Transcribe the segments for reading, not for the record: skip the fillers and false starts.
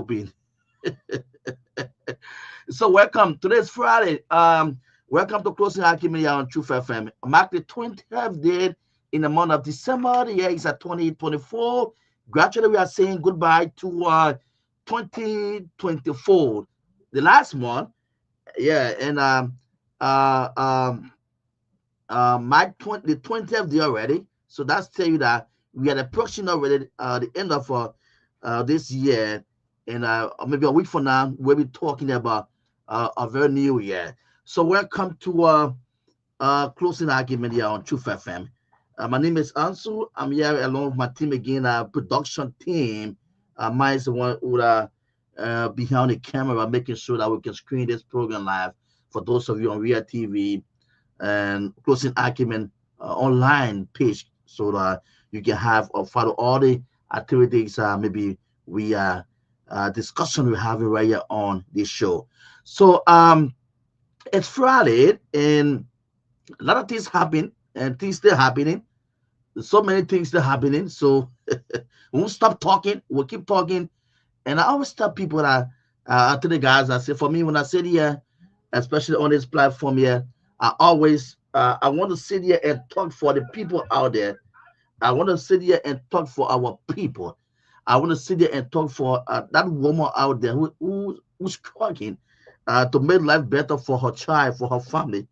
Torgbean. So welcome. Today's Friday. Welcome to Closing Argument here on Truth FM. Mark the 20th day in the month of December. The year is at 2024. Gradually, we are saying goodbye to 2024, the last month. Yeah, and uh, um, the 20th day already. So that's tell you that we are approaching already the end of this year, and maybe a week from now we'll be talking about a very new year. So welcome to Closing Argument here on Truth FM. My name is Ansu. I'm here along with my team again, production team. Mine is the one who behind the camera, making sure that we can screen this program live for those of you on Liberia TV and Closing Argument online page, so that you can have or follow all the activities. Maybe we discussion we're having right here on this show. So it's Friday and a lot of things happen and things still happening. So many things still happening. So we won't stop talking. We'll keep talking. And I always tell people that to the guys, I say for me when I sit here, especially on this platform here, I want to sit here and talk for the people out there. I want to sit here and talk for our people. I want to sit here and talk for that woman out there who's struggling to make life better for her child, for her family.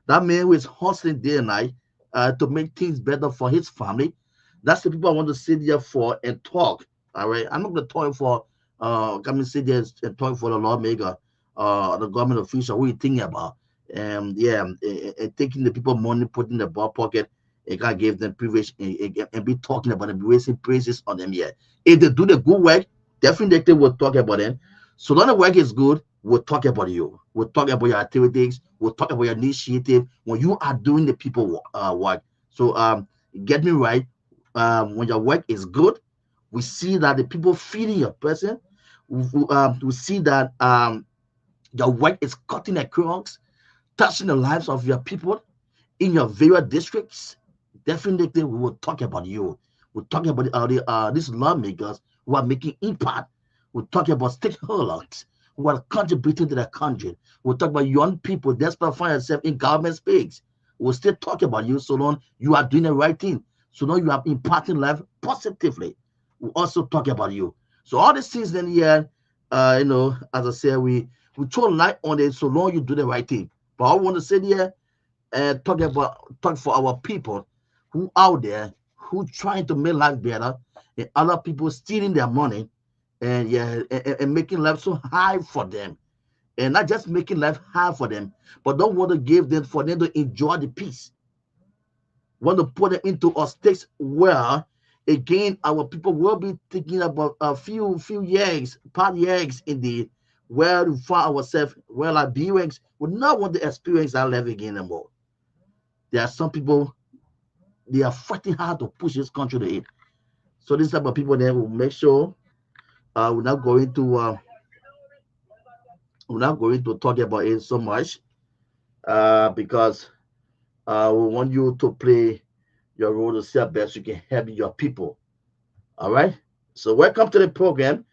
That man who is hustling day and night to make things better for his family. That's the people I want to sit here for and talk. All right. I'm not going to talk for come and sit there and talk for the lawmaker, the government official. What you thinking about? Yeah, and taking the people money, putting in the bar pocket, and God gave them privilege and be talking about them, raising praises on them. Yeah, if they do the good work, definitely we'll talk about them. So long the work is good, we'll talk about you. We'll talk about your activities. We'll talk about your initiative when you are doing the people work. So get me right. When your work is good, we see that the people feeding your person. We see that your work is cutting across, touching the lives of your people in your various districts. Definitely, we will talk about you. We'll talk about these lawmakers who are making impact. We'll talk about stakeholders who are contributing to the country. We'll talk about young people despite finding yourself in government space. We'll still talk about you so long you are doing the right thing. So long you are impacting life positively. We'll also talk about you. So all these things then here, as I said, we throw light on it so long you do the right thing. But I want to say here and talk for our people who out there who trying to make life better and other people stealing their money and yeah and making life so high for them, and not just making life hard for them, but don't want to give them for them to enjoy the peace. Want to put them into a state where again our people will be thinking about a few years, part years in the where we find ourselves, where our beings would not want to experience that life again anymore. There are some people they are fighting hard to push this country to it. So this type of people then will make sure we're not going to talk about it so much because we want you to play your role to see how best you can help your people. All right. So welcome to the program.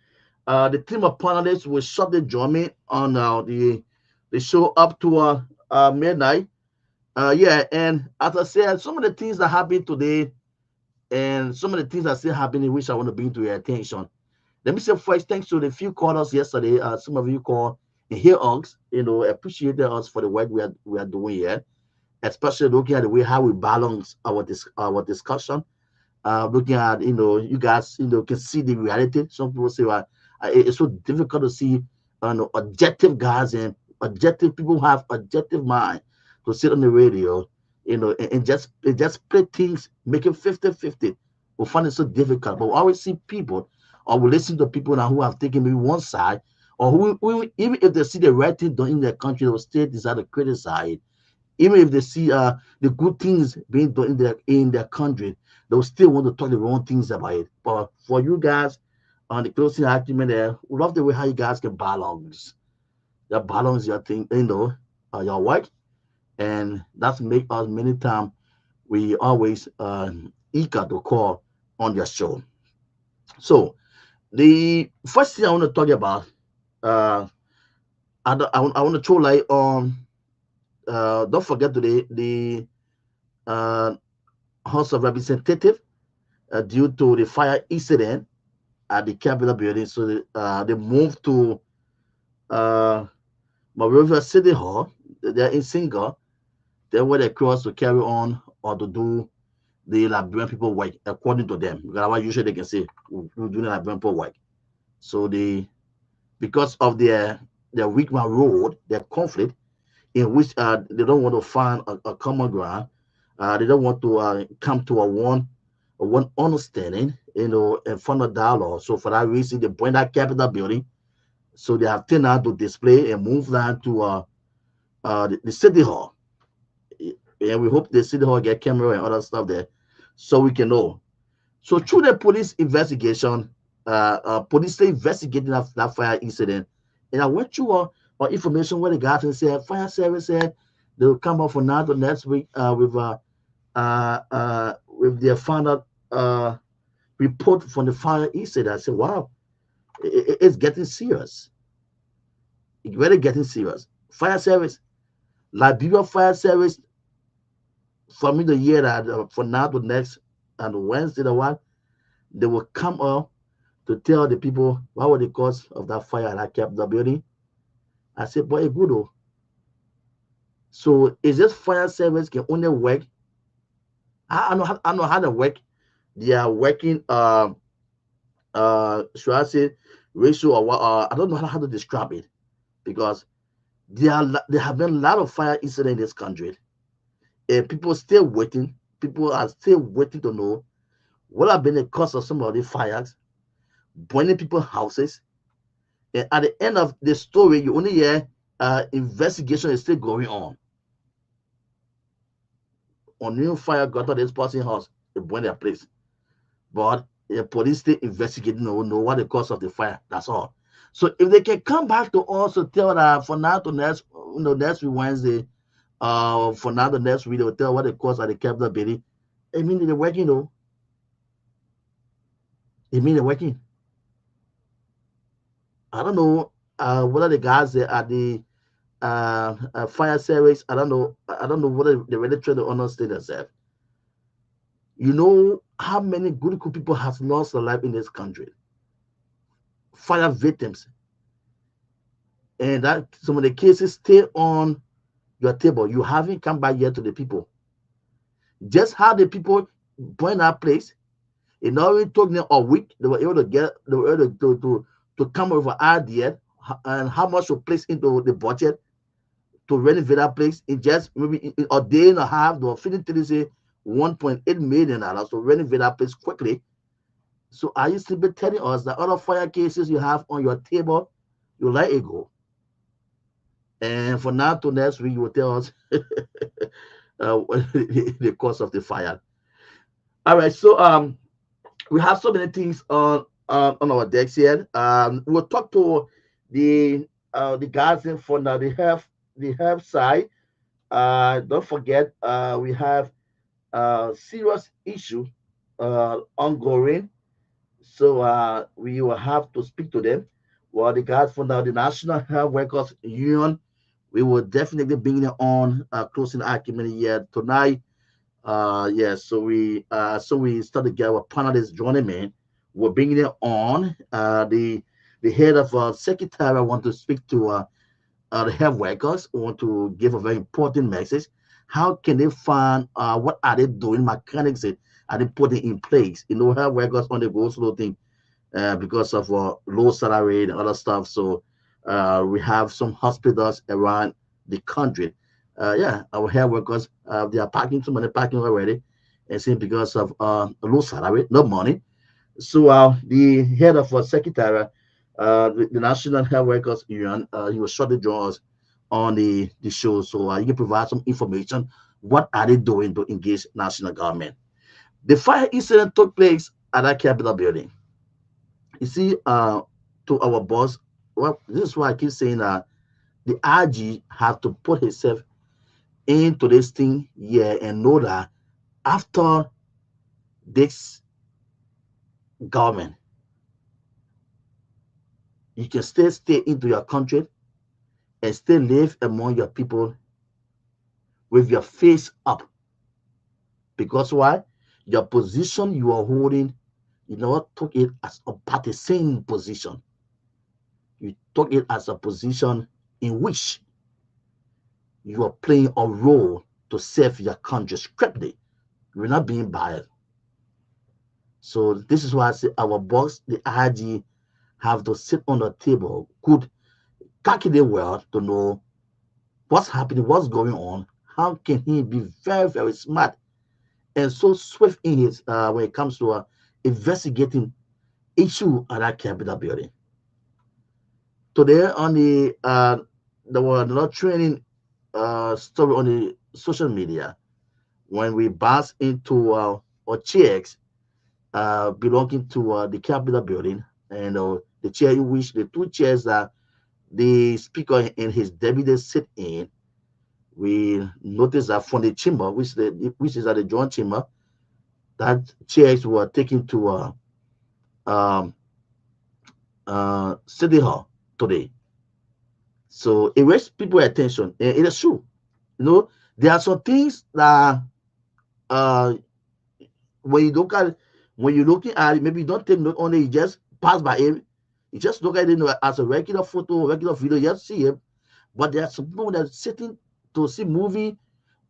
The team of panelists will shortly join me on the show up to midnight. Yeah, and as I said, some of the things that happened today and some of the things that still happening, which I want to bring to your attention. Let me say first, thanks to the few callers yesterday. Some of you called and hear us, appreciated us for the work we are doing here, especially looking at the way how we balance our discussion. Looking at you guys can see the reality. Some people say well, it's so difficult to see objective guys and objective people who have objective mind to sit on the radio, and just play things, make it 50-50. We find it so difficult. But we always see people, or we listen to people now who have taken maybe one side, or who even if they see the right thing done in their country, they will still decide to criticize. Even if they see the good things being done in their country, they will still want to talk the wrong things about it. But for you guys on the closing argument there, we love the way how you guys can balance. That balance your thing, your work. And that's make us many times we always eager to call on your show. So The first thing I want to talk about, uh, I want to throw light on. Don't forget today the uh, House of Representatives, due to the fire incident at the Capitol building, so they moved to uh, Monrovia City Hall. They're in Singa. They were across to carry on or to do the Liberian people work according to them. Because what usually they can say we're doing the Liberian people work. So they, because of their Wickman Road, their conflict in which they don't want to find a common ground. They don't want to come to a one understanding, in front of dialogue. So for that reason, they bring that Capitol building. So they have turned out to display and move down to the city hall. And we hope the city hall get camera and other stuff there, so we can know. So through the police investigation, police stay investigating that fire incident. And I went through information where the guys said fire service said they'll come up for now the next week with their final report from the fire incident. I said, wow, it's getting serious. It's really getting serious. Fire service, Liberia Fire Service, for me the year that for now to next and Wednesday the one, they will come up to tell the people what was the cause of that fire that kept the building. I said, boy, good. Oh. So is this fire service can only work? I know how to work. They are working should I say ratio or what I don't know how to describe it, because there have been a lot of fire incidents in this country, and people still waiting. People are still waiting to know what have been the cause of some of the fires, burning people's houses. And at the end of the story, you only hear investigation is still going on. On new fire got to this person's house, they burn their place. But the police still investigating, know what the cause of the fire. That's all. So if they can come back to also tell that for now to next, next week Wednesday, for now the next week they will tell what the cause of the Capitol building. I mean they're working though. I mean they're working. I don't know whether the guys at the fire service. I don't know. I don't know whether they really try to understand themselves. You know how many good people have lost their life in this country? Fire victims, and that some of the cases stay on your table. You haven't come back yet to the people. Just how the people burn that place. It already took them a week. They were able to get. They were able to come up with an idea and how much to place into the budget to renovate that place in just maybe in a day and a half. They were feeling to say $1.8 million to renovate that place quickly. So are you still telling us that other fire cases you have on your table, you let it go? And for now to next week, you will tell us the cause of the fire. All right, so we have so many things on our decks here. We'll talk to the guys in for now the health side. Don't forget, we have serious issue ongoing. So we will have to speak to them. Well, the guys from the National Health Workers Union, we will definitely bring them on closing argument here tonight. Yeah, so we start to get our panelists joining me. We're bringing them on. The head of secretary, I want to speak to the health workers. I want to give a very important message. How can they find what are they doing? Mechanics are they putting in place? Health workers on the go slow thing because of low salary and other stuff. So we have some hospitals around the country. Yeah, our health workers they are packing too many packing already, and saying because of low salary, no money. So the head of secretary, the National Health Workers Union, he was shortly join us on the show, so you can provide some information. What are they doing to engage national government? The fire incident took place at that Capitol building. You see, to our boss, well, this is why I keep saying that the RG have to put himself into this thing here and know that after this government, you can still stay into your country and still live among your people with your face up. Because why? Your position you are holding, you never took it as a partisan position. You took it as a position in which you are playing a role to serve your country strictly. You're not being biased. So this is why I say our boss, the IG, have to sit on the table, could calculate well to know what's happening, what's going on. How can he be very, very smart and so swift in his when it comes to investigating issue at that Capitol building? Today on there was another training story on the social media when we bounced into our chairs belonging to the Capitol building, and the chair in which the two chairs that the speaker and his deputy sit in. We noticed that from the chamber, which is at the joint chamber, that chairs were taken to um, City Hall today. So it raised people's attention. And it is true. You know, there are some things that uh, when you look at when you're looking at it, maybe you don't take note on it, you just pass by it. You just look at it as a regular photo, regular video, you just see it. But there are some people that are sitting to see movie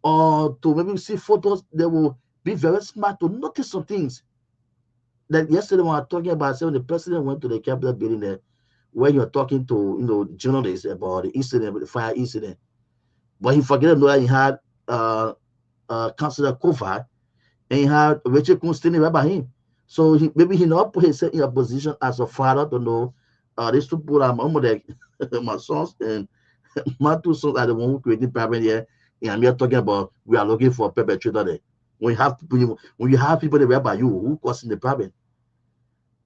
or to maybe see photos, they will be very smart to notice some things. That yesterday when I was talking about, say when the president went to the Capitol building there, when you're talking to journalists about the incident, the fire incident, but he forget to know that he had Councilor Kofa and he had Rachel Kuhn standing right by him. So maybe he not put himself in a position as a father to know these two people are my sons and my two sons are the one who created problem here. And I'm here talking about we are looking for a perpetrator there. When you have people there by you who causing the problem.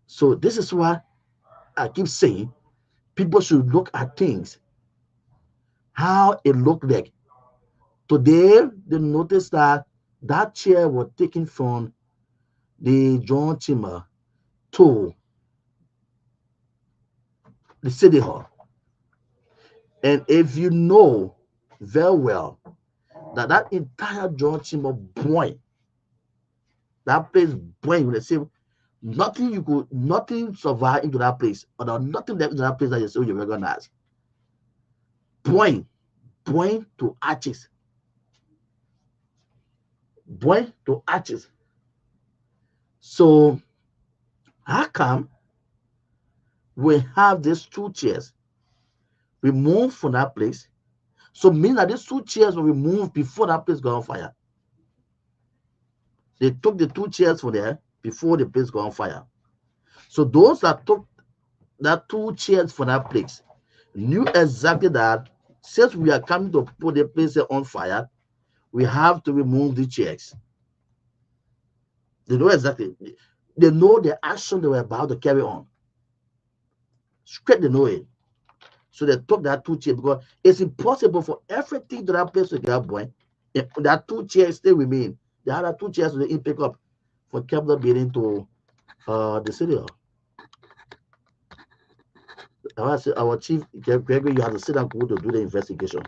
So this is why I keep saying people should look at things how it looked like. Today they noticed that that chair was taken from the John Chamber to the City Hall. And if you know very well that that entire John Chamber point, that place point, when they say nothing survive into that place, or nothing left into that place that you say you recognize. Point to arches. Point to arches. So how come we have these two chairs removed from that place? So meaning that these two chairs were removed before that place got on fire. They took the two chairs from there before the place got on fire. So those that took that two chairs from that place knew exactly that since we are coming to put the place on fire, we have to remove the chairs. They know exactly. They know the action they were about to carry on. Straight they know it. So they took that two chairs because it's impossible for everything to that place to get going. If that two chairs still remain. The other two chairs will pick up for Capitol building to the city hall. Our chief Gregory, you have to sit down to do the investigation.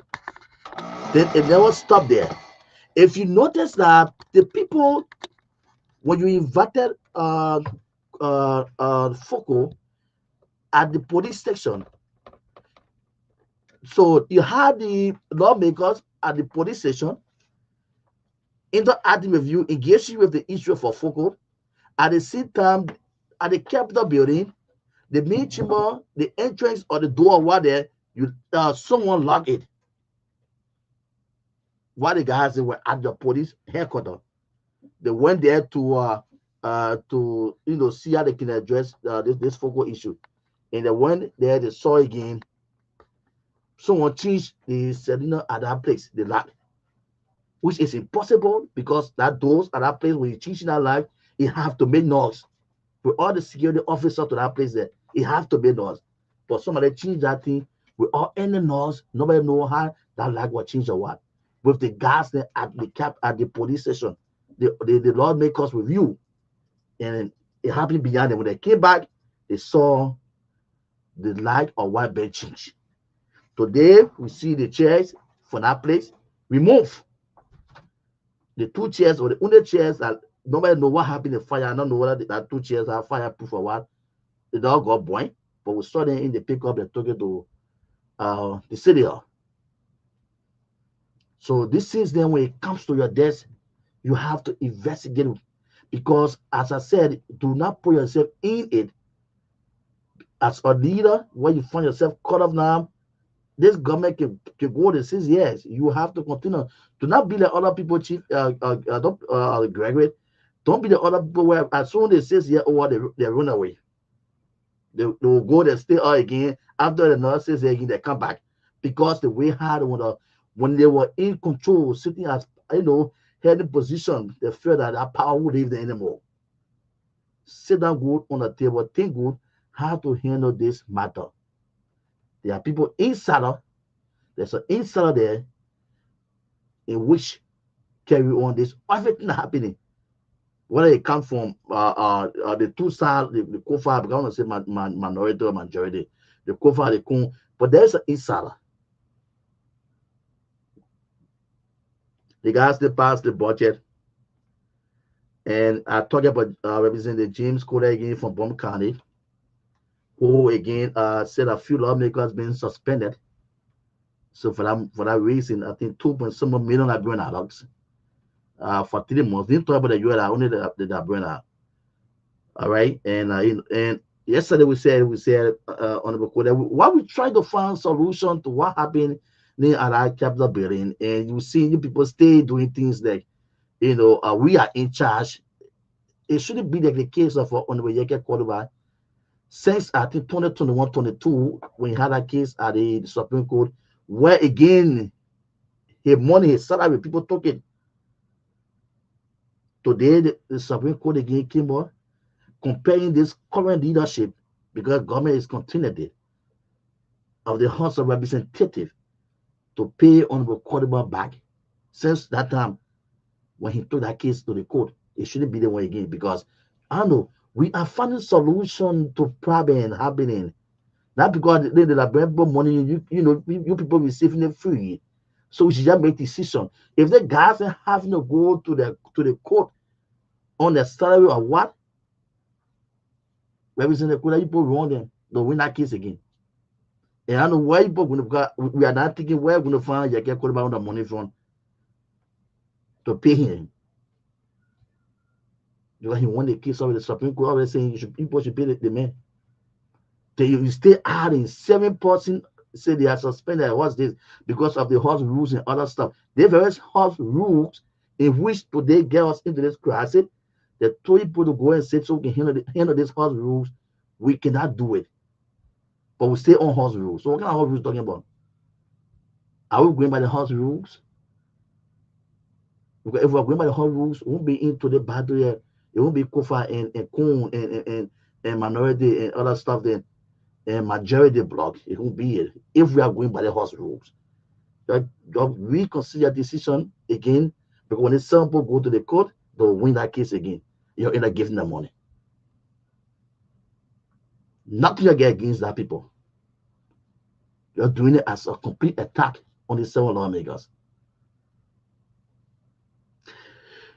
Then it never stopped there. If you notice that the people, when you invited Foco at the police station, so you had the lawmakers at the police station interacting with you, engaging with the issue for Foco. At the same time, at the Capitol building, the main chamber, the entrance or the door were there, someone locked it. While the guys were at the police headquarters, they went there to see how they can address this focal issue. And they went there, they saw again someone changed the cylinder at that place, the lock, which is impossible because that doors at that place when you change that light, it have to make noise. With all the security officers to that place there, it have to make noise. But somebody changed that thing with all any noise, nobody know how that light will change or what. With the guys there at the police station, the lawmakers with you, and it happened beyond them. When they came back, they saw the light of white bed change. Today we see the chairs for that place remove. The two chairs or the only chairs that nobody know what happened in the fire. I don't know whether that two chairs are fireproof or what. They all got boiled, but we saw them in the pickup. They took it to the city. So this is then when it comes to your desk, you have to investigate it because, as I said, do not put yourself in it. As a leader, when you find yourself caught up now, this government can go to 6 years. You have to continue. Do not be like other people, Chief. Don't graduate. Don't be the other people where as soon as 6 years over, they run away. They will go, they stay out again. After the another 6 years again, they come back because the way hard when they were in control, sitting as head in position, they feel that that power would leave them anymore. Sit down good on the table, think good how to handle this matter. There are people inside. There's an insider there in which carry on this everything happening. Whether it comes from the two sides, the Kofa, I don't want to say minority or majority, the Kofa, the Kun, but there's an insider. The guys they passed the budget, and I talk about Representative James Cole again from Bum County, who again said a few lawmakers been suspended. So for that reason, I think 2 million are going out for 3 months. Didn't talk about the UL, only the burn out. All right, and yesterday we said on the record why we try to find solution to what happened at our capital building, and you see you people stay doing things like we are in charge. It shouldn't be like the case of Honorable Yeke Kodoba. Since I think 2021, 22, when he had a case at the Supreme Court, where again his money, his salary, people took it. Today the Supreme Court again came on comparing this current leadership, because government is continuity of the House of Representatives to pay Honorable Kodoba back. Since that time when he took that case to the court, it shouldn't be the way again, because I don't know, we are finding solution to problem happening. Not because they have money, you people receiving it free. So we should just make decision. If the guys are having to go to the court on the salary or what, Representative Koda, people wrong them, they'll win that case again. And I know where people going to, we are not thinking where we're going to find Yeke Koda on the money from to pay him. Because he won the case over the Supreme Court, already saying people should pay the man. Then you stay adding 7% say they are suspended. What's this? Because of the House rules and other stuff. There are various House rules in which today get us into this crisis. They told people to go and say, so we can handle this House rules. We cannot do it. But we stay on House rules. So what kind of House rules talking about? Are we going by the House rules? Because if we're going by the House rules, we won't be into the battle here. It won't be Kofa and Kun and minority and other stuff then. And majority block, it won't be it if we are going by the House rules. Reconsider decision again, because when the sample go to the court, they'll win that case again. You're in giving them money. Nothing against that people. You're doing it as a complete attack on the 7 lawmakers.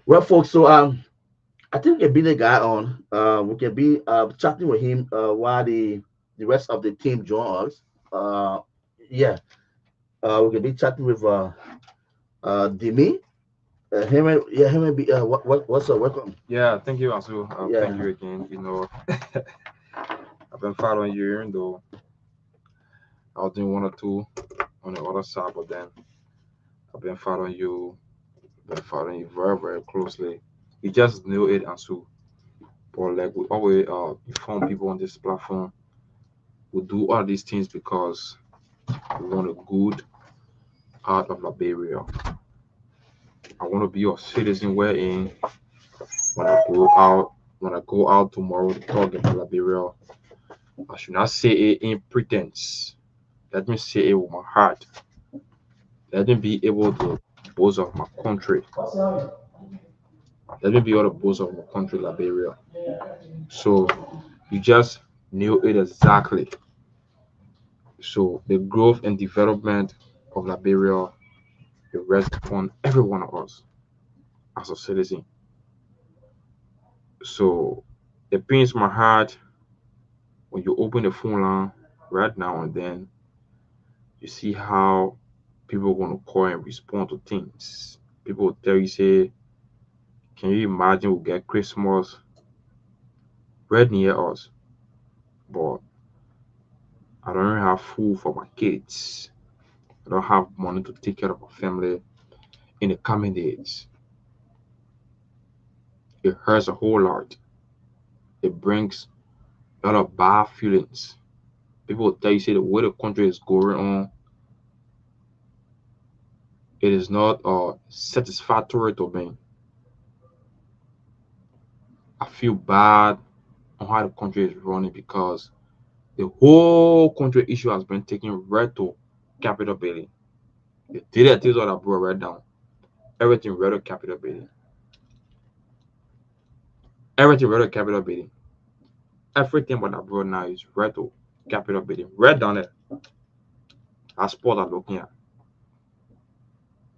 Well, folks, so I think we can bring the guy on. We can be chatting with him while the rest of the team join us. We can be chatting with Dimi. What's up? Welcome. Yeah, thank you, Ansu. Thank you again. I've been following you, even though I was doing 1 or 2 on the other side, but then I've been following you, very, very closely. You just knew it, Ansu. But like we always inform people on this platform, we do all these things because we want a good out of Liberia. I want to be a citizen wherein when I go out tomorrow to talk about Liberia, I should not say it in pretense. Let me say it with my heart. Let me be able to boast of my country. Let me be able to boast of my country, Liberia. So you just knew it exactly. So the growth and development of Liberia, it rests upon every one of us as a citizen. So it pains my heart when you open the phone line right now and then you see how people are going to call and respond to things. People will tell you, say, can you imagine we get Christmas right near us, but I don't have food for my kids. I don't have money to take care of my family in the coming days. It hurts a whole lot. It brings a lot of bad feelings. People will tell you, say, the way the country is going on, it is not satisfactory to me. I feel bad on how the country is running because the whole country issue has been taken right to capital building. The data things that I brought right down, everything right to capital building. Everything right to capital building. Everything what I brought now is right to capital building. Right down there. That's what I'm looking at.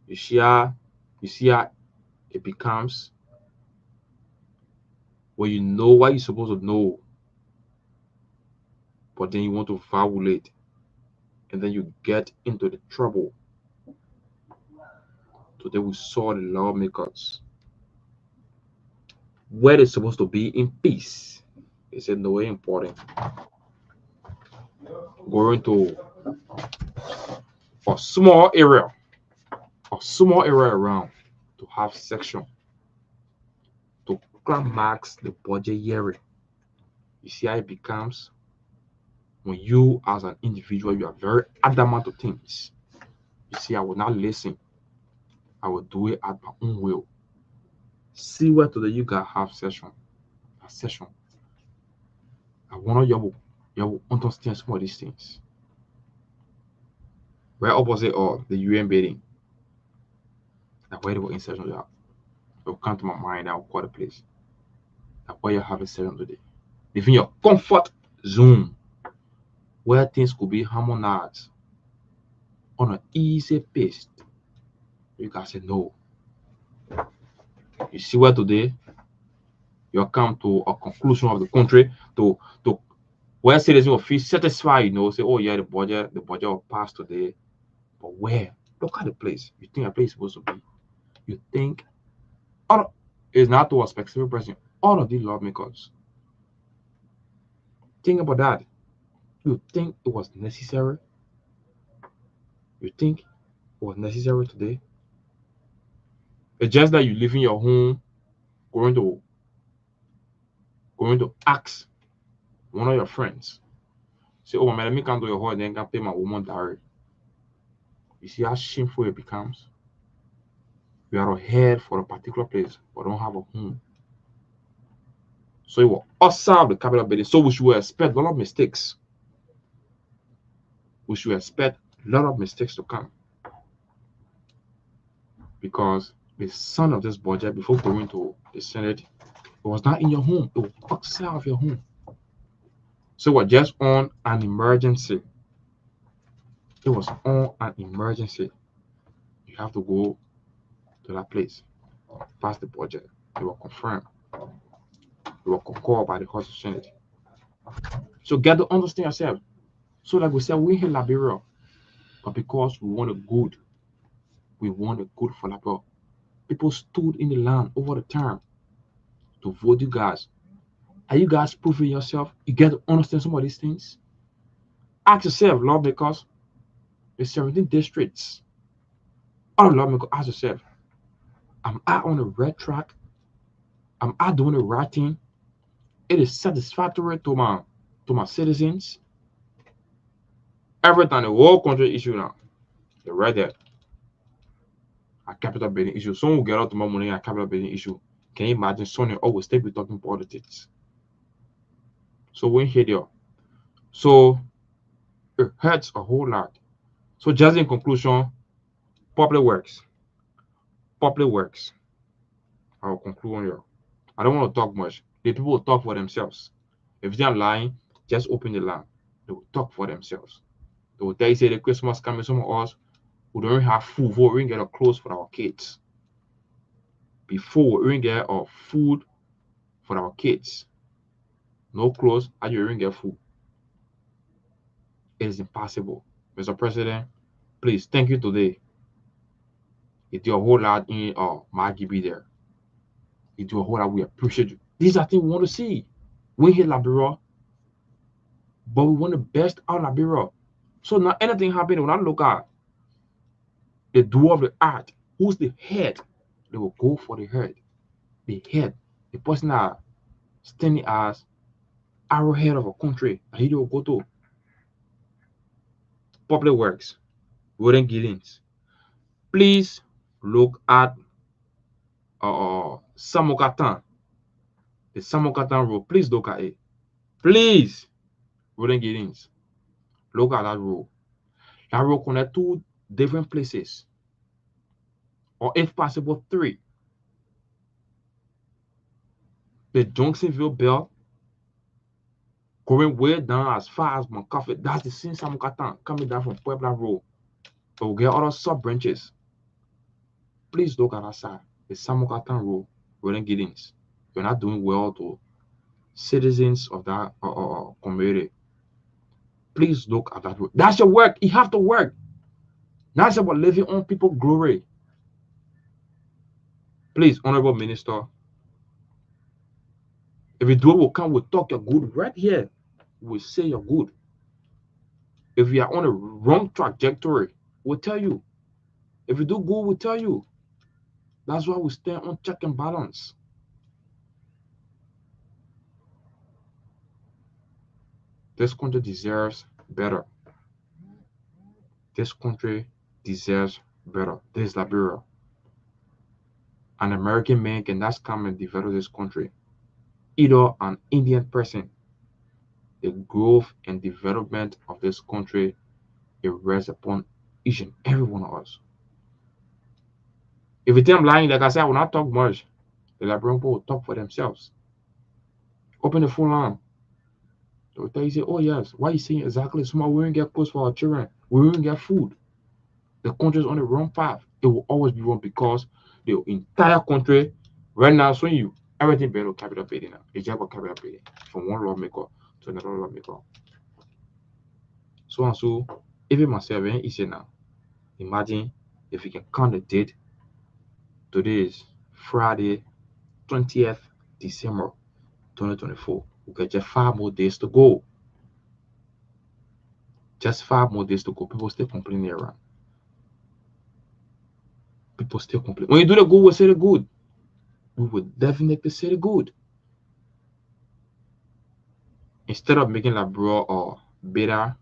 You see how it becomes when you know what you're supposed to know, but then you want to violate, and then you get into the trouble. Today we saw the lawmakers where they're supposed to be in peace. They said no, way important. Going to a small area around to have section to climax the budget hearing. You see how it becomes when you, as an individual, you are very adamant to things. You see, I will not listen. I will do it at my own will. See where today you guys have session. A session. I want you will understand some of these things. Right opposite of the UN building. Like where they were in session, it will come to my mind. I will call the place. Like where you have a session today. Within your comfort zone, where things could be harmonized on an easy pace. You can say no. You see where today you come to a conclusion of the country to where citizens will feel satisfied, say, oh yeah, the budget will pass today. But where? Look at the place. You think a place is supposed to be. You think it's not to a specific person. All of these lawmakers. Think about that. You think it was necessary? You think it was necessary today? It's just that you live in your home, going to ask one of your friends. Say, oh man, let me come to your home and then can pay my woman dowry. You see how shameful it becomes? We are ahead for a particular place, but don't have a home. So it will observe the capital building. So we should expect a lot of mistakes. We should expect a lot of mistakes to come. Because the son of this budget, before going to the Senate, it was not in your home. It was outside of your home. So it was just on an emergency. It was on an emergency. You have to go to that place, pass the budget. It will confirm. It will concur by the House of Senate. So get to understand yourself. So like we said, we in Liberia, but because we want a good for Liberia. People stood in the land over the time to vote you guys. Are you guys proving yourself? You get to understand some of these things. Ask yourself, lawmakers, the 17 districts. All the lawmakers, ask yourself, am I on the right track? Am I doing the right thing? It is satisfactory to my citizens. Every time the whole country issue now, they're right there. A capital building issue. Someone will get out tomorrow morning a capital building issue. Can you imagine Sonny always still be talking politics? So we hear there. So it hurts a whole lot. So just in conclusion, public works. Public works. I will conclude on here. I don't want to talk much. The people will talk for themselves. If they are lying, just open the line. They will talk for themselves. They will tell you say the Christmas coming, some of us we don't even have food, we don't get a clothes for our kids. Before we don't get our food for our kids. No clothes, and you don't get food. It is impossible. Mr. President, please thank you today. You do a whole lot in Maggie be there. You do a whole lot, we appreciate you. These are things we want to see. We hate Liberia, but we want the best out of Liberia. So now anything happen, when I look at the doer of the art, who's the head, they will go for the head. The head, the person that standing as arrowhead of a country, and he will go to public works, wooden Giddings. Please look at Samokatan, the Samokatan road. Please look at it. Please, wooden Giddings. Look at that road. That road connect two different places, or if possible, three. The Johnsonville Belt going way down as far as Montcalf. That's the same Samokatan coming down from Puebla Road. But we get other sub branches. Please look at that side. The Samokatan Road, wooden Giddings. You're not doing well to citizens of that community. Please look at that road. That's your work. You have to work. That's about living on people's glory. Please, Honorable Minister, if you do it, we'll come, we'll talk your good right here. We'll say you're good. If you are on a wrong trajectory, we'll tell you. If you do good, we'll tell you. That's why we stand on check and balance. This country deserves better. This country deserves better. This is Liberia. An American man cannot come and develop this country. Either an Indian person. The growth and development of this country, it rests upon each and every one of us. If you think I'm lying, like I said, I will not talk much. The Liberian people will talk for themselves. Open the phone line. They will tell you, say, oh yes, why are you saying exactly? Small, we won't get clothes for our children. We won't get food. The country is on the wrong path. It will always be wrong because the entire country, right now, so you everything better capital paying now. It's just about capital paying from one lawmaker to another lawmaker. So and so, even myself, very easy now. Imagine if you can count the date. Today is Friday, 20th December 2024. We got just 5 more days to go. Just 5 more days to go. People still complaining around. People still complain. When you do the good, we'll say the good. We will definitely say the good. Instead of making Liberia or better,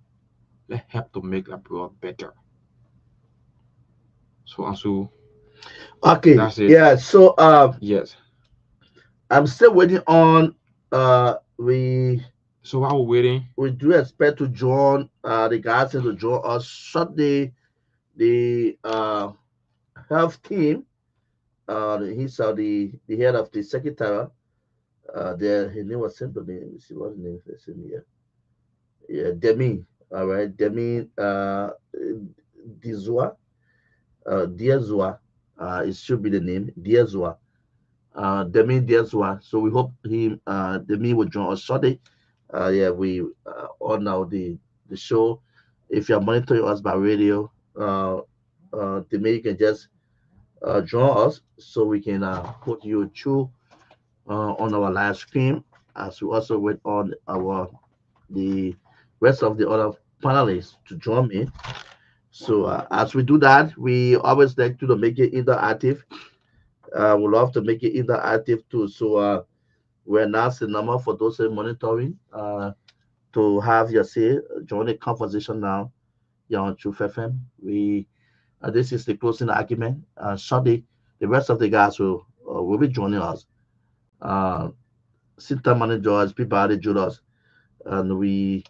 let's help to make Liberia better. So and so. Okay. That's it. Yeah. So yes. I'm still waiting on we. So while we're waiting, we do expect to join the guys to join us Sunday. The health team. He's the head of the secretary. There his name was simple name. Let me see what his name is in here. Yeah, Demi. All right, Demi Dizua. Diazua. It should be the name. Diazua. Demi Diazua. So we hope Demi will join us Sunday. Yeah, we on now the show. If you're monitoring us by radio, Demi, you can just join us so we can put you through on our live stream as we also wait on the rest of the other panelists to join me. So as we do that, we always like to make it interactive. We love to make it interactive too. So we're announcing the number for those monitoring to have your say, join the conversation now. You're on Truth FM. This is the closing argument. Shortly, the rest of the guys will be joining us. Center managers, Peabody, Julius, and we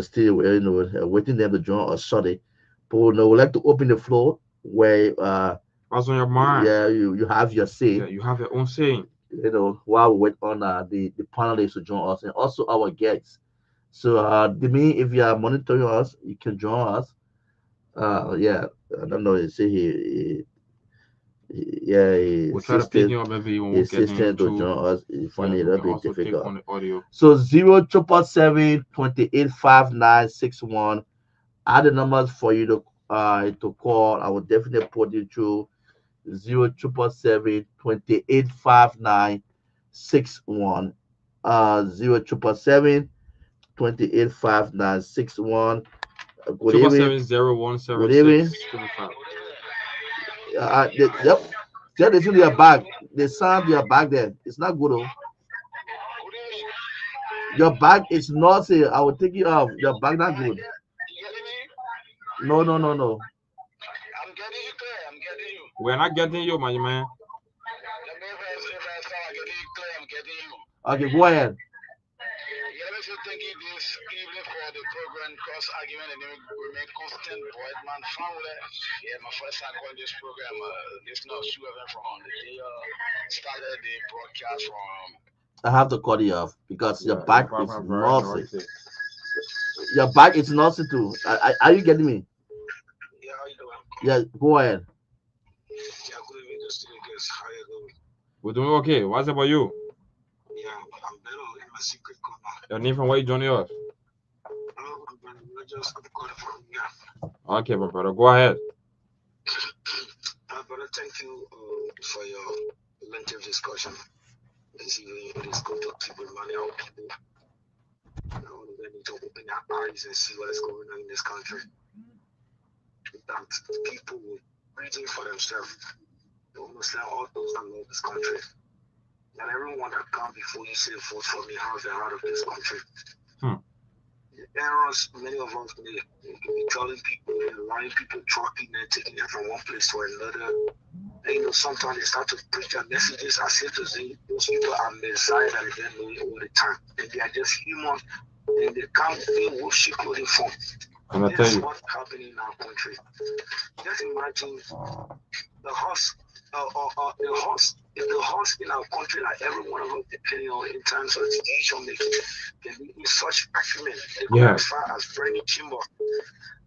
still waiting them to join us shortly. But we would like to open the floor where what's on your mind? Yeah, you have your say. Yeah, you have your own saying. While we wait on the panelists to join us and also our guests. So, Demi, if you are monitoring us, you can join us. Yeah, I don't know. You see, yeah, he We'll try to pick insisted, you up maybe when he we get insisted to into. join us. He found Yes, it a we little can bit also take difficult. on the audio. So 077285961. Add the numbers for you to call. I will definitely put you through 077285961. 077785961. Good Triple evening. seven zero one seven Good six evening. triple five. Yep. Just listen to your back. The sound your back there. It's not good. Oh. Your back is noisy. I will take you off. Your back not good. No, no, no, no. I'm getting you clear. I'm getting you. We're not getting you, my man. Let me if I start getting you clear, I'm getting you. Okay, go ahead. Yeah, let me say thank you this evening for the program cross argument and remain constant. Boyd man family. Yeah, my first time calling this program. This not sure from the day started the broadcast from. I have to cut you off because your Yeah, back your is background very noisy. noisy. Your back is noisy too. Are you getting me? Yeah, how you doing? Yeah, go ahead. Yeah, good evening to student guests. How you doing? We're doing okay. What's about you? Yeah, I'm better in my secret corner. Your name from where you joining us? I'm just calling from here. Okay, my brother. Go ahead. Brother, thank you for your lengthy discussion. This evening, it is good to keep reminding our people. They need to open their eyes and see what is going on in this country. That people will reason for themselves. They almost like all those that love this country. And everyone that come before you say vote for me has the heart of this country. The errors many of us make, telling people, lying people, trucking and taking them from one place to another. And sometimes they start to preach their messages as if to say those people are Messiah and they don't know it all the time. And they are just human and they can't be what she clothing from. This is what's happening in our country. Just imagine the horse, the horse in our country, like every one of us, depending on in terms of decision making, can be in such argument. They go as far as burning timber,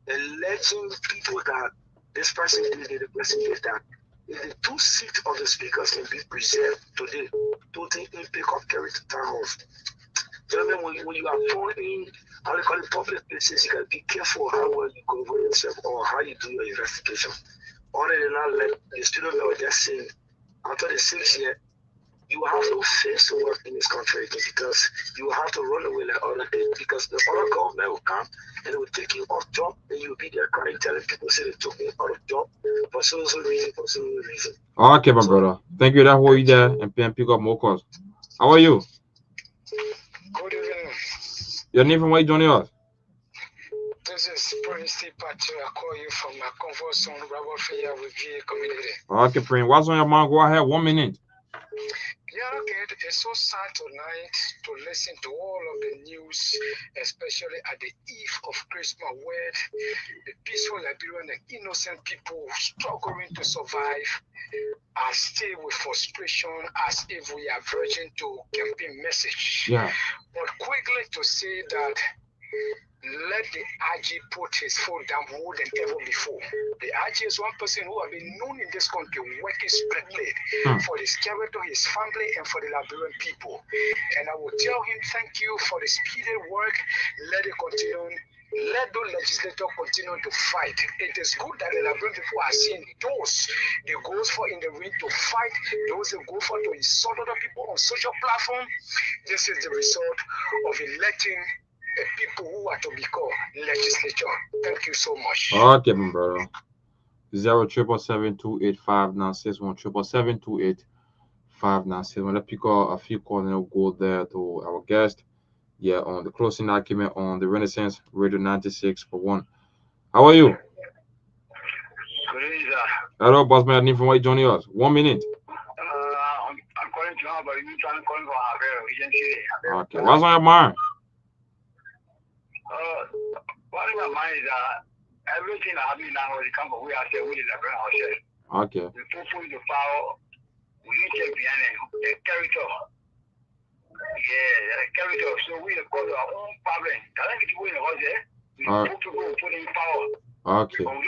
alleging people that this person did it, the person did that. If the two seats of the speakers can be preserved today, don't think in pick up carry to town hall. Gentlemen, when you are thrown in, how they call it public places, you gotta be careful how well you go over yourself or how you do your investigation. Other than that, let the student law just saying after the 6th year, you have no face to work in this country because you have to run away like other days because the other government will come and it will take you off job and you'll be there crying telling people say they took me out of job for so reason. Okay, my brother. Thank you. That whole you there and pick up more calls. How are you? Good evening. Your name from where you joining us? This is Prince T. Patrick. I call you from my comfort zone, Robert Fair with VA community. Okay, Prince. What's on your mind? Go ahead. 1 minute. Yeah, okay. It's so sad tonight to listen to all of the news, especially at the eve of Christmas, where the peaceful Liberian and innocent people struggling to survive are still with frustration as if we are verging to campaign message. Yeah. But quickly to say that let the RG put his foot down more than ever before. The RG is one person who has been known in this country working strictly for his character, his family, and for the Liberian people. And I will tell him thank you for the speedy work. Let it continue. Let the legislature continue to fight. It is good that the Liberian people are seeing those they go for in the ring to fight, those they go for to insult other people on social platform. This is the result of electing people who are to be called legislature. Thank you so much. Okay, my brother. 077728596 777285961. Let's pick up a few calls and we'll go there to our guest. Yeah, on the closing argument on the Renaissance Radio 96.1. How are you? Good evening, sir. Hello, boss man. Name from where you joining us? 1 minute. I'm calling to now, but you trying to call for Havero agency. Okay, what's on your mind? What in my mind is everything that happening now will come from we are saying we is a brand ourselves. Okay. We put the power, we need to be the character. Carry so we have got our own problem. Can I get you in the house there? We put to go put in power. Okay. Okay.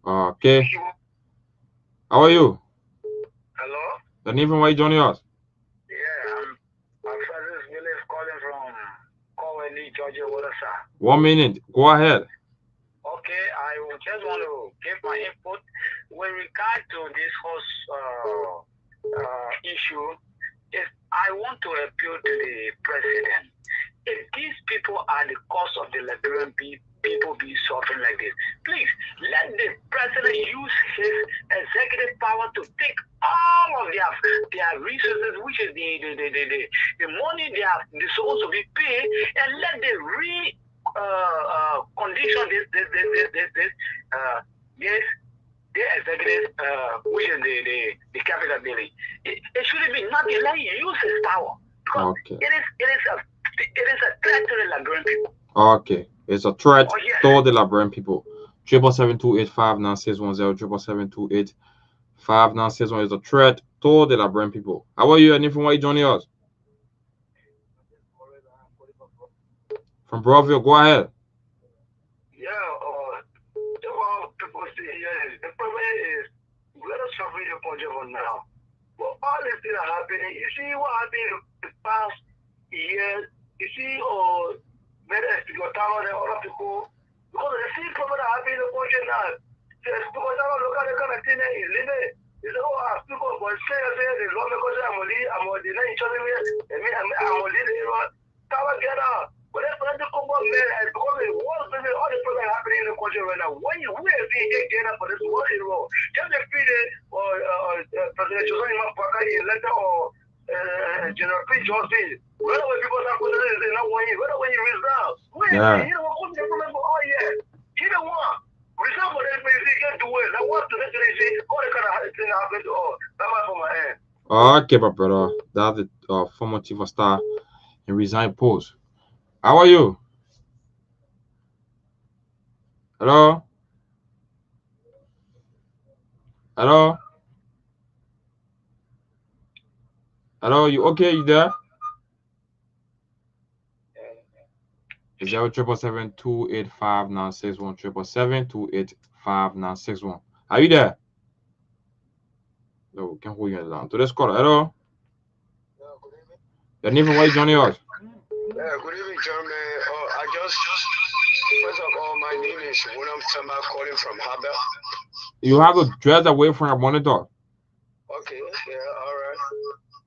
Okay. How are you? Hello? The name from where you joining us? Yeah, I'm Francis Willis calling from Cowley, Georgia, Water, sir. 1 minute. Go ahead. Okay, I just want to give my input with regard to this whole issue. If I want to appeal to the president, if these people are the cause of the Liberian people being suffering like this, please let the president use his executive power to take all of their resources, which is the money they are supposed to be paid, and let them condition this the executive, which is the capital building. It shouldn't be not let you use his power. Because okay. It is a threat to the Liberian people. Okay. It's a threat to the Liberian people. 772859610 772859610 is a threat to the Liberian people. How are you? And from where you joining us? From Broadville. Go ahead. People say, the problem is, let us survey the project for now. But all this things are happening. You see what happened in the past years. You see, whether it's the tower and other people, because the same problem that happening in the project now. There's people that look at the kind of thing that is living. You say, people, but say, the law because I'm only denying each other. I'm only the tower get out. But that's not the common man, and because it was all the problems happening in the country right now. When you will see get up for this one in row, just a few days or President Joseph Mapaka in letter or General P. Johnson, right away people are putting it in that one year, right away you resign. You know what couldn't remember all year. You know what? Resign for that place, you can't do it. Now what to let you see all the kind of thing happen to all. That's why for my hand. Okay, my brother. That's the former chief of staff and resigned post. How are you? Hello? Hello? Hello? You okay? You there? 07772859610 777285961. Are you there? No, can't hold you down. To this call. Hello? Your name from where you joining us? Good evening, gentlemen. First of all, my name is William Tama calling from Harbor. You have to dress away from your monitor. Okay, yeah, all right.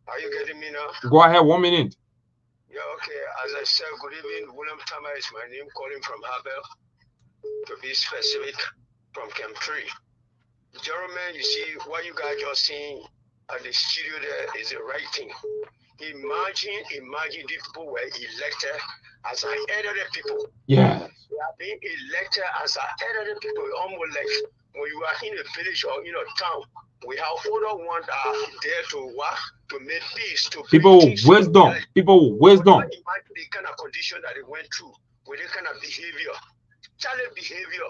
Are you getting me now? Go ahead, 1 minute. Yeah, okay. As I said, good evening. William Tama is my name, calling from Harbor. To be specific, from Camp 3. Gentlemen, you see, what you guys just seen at the studio there is the right thing. Imagine these people were elected as an elderly people. Yes. They are being elected as an elderly people, almost like when you are in a village or in a town. We have older ones that are there to work, to make peace, to people with wisdom. People with wisdom. Imagine the kind of condition that they went through with the kind of behavior, child behavior,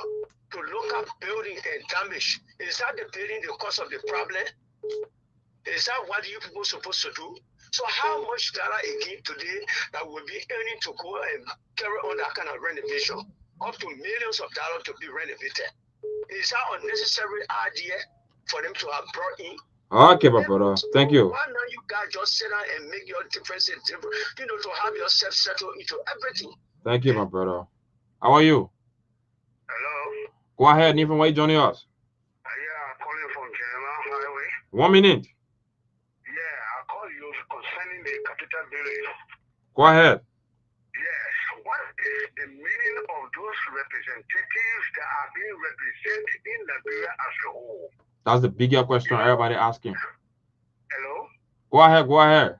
to local building and damage. Is that the building the cause of the problem? Is that what you people supposed to do? So how much dollar again today that will be earning to go and carry on that kind of renovation? Up to millions of dollars to be renovated. Is that unnecessary idea for them to have brought in? Okay, my brother. Thank you. Why not you guys just sit down and make your difference in to have yourself settled into everything? Thank you, my brother. How are you? Hello? Go ahead, Nathan. Why you joining us? Yeah, I'm calling from Jallah Highway. 1 minute. Yeah, I call you concerning the capital building. Go ahead. Yes, what is the meaning of those representatives that are being represented in Liberia as a whole? That's the bigger question everybody asking. Hello? Go ahead, go ahead.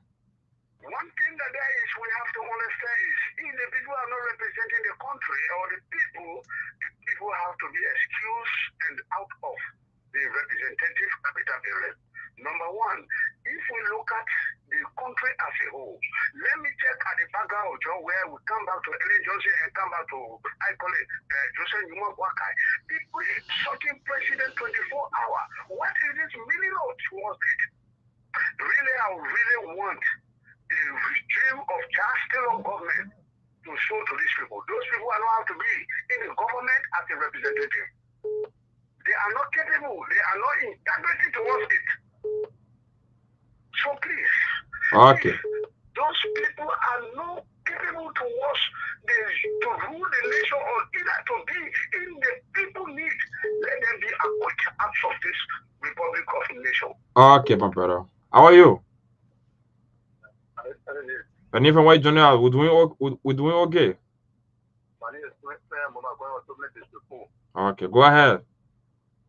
One thing that there is we have to understand is if the people are not representing the country or the people have to be excused and out of the representative capital building. Number one, if we look at the country as a whole, let me check at the background of John where we come back to Ellen Johnson and come back to, I call it, Joseph Numa Wakai. People shocking president 24 hours. What is this meaning of towards it? Really, I really want the regime of Chancellor government to show to these people. Those people are not have to be in the government as a representative. They are not capable. They are not integrity towards it. So please, Okay. those people are not capable towards to rule the nation or either to be in the people need. Let them be a quick acts of this Republic of the Nation. Okay, my brother. How are you? And even white Junior, we're doing okay. Okay, go ahead.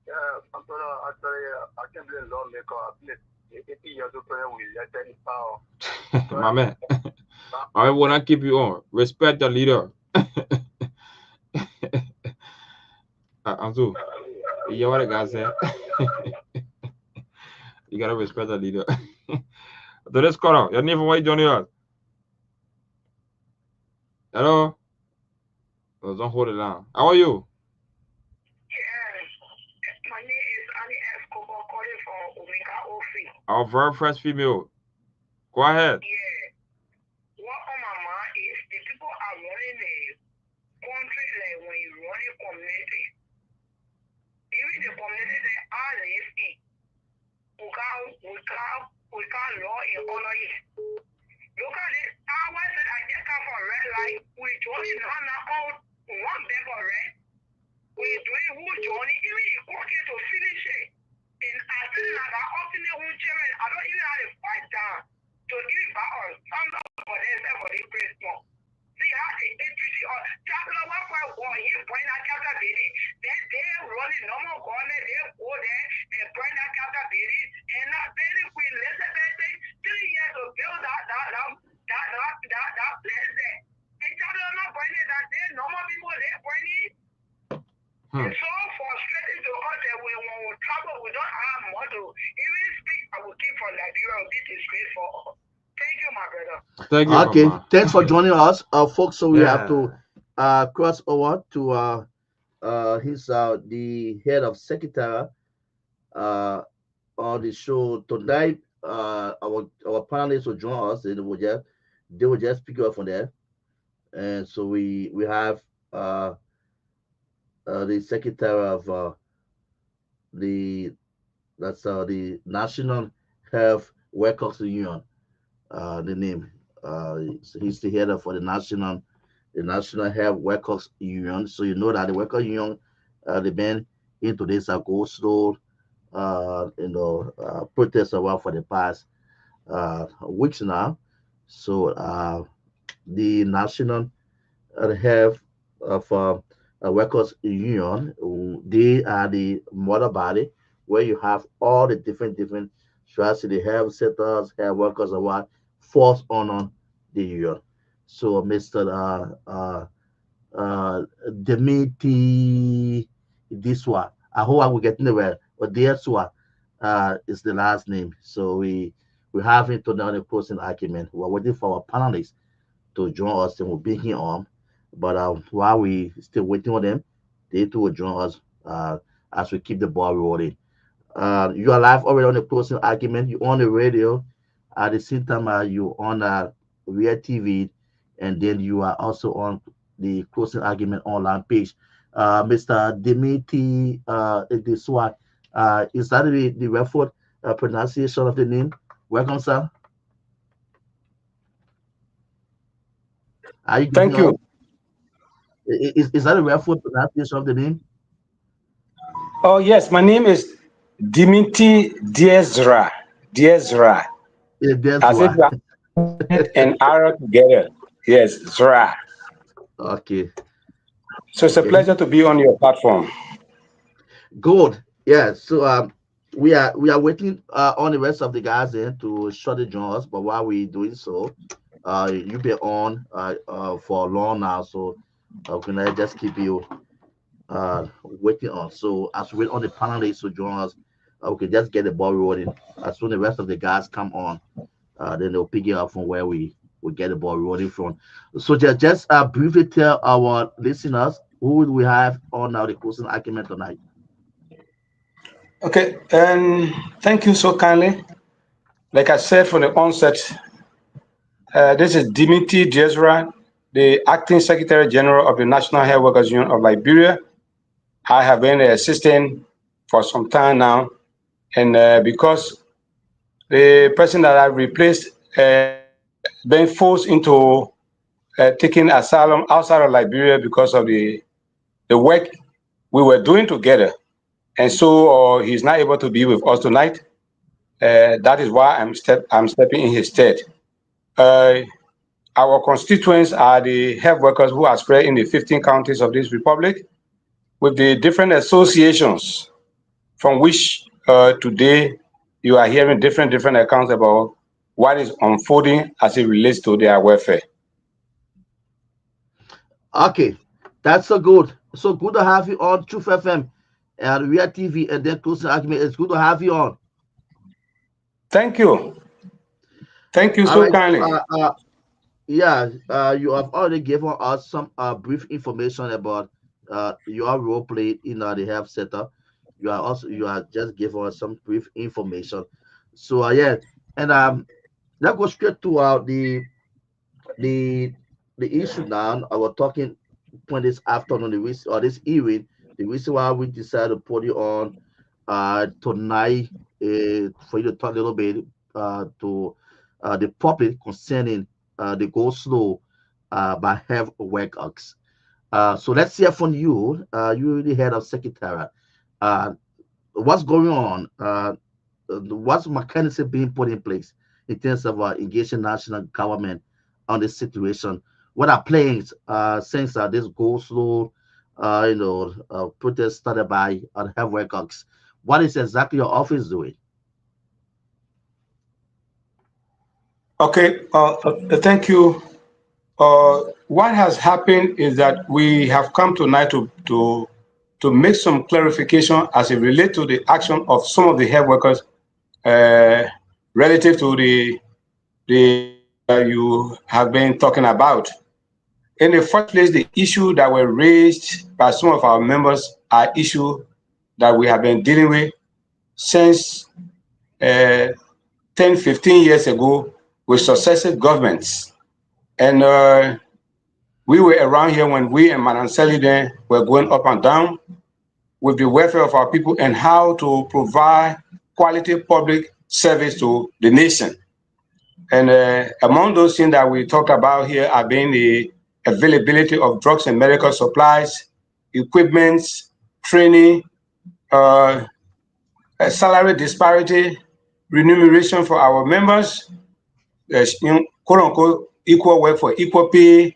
Yeah, I'm gonna actually I can be a lawmaker. I've been 80 years old with any power. My man. I will not keep you on. Respect the leader. Ansu, you hear what the guy said? You gotta respect the leader. So let's call out. Your name from white Junior. Hello? Oh, don't hold it down. How are you? My name is Annie Escobar calling from Omega Office. Our very first female. Go ahead. Yeah. What on my mind is the people are running a country like when you run a community. Even the community that I live in, we can't law in honor it. Look at it. I was that I just come from red light. We join on one bag of red. We doing who joining even if okay to finish it. And I think that I often who chairman, I don't even have to fight down to give back or stand up for them for the Christmas. See how the APC or chapter one you point out chapter baby. Then they running normal corner, they go there and point out chapter baby. And not very quick, let's say 3 years to build that place there. And chapter not pointing that they normal people they pointing. It's so frustrating to us that when we travel, we don't have model. Even speak, I will keep for Liberia, this is great for us. Thank you, my brother. Thank you. Okay, Mama. thanks for joining us, folks. So we have to cross over to he's the head of secretary on the show tonight. Our panelists will join us, and they will just pick up from there. And so we have the secretary of the National Health Workers Union. The name. He's the head for the National Health Workers Union. So you know that the workers union, they've been into this go slow, protests around for the past weeks now. So the National Health of Workers Union, they are the mother body where you have all the different strategy, health sectors, health workers, and what falls on the union. So Mr. Demiti Diswa, I hope I will get in the way, but Diswa is the last name. So we have him to now the closing argument. We're waiting for our panelists to join us and we'll bring him on. But while we still waiting on them, they too will join us as we keep the ball rolling. You are live already on the closing argument. You on the radio at the same time. You on Liberia TV, and then you are also on the closing argument online page. Mr. Demiti Deswa, is that the record pronunciation of the name? Welcome, sir. Thank you. Is that a record pronunciation of the name? Oh yes, my name is Dimiti Diezra. Diezra. As if and R together. Yes, Zra. Okay. So it's a pleasure to be on your platform. Good. Yeah. So we are waiting on the rest of the guys in to shut the jaws, but while we doing so, you've been on for long now, so can I just keep you waiting on? So as we wait on the panelists to join us, we can just get the ball rolling. As soon as the rest of the guys come on, then they'll pick it up from where we get the ball rolling from. So just briefly tell our listeners who we have on now the closing argument tonight. Okay, and thank you so kindly. Like I said from the onset, This is Dimitri Diezra, the Acting Secretary General of the National Health Workers Union of Liberia. I have been an assistant for some time now, and because the person that I replaced been forced into taking asylum outside of Liberia because of the work we were doing together, and so he's not able to be with us tonight. That is why I'm stepping in his stead. Our constituents are the health workers who are spread in the 15 counties of this republic, with the different associations from which today you are hearing different accounts about what is unfolding as it relates to their welfare. Okay, that's so good. So good to have you on Truth FM and Real TV and then Closing Argument. It's good to have you on. Thank you. Thank you so kindly. Yeah, you have already given us some brief information about your role played in the health sector. You are just giving us some brief information. So yeah, and let's go straight to the the issue now. I was talking when this afternoon, the reason or this evening, the reason why we decided to put you on tonight for you to talk a little bit to the public concerning the go slow by health workers. So let's hear from you. You the head of Secretariat. What's going on? What's mechanism being put in place in terms of engaging national government on this situation? What are plans since this go slow, protest started by health workers? What is exactly your office doing? Okay, thank you. What has happened is that we have come tonight to make some clarification as it relates to the action of some of the health workers relative to the you have been talking about. In the first place, the issue that were raised by some of our members are issues that we have been dealing with since 10, 15 years ago with successive governments. And we were around here when we and Madam Sirleaf were going up and down with the welfare of our people and how to provide quality public service to the nation. And among those things that we talked about here have been the availability of drugs and medical supplies, equipments, training, salary disparity, remuneration for our members, quote unquote, equal work for equal pay,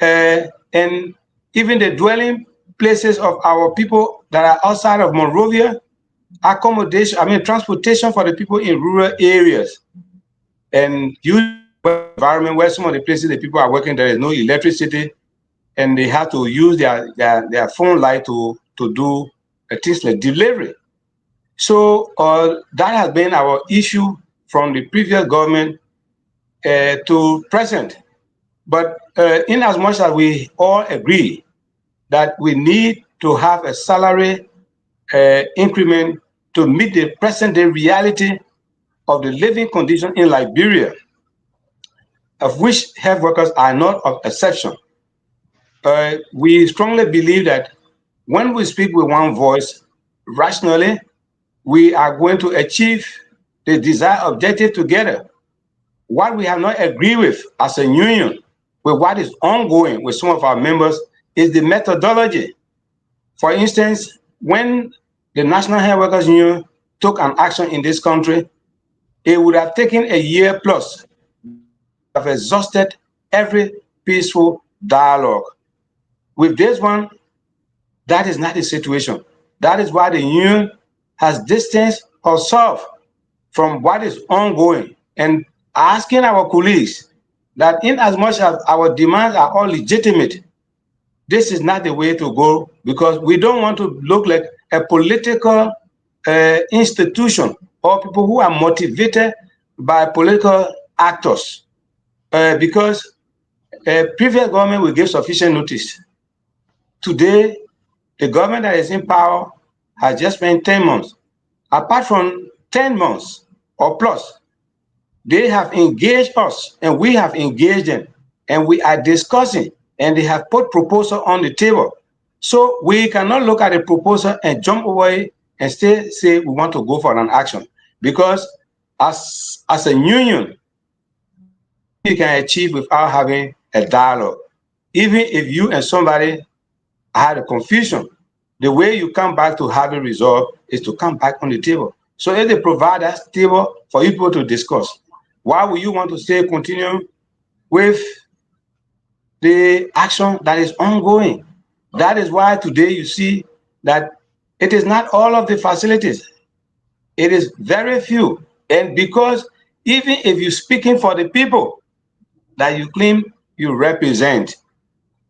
and even the dwelling places of our people that are outside of Monrovia, accommodation, transportation for the people in rural areas. And environment where some of the places the people are working, there is no electricity, and they have to use their phone light to do things like delivery. So that has been our issue from the previous government to present. But in as much as we all agree that we need to have a salary increment to meet the present day reality of the living condition in Liberia, of which health workers are not of exception. We strongly believe that when we speak with one voice rationally, we are going to achieve the desired objective together. What we have not agreed with as a union, with what is ongoing with some of our members, is the methodology. For instance, when the National Health Workers Union took an action in this country, it would have taken a year plus, have exhausted every peaceful dialogue. With this one, that is not the situation. That is why the union has distanced herself from what is ongoing and asking our colleagues that in as much as our demands are all legitimate, this is not the way to go, because we don't want to look like a political institution or people who are motivated by political actors. Because previous government will give sufficient notice. Today, the government that is in power has just spent 10 months. Apart from 10 months or plus, They have engaged us, and we have engaged them, and we are discussing, and they have put proposal on the table. So we cannot look at a proposal and jump away and say we want to go for an action, because as a union, nothing you can achieve without having a dialogue. Even if you and somebody had a confusion, the way you come back to have it resolved is to come back on the table. So if they provide that table for people to discuss, why would you want to stay continue with the action that is ongoing? That is why today you see that it is not all of the facilities. It is very few. And because even if you're speaking for the people that you claim you represent,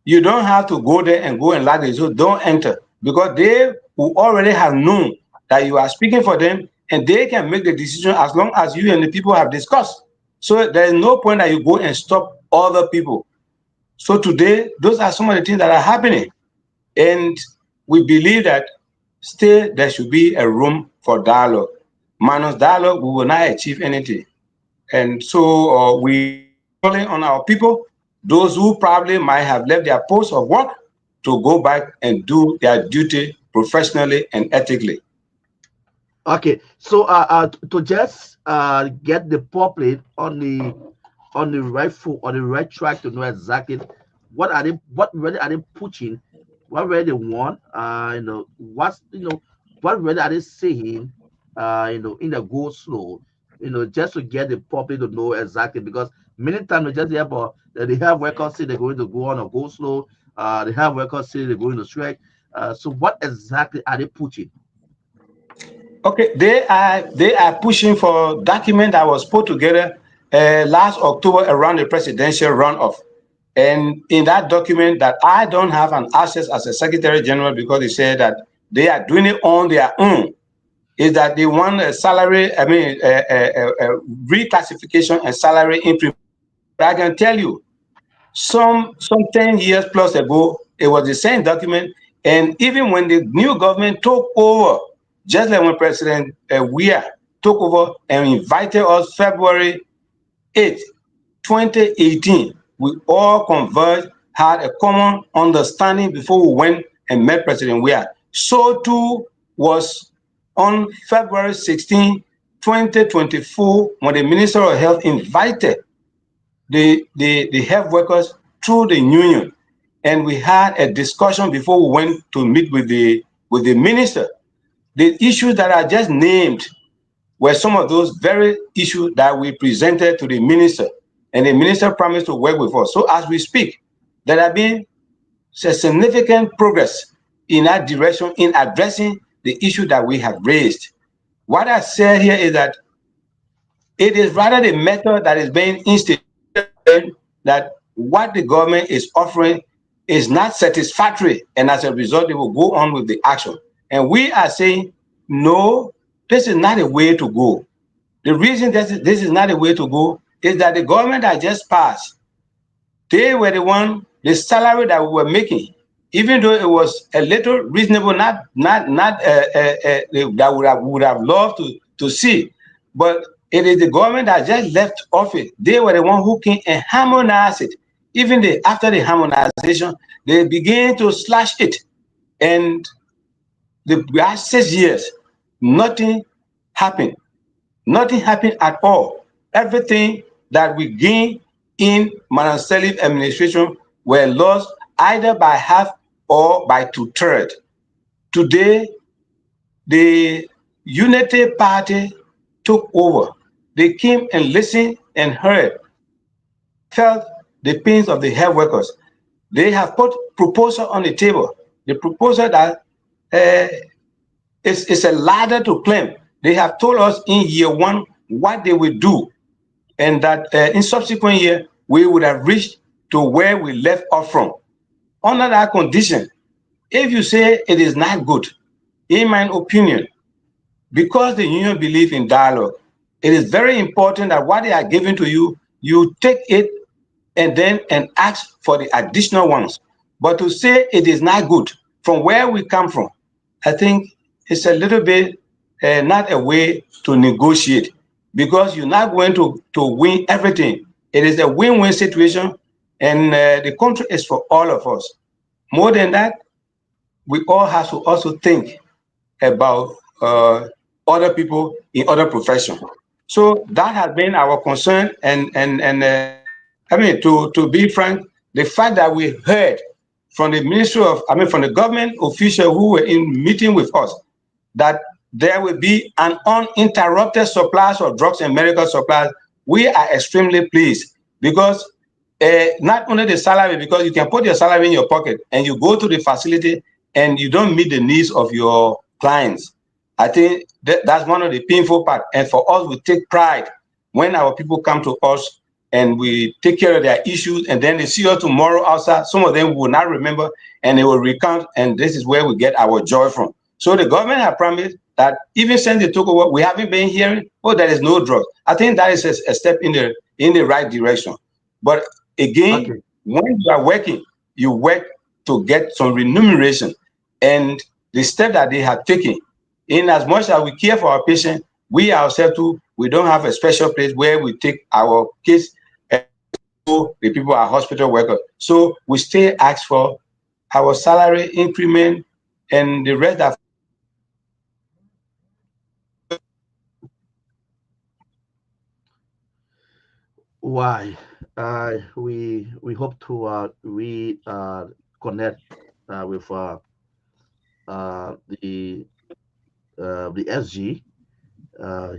you don't have to go there and lock the door. Don't enter, because they will already have known that you are speaking for them, and they can make the decision as long as you and the people have discussed. So there is no point that you go and stop other people. So today, those are some of the things that are happening. And we believe that still there should be a room for dialogue. Minus dialogue, we will not achieve anything. And so we calling on our people, those who probably might have left their post of work, to go back and do their duty professionally and ethically. Okay, so to just get the public on the right foot, on the right track, to know exactly what really are they pushing, what really they want, what really are they saying, in the go slow, just to get the public to know exactly, because many times they just hear about they have workers say they're going to go on or go slow, they have workers say they're going to strike. So what exactly are they pushing? Okay, they are pushing for document that was put together last October around the presidential runoff. And in that document that I don't have an access as a Secretary General, because they said that they are doing it on their own, is that they want a salary, a reclassification and salary increment. But I can tell you, some 10 years plus ago, it was the same document. And even when the new government took over, just like when President Weah took over and invited us February 8th, 2018, we all converged, had a common understanding before we went and met President Weah. So too was on February 16, 2024, when the Minister of Health invited the health workers through the union, and we had a discussion before we went to meet with the minister. The issues that are just named were some of those very issues that we presented to the minister, and the minister promised to work with us. So as we speak, there have been significant progress in that direction in addressing the issue that we have raised. What I say here is that it is rather the method that is being instituted, that what the government is offering is not satisfactory, and as a result, they will go on with the action. And we are saying, no, this is not a way to go. The reason this is not a way to go is that the government that just passed, they were the salary that we were making, even though it was a little reasonable, not that would have loved to see, but it is the government that just left office. They were the one who came and harmonized it. Even after the harmonization, they began to slash it. And the last 6 years, nothing happened. Nothing happened at all. Everything that we gained in Myean Sirleaf administration were lost either by half or by 2/3. Today, the Unity Party took over. They came and listened and heard, felt the pains of the health workers. They have put proposal on the table. The proposal that is a ladder to climb. They have told us in year one what they will do, and that in subsequent year we would have reached to where we left off from. Under that condition, if you say it is not good, in my opinion, because the union believes in dialogue, it is very important that what they are giving to you, you take it and ask for the additional ones. But to say it is not good from where we come from, I think it's a little bit not a way to negotiate, because you're not going to win everything. It is a win-win situation, and the country is for all of us. More than that, we all have to also think about other people in other professions. So that has been our concern, and I mean, to be frank, the fact that we heard from the Ministry of, from the government official who were in meeting with us, that there will be an uninterrupted supply of drugs and medical supplies, we are extremely pleased, because not only the salary, because you can put your salary in your pocket and you go to the facility and you don't meet the needs of your clients. I think that's one of the painful parts. And for us, we take pride when our people come to us and we take care of their issues, and then they see us tomorrow outside. Some of them will not remember and they will recount, and this is where we get our joy from. So the government has promised that even since they took over, we haven't been hearing, oh, there is no drugs. I think that is a step in the right direction. But again, when you are working, you work to get some remuneration. And the step that they have taken, in as much as we care for our patient, we ourselves too, we don't have a special place where we take our kids and the people are hospital workers. So we still ask for our salary increment and the rest of. Why? We hope to connect with the SG.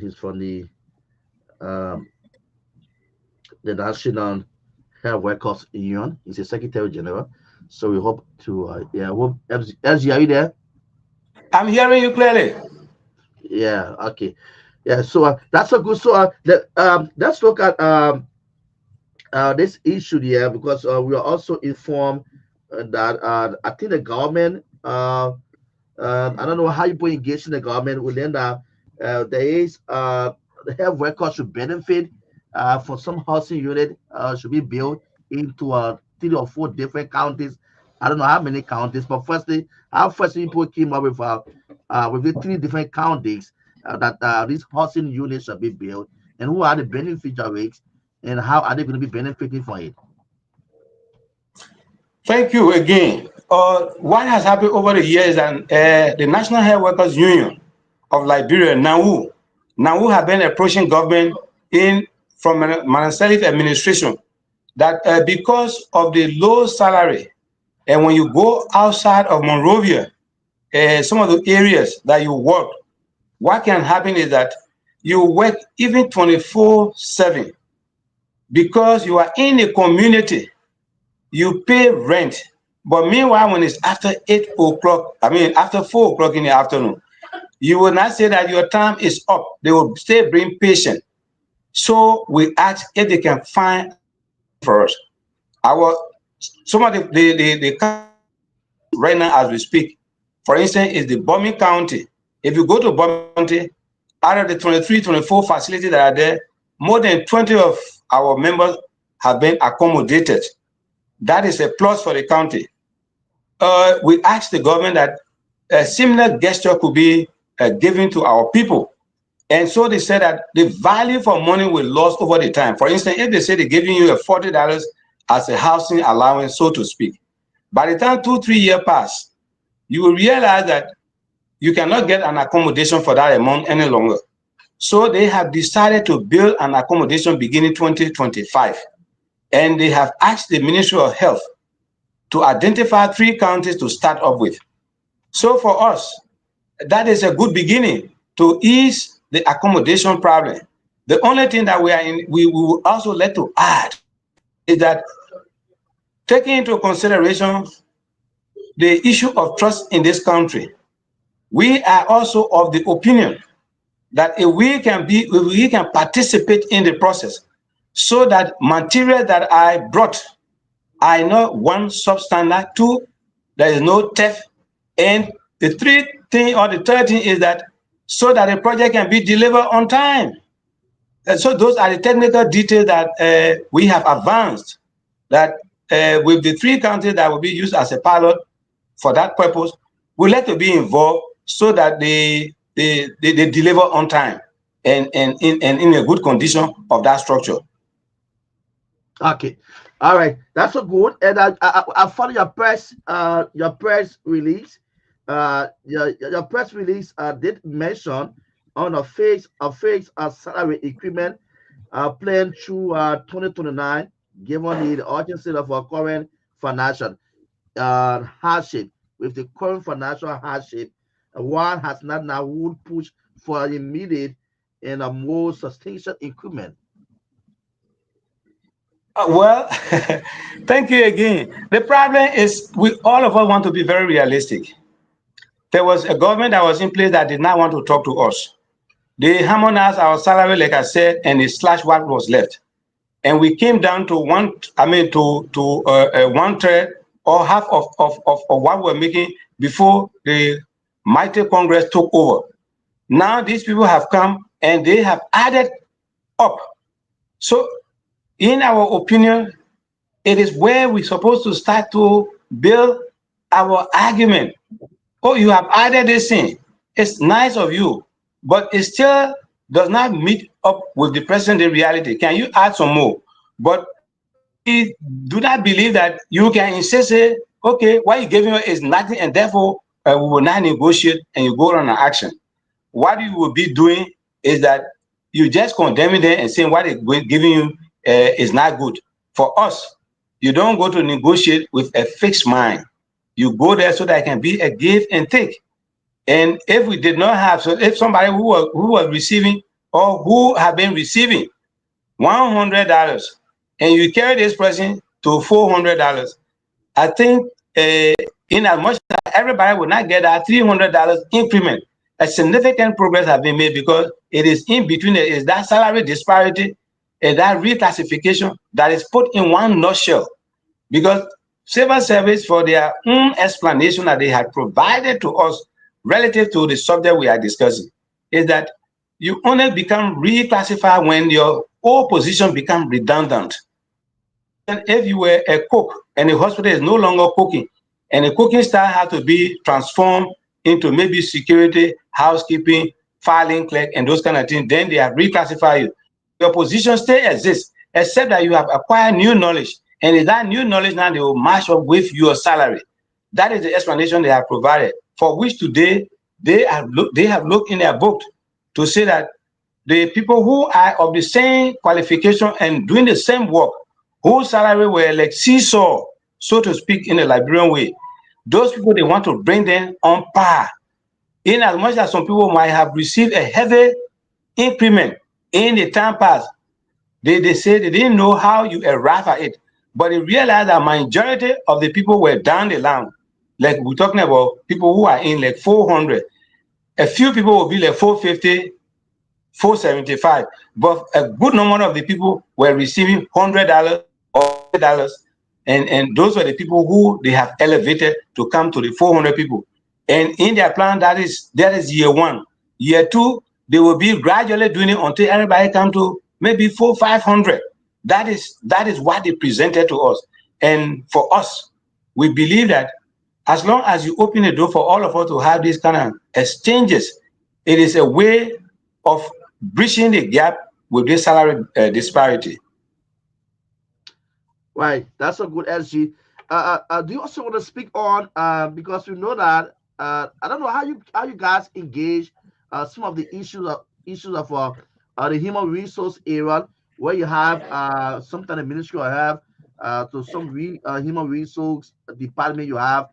He's from the National Health Workers Union. He's a Secretary General. So we hope to hope SG, are you there? I'm hearing you clearly. Yeah. Okay. Yeah. So that's a good. So let's look at this issue here, because we are also informed that I think the government. I don't know how you put engage in the government within that. There is the health workers should benefit for some housing unit should be built into 3 or 4 different counties. I don't know how many counties, but firstly, our first people came up with the 3 different counties that these housing units should be built, and who are the beneficiaries, and how are they going to be benefiting from it. Thank you again. What has happened over the years, and the National Health Workers Union of Liberia, NAWU have been approaching government from Myean Sirleaf administration that because of the low salary, and when you go outside of Monrovia, some of the areas that you work, what can happen is that you work even 24/7 because you are in a community, you pay rent. But meanwhile, when it's after 8 o'clock, after 4 o'clock in the afternoon, you will not say that your time is up. They will still bring patient. So we ask if they can find for us. Some of the right now as we speak, for instance, is the Bombing County. If you go to Bombing County, out of the 23, 24 facilities that are there, more than 20 of our members have been accommodated. That is a plus for the county. We asked the government that a similar gesture could be given to our people. And so they said that the value for money will lose over the time. For instance, if they say they're giving you a $40 as a housing allowance, so to speak, by the time 2-3 years pass, you will realize that you cannot get an accommodation for that amount any longer. So they have decided to build an accommodation beginning 2025. And they have asked the Ministry of Health to identify 3 counties to start up with. So for us, that is a good beginning to ease the accommodation problem. The only thing that we would also like to add is that taking into consideration the issue of trust in this country, we are also of the opinion that if we can participate in the process, so that material that I brought, I know 1, substandard, 2, there is no theft, and the third thing is that so that the project can be delivered on time. And so those are the technical details that we have advanced, that with the 3 counties that will be used as a pilot for that purpose, we'd like to be involved so that they deliver on time. and in a good condition of that structure. Okay, all right, that's so good. And I follow your press release. Your press release did mention on a fixed salary increment plan through 2029, given the urgency of our current financial hardship. With the current financial hardship, one has not now would push for an immediate and a more substantial increment. Well, thank you again. The problem is we all of us want to be very realistic. There was a government that was in place that did not want to talk to us. They harmonized our salary, like I said, and they slashed what was left. And we came down to one third or half of what we're making before the mighty Congress took over. Now these people have come and they have added up. So in our opinion, it is where we're supposed to start to build our argument. Oh, you have added this in. It's nice of you, but it still does not meet up with the present day reality. Can you add some more? But we do not believe that you can insist, say, okay, what you're giving is nothing, and therefore we will not negotiate and you go on an action. What you will be doing is that you just condemning them and saying what they're giving you is not good. For us, you don't go to negotiate with a fixed mind. You go there so that it can be a give and take. And if we did not have, so if somebody who was receiving or who have been receiving $100 and you carry this person to $400, I think in as much as everybody will not get that $300 increment, a significant progress has been made because it is in between, is that salary disparity and that reclassification that is put in one nutshell. Because civil service, for their own explanation that they had provided to us relative to the subject we are discussing, is that you only become reclassified when your whole position becomes redundant. And if you were a cook and the hospital is no longer cooking, and the cooking staff had to be transformed into maybe security, housekeeping, filing clerk, and those kind of things, then they have reclassified you. Your position still exists, except that you have acquired new knowledge. And in that new knowledge now they will match up with your salary. That is the explanation they have provided, for which today they have looked in their book to say that the people who are of the same qualification and doing the same work, whose salary were like seesaw, so to speak, in a Liberian way, those people, they want to bring them on par. In as much as some people might have received a heavy increment in the time past, they say they didn't know how you arrive at it. But they realized that majority of the people were down the line. Like we're talking about people who are in like 400. A few people will be like 450, 475. But a good number of the people were receiving $100 or $100. And those were the people who they have elevated to come to the 400 people. And in their plan, that is year one. Year two, they will be gradually doing it until everybody come to maybe 400, 500. That is what they presented to us. And for us, we believe that as long as you open the door for all of us to have these kind of exchanges, it is a way of bridging the gap with this salary disparity. Right, that's a good SG. Do you also want to speak on because we know that I don't know how you guys engage some of the issues of the human resource area, where you have sometimes the ministry will have to some human resource department, you have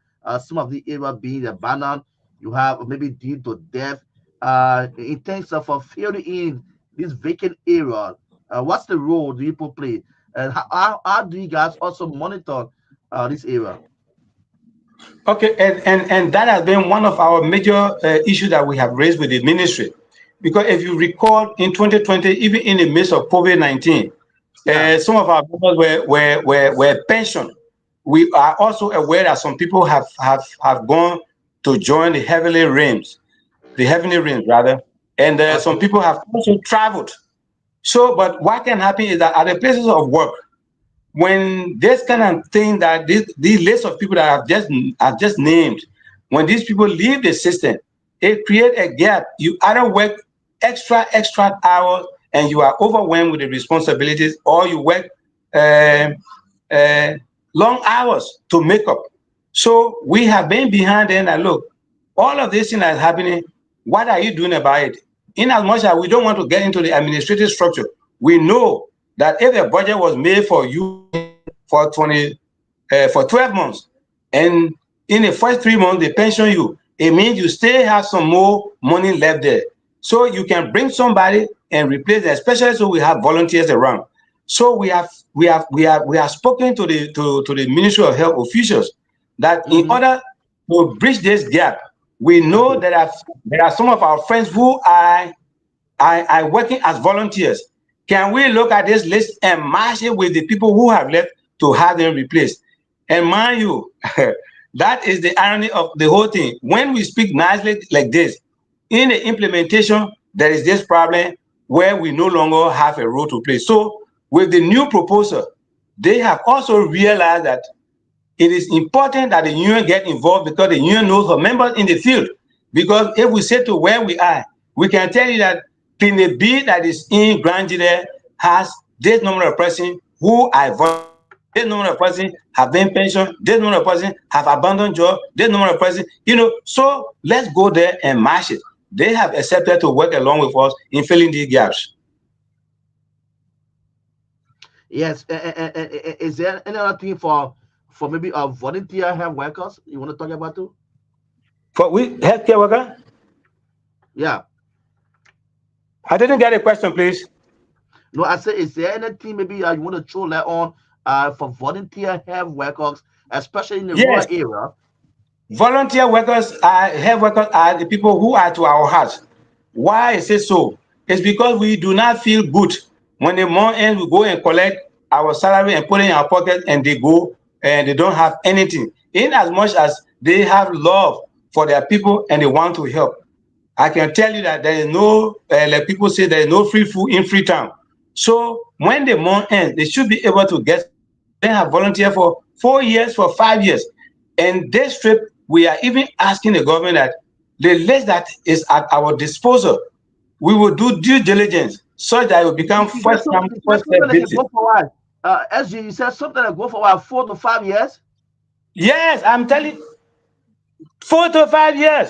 some of the area being abandoned, you have maybe due to death, in terms of filling in this vacant area. What's the role do people play, and how do you guys also monitor this area? Okay, and that has been one of our major issues that we have raised with the ministry. Because if you recall, in 2020, even in the midst of COVID-19, some of our members were pensioned. We are also aware that some people have gone to join the heavenly realms rather, and some people have also traveled. So, but what can happen is that at the places of work, when this kind of thing that these list of people that I've just named, when these people leave the system, it creates a gap. You either work extra hours and you are overwhelmed with the responsibilities, or you work long hours to make up. So we have been behind them and look, all of this thing that's happening, what are you doing about it? In as much as we don't want to get into the administrative structure, we know that if a budget was made for you for 12 months, and in the first 3 months they pension you, it means you still have some more money left there. So you can bring somebody and replace them, especially so we have volunteers around. So we have spoken to the Ministry of Health officials that in order to bridge this gap, we know that there are some of our friends who are working as volunteers. Can we look at this list and match it with the people who have left to have them replaced? And mind you, that is the irony of the whole thing. When we speak nicely like this, in the implementation, there is this problem where we no longer have a role to play. So with the new proposal, they have also realized that it is important that the union get involved, because the union knows her members in the field. Because if we say to where we are, we can tell you that PANELISTS that is in Grand Jallah has this number of persons who are volunteers, this number of persons have been pensioned, this number of persons have abandoned job, this number of persons, so let's go there and match it. They have accepted to work along with us in filling these gaps. Yes, is there any other thing for maybe volunteer health workers you want to talk about too? For we healthcare worker? Yeah. I didn't get a question, please. No, I said, is there anything maybe you want to throw light on for volunteer health workers, especially in the rural area? Volunteer workers health workers are the people who are to our hearts. Why is it so? It's because we do not feel good when the month ends, we go and collect our salary and put it in our pocket, and they go and they don't have anything. In as much as they have love for their people and they want to help, I can tell you that there is no, like people say, there is no free food in Freetown. So when the month ends, they should be able to get something. So they have volunteered for 4 years, for 5 years. And this trip, we are even asking the government that the list that is at our disposal, we will do due diligence so that it will become first come, first served basis. SG, you said something like go for what, 4 to 5 years? Yes, I'm telling you, 4 to 5 years.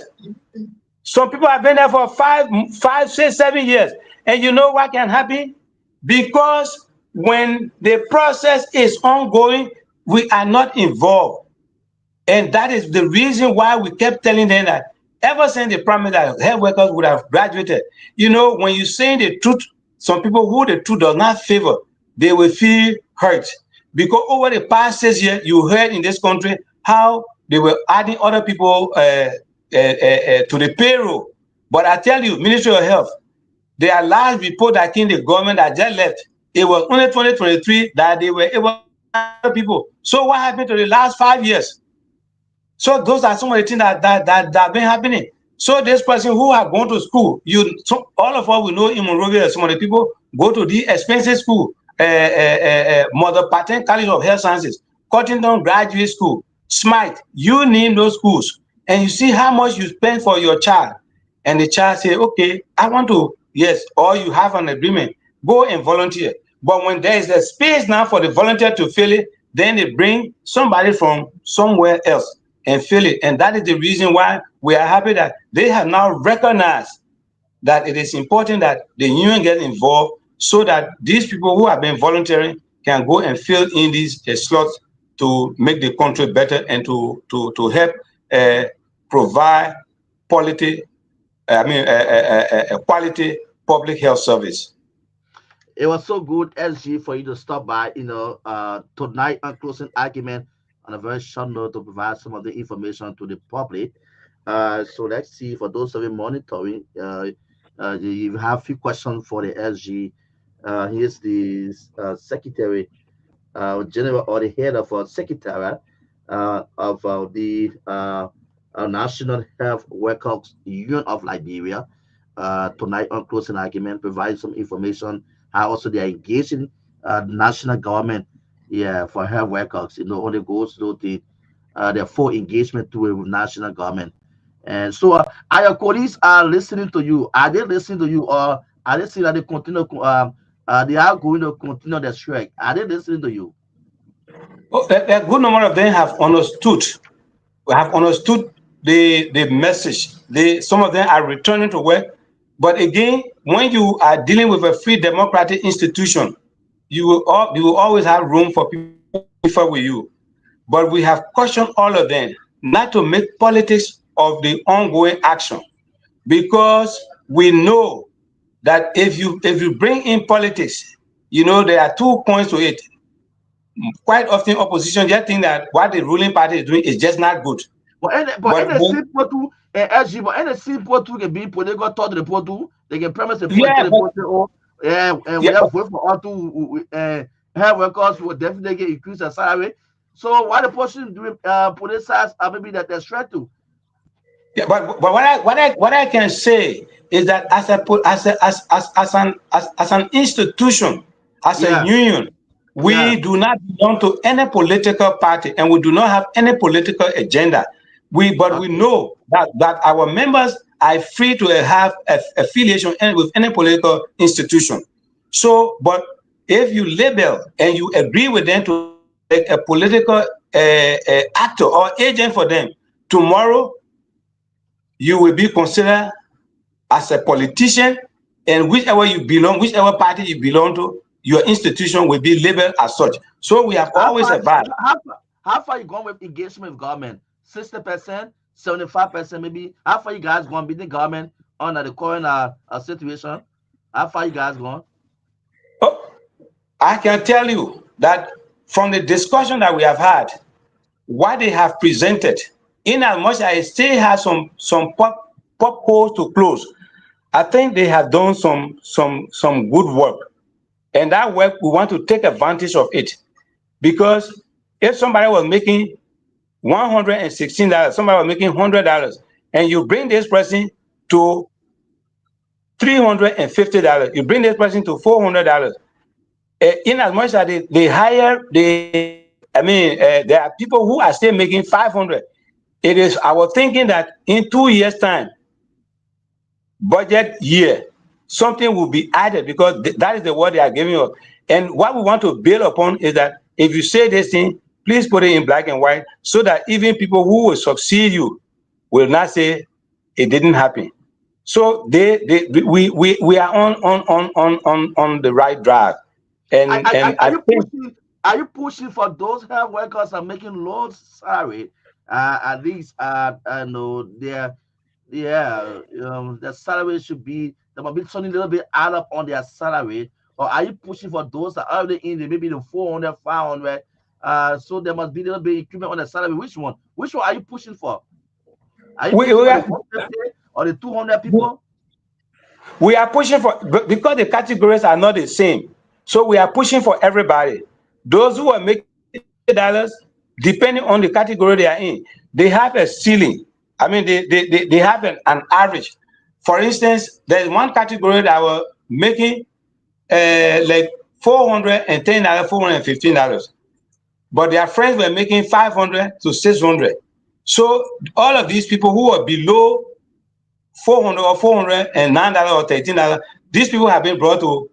Some people have been there for 5, 6, 7 years. And you know what can happen? Because when the process is ongoing, we are not involved. And that is the reason why we kept telling them that ever since they promised that health workers would have graduated, when you're saying the truth, some people who the truth does not favor, they will feel hurt. Because over the past 6 years, you heard in this country how they were adding other people to the payroll. But I tell you, Ministry of Health, their last report that came the government that just left, it was only 2023 that they were able to add other people. So what happened to the last 5 years? So those are some of the things that have been happening. So this person who have gone to school, all of us we know in Monrovia, some of the people go to the expensive school, Mother Pattern College of Health Sciences, Cottington Graduate School, Smite, you name those schools, and you see how much you spend for your child, and the child say, okay, I want to, yes, or you have an agreement, go and volunteer. But when there is a space now for the volunteer to fill it, then they bring somebody from somewhere else and fill it. And that is the reason why we are happy that they have now recognized that it is important that the union get involved so that these people who have been volunteering can go and fill in these slots to make the country better and to help provide quality public health service. It was so good, SG, for you to stop by, tonight on closing argument on a very short note to provide some of the information to the public. So let's see, for those of you monitoring, you have a few questions for the SG. Here's the Secretary General, or the head of Secretariat of the National Health Workers Union of Liberia. Tonight on closing argument, provide some information how also they are engaging the national government, for health workers. Only goes to their full engagement to a national government. And so, are your colleagues are listening to you? Are they listening to you, or are they saying that they continue? They are going to continue the strike. Are they listening to you? Oh, a good number of them have understood. Have understood the message. Some of them are returning to work. But again, when you are dealing with a free democratic institution, you will always have room for people who differ with you. But we have cautioned all of them not to make politics of the ongoing action, because we know that if you bring in politics, there are 2 points to it. Quite often opposition just think that what the ruling party is doing is just not good. But any simple to SG, but any simple to can be political thought the report, they can premise the point to the report. Oh, and we have voted for all to have workers will definitely increase their salary. So why the person doing politicize maybe that they're straight to? Yeah, but what I can say is that as an institution, as a union, we do not belong to any political party, and we do not have any political agenda. We know that our members are free to have affiliation with any political institution. So, but if you label and you agree with them to be a political actor or agent for them, tomorrow you will be considered as a politician, and whichever party you belong to, your institution will be labeled as such. So we have always advised. How far you going with engagement with government? 60%, 75%, maybe. How far you guys going with the government under the current situation? How far you guys going? Oh, I can tell you that from the discussion that we have had, what they have presented, in as much as I still have some pop holes to close, I think they have done some good work, and that work we want to take advantage of it, because if somebody was making $116, somebody was making $100, and you bring this person to $350, you bring this person to $400. In as much as they hire there are people who are still making 500. It is our thinking that in 2 years' time, budget year, something will be added, because that is the word they are giving us. And what we want to build upon is that if you say this thing, please put it in black and white, so that even people who will succeed you will not say it didn't happen. So we are on the right drive. And are you pushing for those health workers are making low salary? At least no, the salary should be, there might be something a little bit add up on their salary. Or are you pushing for those that are already in the maybe the 400, 500? So there must be a little bit increment on the salary. Which one are you pushing for? Are you pushing for the 150 or the 200 people? We are pushing for, because the categories are not the same. So we are pushing for everybody. Those who are making $80, depending on the category they are in, they have a ceiling. I mean, they have an average. For instance, there's one category that were making like $410, $415, but their friends were making $500 to $600. So all of these people who are below $400 or $409 or $13, these people have been brought to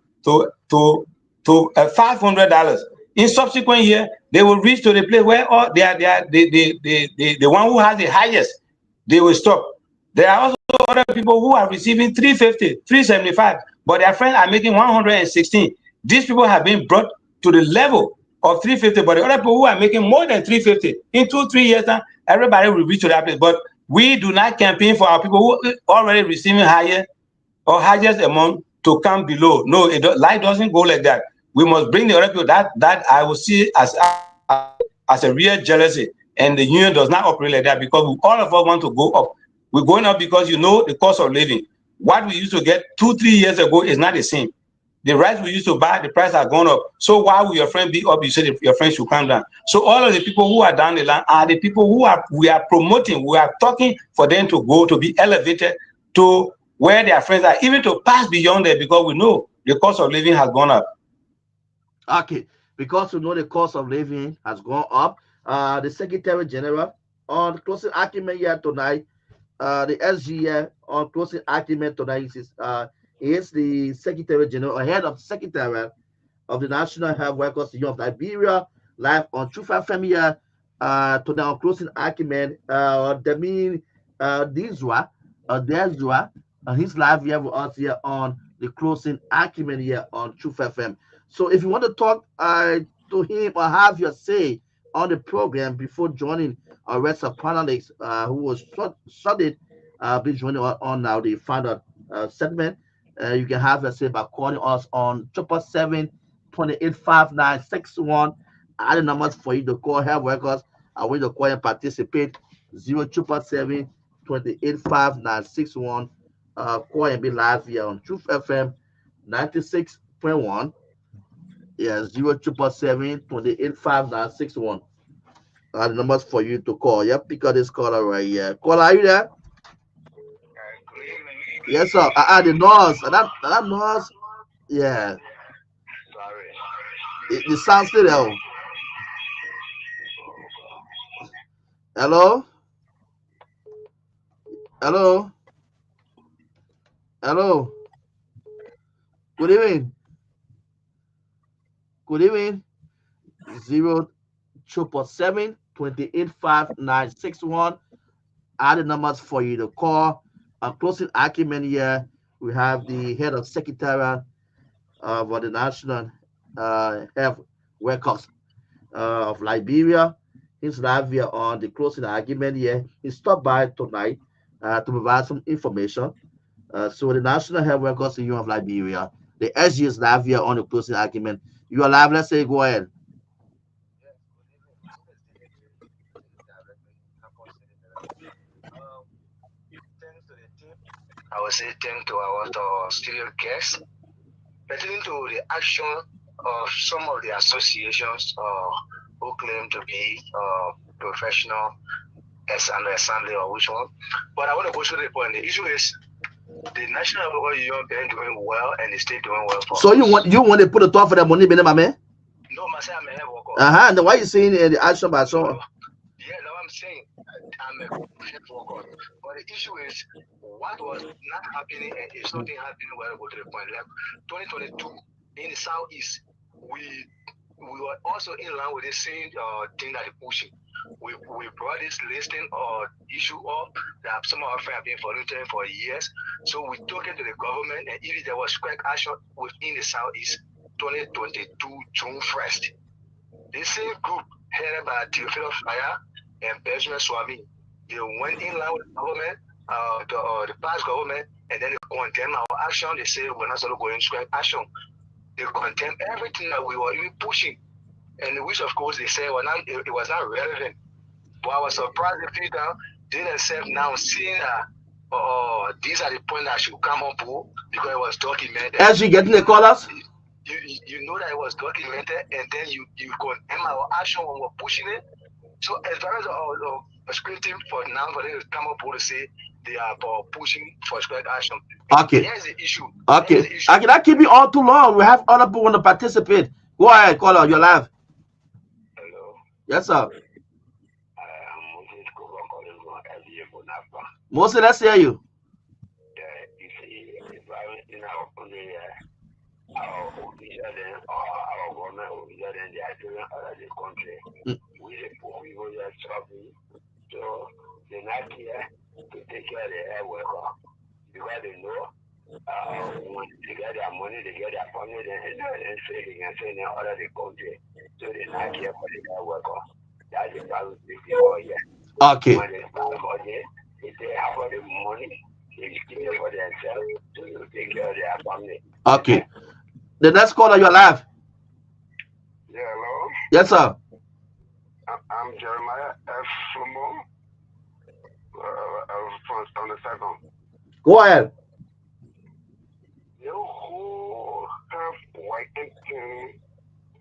$500. In subsequent year, they will reach to the place where the one who has the highest, they will stop. There are also other people who are receiving $350, $375, but their friends are making $116. These people have been brought to the level of $350, but the other people who are making more than $350, in 2-3 years time, everybody will reach to that place. But we do not campaign for our people who are already receiving higher or highest amount to come below. No, life doesn't go like that. We must bring the other people. That I will see as a real jealousy, and the union does not operate like that, because all of us want to go up. We're going up because the cost of living. What we used to get 2-3 years ago is not the same. The rice we used to buy, the price has gone up. So why will your friend be up? You say your friend should come down. So all of the people who are down the line are the people we are promoting, we are talking for them to go to be elevated to where their friends are, even to pass beyond there, because we know the cost of living has gone up. Okay, because we know the cost of living has gone up. The Secretary General on closing argument here tonight, the SG on closing argument tonight is the Secretary General, or head of Secretary of the National Health Workers Union of Liberia, live on Truth FM here, to the closing argument. Demin Dizwa, Dezwa, he's live here with us here on the closing argument here on Truth FM. So if you want to talk to him or have your say on the program before joining our rest of panelists who was studied, been joining on now the final segment, you can have your say by calling us on 777-285961. I the numbers for you to call health workers. I want you to call and participate. 0777-285961. Call and be live here on Truth FM 96.1. Yeah, 0777-285961. The numbers for you to call. Yep, pick up this caller right here. Caller, are you there? Yes, sir. The noise. That noise. Yeah. Sorry. The sound still there. Hello? Hello? Hello? Good evening. Good evening. 0777-285961. The numbers for you to call. Closing argument here. We have the head of Secretariat of the National Health Workers of Liberia. He's live here on the closing argument here. He stopped by tonight to provide some information. So the National Health Workers Union of Liberia, the SG is live here on the closing argument. You are live. Let's say go ahead. I would say thank to our studio guests. Pertaining to the action of some of the associations who claim to be professional assembly or which one. But I want to go to the point. The issue is the National Workers Union been doing well and the state doing well for So us. you want to put a top for the money, man? No, myself, I'm a head worker. And why you saying the action by so? Yeah, now I'm saying I'm a head worker. But the issue is what was not happening and if something happening where I go to the point. Like 2022 in the southeast, we were also in line with the same thing that they're pushing. We brought this listing or issue up that some of our friends have been volunteering for years. So we took it to the government, and if there was quick action within the southeast, 2022 June 1st. The same group headed by Theophilus Fire and Benjamin Swami, they went in line with the government, the past government, and then they condemned our action. They say we're not sort of going quick action. They condemned everything that we were even pushing. And which, of course, they said it was not relevant. But I was surprised to figure out they themselves now seeing that these are the points that should come up with because it was documented. As you getting the callers? You know that it was documented, and then you condemn our action when we're pushing it. So as far as prescriptive for now, for them to come up with to say they are pushing for square action. Okay. Here's the issue. Okay. I cannot keep you all too long. We have other people want to participate. Go ahead, caller. You're live. Hello. Yes, sir. I'm Moses, let's hear you. Our official then, our government official then, they are doing all of the country. We the poor people just suffering. So they're not here to take care of the air worker because they know when they get their money, they get their family, and say they can send them all of the country. So they're not here for the air worker. That's the problem with people here. Okay. When they start budget, if they have all the money, they keep it for themselves to take care of their family. Okay. The next caller, you're live. Yeah, hello? Yes, sir. I'm Jeremiah F. Flamon from the second. Go ahead. You who have working team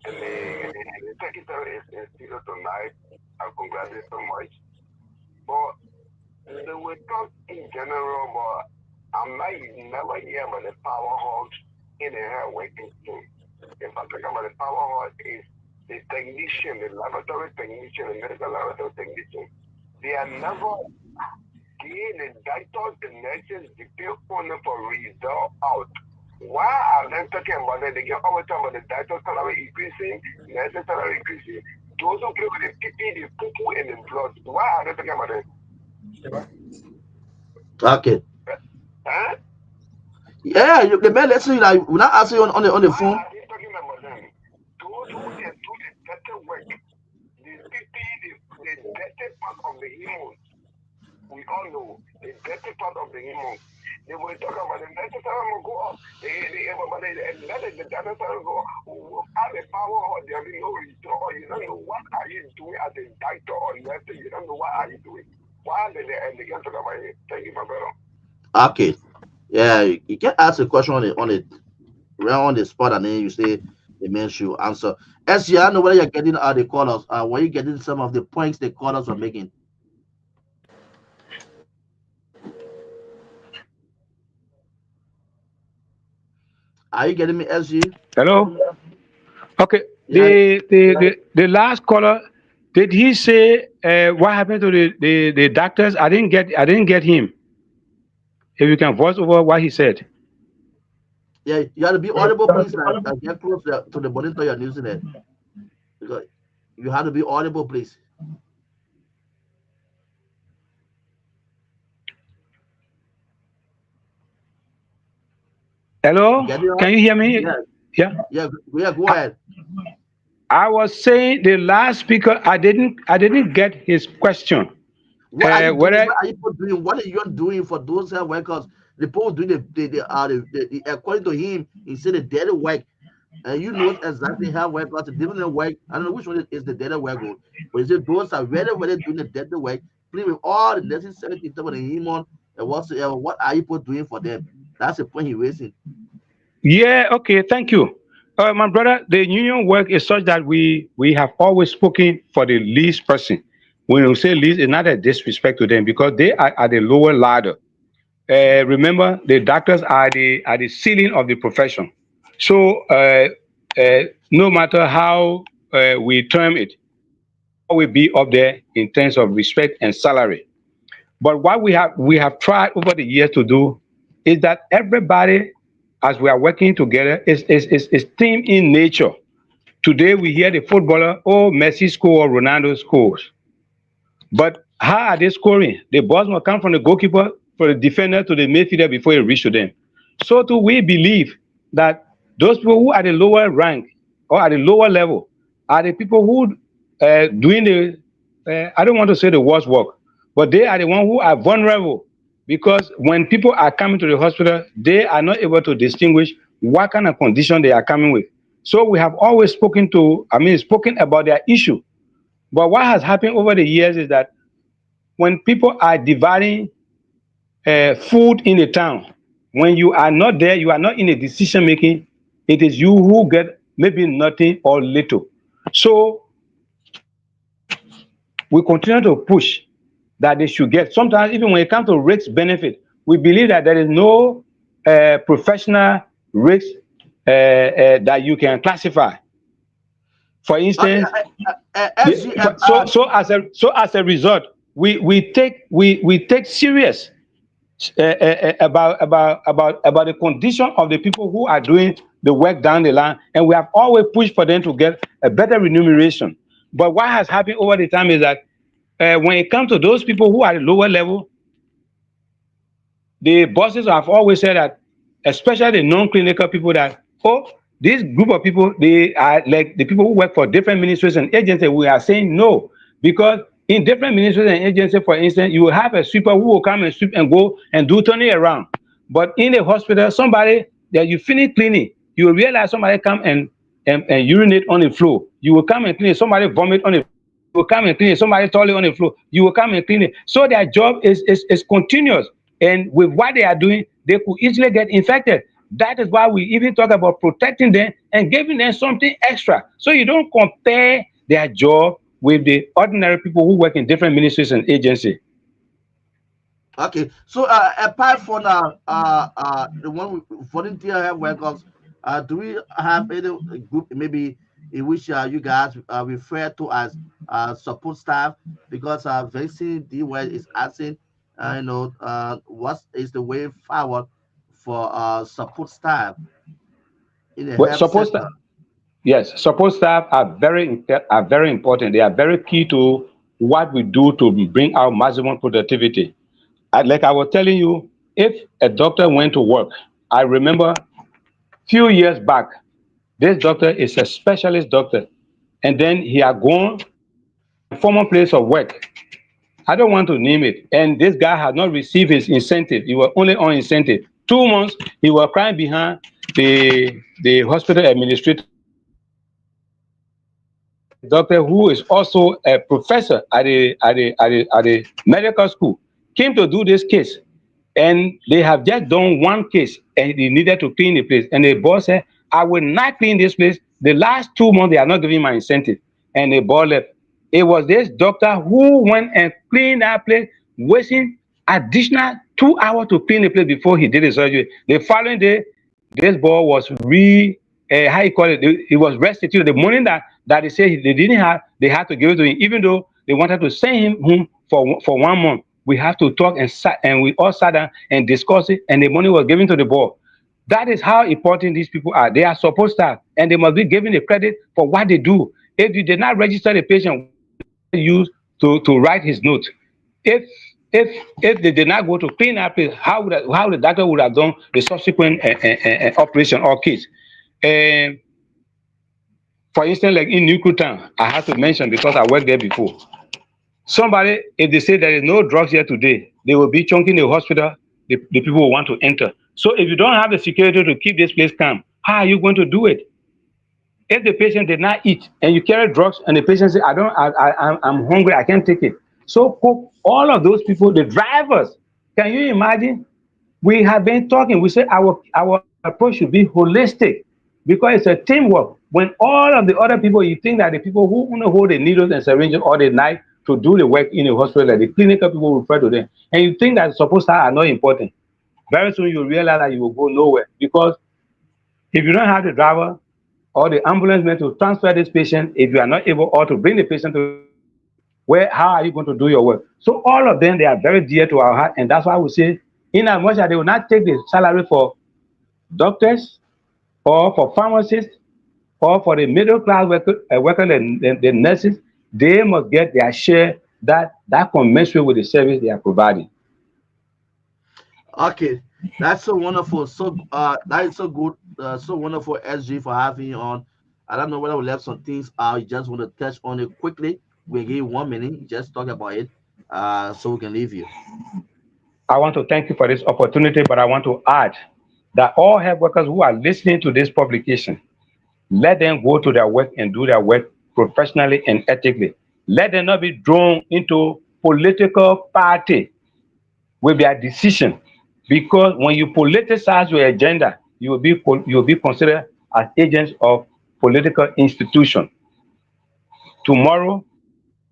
and the secretary is in studio tonight. I congratulate so much. But they will talk in general, but I'm not never hear about the power hogs in the hair working team. If I talk about the power hog is the technician, the laboratory technician, the medical laboratory technician. They are never the doctors, the nurses, depend only for result out. Why are they talking about that? They get always talking about the doctor's salary increasing, nurses' salary increasing. Those who play with the PP, the poo and the blood. Why are they talking about that? Okay. Huh? Yeah, the man listen you like we're not answering you on the phone. Why are they talking about them? Those who they do the better work, the PP, the better part of the human. We all know the better part of the human. They will talk about the better time will go up. Let the better time go. Will have the power or there will be no return. Or you don't know what are you doing as a doctor or nurse. You don't know what are you doing. Why are they can talk about it? Thank you, Fabero. Okay. Yeah, you can ask a question on it right on the spot, and then you say the man should answer. As I know whether you're getting the callers, were you getting some of the points the callers were making? Are you getting me, SG? Hello. Okay. Yeah, The last caller, did he say what happened to the doctors? I didn't get him. If you can voice over what he said. yeah. You have to be audible, please. Get close to the monitor you're using it because you have to be audible, please. Hello. Get it on? Can you hear me? Yeah, Yeah. yeah. Go ahead. I was saying the last speaker. I didn't get his question. What are you doing? Whether What are you people doing? What are you doing for those health workers? The people doing the according to him, he said the daily work, and you know exactly how workers the different work. I don't know which one is the daily work, but he said those are really doing the daily work. Please with all the necessary things about him on and whatsoever. What are you people doing for them? That's the point he's raising. Yeah, okay, thank you. My brother, the union work is such that we have always spoken for the least person. When we say least, it's not a disrespect to them because they are at the lower ladder. Remember, the doctors are the ceiling of the profession. So no matter how we term it, always be up there in terms of respect and salary. But what we have tried over the years to do is that everybody, as we are working together, is team in nature. Today we hear the footballer, oh, Messi score or Ronaldo scores. But how are they scoring? The ball must come from the goalkeeper, from the defender to the midfielder before it reach to them. So too, we believe that those people who are at the lower rank or at the lower level are the people who doing the I don't want to say the worst work, but they are the ones who are vulnerable because when people are coming to the hospital, they are not able to distinguish what kind of condition they are coming with. So we have always spoken about their issue. But what has happened over the years is that when people are dividing food in the town, when you are not there, you are not in a decision making, it is you who get maybe nothing or little. So we continue to push that they should get. Sometimes, even when it comes to risk benefit, we believe that there is no professional risk that you can classify. For Okay, instance, SG, so as a result, we take serious about the condition of the people who are doing the work down the line, and we have always pushed for them to get a better remuneration. But what has happened over the time is that when it comes to those people who are at the lower level, the bosses have always said that, especially the non-clinical people, that oh, this group of people, they are like the people who work for different ministries and agencies. We are saying no, because in different ministries and agencies, for instance, you will have a sweeper who will come and sweep and go and do turning around. But in the hospital, somebody that you finish cleaning, you will realize somebody come and urinate on the floor. You will come and clean it. Somebody vomit on the floor. You will come and clean it. Somebody toilet on the floor. You will come and clean it. So their job is continuous. And with what they are doing, they could easily get infected. That is why we even talk about protecting them and giving them something extra. So you don't compare their job with the ordinary people who work in different ministries and agencies. okay. So apart from the one with volunteer health workers, do we have any group maybe in which you guys refer to as support staff? Because Vincent D. West is asking what is the way forward for support staff in the Well, health support sector? staff, yes, support staff are very important. They are very key to what we do to bring out maximum productivity. Like I was telling you, if a doctor went to work, I remember few years back, this doctor is a specialist doctor, and then he had gone to my former place of work. I don't want to name it. And this guy had not received his incentive. He was only on incentive. 2 months, he was crying behind the hospital administrator. The doctor, who is also a professor at the medical school, came to do this case. And they have just done one case and they needed to clean the place. And the boss said, I will not clean this place. The last 2 months, they are not giving my incentive. And the boss left. It was this doctor who went and cleaned that place, wasting additional 2 hours to clean the place before he did the surgery. The following day, this boy was how you call it? It was restituted. The money that they say they didn't have, they had to give it to him, even though they wanted to send him home for 1 month. We have to talk and we all sat down and discussed it, and the money was given to the board. That is how important these people are. They are support staff, and they must be given the credit for what they do. If you did not register the patient, what did the doctor use to write his note? If if they did not go to clean up place, how the doctor would have done the subsequent operation or case? Uh, for instance, like in Nuku Town, I have to mention because I worked there before. Somebody, if they say there is no drugs here today, they will be chunking the hospital, the people will want to enter. So if you don't have the security to keep this place calm, how are you going to do it? If the patient did not eat and you carry drugs and the patient says, I'm hungry, I can't take it. So all of those people, the drivers, can you imagine? We have been talking, we say our approach should be holistic because it's a teamwork. When all of the other people, you think that the people who want to hold the needles and syringes all the night to do the work in the hospital, that the clinical people refer to them, and you think that support staff are not important, very soon you realize that you will go nowhere because if you don't have the driver or the ambulance man to transfer this patient, if you are not able or to bring the patient to the hospital, how are you going to do your work? So all of them, they are very dear to our heart, and that's why we say, in as much as they will not take the salary for doctors or for pharmacists or for the middle class worker the nurses, they must get their share that commensurate with the service they are providing. Okay, that's so wonderful. So that is so good. So wonderful, SG, for having you on. I don't know whether we left some things out. You just want to touch on it quickly. We'll give you 1 minute. You just talk about it, so we can leave you. I want to thank you for this opportunity, but I want to add that all health workers who are listening to this publication, let them go to their work and do their work professionally and ethically. Let them not be drawn into political party with their decision, because when you politicize your agenda, you will be considered as agents of political institution. Tomorrow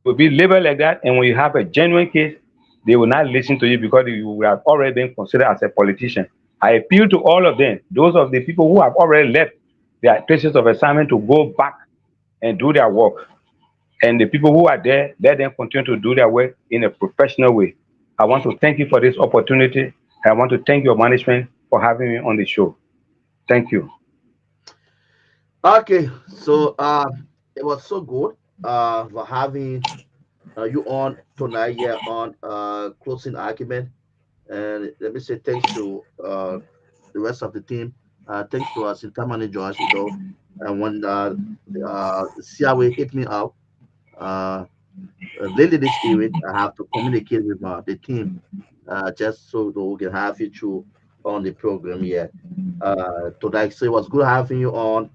you will be labeled like that, and when you have a genuine case, they will not listen to you because you will have already been considered as a politician. I appeal to all of them, those of the people who have already left their places of assignment, to go back and do their work. And the people who are there, let them continue to do their work in a professional way. I want to thank you for this opportunity. I want to thank your management for having me on the show. Thank you. Okay, so it was so good for having you on tonight. Yeah, on closing argument. And let me say thanks to the rest of the team. Thanks to us Sintamani Josh, and when CRA hit me up uh, lately this evening, I have to communicate with the team just so that we can have you through on the program here tonight. So it was good having you on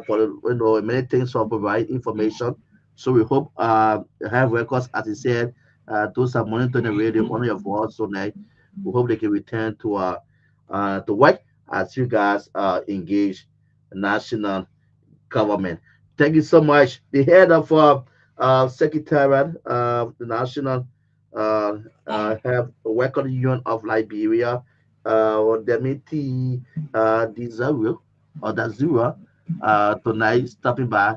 for many things for provide information. So we hope have records, as I said, those are monitoring the radio on your voice tonight. We hope they can return to work as you guys engage national government. Thank you so much. The head of Secretariat of the National Health Record Union of Liberia, Demiti Dizuru or Dazura, tonight stopping by.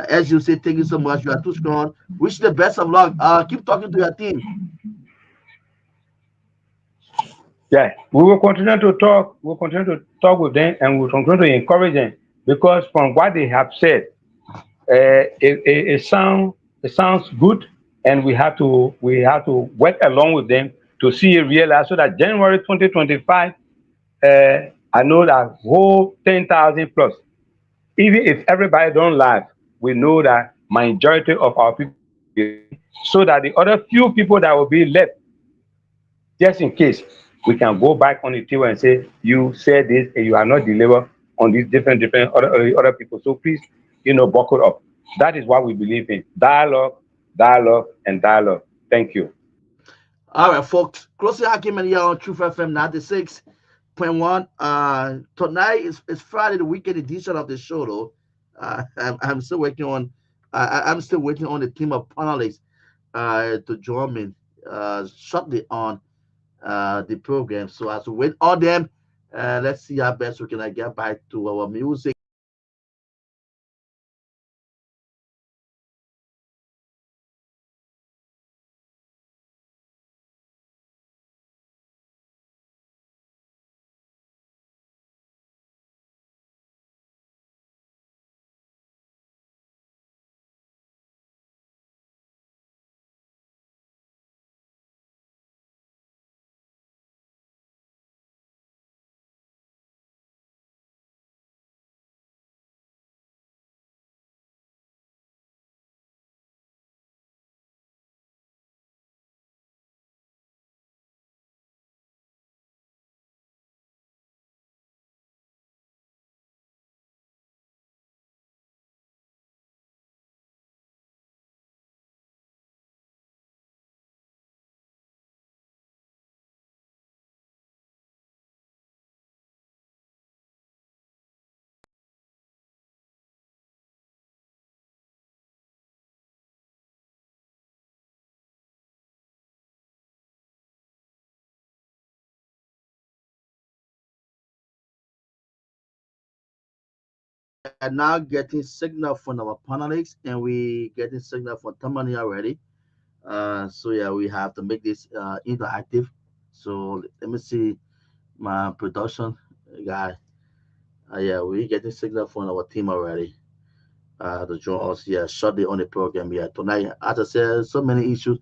As you say, thank you so much. You are too strong. Wish you the best of luck. Keep talking to your team. Yeah, we will continue to talk. We'll continue to talk with them, and we'll continue to encourage them because from what they have said, it sounds good, and we have to work along with them to see it realize so that January 2025, I know that whole 10,000 plus. Even if everybody don't laugh, we know that majority of our people will be laughing, so that the other few people that will be left, just in case, we can go back on the table and say, you said this and you are not delivered on these different other people. So please, buckle up. That is what we believe in. Dialogue, dialogue, and dialogue. Thank you. All right, folks. Closing argument here on Truth FM 96.1. Tonight is Friday, the weekend edition of the show, though. I'm still working on. I'm still waiting on the team of panelists to join me shortly on the program. So as we wait on them, let's see how best we can get back to our music. We are now getting signal from our panelists, and we getting signal from Tomalin already. So yeah, we have to make this interactive. So let me see my production guy. Yeah, we getting signal from our team already. To join us here shortly on the program here tonight. As I said, so many issues,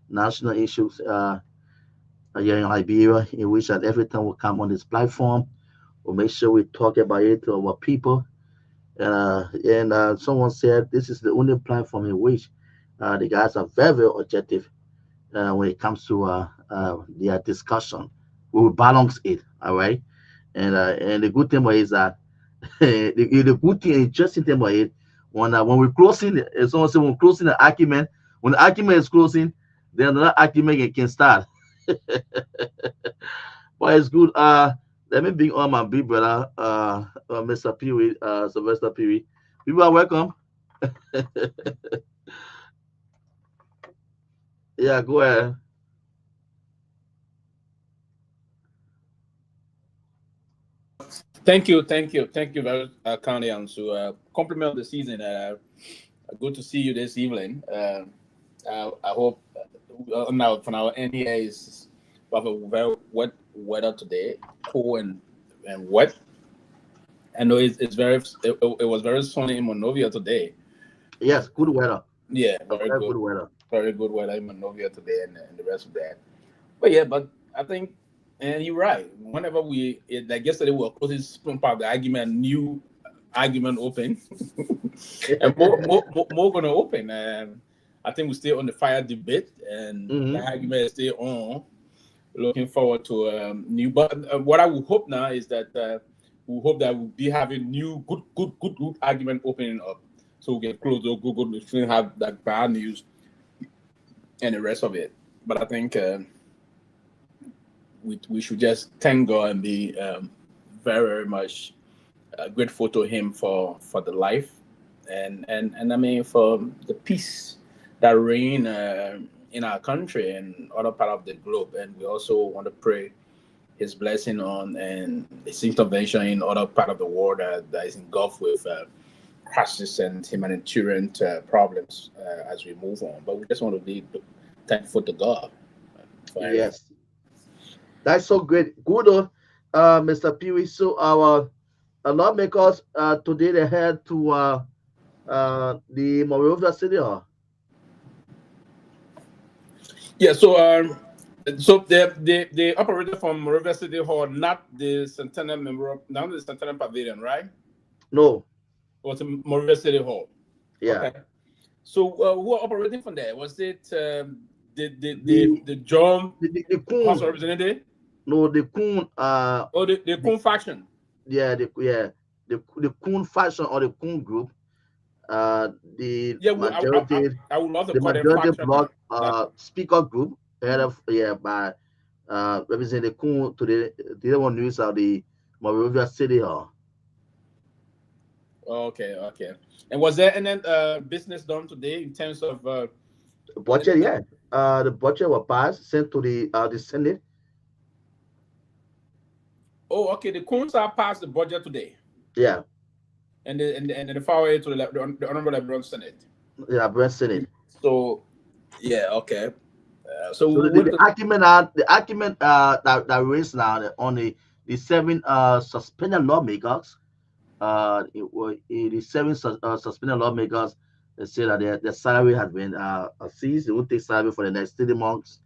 national issues here in Liberia, in which that every time we come on this platform, we'll make sure we talk about it to our people. And someone said this is the only platform in which the guys are very, very objective when it comes to their discussion. We will balance it, all right? And the good thing about it is that the good thing, interesting thing about it, when we're closing, someone said when we're closing the argument, when the argument is closing, then another argument can start. But it's good. Let me bring on my big brother, Mr. Pewee, Sylvester Pewee. People are welcome. Yeah, go ahead. Thank you very kindly, Ansu. Compliment of the season. Good to see you this evening. I hope now from our end here is we have a very wet weather today, cool and wet. I know it was very sunny in Monrovia today. Yes, good weather. Yeah, Very good weather. very good weather in Monrovia today, and the rest of that. But yeah, but I think, and you're right. Whenever like yesterday, we were closing some part of the argument, new argument open, and more going to open. And I think we stay on the fire debate, and the Hmm. argument is still on. Looking forward to new. But what I would hope now is that we hope that we'll be having new good argument opening up, so we get close to Google. We shouldn't have that bad news and the rest of it. But I think. We should just thank God and be very much grateful to Him for the life and I mean for the peace that reign in our country and other part of the globe. And we also want to pray His blessing on and His intervention in other part of the world that is engulfed with crisis and humanitarian problems as we move on. But we just want to be thankful to God for everything. Yes. That's so great. Good, Mr. Pewee. So our lawmakers today they head to the Monrovia City Hall. Yeah, so they operated from River City Hall, not the Centennial Memorial, not the Centennial Pavilion, right? It No, was in River City Hall. yeah, Okay. So who are operating from there? Was it the the Drum the House of Coon. Representatives? No, the Coon. Or the The, Kun faction? the Coon faction or the Coon group. The Yeah, majority I would love to the call them majority faction bloc now. speaker group head of by representing the Coon to the one news of the Monrovia City Hall. Okay, okay. And was there any business done today in terms of Budget, yeah. The budget was passed, sent to the Senate. oh, okay, the Kunsa passed the budget today, Yeah, and the far way to the Honorable Liberal Senate. yeah, Brent Senate. So, yeah, okay. So So what? the argument that raised now on the seven suspended lawmakers, the seven suspended lawmakers, they say that their salary has been seized. They will take salary for the next 3 months.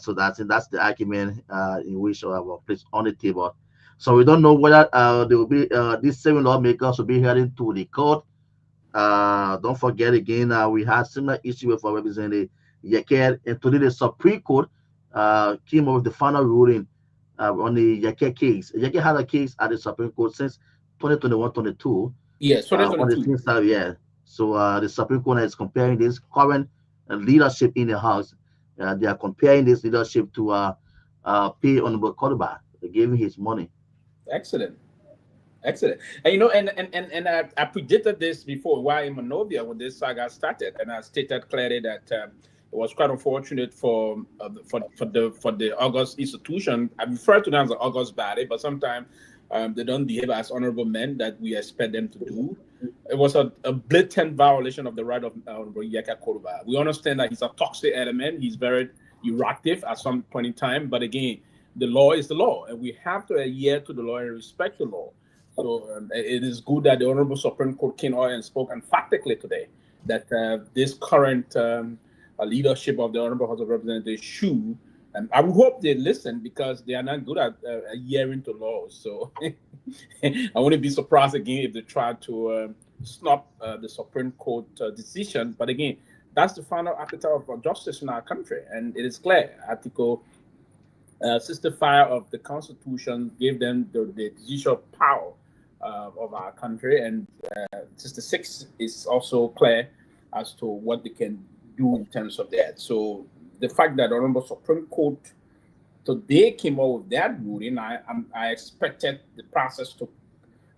So that's the argument in which was placed on the table. So we don't know whether there will be these seven lawmakers will be heading to the court. Don't forget again, we had similar issue with our representative Yeke, and today the Supreme Court came up with the final ruling on the Yeke case. Yeke had a case at the Supreme Court since 2021-22 Yes, on the 2022. same side, yeah. So the Supreme Court is comparing this current leadership in the House. They are comparing this leadership to pay Honorable Cordoba. They gave him his money. Excellent. Excellent. And I predicted this before why in Monrovia when this saga started, and I stated clearly that it was quite unfortunate for the August institution. I refer to them as the August body, but sometimes they don't behave as honorable men that we expect them to do. It was a blatant violation of the right of Honorable Yeka Koruba. We understand that he's a toxic element. He's very erratic at some point in time, but again, the law is the law, and we have to adhere to the law and respect the law. So it is good that the Honorable Supreme Court came out and spoke emphatically today that this current leadership of the Honorable House of Representatives should, and I would hope they listen because they are not good at adhering to laws. So I wouldn't be surprised again if they try to snub the Supreme Court decision. But again, that's the final architect of justice in our country, and it is clear. Article 65 of the Constitution gave them the judicial power of our country, and 66 is also clear as to what they can do in terms of that. So the fact that the Honorable Supreme Court today came out with that ruling, I expected the process to,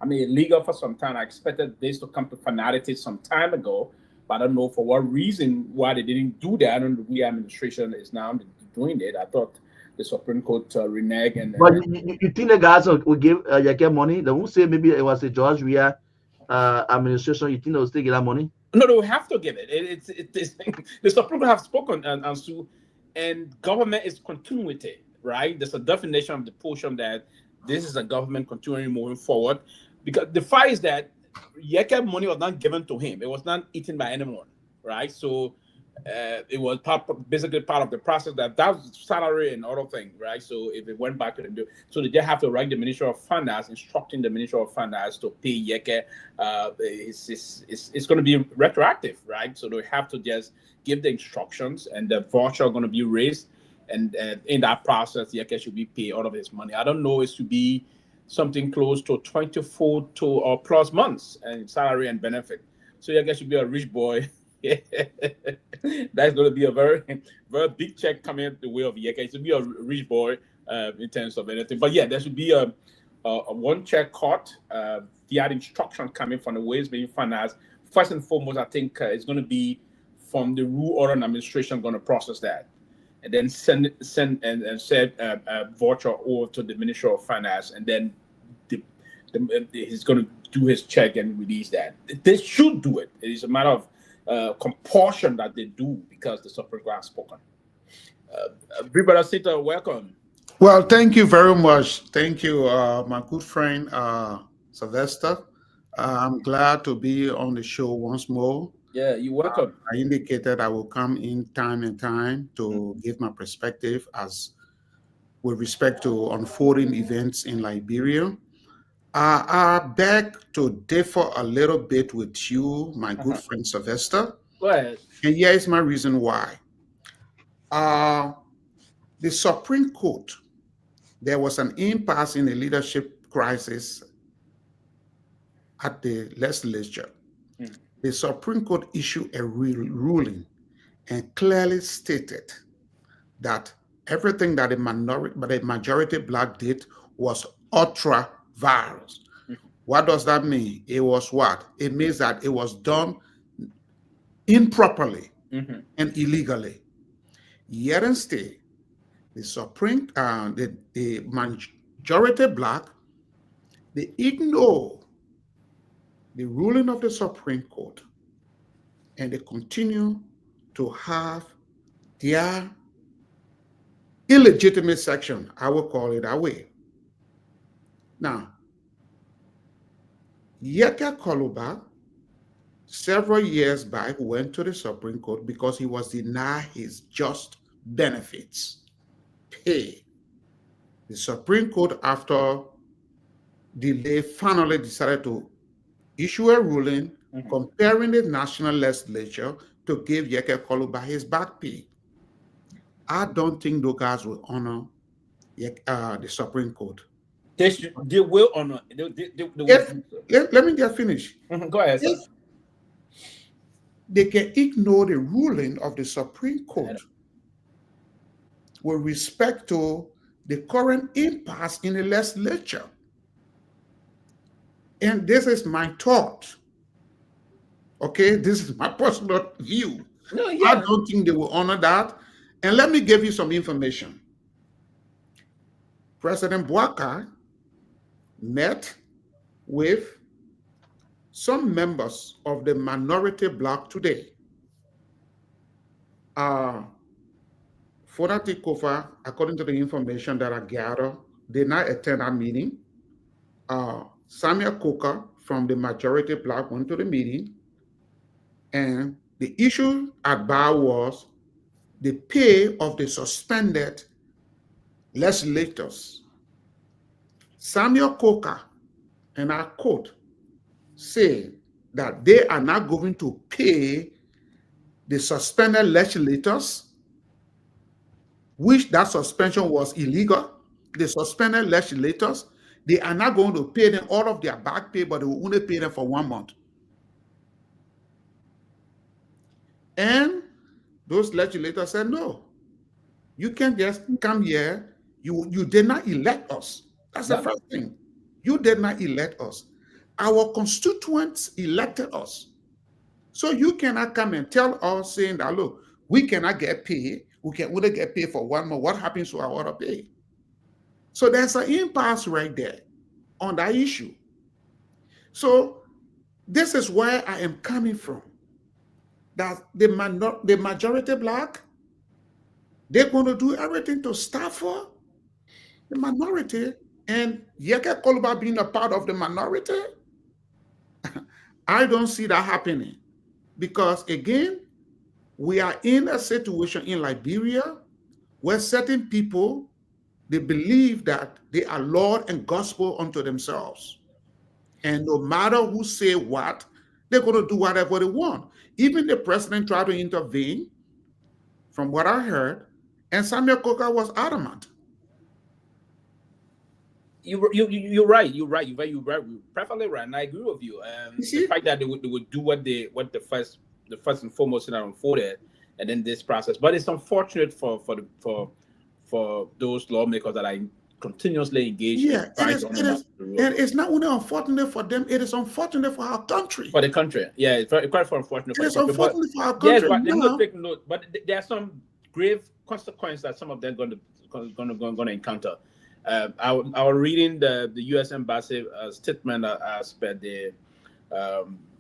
I mean, legal for some time. I expected this to come to finality some time ago, but I don't know for what reason why they didn't do that. I don't know the administration is now doing it. I thought the Supreme Court reneged. But you think the guys will give Yeke money? They won't say maybe it was a George Weah administration. You think they'll still get that money? No, they will have to give it. It's the Supreme Court have spoken, Ansu, and government is continuity, right? There's a definition of the portion that this is a government continuing moving forward, because the fact is that Yeke money was not given to him; it was not eaten by anyone, right? So it was basically part of the process that was salary and other things, right? So if it went back to them, so they have to write the Ministry of Finance instructing the Ministry of Finance to pay Yeke. It's going to be retroactive, right? So they have to just give the instructions, and the voucher are going to be raised, and in that process, Yeke should be paid out of his money. I don't know, it should be something close to 24 to or plus months and salary and benefit. So Yeke should be a rich boy. That's going to be a very, very big check coming the way of Yeke. It should be a rich boy in terms of anything. But yeah, there should be a one check cut via instruction coming from the ways being financed. First and foremost, I think it's going to be from the rule order and administration going to process that, and then send a voucher over to the Ministry of Finance, and then he's going to do his check and release that. They should do it. It is a matter of compulsion that they do because the Supreme Court has spoken. Brother Sita, welcome. Well, thank you very much. Thank you, my good friend Sylvester. I'm glad to be on the show once more. Yeah, you're welcome. I indicated I will come in time and time to give my perspective as with respect to unfolding events in Liberia. I beg to differ a little bit with you, my good friend Sylvester. Go ahead. And here is my reason why. The Supreme Court, there was an impasse in the leadership crisis at the legislature. The Supreme Court issued a ruling and clearly stated that everything that the majority black did was ultra virus. What does that mean? It was what? It means that it was done improperly and illegally. Yet instead, the Supreme, the majority black, they ignore the ruling of the Supreme Court and they continue to have their illegitimate section, I will call it that way. Now, Yeka Koluba, several years back, went to the Supreme Court because he was denied his just benefits pay. The Supreme Court, after delay, finally decided to issue a ruling comparing the national legislature to give Yeka Koluba his back pay. I don't think those guys will honor the Supreme Court. They will honor. Let me get finished. Go ahead, sir. They can ignore the ruling of the Supreme Court with respect to the current impasse in the legislature. And this is my thought. Okay, this is my personal view. No, yeah. I don't think they will honor that. And let me give you some information. President Bouaka met with some members of the minority bloc today. Fonati Kofa, according to the information that I gathered, did not attend our meeting. Samuel Coker from the majority bloc went to the meeting. And the issue at bar was the pay of the suspended legislators. Samuel Coker, and I quote, say that they are not going to pay the suspended legislators, which that suspension was illegal. The suspended legislators, they are not going to pay them all of their back pay, but they will only pay them for 1 month. And those legislators said, no, you can't just come here. You did not elect us. That's the first thing. You did not elect us. Our constituents elected us. So you cannot come and tell us saying that, look, we cannot get paid. We can only get paid for 1 month. What happens to our other pay? So there's an impasse right there on that issue. So this is where I am coming from. That the majority black, they're going to do everything to stop for the minority. And Yeka Koluba being a part of the minority, I don't see that happening. Because again, we are in a situation in Liberia where certain people, they believe that they are Lord and gospel unto themselves. And no matter who say what, they're going to do whatever they want. Even the president tried to intervene, from what I heard, and Samuel Coker was adamant. You're right. You're perfectly right, and I agree with you. The fact that they would do what the first and foremost thing that unfolded, and then this process. But it's unfortunate for those lawmakers that are continuously engaged. Yeah, and it's not only unfortunate for them; it is unfortunate for our country. For the country, yeah, it's quite unfortunate. It's unfortunate for our country. Yes, but there are some grave consequences that some of them going to encounter. I was reading the U.S. Embassy statement as per the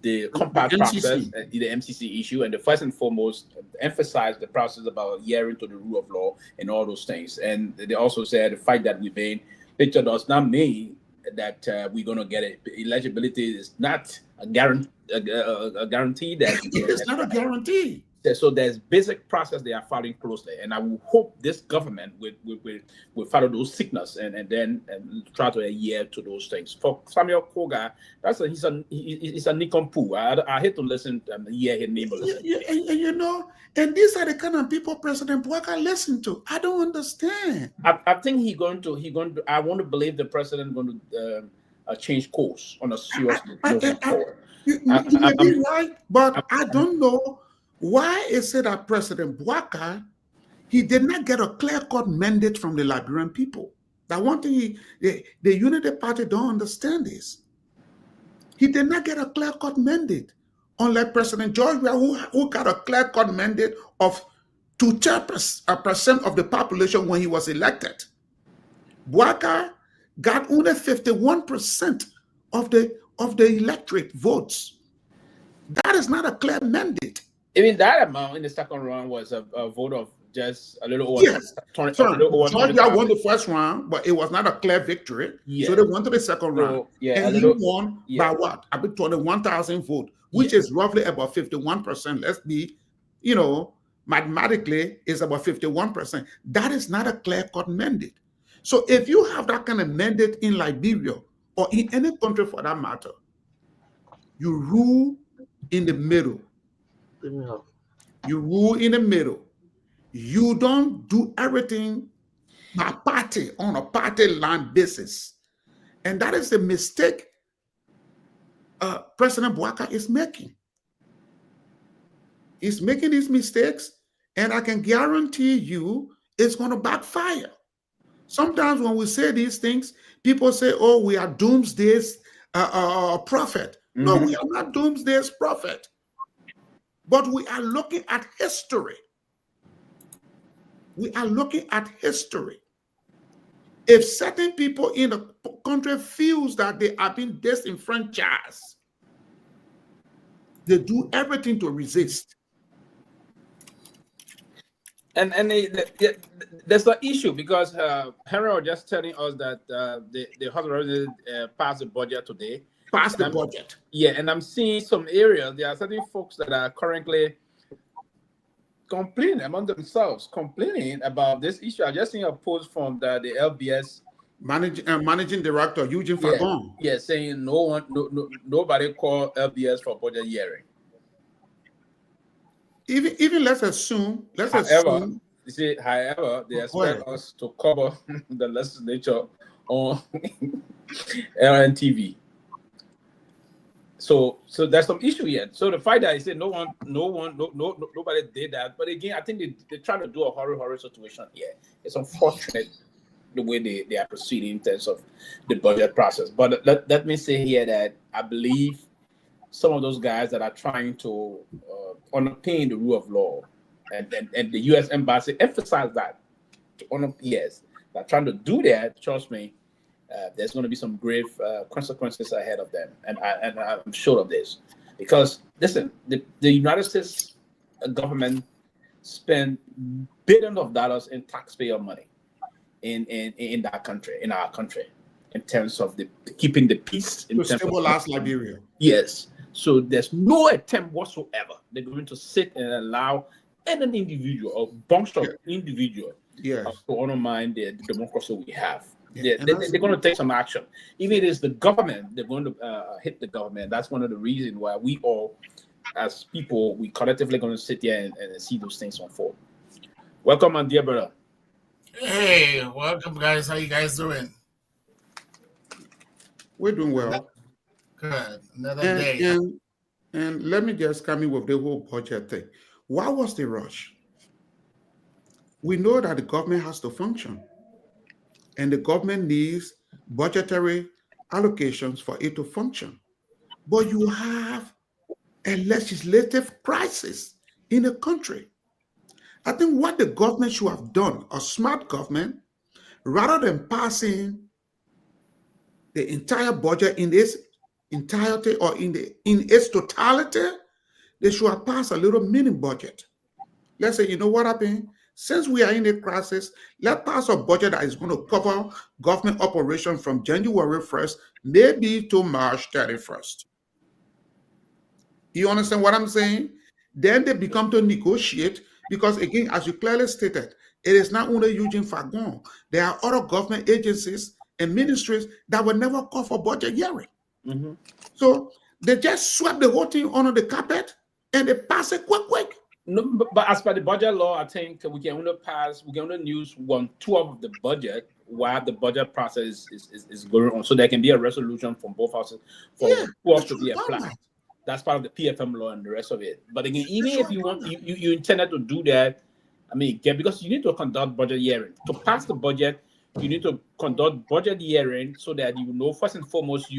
the compact The process, MCC. the MCC issue, and the first and foremost emphasize the process about adhering to the rule of law and all those things. And they also said the fact that we've been picture does not mean that we're going to get it. Eligibility is not a guarantee. A guarantee that It's not a guarantee. So there's basic process they are following closely, and I will hope this government will follow those signals and then try to adhere to those things. For Samuel Togar, he's a nincompoop. I hate to listen hear his name. And these are the kind of people President Bouaka listen to. I don't understand. I think he going to. I want to believe the president going to change course on a serious moving forward. You may be right, but I don't know. Why is it that President Bouaka, he did not get a clear-cut mandate from the Liberian people? That one thing the Unity Party don't understand is, he did not get a clear-cut mandate, unlike President Georgia, who got a clear-cut mandate of 2% of the population when he was elected. Bouaka got only 51% of the electorate votes. That is not a clear mandate. Even that amount in the second round was a vote of just a little over. Yes. Georgia won the first round, but it was not a clear victory. Yeah. So they went to the second round. And he won by what? About 21,000 votes, which is roughly about 51%. Let's be, mathematically, it's about 51%. That is not a clear-cut mandate. So if you have that kind of mandate in Liberia, or in any country for that matter, you rule in the middle. You rule in the middle. You don't do everything by party on a party line basis. And that is the mistake President Bouaka is making. He's making these mistakes, and I can guarantee you it's going to backfire. Sometimes when we say these things, people say, oh, we are doomsday's prophet. Mm-hmm. No, we are not doomsday's prophet. But we are looking at history. We are looking at history. If certain people in the country feels that they are being disenfranchised, they do everything to resist. And there's an issue because Henry was just telling us that the House already passed the budget today. Passed the budget. Yeah, and I'm seeing some areas. There are certain folks that are currently complaining among themselves, complaining about this issue. I just seen a post from the LBS managing director Eugene Fagon. Yeah, saying nobody called LBS for budget hearing. Even let's assume. You see, however, they expect us to cover the legislature on LNTV. So there's some issue here. So the fact that he said nobody did that, but again, I think they're trying to do a horror situation here. It's unfortunate the way they are proceeding in terms of the budget process. But let me say here that I believe some of those guys that are trying to underpin the rule of law, and the U.S. Embassy emphasized that to honor PS, that trying to do that, trust me, there's going to be some grave consequences ahead of them, and I'm sure of this, because listen, the United States government spent billions of dollars in taxpayer money in that country, in our country, in terms of keeping the peace. To stabilize Liberia. Yes. So there's no attempt whatsoever. They're going to sit and allow any individual or bunch of individual to undermine the democracy we have. Yeah, they're going to take some action. Even if it is the government, they're going to hit the government. That's one of the reasons why we all, as people, we collectively going to sit here and see those things unfold. Welcome, my dear brother. Hey, welcome, guys. How you guys doing? We're doing well. Good. Another day. And let me just come in with the whole budget thing. Why was the rush? We know that the government has to function, and the government needs budgetary allocations for it to function. But you have a legislative crisis in the country. I think what the government should have done, a smart government, rather than passing the entire budget in this entirety or in its totality, they should have passed a little mini budget. Let's say, you know what happened? Since we are in a crisis, let's pass a budget that is going to cover government operation from January 1st, maybe to March 31st. You understand what I'm saying? Then they become to negotiate because, again, as you clearly stated, it is not only Eugene Fagon. There are other government agencies and ministries that will never call for budget hearing. Mm-hmm. So they just swept the whole thing under the carpet and they pass it quick. No, but as per the budget law, I think we can only use 1/2 of the budget while the budget process is going on. So there can be a resolution from both houses for both to be applied. That's part of the PFM law and the rest of it. But again, even if you want you intended to do that, I mean, because you need to conduct budget hearing. To pass the budget, you need to conduct budget hearing so that you know first and foremost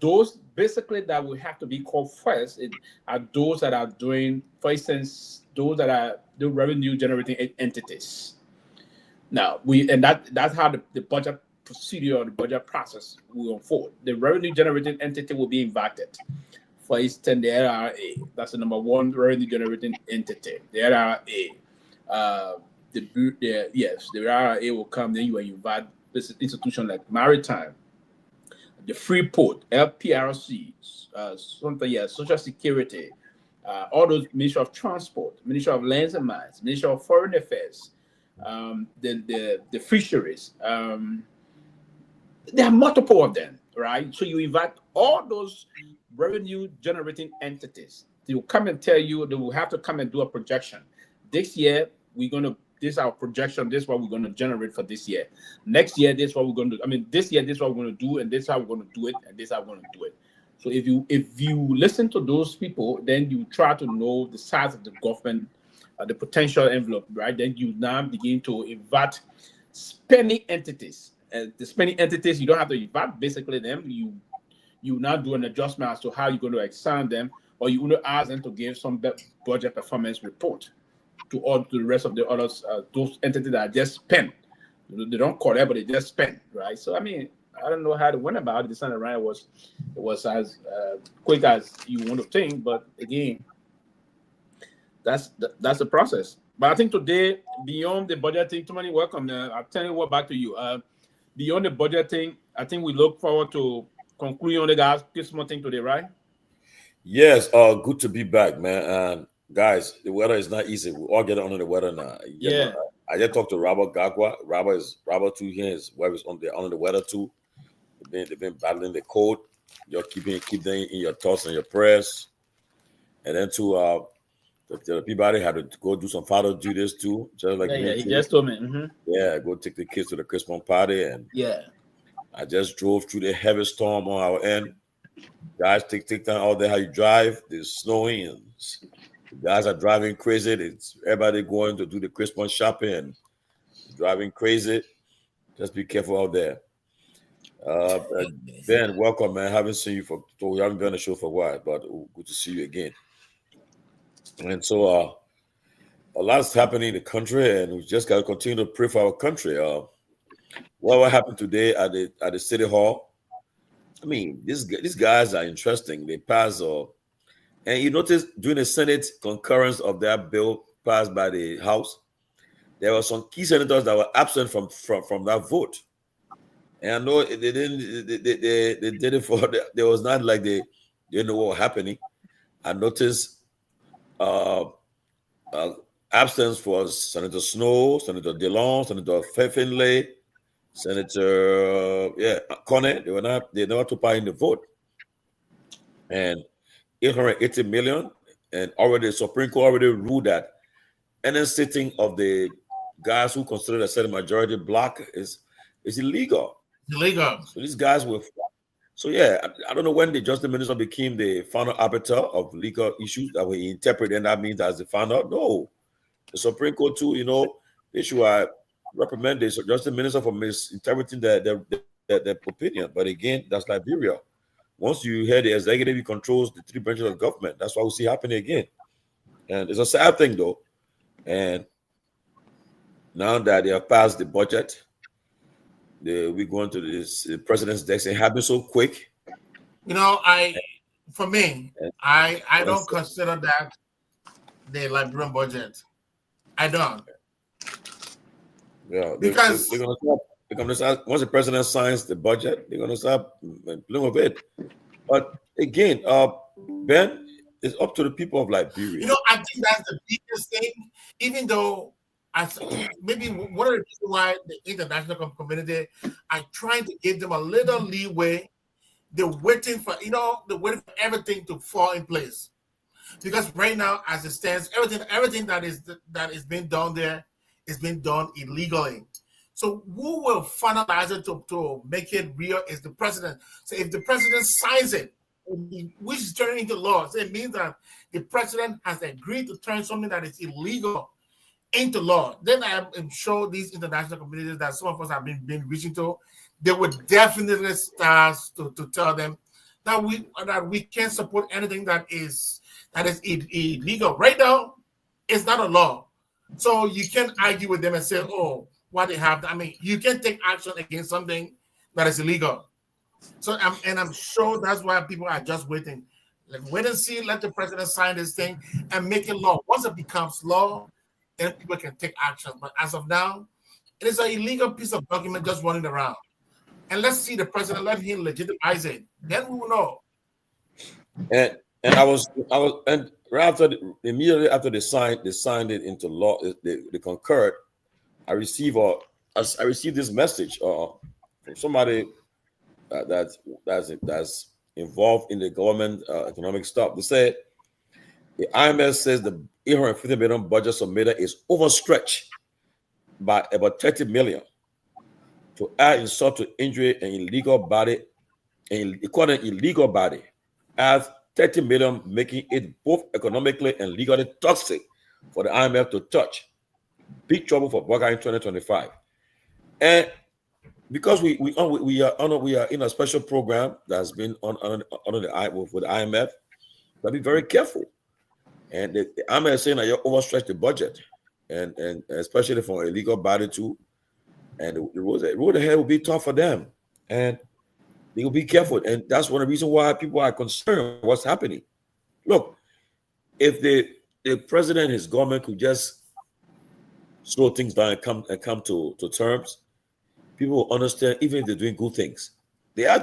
those basically that will have to be called first are those that are doing, for instance, those that are the revenue generating entities. Now that's how the budget procedure or the budget process will unfold. The revenue generating entity will be invited. For instance, the LRA, that's the number one revenue generating entity. The LRA, the RRA will come, then you will invite this institution like Maritime, the Freeport, LPRC, Social Security, all those Ministry of Transport, Ministry of Lands and Mines, Ministry of Foreign Affairs, the fisheries. There are multiple of them, right? So you invite all those revenue generating entities. They will come and tell you, they will have to come and do a projection. This year, this is our projection, this is what we're going to generate for this year. Next year, this is what we're going to do. I mean, this year, this is what we're going to do, and this is how we're going to do it, and this is how we're going to do it. So if you listen to those people, then you try to know the size of the government, the potential envelope, right? Then you now begin to invite spending entities. The spending entities, you don't have to invite basically them. You now do an adjustment as to how you're going to assign them, or you want to ask them to give some budget performance report to all the rest of the others, those entities that are just spent. They don't collect, but they just spend, right? So I mean, I don't know how to went about it. The Senate right was as quick as you want to think, but again, that's the process. But I think today, beyond the budget thing, too many welcome. I'll tell you what, back to you. Beyond the budget thing, I think we look forward to concluding on the guys Christmas thing today, right? Yes, good to be back, man. Guys, the weather is not easy. We all get under the weather now. Yeah. I just talked to Robert Garguah. Robert too here. His wife is under the weather too. They've been battling the cold. You're keep them in your thoughts and your prayers. And then the Peabody had to go do some father duties too, just like me. He just told me. Mm-hmm. Yeah, go take the kids to the Christmas party, and I just drove through the heavy storm on our end. Guys, take time out there how you drive. It's snowing and the guys are driving crazy. It's everybody going to do the Christmas shopping and driving crazy. Just be careful out there. Ben, welcome, man. Haven't seen you we haven't been on the show for a while, but good to see you again. And so a lot is happening in the country, and we just got to continue to pray for our country. What happened today at the City Hall? I mean, these guys are interesting. They passed, and you notice during the Senate concurrence of that bill passed by the House, there were some key senators that were absent from that vote. And I know they didn't. They did it for. There was not like they didn't know what was happening. I noticed absence for Senator Snow, Senator DeLong, Senator Finlay, Senator Conner. They never took part in the vote. And 880 million, and already the Supreme Court already ruled that any sitting of the guys who consider the Senate majority block is illegal. Illegal. So these guys were. So I don't know when the Justice Minister became the final arbiter of legal issues that we interpret, and that means as the final. No, the Supreme Court too. They should reprimand the Justice Minister for misinterpreting their opinion. But again, that's Liberia. Once you hear the executive, he controls the three branches of government. That's what we see happening again, and it's a sad thing though. And now that they have passed the budget, we're going to this president's desk. It happened so quick. You know, for me, I don't consider that the Liberian budget. I don't. Yeah, because they're gonna start once the president signs the budget, they're gonna start playing with it. But again, Ben, it's up to the people of Liberia. You know, I think that's the biggest thing. Even though maybe one of the reasons why the international community are trying to give them a little leeway. They're waiting for they're waiting for everything to fall in place. Because right now, as it stands, everything that is being done there is being done illegally. So who will finalize it to make it real is the president. So if the president signs it, which is turning into law, so it means that the president has agreed to turn something that is illegal into law. Then I am sure these international communities that some of us have been reaching to, they would definitely start to tell them that we can't support anything that is illegal. Right now, it's not a law. So you can't argue with them and say, oh, what they have. I mean, you can take action against something that is illegal. So I'm sure that's why people are just waiting. Like, wait and see, let the president sign this thing and make it law. Once it becomes law, then people can take action. But as of now, it is an illegal piece of document just running around. And let's see the president, let him legitimize it. Then we will know. And I was and right after immediately after they signed it into law, they concurred. I received this message from somebody that's involved in the government economic stuff. They said the IMF says the 850 million budget submitted is overstretched by about 30 million to add insult to injury and illegal body, and according to illegal body, adds 30 million, making it both economically and legally toxic for the IMF to touch. Big trouble for Garguah in 2025. And because we are in a special program that's been under the with the IMF, but be very careful. And the IMF is saying that you overstretch the budget, and especially for a legal body too. And the road ahead will be tough for them, and they will be careful. And that's one of the reasons why people are concerned what's happening. Look, if the president and his government could just slow things down and come to terms, people will understand. Even if they're doing good things, they're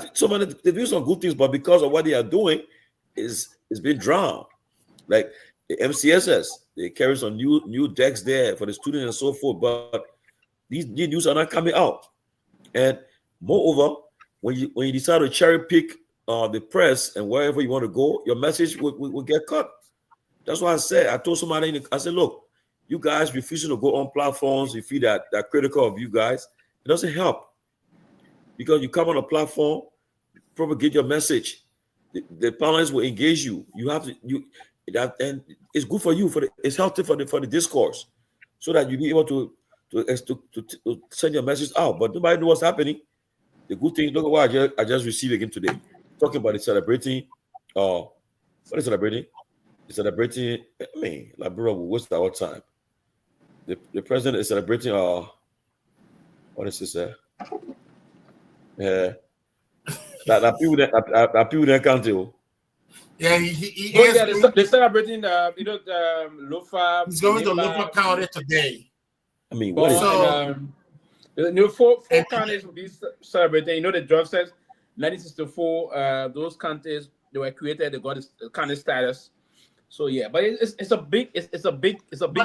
doing some good things, but because of what they are doing, is being drowned. Like the MCSS, they carry some new decks there for the students and so forth, but these news are not coming out. And moreover, when you decide to cherry pick the press and wherever you want to go, your message will get cut. That's why I told somebody, I said, look, you guys refusing to go on platforms, you feel that critical of you guys, it doesn't help. Because you come on a platform, propagate your message. The panelists will engage you. You have to and it's good for you, it's healthy for the discourse, so that you be able to send your message out. But nobody knows what's happening. The good thing, look at what I just received again today. Talking about celebrating. What is celebrating? It's celebrating. I mean, Liberia will waste our time. The president is celebrating. What is this? That people that can't do. Yeah, they're celebrating. Lofa. He's going to Lofa County today. I mean, what is four counties will be celebrating. You know, the drug says 1964. Those counties, they were created. They got this county status. So yeah, but it's a big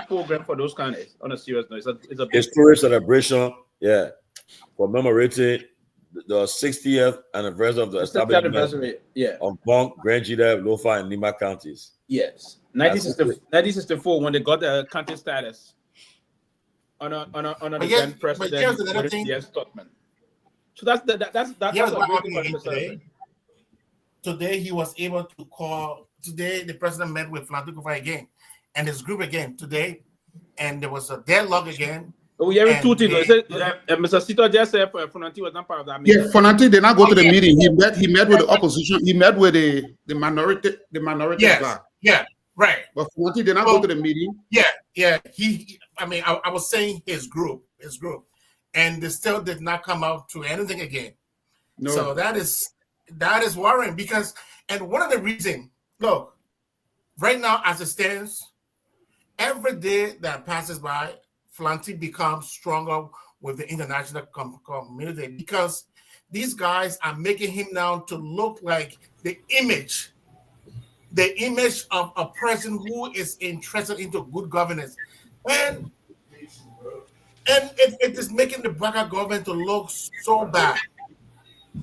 program for those counties. On a serious note, it's a big historic celebration. Yeah, commemorating the 60th anniversary of the establishment of Bonk, Grand Jallah, Lofa, and Lima counties. Yes, 1964 when they got the county status. On the president, yes, Stockman. So that's today. Today he was able to call. Today the president met with Flantukufa again, and his group again today, and there was a deadlock again. Oh, yeah, Mr. Sito just said Fonanti was not part of that meeting. Yeah, Fonanti did not go to the meeting. He met with the opposition. He met with the minority. Yes. Yeah. Right. But Fonanti did not go to the meeting. Yeah. I was saying his group, and they still did not come out to anything again. No. So that is That is worrying because, and one of the reasons, look, right now as it stands, every day that passes by, Flanty becomes stronger with the international community because these guys are making him now to look like the image of a person who is interested into good governance. And it is making the Baka government to look so bad.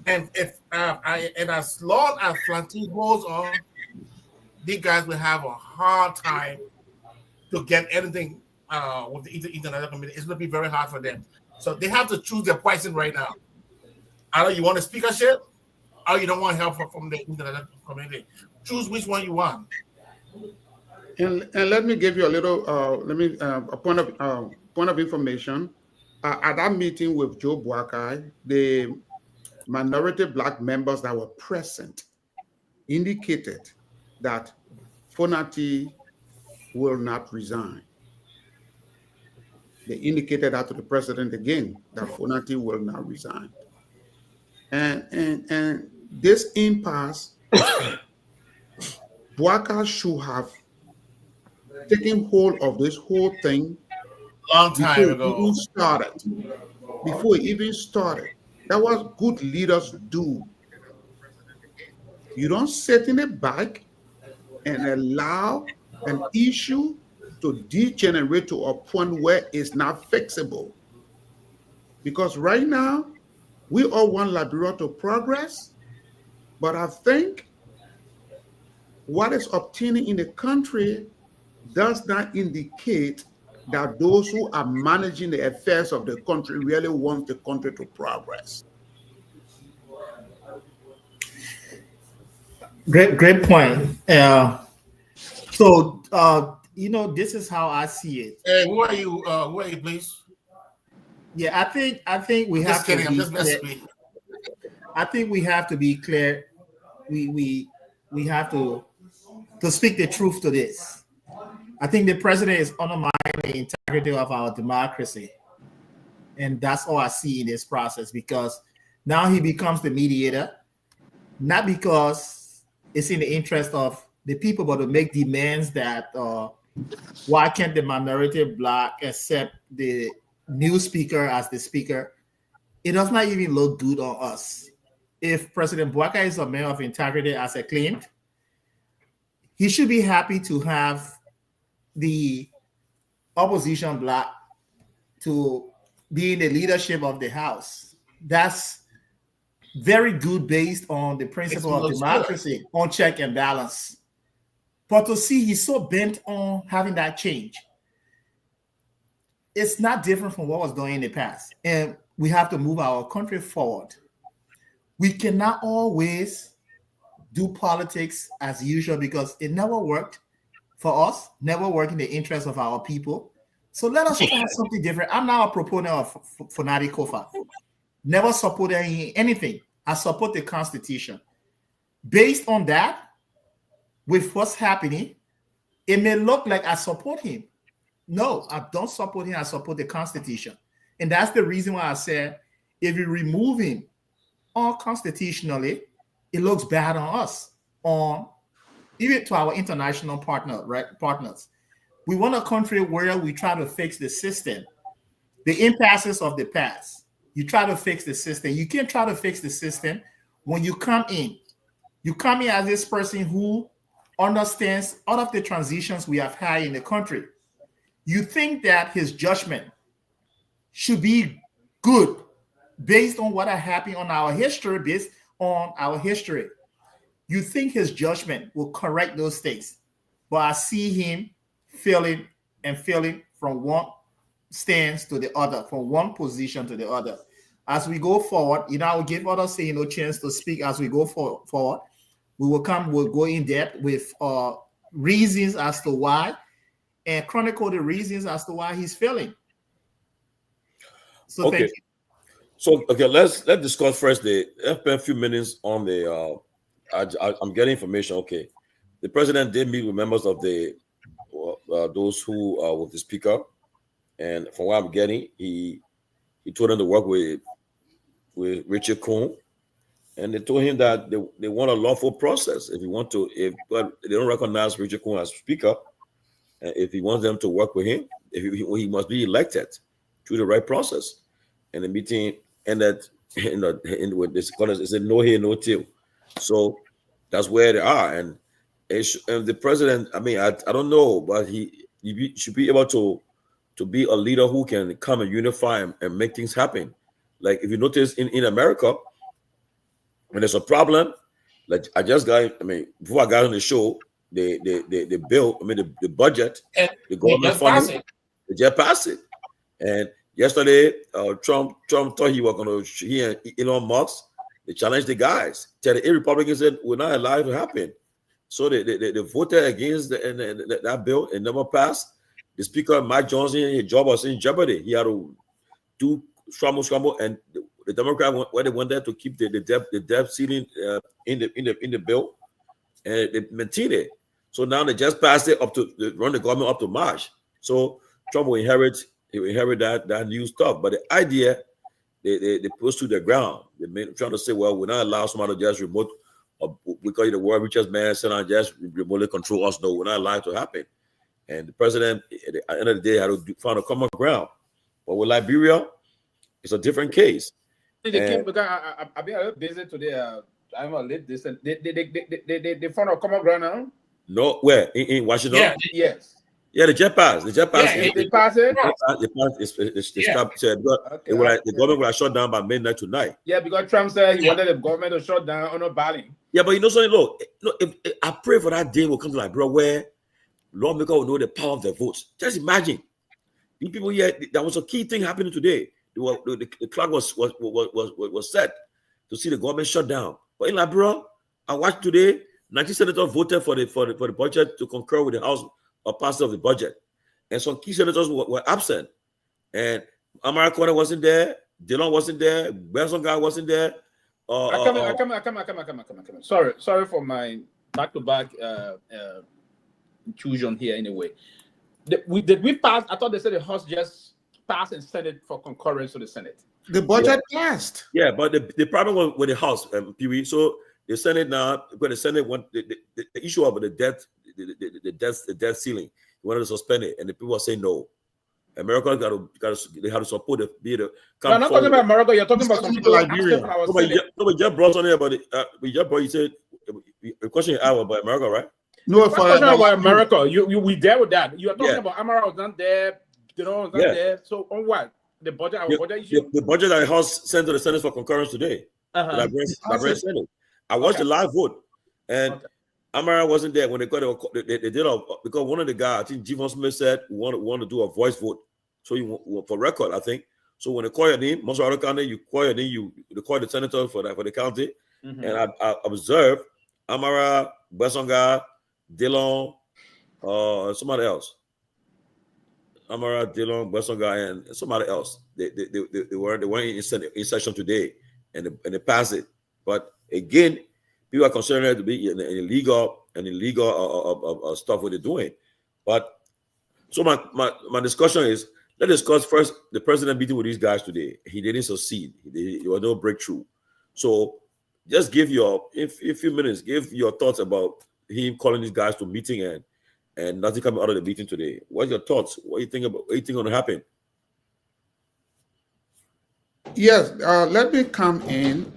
And if as long as Flanty goes on, these guys will have a hard time to get anything with the international community. It's going to be very hard for them. So they have to choose their poison right now. Either you want a speakership or you don't want help from the international community. Choose which one you want. And let me give you a little a point of information. At that meeting with Joe Boakai, the minority Black members that were present indicated that Fonati will not resign. They indicated that to the president again, that Fonati will not resign. And this impasse, Boakai should have taken hold of this whole thing long time ago. Before it even started. That was good leaders do. You don't sit in the back and allow an issue to degenerate to a point where it's not fixable. Because right now, we all want Liberia to progress, but I think what is obtaining in the country does not indicate that those who are managing the affairs of the country really want the country to progress. Great point. So this is how I see it. Hey, who are you? Who are you, please? Yeah, I think we have to be clear. I think we have to be clear. We have to speak the truth to this. I think the president is undermining the integrity of our democracy. And that's all I see in this process, because now he becomes the mediator, not because it's in the interest of the people, but to make demands that why can't the minority Black accept the new speaker as the speaker? It does not even look good on us. If President Boakai is a man of integrity as I claimed, he should be happy to have the opposition Black to be in the leadership of the House. That's very good based on the principle of democracy, on check and balance. But to see he's so bent on having that change, it's not different from what was done in the past. And we have to move our country forward. We cannot always do politics as usual because it never worked for us, never worked in the interest of our people. So let us try something different. I'm now a proponent of Fonati Kofa. Never supported anything. I support the Constitution. Based on that, with what's happening, it may look like I support him. No, I don't support him. I support the Constitution. And that's the reason why I said if you remove him unconstitutionally, it looks bad on us, on even to our international partners. We want a country where we try to fix the system, the impasses of the past. You try to fix the system. You can't try to fix the system when you come in. You come in as this person who understands all of the transitions we have had in the country. You think that his judgment should be good based on what happened on our history, based on our history. You think his judgment will correct those things. But I see him failing from one stance to the other, from one position to the other. As we go forward, I will give others a chance to speak as we go forward. We'll go in depth with reasons as to why and chronicle the reasons as to why he's failing. So thank you. So let's discuss first a few minutes on the I'm getting information. Okay. The president did meet with members of the those who were the speaker, and from what I'm getting, he told them to work with Richard Cohn And they told him that they want a lawful process. If you want to, but they don't recognize Richard Coon as speaker, and if he wants them to work with him, he must be elected through the right process. And the meeting ended with this scholars. They said no here, no till. So that's where they are. And the president, I mean, I don't know, but he should be able to be a leader who can come and unify and make things happen. Like if you notice in America, when there's a problem, like I just got, I mean, before I got on the show, the bill, I mean the budget, the government funding, they just passed it. And yesterday, Trump thought he was going to, he and Elon Musk, they challenged the guys. Tell the Republicans said we're not allowed to happen. So they voted against that bill. It never passed. The speaker, Mike Johnson, his job was in jeopardy. He had to do scramble, and the Democrat where they went there to keep the debt ceiling in the bill, and they maintained it. So now they just passed it up to run the government up to March. So Trump will inherit that new stuff. But the idea they pushed to the ground. They're trying to say, well, we're not allowed somebody to just remote, or we call you the world richest man, sit and just remotely control us. No, we're not allowed to happen. And the president, at the end of the day, had to find a common ground. But with Liberia, it's a different case. They came because I've been a little busy today. I'm a little distant. They found a common ground now. No, where in Washington? Yeah, yes. Yeah, the jet pass. The jet pass. Yeah, they passed it. The government was shut down by midnight tonight. Yeah, because Trump said he wanted the government to shut down on a balling. Yeah, but you know something, look, I pray for that day will come to Liberia where lawmakers will know the power of their votes. Just imagine. These people here, that was a key thing happening today. The clock was set to see the government shut down. But in Liberia, I watched today, 19 senators voted for the budget to concur with the House or passage of the budget. And some key senators were absent. And Amara Corner wasn't there, Dillon wasn't there, Benson guy wasn't there. I come. Sorry for my back-to-back intrusion here anyway. Did we pass? I thought they said the House just passed and sent it for concurrence to the Senate. The budget passed. Yeah, but the problem was with the House, Pewee. So the Senate now, when the Senate want the issue of the debt ceiling, they wanted to suspend it, and the people are saying no. America they have to support the No, I'm not talking about America. You're talking about some people like Liberia. No, but just brought on here about it. You said the question is about America, right? No, for about America. We there with that. You are talking about America was not there. You know, was not there. So on what? The budget, budget issue? The budget that the House sent to the Senate for concurrence today. I watched the live vote, and Amara wasn't there when they got they did because one of the guys, I think Javon Smith said, we want to do a voice vote. So you for record, I think. So when they call your name, most of the county, you call your name, you call the senator for the county. Mm-hmm. And I observed Amara, Besonga, Dillon, somebody else. Amara, Dillon, Besonga, and somebody else. They weren't in session today, and they passed it. But again, people are considering it to be illegal stuff what they're doing. But so my discussion is, let's discuss first the president meeting with these guys today. He didn't succeed. There was no breakthrough. So just give a few minutes, give your thoughts about him calling these guys to meeting and nothing coming out of the meeting today. What's your thoughts? What do you think about? What do you think going to happen? Yes, let me come in.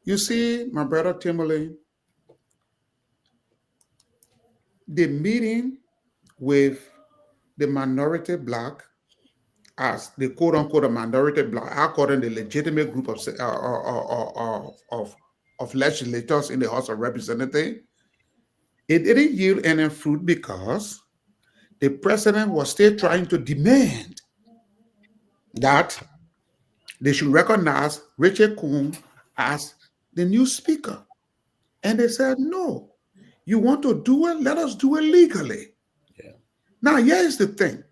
You see, my brother Tomalin, the meeting with the minority black, as the quote-unquote minority black, according to the legitimate group of legislators in the House of Representatives, it didn't yield any fruit because the president was still trying to demand that they should recognize Richard Coon as the new speaker. And they said, no, you want to do it? Let us do it legally. Yeah. Now, here's the thing.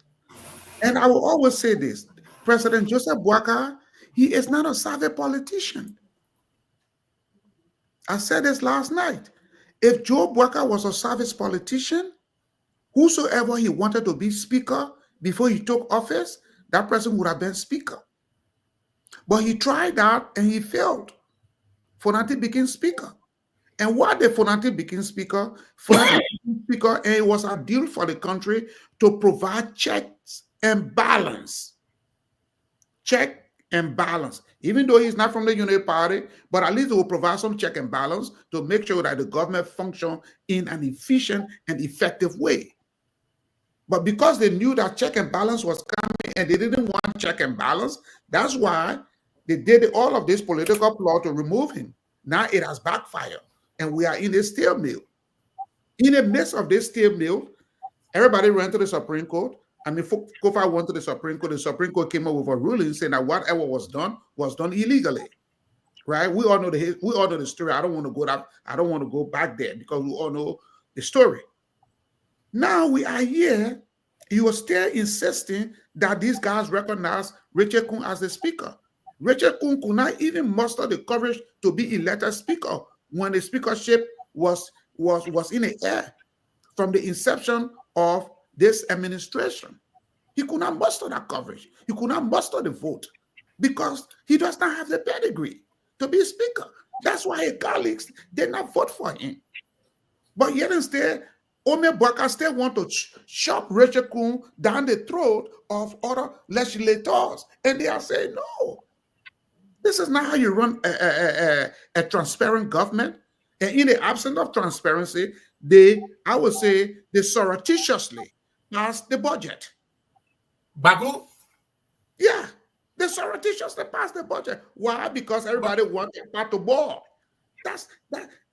And I will always say this. President Joseph Boakai, he is not a savvy politician. I said this last night. If Joe Boakai was a savvy politician, whosoever he wanted to be speaker before he took office, that person would have been speaker. But he tried that and he failed. Fonati became speaker. And while the Fonati became speaker, and it was a deal for the country to provide checks and balance. Check and balance. Even though he's not from the Unity Party, but at least it will provide some check and balance to make sure that the government function in an efficient and effective way. But because they knew that check and balance was coming and they didn't want check and balance, that's why they did all of this political plot to remove him. Now it has backfired, and we are in a stalemate. In the midst of this stalemate, everybody ran to the Supreme Court. I mean, Kofa went to the Supreme Court. The Supreme Court came up with a ruling saying that whatever was done illegally. Right? We all know the story. I don't want to go back there because we all know the story. Now we are here. You are still insisting that these guys recognize Richard Kun as the speaker. Richard Kun could not even muster the courage to be elected speaker when the speakership was in the air from the inception of this administration. He could not muster that coverage. He could not muster the vote because he does not have the pedigree to be speaker. That's why his colleagues did not vote for him. But yet instead, Ome Bwaka still want to shove Richard Kun down the throat of other legislators. And they are saying, no, this is not how you run a transparent government. And in the absence of transparency, I would say, they surreptitiously passed the budget. Baku? Yeah, they surreptitiously passed the budget. Why? Because everybody wanted part to board.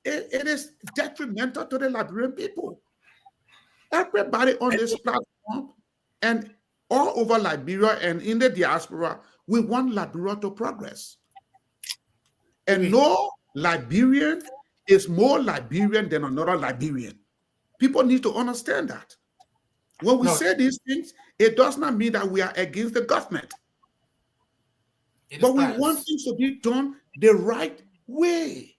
It is detrimental to the Liberian people. Everybody on this platform and all over Liberia and in the diaspora, we want Liberia to progress. And no Liberian is more Liberian than another Liberian. People need to understand that. When we say these things, it does not mean that we are against the government. But we want things to be done the right way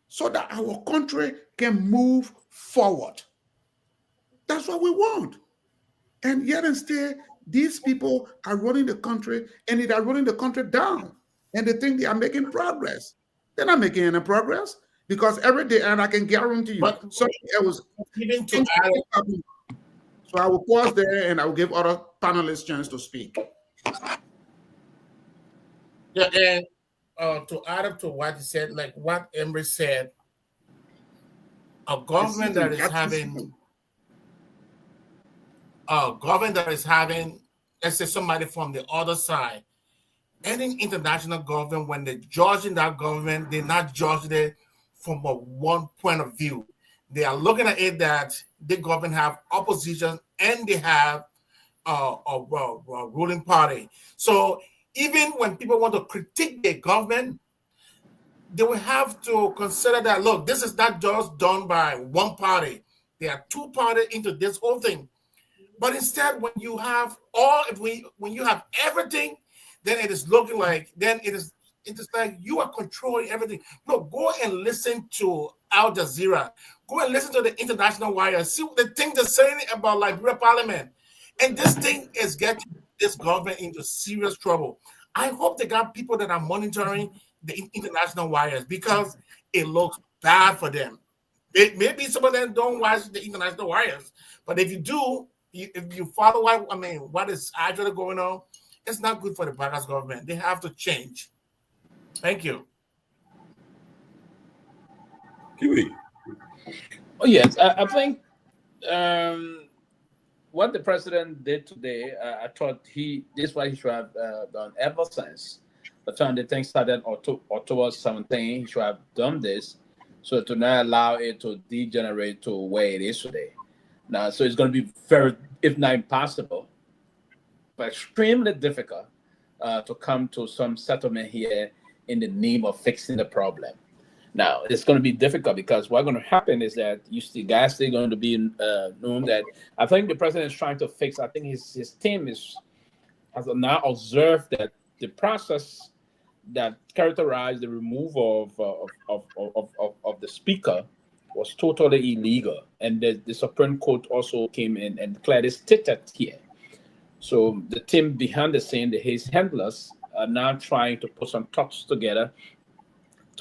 so that our country can move forward. That's what we want. And yet instead, these people are running the country and they are running the country down. And they think they are making progress. They're not making any progress because every day, and I can guarantee you, something else. So I will pause there and I will give other panelists a chance to speak. Yeah, and to add up to what he said, like what Emery said, a government that is having, let's say somebody from the other side, any international government, when they're judging that government, they're not judging it from one point of view. They are looking at it that the government have opposition and they have a ruling party. So even when people want to critique the government, they will have to consider that, look, this is not just done by one party. There are two parties into this whole thing. But instead, when you have when you have everything, then it is looking like, it is like you are controlling everything. Look, go and listen to Al Jazeera. Go and listen to the international wire. See what the thing they're saying about Liberia Parliament. And this thing is getting this government into serious trouble. I hope they got people that are monitoring the international wires because it looks bad for them. Maybe some of them don't watch the international wires, but if you do, if you follow what is actually going on, it's not good for the Baga's government. They have to change. Thank you. Pewee. Oh yes, I think what the president did today, I thought this is what he should have done ever since the time the thing started October 17. He should have done this so to not allow it to degenerate to where it is today. Now, so it's going to be very, if not impossible, but extremely difficult to come to some settlement here in the name of fixing the problem. Now, it's going to be difficult because what's going to happen is that guys still going to be known that I think the president is trying to fix. I think his team has now observed that the process that characterized the removal of the speaker was totally illegal, and the Supreme Court also came in and declared it stated here. So the team behind the scene, his handlers, are now trying to put some thoughts together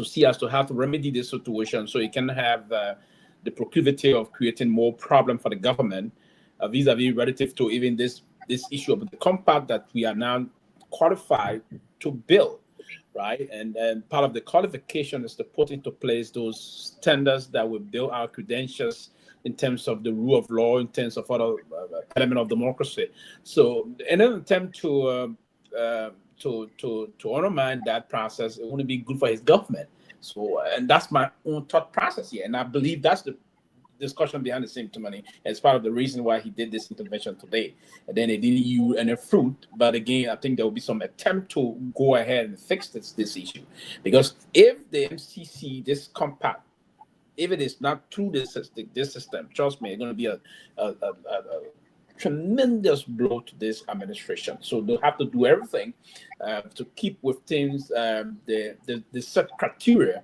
to see as to how to remedy this situation so it can have the proclivity of creating more problem for the government vis-a-vis relative to even this issue of the compact that we are now qualified to build, right? And part of the qualification is to put into place those standards that will build our credentials in terms of the rule of law, in terms of other element of democracy. So in an attempt to undermine that process, it wouldn't be good for his government. So, and that's my own thought process here. And I believe that's the discussion behind the same money as part of the reason why he did this intervention today. And then it didn't yield any fruit. But again, I think there will be some attempt to go ahead and fix this issue. Because if the MCC, this compact, if it is not through this system, trust me, it's going to be a tremendous blow to this administration. So they'll have to do everything to keep with things, the set criteria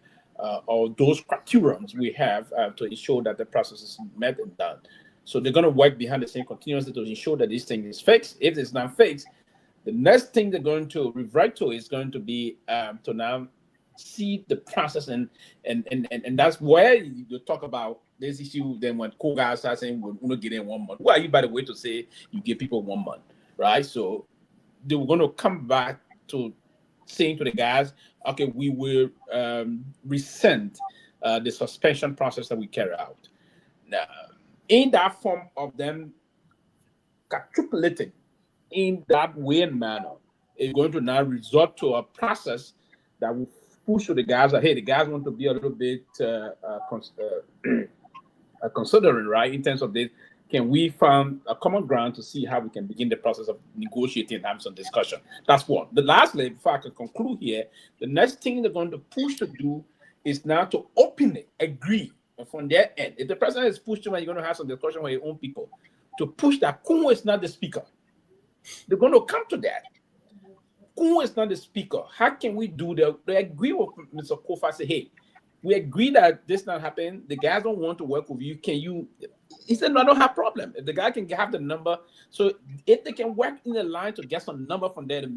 or those criterions we have to ensure that the process is met and done. So they're going to work behind the scene continuously to ensure that this thing is fixed. If it's not fixed, the next thing they're going to revert to is going to be to now see the process, and that's where you talk about this issue. Then when Togar starts saying we're going to get in 1 month, who are you by the way to say you give people 1 month, right? So they were going to come back to saying to the guys, okay, we will rescind the suspension process that we carry out. Now, in that form of them capitulating in that way and manner, it's going to now resort to a process that will push to the guys that, hey, the guys want to be a little bit considering, right, in terms of this. Can we find a common ground to see how we can begin the process of negotiating and having some discussion? That's one. The lastly, before I can conclude here, the next thing they're going to push to do is now to openly agree from their end. If the president is pushed to, and you're going to have some discussion with your own people, to push that Kungo is not the speaker. They're going to come to that. Kungo is not the speaker. How can we do that? They agree with Mr. Kofa, say, hey, we agree that this not happen. The guys don't want to work with you. Can you? He said, no, I don't have problem. If the guy can have the number, so if they can work in the line to get some number from there to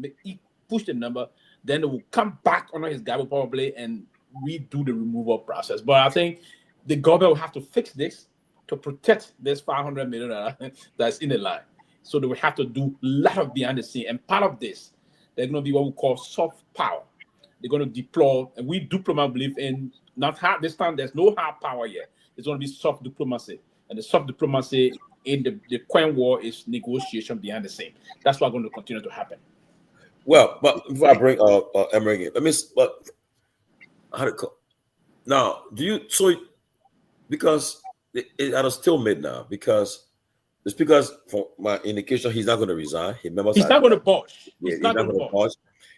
push the number, then they will come back on his guy probably and redo the removal process. But I think the government will have to fix this to protect this $500 million that's in the line. So they will have to do a lot of behind the scene. And part of this, there's going to be what we call soft power. They're going to deploy, and we diplomats believe in not hard this time. There's no hard power yet. It's going to be soft diplomacy, and the soft diplomacy in the Quen War is negotiation behind the scene. That's what's going to continue to happen. Well, but before I bring Emery in, let me. But how to call? Now, do you because it at a stalemate now because the speaker's from my indication he's not going to resign. He's not going to budge. He's not going to budge.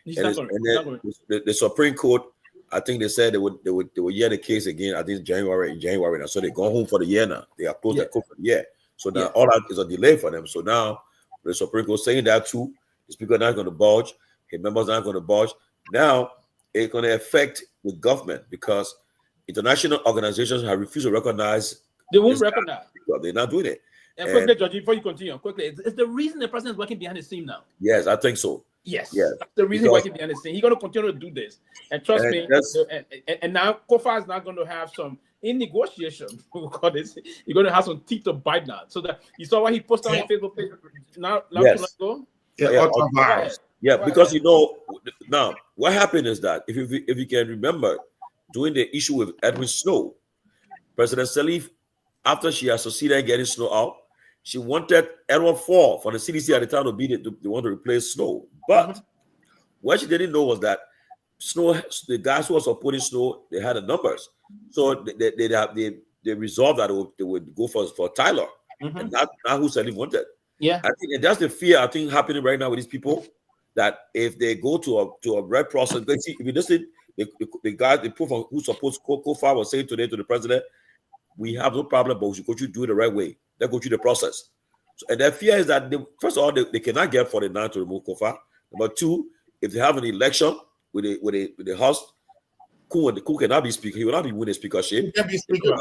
The Supreme Court, I think they said they would hear the case again. I think in January now. So they go home for the year now. They are closed the court for the year. So now all that is a delay for them. So now the Supreme Court saying that too. The speaker not going to budge. His members not going to budge. Now it's going to affect the government because international organizations have refused to recognize. They won't recognize. They're not doing it. And quickly, George, before you continue, quickly, it's the reason the president is working behind the scene now. Yes, I think so. Yes, that's the reason he's working behind the scene. He's going to continue to do this. And trust me, and now Kofa is not going to have some, in negotiation, you're going to have some teeth to bite now. So that you saw what he posted on his Facebook page not long ago? Because now what happened is that if you can remember, during the issue with Edwin Snow, President Sirleaf, after she had succeeded in getting Snow out, she wanted Edward Fall from the CDC at the time to be they want to replace Snow. But what she didn't know was that Snow, the guys who were supporting Snow, they had the numbers. So they resolved that they would go for Tyler. And not who Sirleaf wanted. Yeah. I think that's the fear I think happening right now with these people, that if they go to a red process, they see, if you listen, the guy, the proof of who supports Kofa was saying today to the president, we have no problem, but we should go to do it the right way. They go through the process. So, and their fear is that, first of all, they cannot get 49 to remove Kofa. Number two, if they have an election with the House, Ku cannot be speaker. He will not be winning speakership. He can be speaker.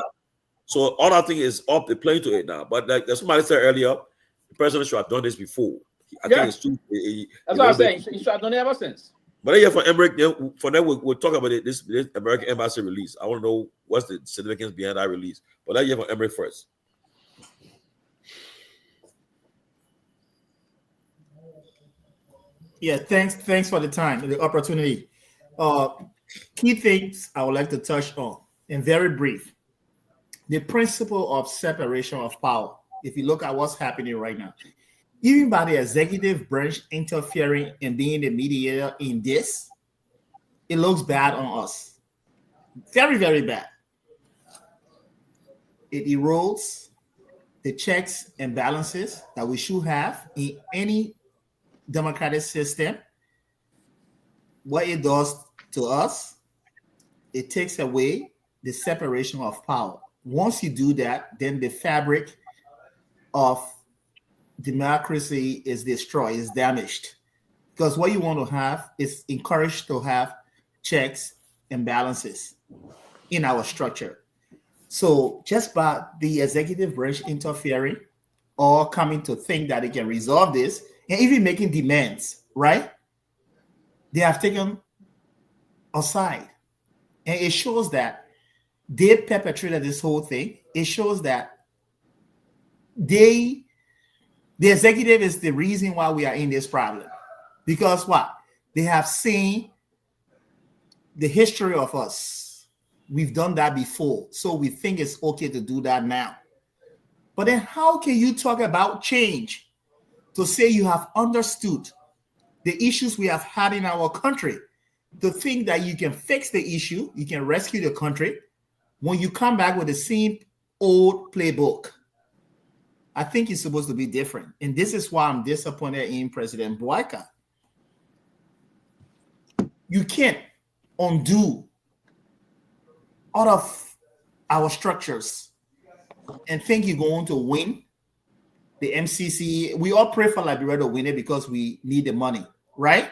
So all that thing is up the playing to it now. But like somebody said earlier, the president should have done this before. I think it's too. That's what I'm saying. He should have done it ever since. But yeah, for Emmerich, for them, we'll talk about it. This American Embassy release. I want to know what's the significance behind that release. But that year for Emmerich first. Yeah, thanks for the time and the opportunity. Key things I would like to touch on, and very brief. The principle of separation of power. If you look at what's happening right now, even by the executive branch interfering and being the mediator in this, it looks bad on us. Very, very bad. It erodes the checks and balances that we should have in any democratic system. What it does to us, it takes away the separation of power. Once you do that, then the fabric of democracy is destroyed, is damaged. Because what you want to have is encouraged to have checks and balances in our structure. So just by the executive branch interfering or coming to think that they can resolve this and even making demands, right? They have taken aside. And it shows that they perpetrated this whole thing. It shows that the executive is the reason why we are in this problem. Because what? They have seen the history of us. We've done that before. So we think it's okay to do that now. But then how can you talk about change to say you have understood the issues we have had in our country, to think that you can fix the issue, you can rescue the country, when you come back with the same old playbook? I think it's supposed to be different. And this is why I'm disappointed in President Boyka. You can't undo all of our structures and think you're going to win the MCC. We all pray for Liberia to win it because we need the money, right?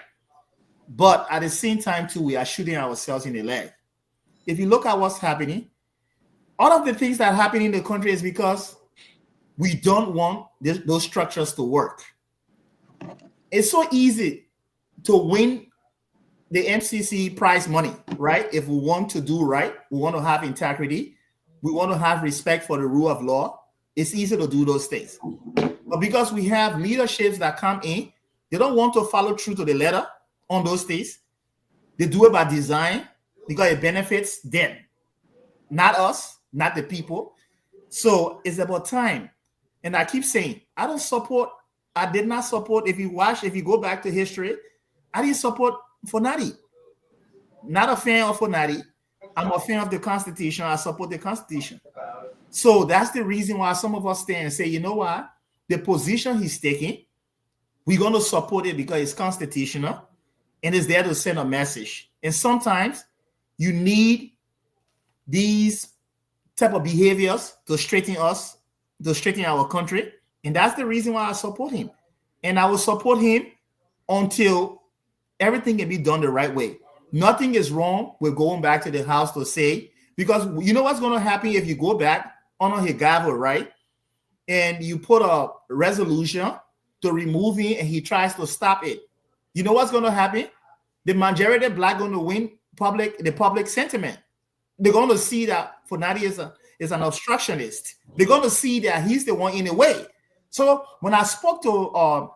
But at the same time, too, we are shooting ourselves in the leg. If you look at what's happening, all of the things that happen in the country is because we don't want those structures to work. It's so easy to win the MCC prize money, right? If we want to do right, we want to have integrity, we want to have respect for the rule of law, it's easy to do those things. But because we have leaderships that come in, they don't want to follow through to the letter on those things. They do it by design because it benefits them, not us, not the people. So it's about time. And I keep saying, I did not support, if you go back to history, I didn't support Fonadi. Not a fan of Fonadi. I'm a fan of the Constitution. I support the Constitution. So that's the reason why some of us stand and say, you know what? The position he's taking, we're going to support it because it's constitutional and it's there to send a message. And sometimes you need these type of behaviors to straighten us, to straighten our country. And that's the reason why I support him. And I will support him until everything can be done the right way. Nothing is wrong with going back to the house to say, because you know what's going to happen if you go back on a gavel, right? And you put a resolution to remove him and he tries to stop it. You know what's going to happen? The majority of black going to win the public sentiment. They're going to see that Fonadi is an obstructionist. They're going to see that he's the one in the way. So when I spoke to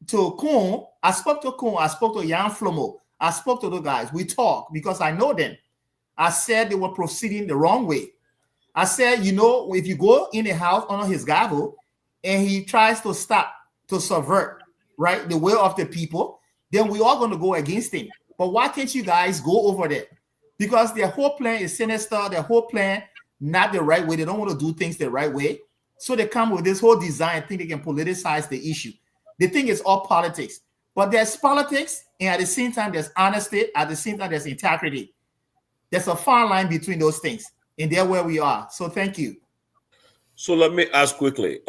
Kun, I spoke to Jan Flomo, I spoke to the guys. We talked because I know them. I said they were proceeding the wrong way. I said, you know, if you go in the house under his gavel and he tries to stop, to subvert, right, the will of the people, then we are going to go against him. But why can't you guys go over there? Because their whole plan is sinister, their whole plan not the right way. They don't want to do things the right way. So they come with this whole design, think they can politicize the issue. They think it's all politics. But there's politics, and at the same time, there's honesty. At the same time, there's integrity. There's a fine line between those things. And there where we are. So thank you. So let me ask quickly.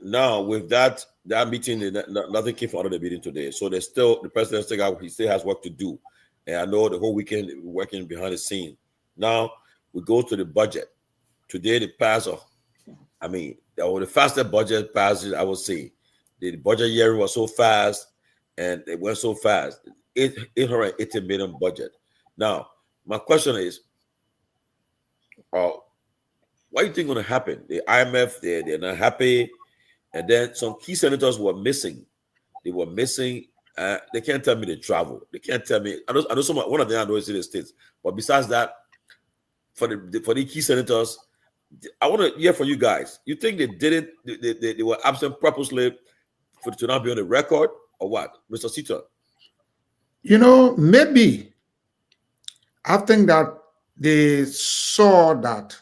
Now, with that meeting, nothing came out of the meeting today. So there's still, the president still has work to do. And I know the whole weekend working behind the scene. Now, we go to the budget. Today, the fastest budget passage, I would say. The budget hearing was so fast, and it went so fast. 880 million budget. Now, my question is, what do you think going to happen? The IMF, they're not happy, and then some key senators were missing. They were missing. They can't tell me they travel. They can't tell me. I know someone. One of them I know is in the States. But besides that, for the key senators, I want to hear from you guys. You think they did it? They were absent purposely to not be on the record, or what, Mr. Sita? You know, maybe I think that they saw that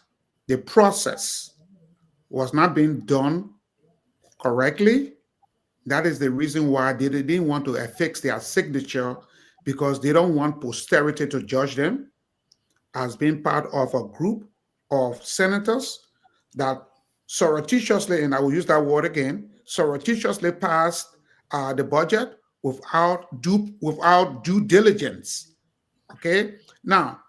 the process was not being done correctly. That is the reason why they didn't want to affix their signature, because they don't want posterity to judge them as being part of a group of senators that surreptitiously, and I will use that word again, surreptitiously passed the budget without due diligence. Okay? Now,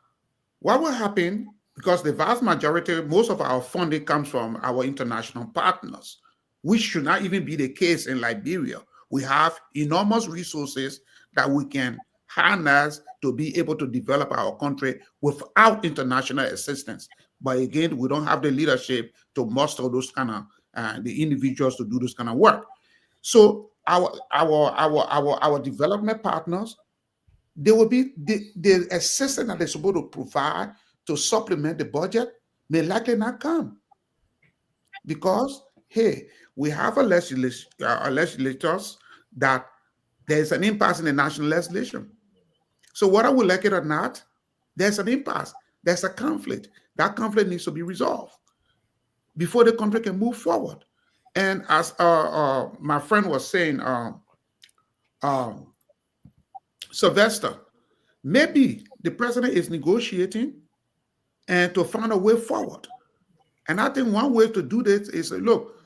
what will happen, because the vast majority, most of our funding comes from our international partners, which should not even be the case in Liberia. We have enormous resources that we can harness to be able to develop our country without international assistance. But again, we don't have the leadership to muster those kind of the individuals to do this kind of work. So our development partners, they will be the assistance that they're supposed to provide to supplement the budget may likely not come, because hey, we have a legislators that there's an impasse in the national legislation. So whether we like it or not, there's an impasse. There's a conflict. That conflict needs to be resolved before the country can move forward. And as my friend was saying, Sylvester, maybe the president is negotiating and to find a way forward. And I think one way to do this is, look,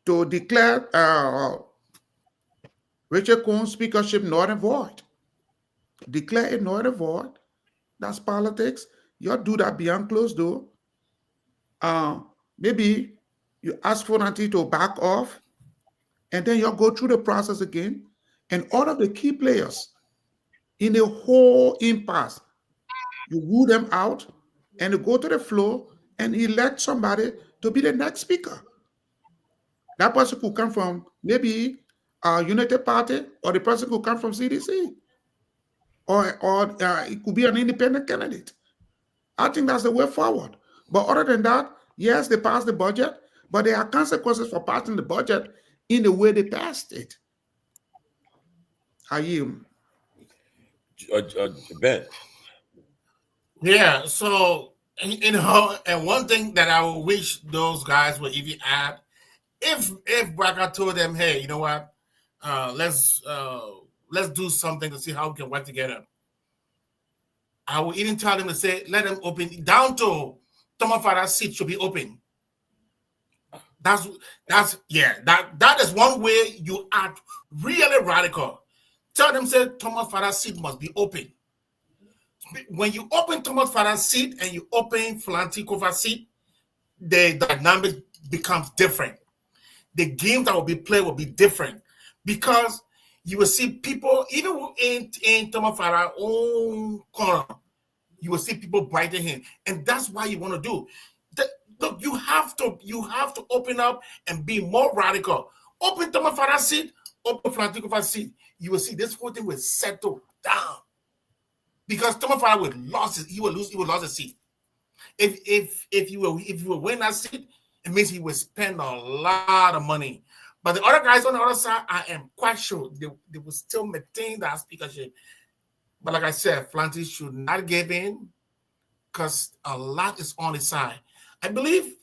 to declare Richard Cohen's speakership null and void. Declare it null and void. That's politics. You do that behind closed door. Maybe you ask for Nanti to back off, and then you'll go through the process again. And all of the key players in the whole impasse, you woo them out and you go to the floor and elect somebody to be the next speaker. That person could come from maybe a United Party, or the person could come from CDC, or it could be an independent candidate. I think that's the way forward. But other than that, yes, they passed the budget, but there are consequences for passing the budget in the way they passed it. Are you? Ben? Yeah, so, and one thing that I would wish those guys would even add, if Braga told them, hey, you know what, let's do something to see how we can work together, I will even tell them to say, let them open down to Thomas Farah's seat should be open. That is one way you act really radical. Tell them, say, Thomas Farah's seat must be open. When you open Thomas Farah's seat and you open Flanty Kova's seat, the dynamic becomes different. The game that will be played will be different, because you will see people, even in Thomas Farah's own corner, you will see people brighten him. And that's why you want to do. Look, you have to open up and be more radical. Open Thomas Farah's seat, open Flanty Kova's seat. You will see this whole thing will settle down. Because Thomas Farah will lose his seat. If you will win that seat, it means he will spend a lot of money. But the other guys on the other side, I am quite sure they will still maintain that speakership. But like I said, Flanty should not give in, because a lot is on his side. I believe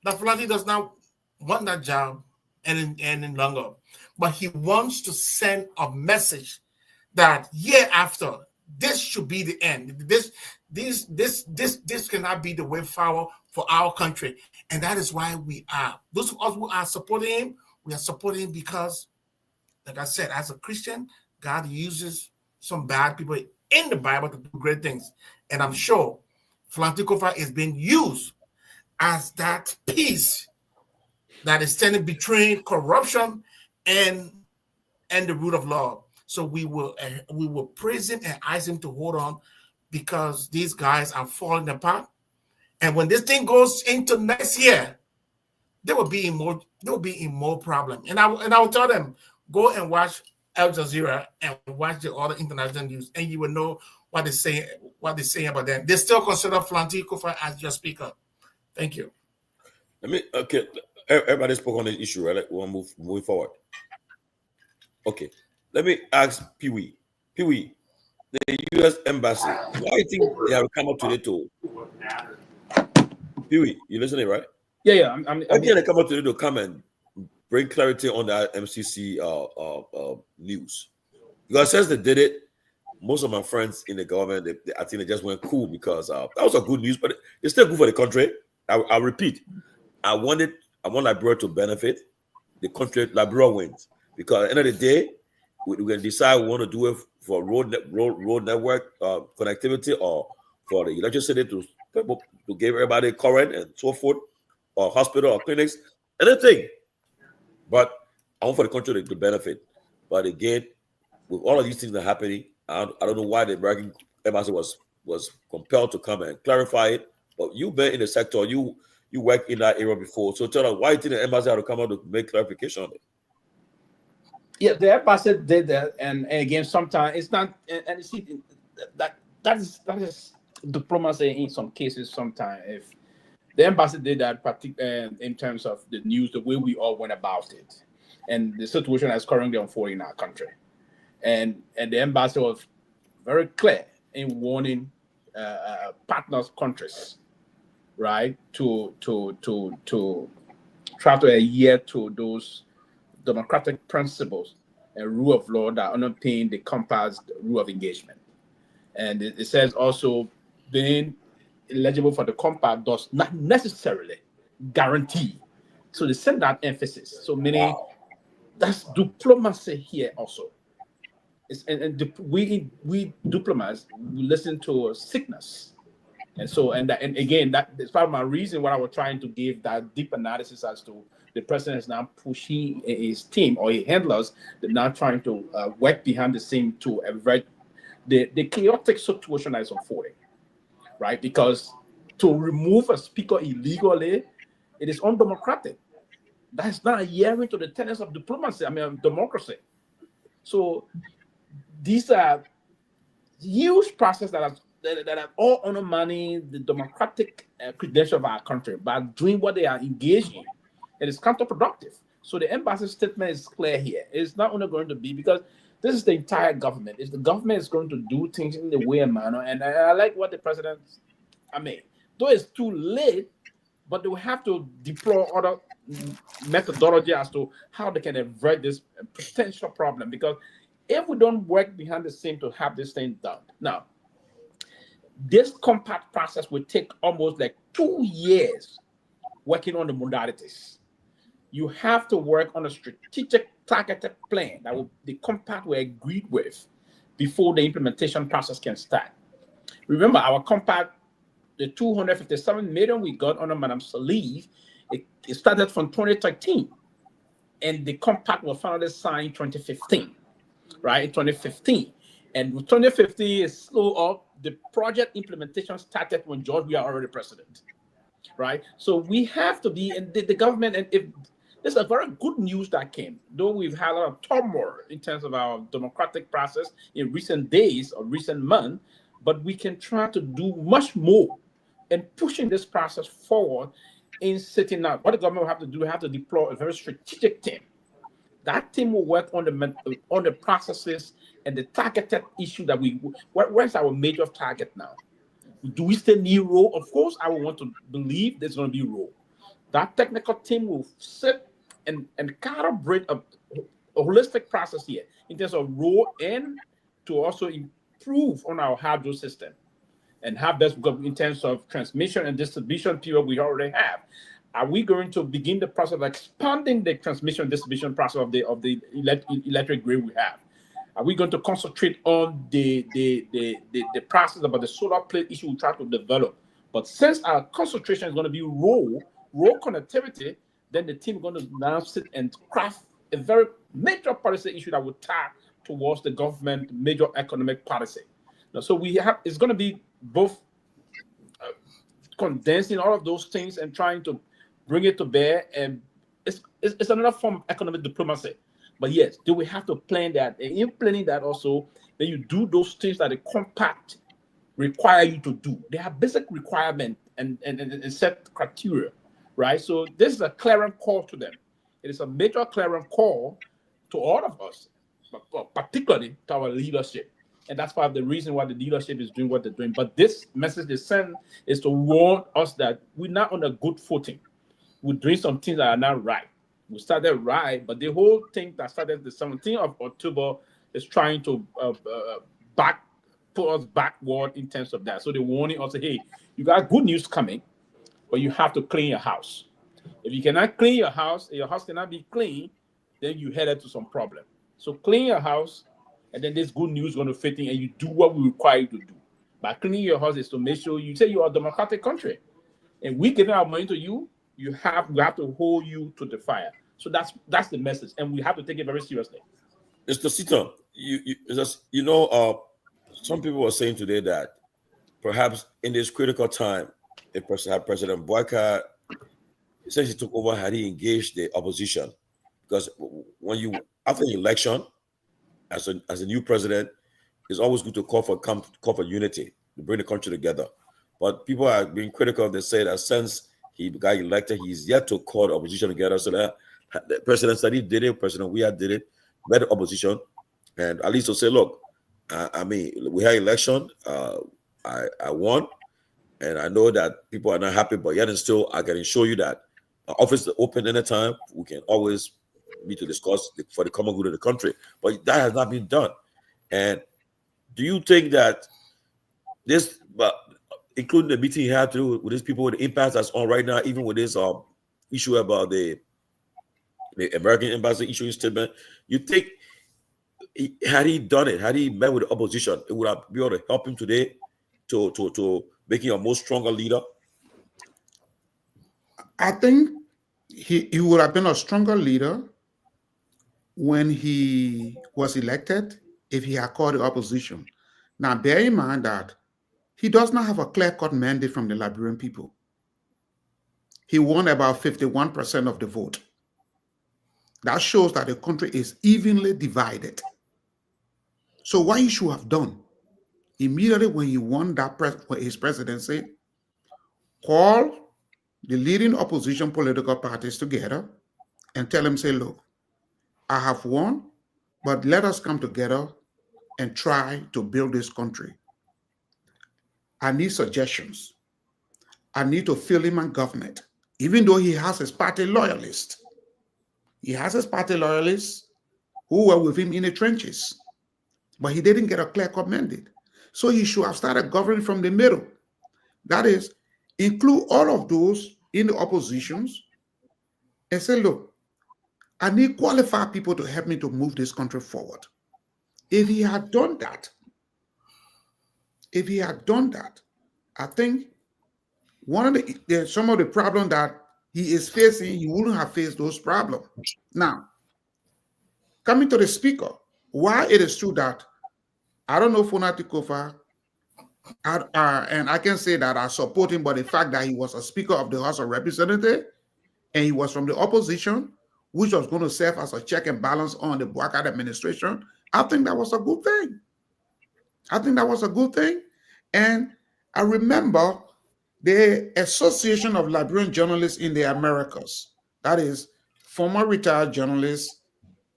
that Flanty does not want that job any longer, but he wants to send a message that year after, this should be the end. This cannot be the way forward for our country. And that is why we are. Those of us who are supporting him, we are supporting him because, like I said, as a Christian, God uses some bad people in the Bible to do great things. And I'm sure Flanty Kofa is being used as that piece that is standing between corruption and the rule of law. So we will praise him and ask him to hold on, because these guys are falling apart. And when this thing goes into next year, there will be more problem. And I will tell them, go and watch Al Jazeera and watch the other international news, and you will know what they say about them. They still consider Flanty Kufa as your speaker. Thank you. Okay. Everybody spoke on this issue, right? We'll move forward. Okay. Let me ask Pewee. Pewee, the U.S. Embassy, why do you think they have come up today to? Pewee, you listening, right? Yeah. I think they come up today to come and bring clarity on the MCC news. Because since they did it, most of my friends in the government, I think they just went cool, because that was a good news, but it's still good for the country. I repeat, I want Liberia to benefit. The country, Liberia wins, because at the end of the day, we can decide we want to do it for road network connectivity, or for the electricity to give everybody current and so forth, or hospital or clinics, anything. But I want for the country to benefit. But again, with all of these things that are happening, I don't know why the American embassy was compelled to come and clarify it. But you've been in the sector, you worked in that area before. So tell us, why do you think the embassy had to come out to make clarification on it? Yeah, the embassy did that, and again, sometimes it's not, and you see that is diplomacy in some cases. Sometimes, if the embassy did that, particularly in terms of the news, the way we all went about it, and the situation that's currently unfolding in our country, and the embassy was very clear in warning partners countries, right, to try to adhere to those democratic principles and rule of law that underpin the compass rule of engagement. And it says also being eligible for the compact does not necessarily guarantee. So they send that emphasis. So meaning that's diplomacy here also. We diplomats, we listen to sickness. And so, and again, that is part of my reason why I was trying to give that deep analysis as to the president is now pushing his team or his handlers. They're now trying to work behind the scene to avert the chaotic situation that is unfolding, right? Because to remove a speaker illegally, it is undemocratic. That's not adhering to the tenets of diplomacy, democracy. So these are huge processes that are all undermining the democratic credential of our country by doing what they are engaged in. It is counterproductive. So the embassy statement is clear here. It's not only going to be, because this is the entire government. If the government is going to do things in the way and manner, and I like what the president, though it's too late, but they will have to deploy other methodology as to how they can avert this potential problem. Because if we don't work behind the scene to have this thing done, now, this compact process will take almost like 2 years working on the modalities. You have to work on a strategic targeted plan that the compact were agreed with before the implementation process can start. Remember, our compact, the 257 million we got under Madam Sirleaf, it started from 2013, and the compact was finally signed 2015, right? In 2015. And with 2015 is slow up. The project implementation started when George we are already president, right? So we have to be, and the government, and if there's a very good news that came, though we've had a lot of turmoil in terms of our democratic process in recent days or recent months, but we can try to do much more in pushing this process forward in setting up. What the government will have to do, have to deploy a very strategic team. That team will work on the processes and the targeted issue that where's our major target now? Do we still need role? Of course, I would want to believe there's going to be role. That technical team will sit and calibrate a holistic process here in terms of role and to also improve on our hydro system and have this in terms of transmission and distribution period we already have. Are we going to begin the process of expanding the transmission and distribution process of the electric grid we have? Are we going to concentrate on the process about the solar plate issue we try to develop? But since our concentration is going to be road connectivity, then the team is going to now sit and craft a very major policy issue that will tie towards the government major economic policy. So we have, it's going to be both condensing all of those things and trying to bring it to bear, and it's another form of economic diplomacy. But yes, do we have to plan that? And in planning that also, then you do those things that the compact require you to do. They have basic requirement and set criteria, right? So this is a clarion call to them. It is a major clarion call to all of us, but particularly to our leadership. And that's part of the reason why the leadership is doing what they're doing. But this message they send is to warn us that we're not on a good footing. We're doing some things that are not right. We started right, but the whole thing that started the 17th of October is trying to put us backward in terms of that. So they're warning us, hey, you got good news coming, but you have to clean your house. If you cannot clean your house cannot be clean, then you headed to some problem. So clean your house, and then this good news is going to fit in, and you do what we require you to do. By cleaning your house is to make sure you say you are a democratic country, and we giving our money to you. We have to hold you to the fire. So that's the message, and we have to take it very seriously. Mr. Sito, some people were saying today that perhaps in this critical time, if President Boyka essentially took over, had he engaged the opposition, because after the election, as a new president, it's always good to call for unity, to bring the country together. But people are being critical. They say that since he got elected, he's yet to call the opposition together. So that the President Sadi did it, President Weah did it, met the opposition, and at least to say, look, we had election, I won, and I know that people are not happy, but yet and still, I can show you that the office is open anytime. We can always meet to discuss for the common good of the country. But that has not been done. And do you think that this, including the meeting he had to do with these people, with the impact that's on right now, even with this issue about the American embassy issuing statement, you think had he done it, had he met with the opposition, it would have been able to help him today to making a more stronger leader? I think he would have been a stronger leader when he was elected if he had called the opposition. Now, bear in mind that he does not have a clear-cut mandate from the Liberian people. He won about 51% of the vote. That shows that the country is evenly divided. So what he should have done, immediately when he won his presidency, call the leading opposition political parties together and tell them, say, look, I have won, but let us come together and try to build this country. I need suggestions. I need to fill him in government, even though he has his party loyalists. He has his party loyalists who were with him in the trenches, but he didn't get a clear-cut mandate. So he should have started governing from the middle. That is, include all of those in the oppositions and say, look, I need qualified people to help me to move this country forward. If he had done that, I think some of the problems that he is facing, he wouldn't have faced those problems. Now, coming to the speaker, while it is true that I don't know Fonati Kofa, and I can say that I support him, but the fact that he was a speaker of the House of Representatives and he was from the opposition, which was going to serve as a check and balance on the Boyka administration, I think that was a good thing. And I remember the Association of Liberian Journalists in the Americas, that is, former retired journalists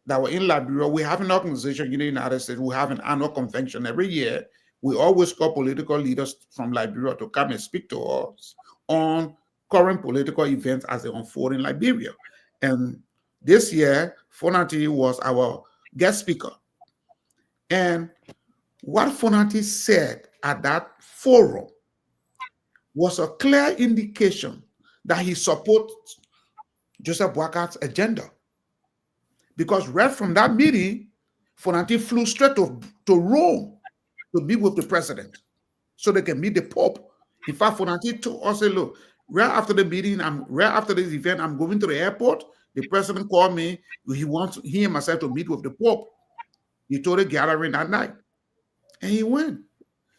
that were in Liberia. We have an organization in the United States. We have an annual convention every year. We always call political leaders from Liberia to come and speak to us on current political events as they unfold in Liberia. And this year, Fonati was our guest speaker. And what Fonati said at that forum was a clear indication that he supports Joseph Boyka's agenda. Because right from that meeting, Fonati flew straight to Rome to meet with the president so they can meet the Pope. In fact, Fonati told us, look, right after the meeting, right after this event, I'm going to the airport. The president called me. He wants he and myself to meet with the Pope. He told the gathering that night, and he went.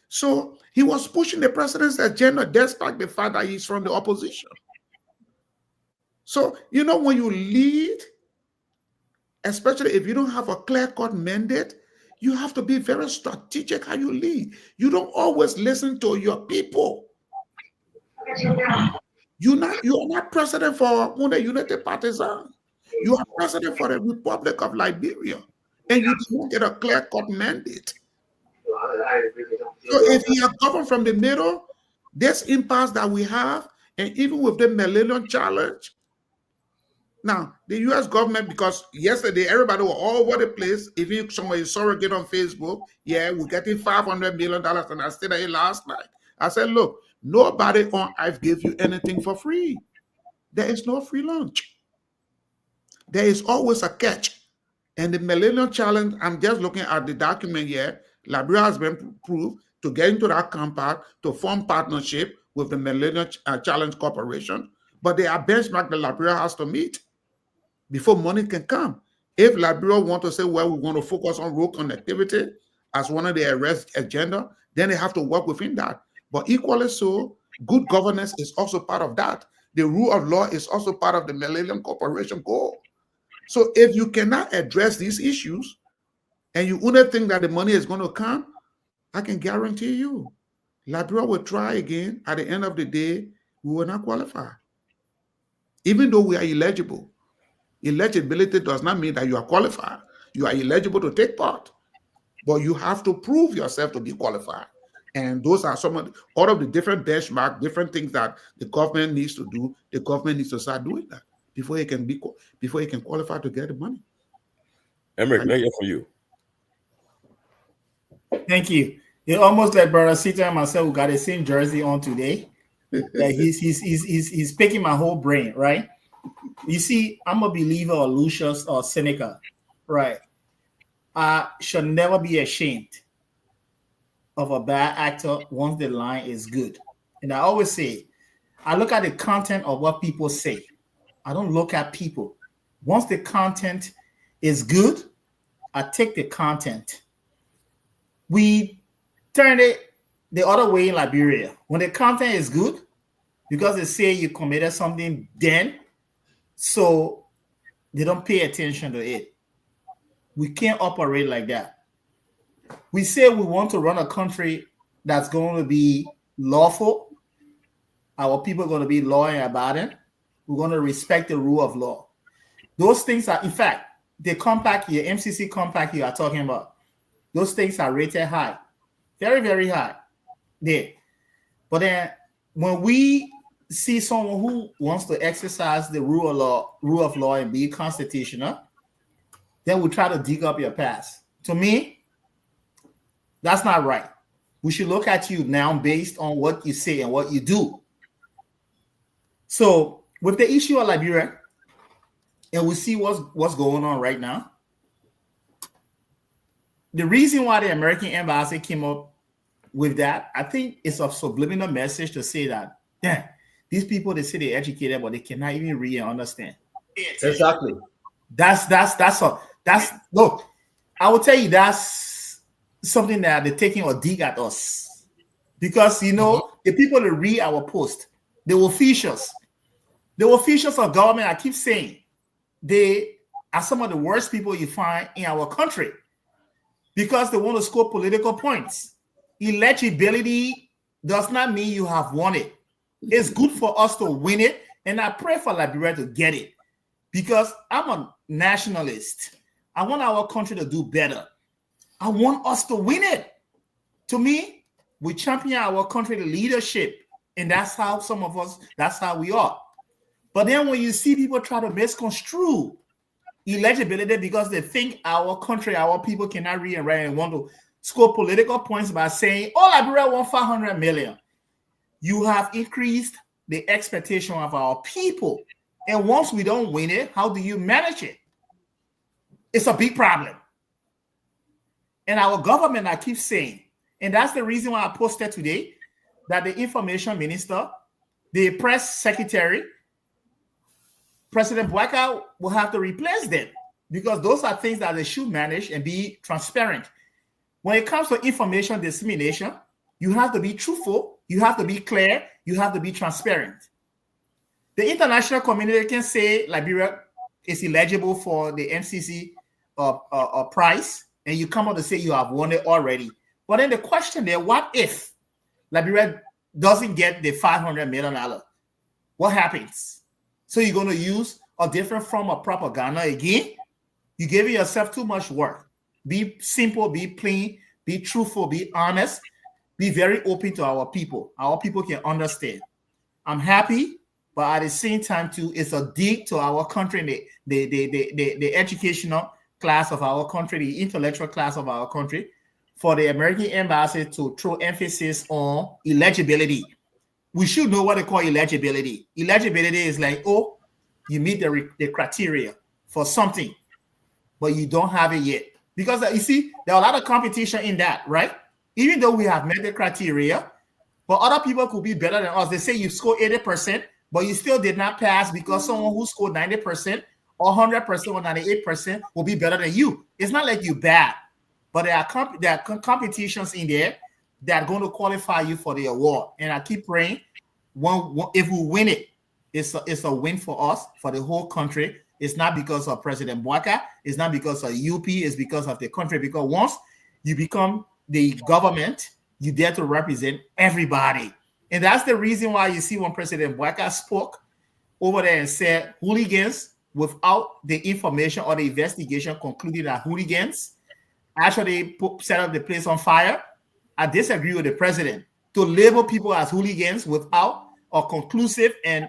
So he was pushing the president's agenda despite the fact that he's from the opposition. So, you know, when you lead, especially if you don't have a clear-cut mandate, you have to be very strategic how you lead. You don't always listen to your people. You're not president for the United Partisan. You are president for the Republic of Liberia, and you don't get a clear-cut mandate. So if you are governed from the middle, this impasse that we have, and even with the Millennium Challenge, now the U.S. government, because yesterday everybody was all over the place. Even somebody saw it on Facebook, yeah, we're getting $500 million, and I stayed there last night. I said, look, nobody on earth gives you anything for free. There is no free lunch. There is always a catch. And the Millennium Challenge, I'm just looking at the document here. Liberia has been proved to get into that compact to form partnership with the Millennium Challenge Corporation. But there are benchmarks that Liberia has to meet before money can come. If Liberia want to say, well, we want to focus on road connectivity as one of their agenda, then they have to work within that. But equally so, good governance is also part of that. The rule of law is also part of the Millennium Corporation goal. So if you cannot address these issues and you only think that the money is going to come, I can guarantee you, Liberia will try again. At the end of the day, we will not qualify. Even though we are eligible. Eligibility does not mean that you are qualified. You are eligible to take part. But you have to prove yourself to be qualified. And those are some of all of the different benchmarks, different things that the government needs to do. The government needs to start doing that before he can qualify to get the money. Emmerich, let's hear from you. Thank you. It's almost like Brother Sita and myself who got the same jersey on today. Like he's picking my whole brain, right? You see, I'm a believer of Lucius or Seneca, right? I should never be ashamed of a bad actor once the line is good. And I always say, I look at the content of what people say. I don't look at people. Once the content is good, I take the content. We turn it the other way in Liberia. When the content is good, because they say you committed something then, so they don't pay attention to it. We can't operate like that. We say we want to run a country that's going to be lawful. Our people are going to be law and abiding. We're going to respect the rule of law. Those things are, in fact, the compact here, MCC compact you are talking about, those things are rated high. Very, very high there. But then when we see someone who wants to exercise the rule of law and be constitutional, then we try to dig up your past. To me, that's not right. We should look at you now based on what you say and what you do. So with the issue of Liberia, and we see what's going on right now, the reason why the American embassy came up with that, I think it's a subliminal message to say that, yeah, these people, they say they're educated, but they cannot even read and understand. Exactly. Look, I will tell you that's something that they're taking a dig at us. Because, you know, the people that read our post, the officials of government, I keep saying, they are some of the worst people you find in our country because they want to score political points. Eligibility does not mean you have won it. It's good for us to win it, and I pray for Liberia to get it because I'm a nationalist. I want our country to do better. I want us to win it. To me, we champion our country, the leadership, and that's how some of us, that's how we are. But then when you see people try to misconstrue eligibility because they think our country, our people cannot read and write and want to score political points by saying, oh, Liberia won 500 million. You have increased the expectation of our people. And once we don't win it, how do you manage it? It's a big problem. And our government, I keep saying, and that's the reason why I posted today that the information minister, the press secretary, President Bwaka will have to replace them because those are things that they should manage and be transparent. When it comes to information dissemination, you have to be truthful, you have to be clear, you have to be transparent. The international community can say Liberia is eligible for the MCC prize, and you come out to say you have won it already. But then the question there, what if Liberia doesn't get the $500 million? What happens? So you're going to use a different form of propaganda again? You gave yourself too much work. Be simple, be plain, be truthful, be honest, be very open to our people. Our people can understand. I'm happy, but at the same time, too, it's a dig to our country, the educational class of our country, the intellectual class of our country, for the American embassy to throw emphasis on eligibility. We should know what they call eligibility. Eligibility is like, oh, you meet the criteria for something, but you don't have it yet. Because you see, there are a lot of competition in that, right? Even though we have met the criteria, but other people could be better than us. They say you score 80%, but you still did not pass because someone who scored 90% or 100% or 98% will be better than you. It's not like you're bad, but there are competitions in there that are going to qualify you for the award. And I keep praying, if we win it, it's a win for us, for the whole country. It's not because of President Bouaka. It's not because of UP. It's because of the country. Because once you become the government, you dare to represent everybody. And that's the reason why you see when President Bouaka spoke over there and said hooligans, without the information or the investigation concluded that hooligans actually set up the place on fire. I disagree with the president. To label people as hooligans without a conclusive and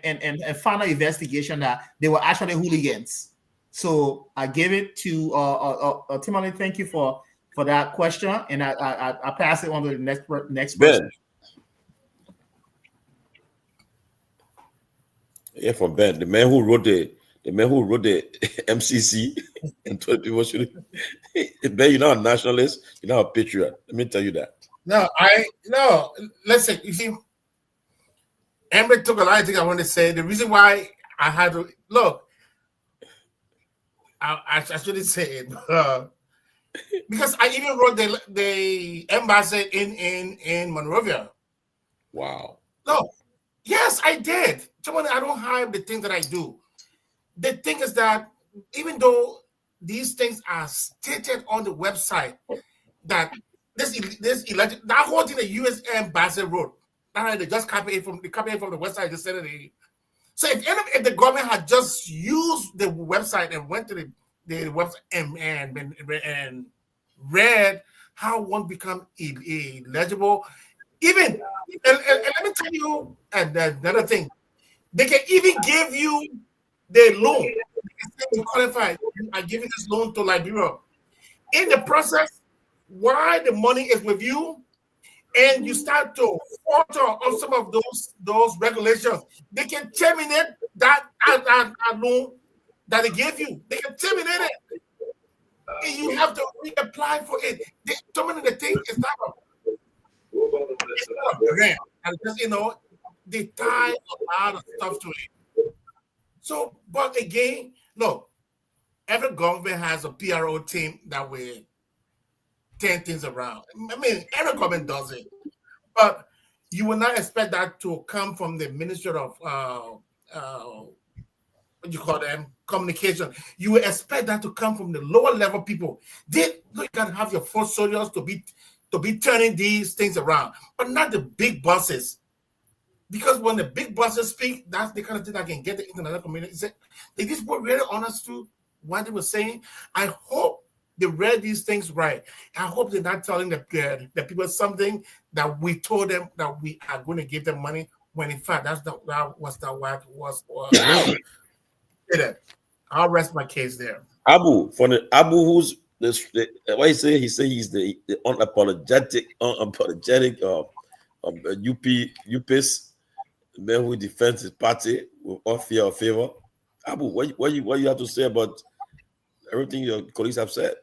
final investigation that they were actually hooligans. So I gave it to Tomalin. Thank you for that question, and I pass it on to the next person. Ben. Yeah, for Ben, the man who wrote the MCC and told people should. Ben, you're not a nationalist. You're not a patriot. Let me tell you that. No, listen, you see, Amber took a lot of things I want to say. The reason why I had to look, I shouldn't say it, because I even wrote the embassy in Monrovia. Wow. No, yes, I did. I don't hide the things that I do. The thing is that even though these things are stated on the website, that this election, that whole thing the U.S. embassy wrote, they just copied it from the website. Just said it. So if the government had just used the website and went to the website and read how one become illegible, even and let me tell you another thing, they can even give you the loan. You qualify. I give you this loan to Liberia. In the process, while the money is with you, and you start to falter on some of those regulations, they can terminate that loan that they gave you. They can terminate it. And you have to reapply for it. So many of the things is not a grant. And just, they tie a lot of stuff to it. So, but again, look, every government has a PRO team that will turn things around. I mean, every government does it. But you will not expect that to come from the Ministry of what you call them, communication. You will expect that to come from the lower level people. You can have your foot soldiers to be turning these things around, but not the big bosses. Because when the big bosses speak, that's the kind of thing that can get the international community. They just were really honest to what they were saying. I hope they read these things right. I hope they're not telling the people something that we told them that we are going to give them money, when in fact that was not what it was. I'll rest my case there. Abu, who's what he say? He say he's the unapologetic UP's man who defends his party with all fear or favor. Abu, what you have to say about everything your colleagues have said?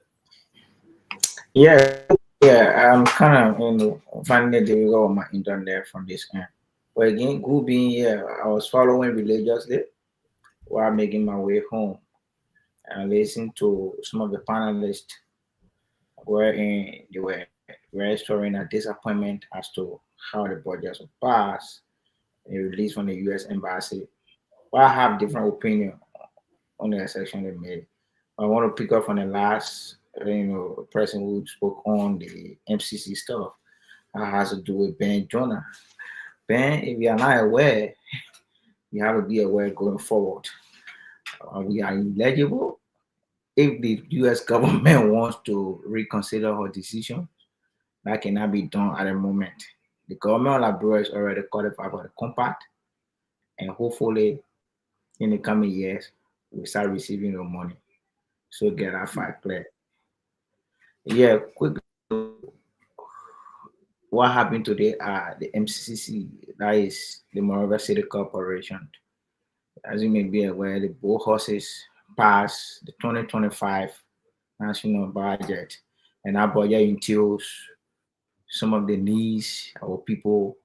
Yeah, I'm kind of finding it difficult on my internet from this end. But again, good being here, I was following religiously while making my way home. and listened to some of the panelists wherein they were registering a disappointment as to how the budgets were passed and released from the U.S. Embassy. Well, I have different opinion on the section they made. I want to pick up on the last, person who spoke on the MCC stuff. That has to do with Ben Jonah. Ben, if you are not aware, you have to be aware going forward. We are eligible. If the U.S. government wants to reconsider her decision, that cannot be done at the moment. The government of Liberia is already qualified for the compact, and hopefully in the coming years, we start receiving the money. So get our fight clear. Yeah, quickly, what happened today at the MCCC, that is the Monrovia City Corporation. As you may be aware, the both horses passed the 2025 national budget, and that budget entails some of the needs our people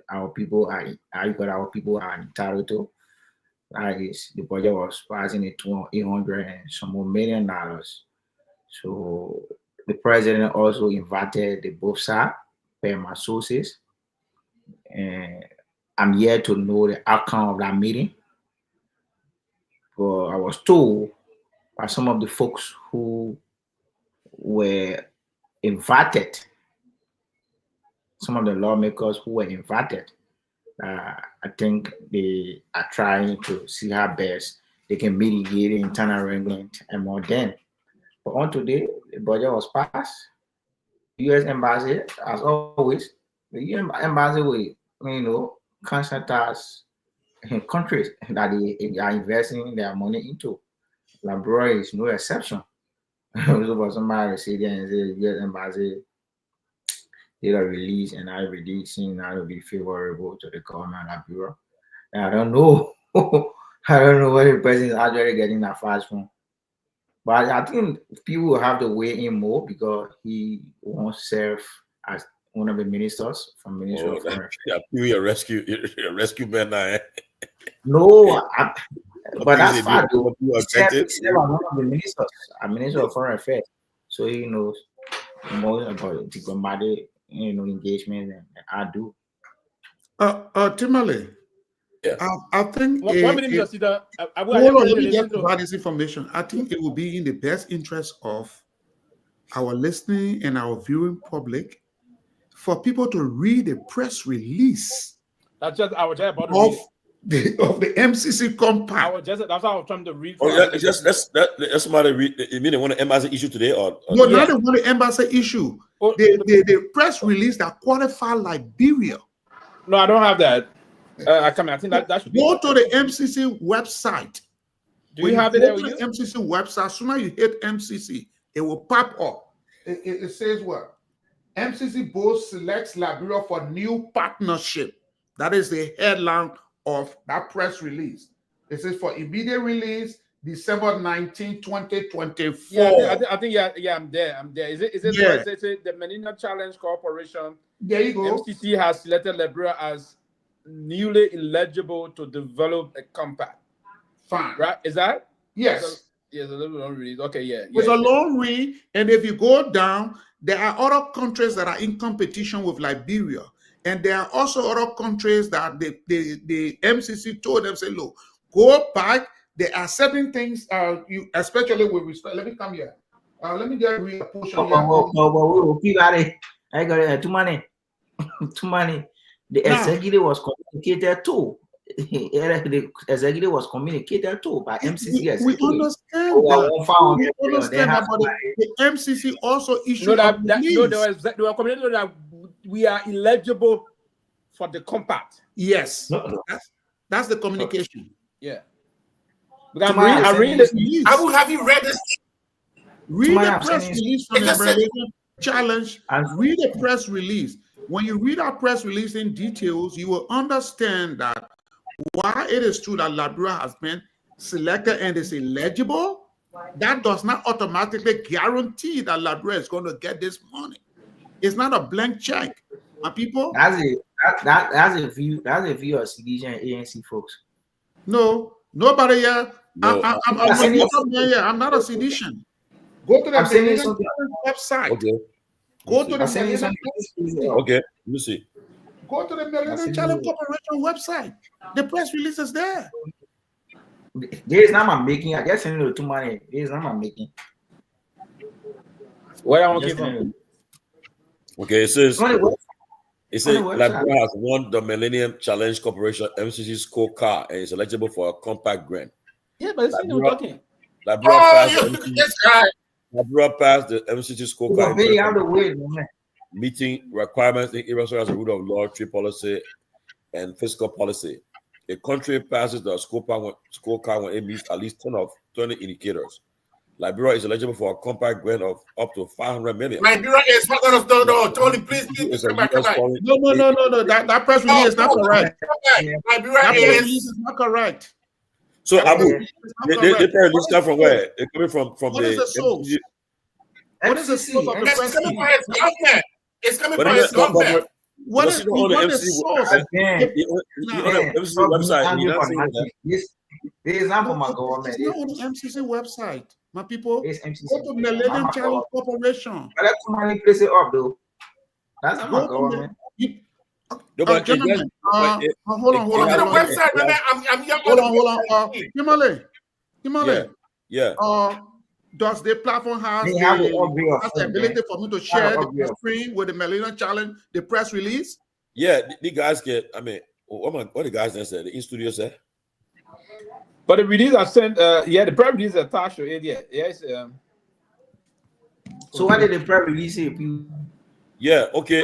are entitled to. That is, the budget was passing at $800 and some more $1 million. So the president also invited the both sides, per my sources, and I'm yet to know the outcome of that meeting. But I was told by some of the folks who were invited, some of the lawmakers who were invited, I think they are trying to see how best they can mitigate the internal wrangling and more than. But on today, the budget was passed. The U.S. Embassy, as always, the U.S. Embassy will, consultants in countries that they are investing their money into. Liberia is no exception. So for somebody to say there and say the U.S. Embassy did a release and I releasing that will be favorable to the government of Liberia. And I don't know. I don't know where the president is actually getting that fast from. But I think people will have to weigh in more because he won't serve as one of the ministers from Ministry of Foreign Affairs. Yeah, you're a rescue man now. No, but that's fine. He served as one of the ministers, a Minister of Foreign Affairs. So he knows more about diplomatic, engagement than I do. Tomalin. Yeah. I think let me get this information. I think it will be in the best interest of our listening and our viewing public for people to read the press release of the MCC compact. That's what I was trying to read. Oh, yeah, that's somebody read. You mean they want an embassy issue today, or no? Not the one the embassy issue. The press release that qualify Liberia. No, I don't have that. I think that should go to the MCC website. Do you have it there with you? MCC website. As soon as you hit MCC, it will pop up. It says what? MCC board selects Liberia for new partnership. That is the headline of that press release. It says for immediate release, December 19, 2024. Yeah, I think I'm there. Is it the Menina Challenge Corporation? There you go. MCC has selected Liberia as newly eligible to develop a compact. Fine. Right? Is that? Yes. It's a little long read. Okay, yeah. It's a long read, and if you go down, there are other countries that are in competition with Liberia, and there are also other countries that the MCC told them, say, look, go back. There are certain things, you especially with respect. Let me come here. Let me just read a portion here. I got too money. The executive was communicated to. The executive was communicated to by MCC. We understand that. We understand that, but the MCC also issued they were communicated that we are eligible for the compact. Yes, that's the communication. Yeah. I will have you read this. Read the press release from the challenge. Read the press release. When you read our press release in details, you will understand that while it is true that Liberia has been selected and is eligible, that does not automatically guarantee that Liberia is going to get this money. It's not a blank check. My people. That's a view of Citizen ANC folks. No, nobody here. No, I'm not a sedition. Go to the Millennium Challenge website. Okay. Go to the Millennium Challenge. Okay, let me see. Go to the Millennium Challenge Corporation website. The press release is there. There is not my making. I just send it to money. There is not my making. Where I want to give them? Okay, it says Liberia has won the Millennium Challenge Corporation MCC scorecard and is eligible for a compact grant. Yeah, but it's still talking. Liberia passed the MCC scorecard, meeting requirements in areas such as the rule of law, trade policy, and fiscal policy. A country passes the scorecard when it meets at least 10 of 20 indicators. Liberia is eligible for a compact grant of up to 500 million. Liberia is not going to no, Tony, please come back. No. That press release is not correct. Liberia is not correct. So Abu, they probably start from where? They're coming from what is the source? What is the source of the press release? It's coming from his government. What is the source? Website. This is not for my government. It's not on the MCC website. My people, go to Millennium Challenge Corporation. But that's money place it up though. That's not my government. Gentlemen, hold on. Go to the website, man. I'm Hold on. Himale. Yeah. Does the platform have the ability for me to share the screen with the Millennium Challenge, the press release? Yeah, the guys get. I mean, what the guys then said? The in studio said. But the release I sent, the press release attached to it. Yes. So what did the press release say? Yeah. Okay.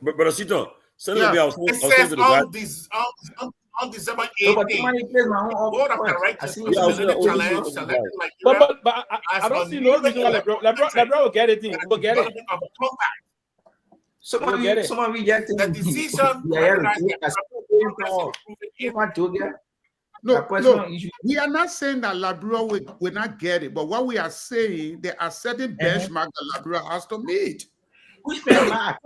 But Siton, send it to me. I was to the guys. On December 18th. But I don't see no reason why LeBron will get it in. We'll get it. Someone rejected the decision. No, we are not saying that Liberia will not get it, but what we are saying, there are certain benchmarks that Liberia has to meet. Which benchmark?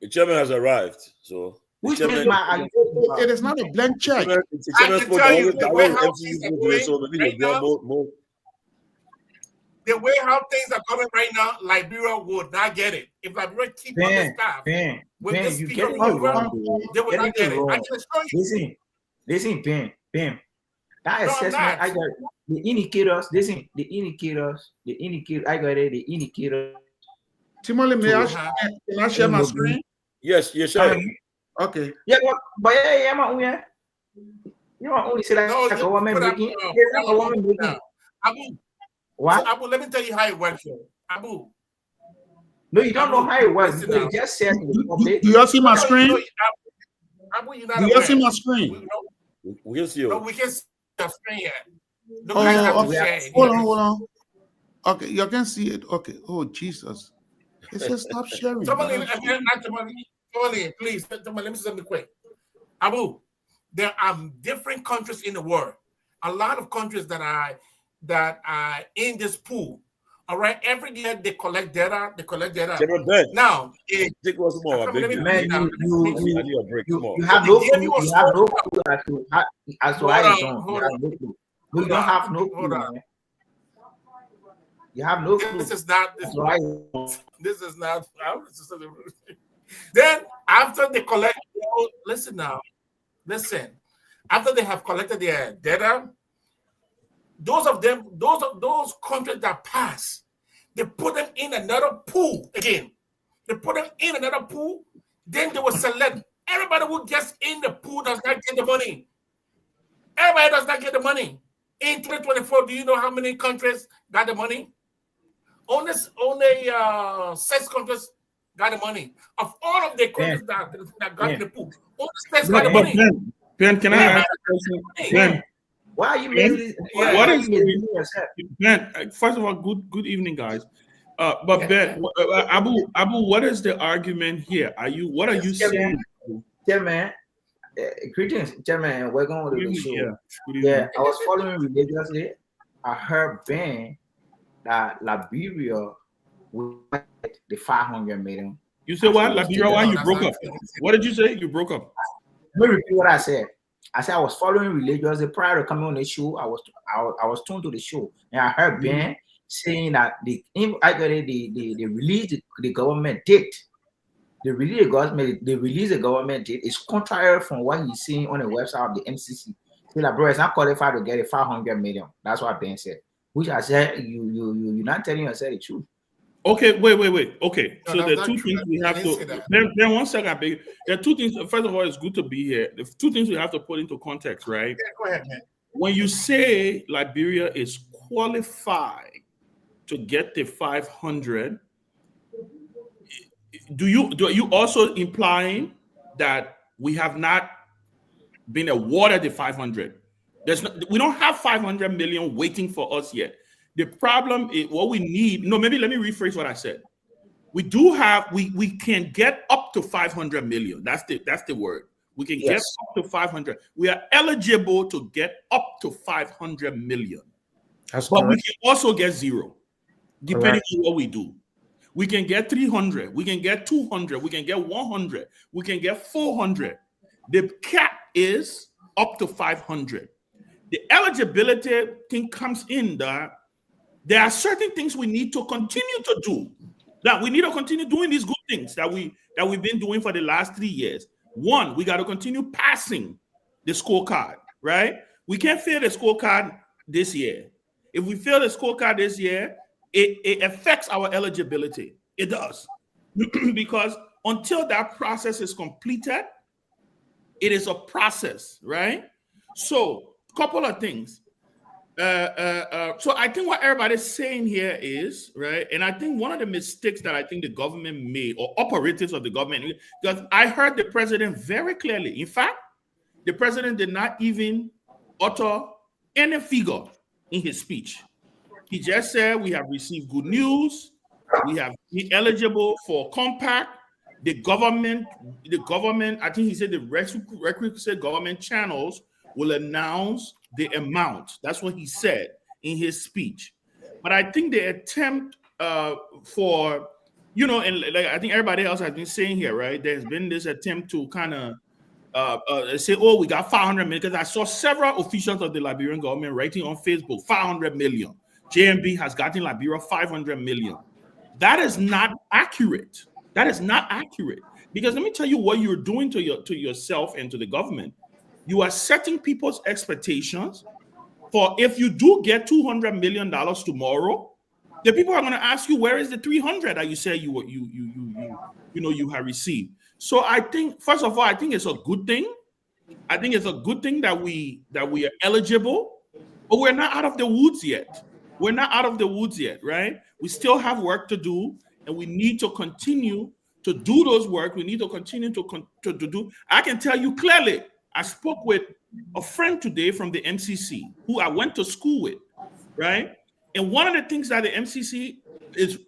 The chairman has arrived, so. Which benchmark? It is not a blank check. I can tell you the way how things are going right now. The way how things are coming right now, Liberia would not get it. If Liberia keep on the staff with this speaker, they will not get it. I can assure you. Listen, Ben. That assessment, I got the indicators. Listen, the indicators. I got it. The indicators. Timothy, can I share my screen? Yes, sure. Okay. Yeah, but yeah, you want only say like a woman making. Abu, what? So, Abu, let me tell you how it works. Abu. No, you don't know how it works. You just said. Do you see my screen? Abu, you're not do you see my screen? We can see you. No, we can see your screen yet. Okay. Hold on. Okay, you can see it. Okay. Oh, Jesus. It says stop sharing. Tomalin, please. Tomalin, let me say something quick. Abu, there are different countries in the world. A lot of countries that are in this pool. All right, every year they collect data. Now, take us more. Man, you have no clue as to how it's done. You don't have no clue. You have no clue. This is not. Then after they collect, listen. After they have collected their data, those countries that pass, they put them in another pool again. Then they will select everybody who gets in the pool does not get the money. Everybody does not get the money. In 2024, do you know how many countries got the money? Only 6 countries got the money. Of all of the countries that got the pool, only 6 got the money. Ben, can I ask a question? Ben, why are you making Ben, first of all, good evening, guys. But Ben, Abu, what is the argument here? What are you saying? Chairman, greetings, Chairman. Welcome to the show. Yeah, I was following religiously. I heard Ben that Liberia will get the 500 million. You said what? Liberia? Why you broke up? What did you say? You broke up. Let me repeat what I said. I said I was following religious. Prior to coming on the show, I was tuned to the show, and I heard Ben saying that they released the government date. They release the government date is contrary from what he's seeing on the website of the MCC. So like, bro, it's not qualified to get a 500 million. That's what Ben said. Which I said, you're not telling yourself the truth. Okay, wait. Okay, so there are two things we have to. Then 1 second, baby. There are two things. First of all, it's good to be here. The two things we have to put into context, right? Yeah, go ahead, man. When you say Liberia is qualified to get the 500, do you also implying that we have not been awarded the 500? We don't have 500 million waiting for us yet. The problem is what we need. No, maybe let me rephrase what I said. We do have. We can get up to 500 million. That's the word. We can get up to 500. We are eligible to get up to 500 million. That's but correct. We can also get zero, depending on what we do. We can get 300. We can get 200. We can get 100. We can get 400. The cap is up to 500. The eligibility thing comes in that there are certain things we need to continue to do. That we need to continue doing these good things that we've been doing for the last 3 years. One, we got to continue passing the scorecard, right? We can't fail the scorecard this year. If we fail the scorecard this year, it affects our eligibility. It does. Because until that process is completed, it is a process, right? So, a couple of things. So I think what everybody's saying here is, right, and I think one of the mistakes that I think the government made, or operatives of the government, because I heard the president very clearly. In fact, the president did not even utter any figure in his speech. He just said we have received good news, we have been eligible for compact. The government, I think he said the requisite government channels will announce the amount. That's what he said in his speech. But I think the attempt for, and like I think everybody else has been saying here, right? There's been this attempt to kind of say, oh, we got 500 million. Because I saw several officials of the Liberian government writing on Facebook, 500 million. JMB has gotten Liberia 500 million. That is not accurate. That is not accurate. Because let me tell you what you're doing to yourself and to the government. You are setting people's expectations for if you do get $200 million tomorrow, the people are going to ask you, where is the 300 that you say you have received? So I think, first of all, I think it's a good thing. I think it's a good thing that we are eligible, but we're not out of the woods yet. We're not out of the woods yet, right? We still have work to do, and we need to continue to do those work. We need to continue to do. I can tell you clearly, I spoke with a friend today from the MCC who I went to school with, right? And one of the things that the MCC is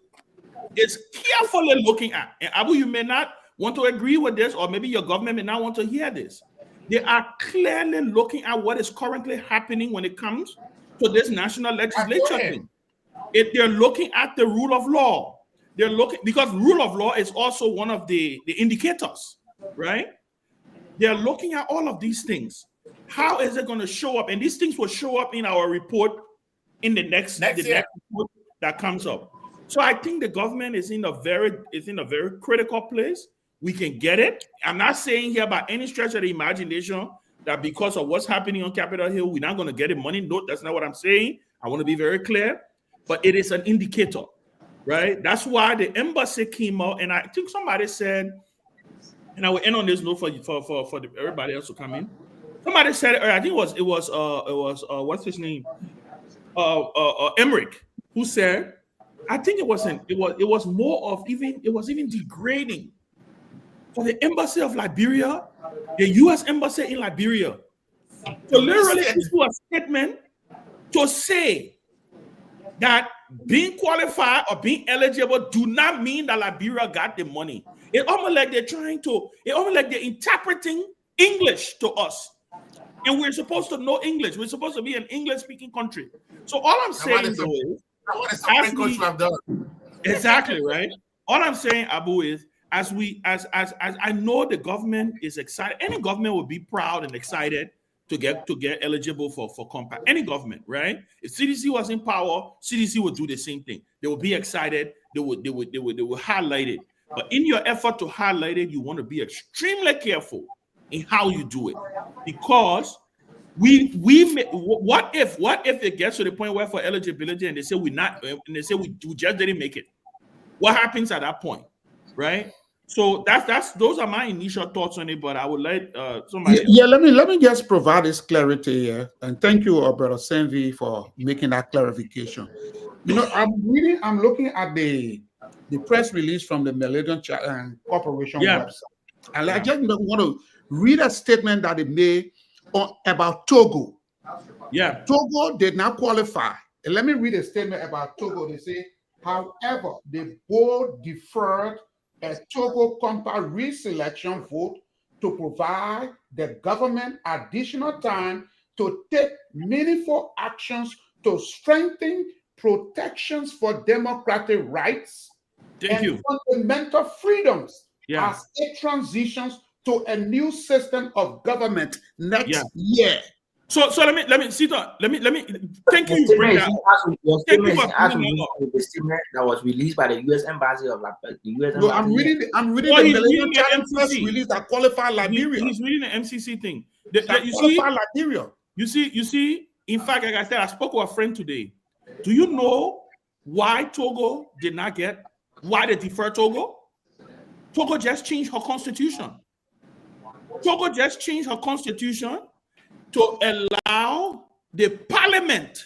carefully looking at, and Abu, you may not want to agree with this, or maybe your government may not want to hear this. They are clearly looking at what is currently happening when it comes to this national legislature thing. They're looking at the rule of law. They're looking, because rule of law is also one of the indicators, right? They're looking at all of these things. How is it going to show up? And these things will show up in our report in the next report that comes up. So I think the government is in a very critical place. We can get it. I'm not saying here by any stretch of the imagination that because of what's happening on Capitol Hill, we're not going to get the money. No, that's not what I'm saying. I want to be very clear. But it is an indicator, right? That's why the embassy came out, and I think somebody said, and I will end on this note for everybody else to come in. Somebody said, I think it was what's his name, Emmerich, who said, I think it was more of even degrading for the embassy of Liberia, the U.S. embassy in Liberia, to literally issue a statement to say that being qualified or being eligible do not mean that Liberia got the money. It's almost like they're interpreting English to us. And we're supposed to know English. We're supposed to be an English-speaking country. So all I'm saying is, exactly, right? All I'm saying, Abu, is as I know the government is excited. Any government would be proud and excited to get eligible for compact. Any government, right? If CDC was in power, CDC would do the same thing. They would be excited. They would highlight it. But in your effort to highlight it, you want to be extremely careful in how you do it, because what if it gets to the point where for eligibility and they say we just didn't make it? What happens at that point, right? So those are my initial thoughts on it, but I would let somebody. Yeah, let me just provide this clarity here, and thank you, Brother Sanvee, for making that clarification. I'm looking at the press release from the Millennium Corporation website, and I just want to read a statement that they made about Togo. Yeah, Togo did not qualify. And let me read a statement about Togo. They say, however, the board deferred a Togo compact reselection vote to provide the government additional time to take meaningful actions to strengthen protections for democratic rights and fundamental freedoms as it transitions to a new system of government next year. So let me thank you. Thank you for the statement that was released by the U.S. Embassy of the U.S. No, I'm reading the Millennium press release that qualified Liberia. He's reading the MCC thing. Liberia. You see. In fact, like I said, I spoke with a friend today. Do you know why Togo did not get? Why they deferred Togo? Togo just changed her constitution. Togo just changed her constitution to allow the parliament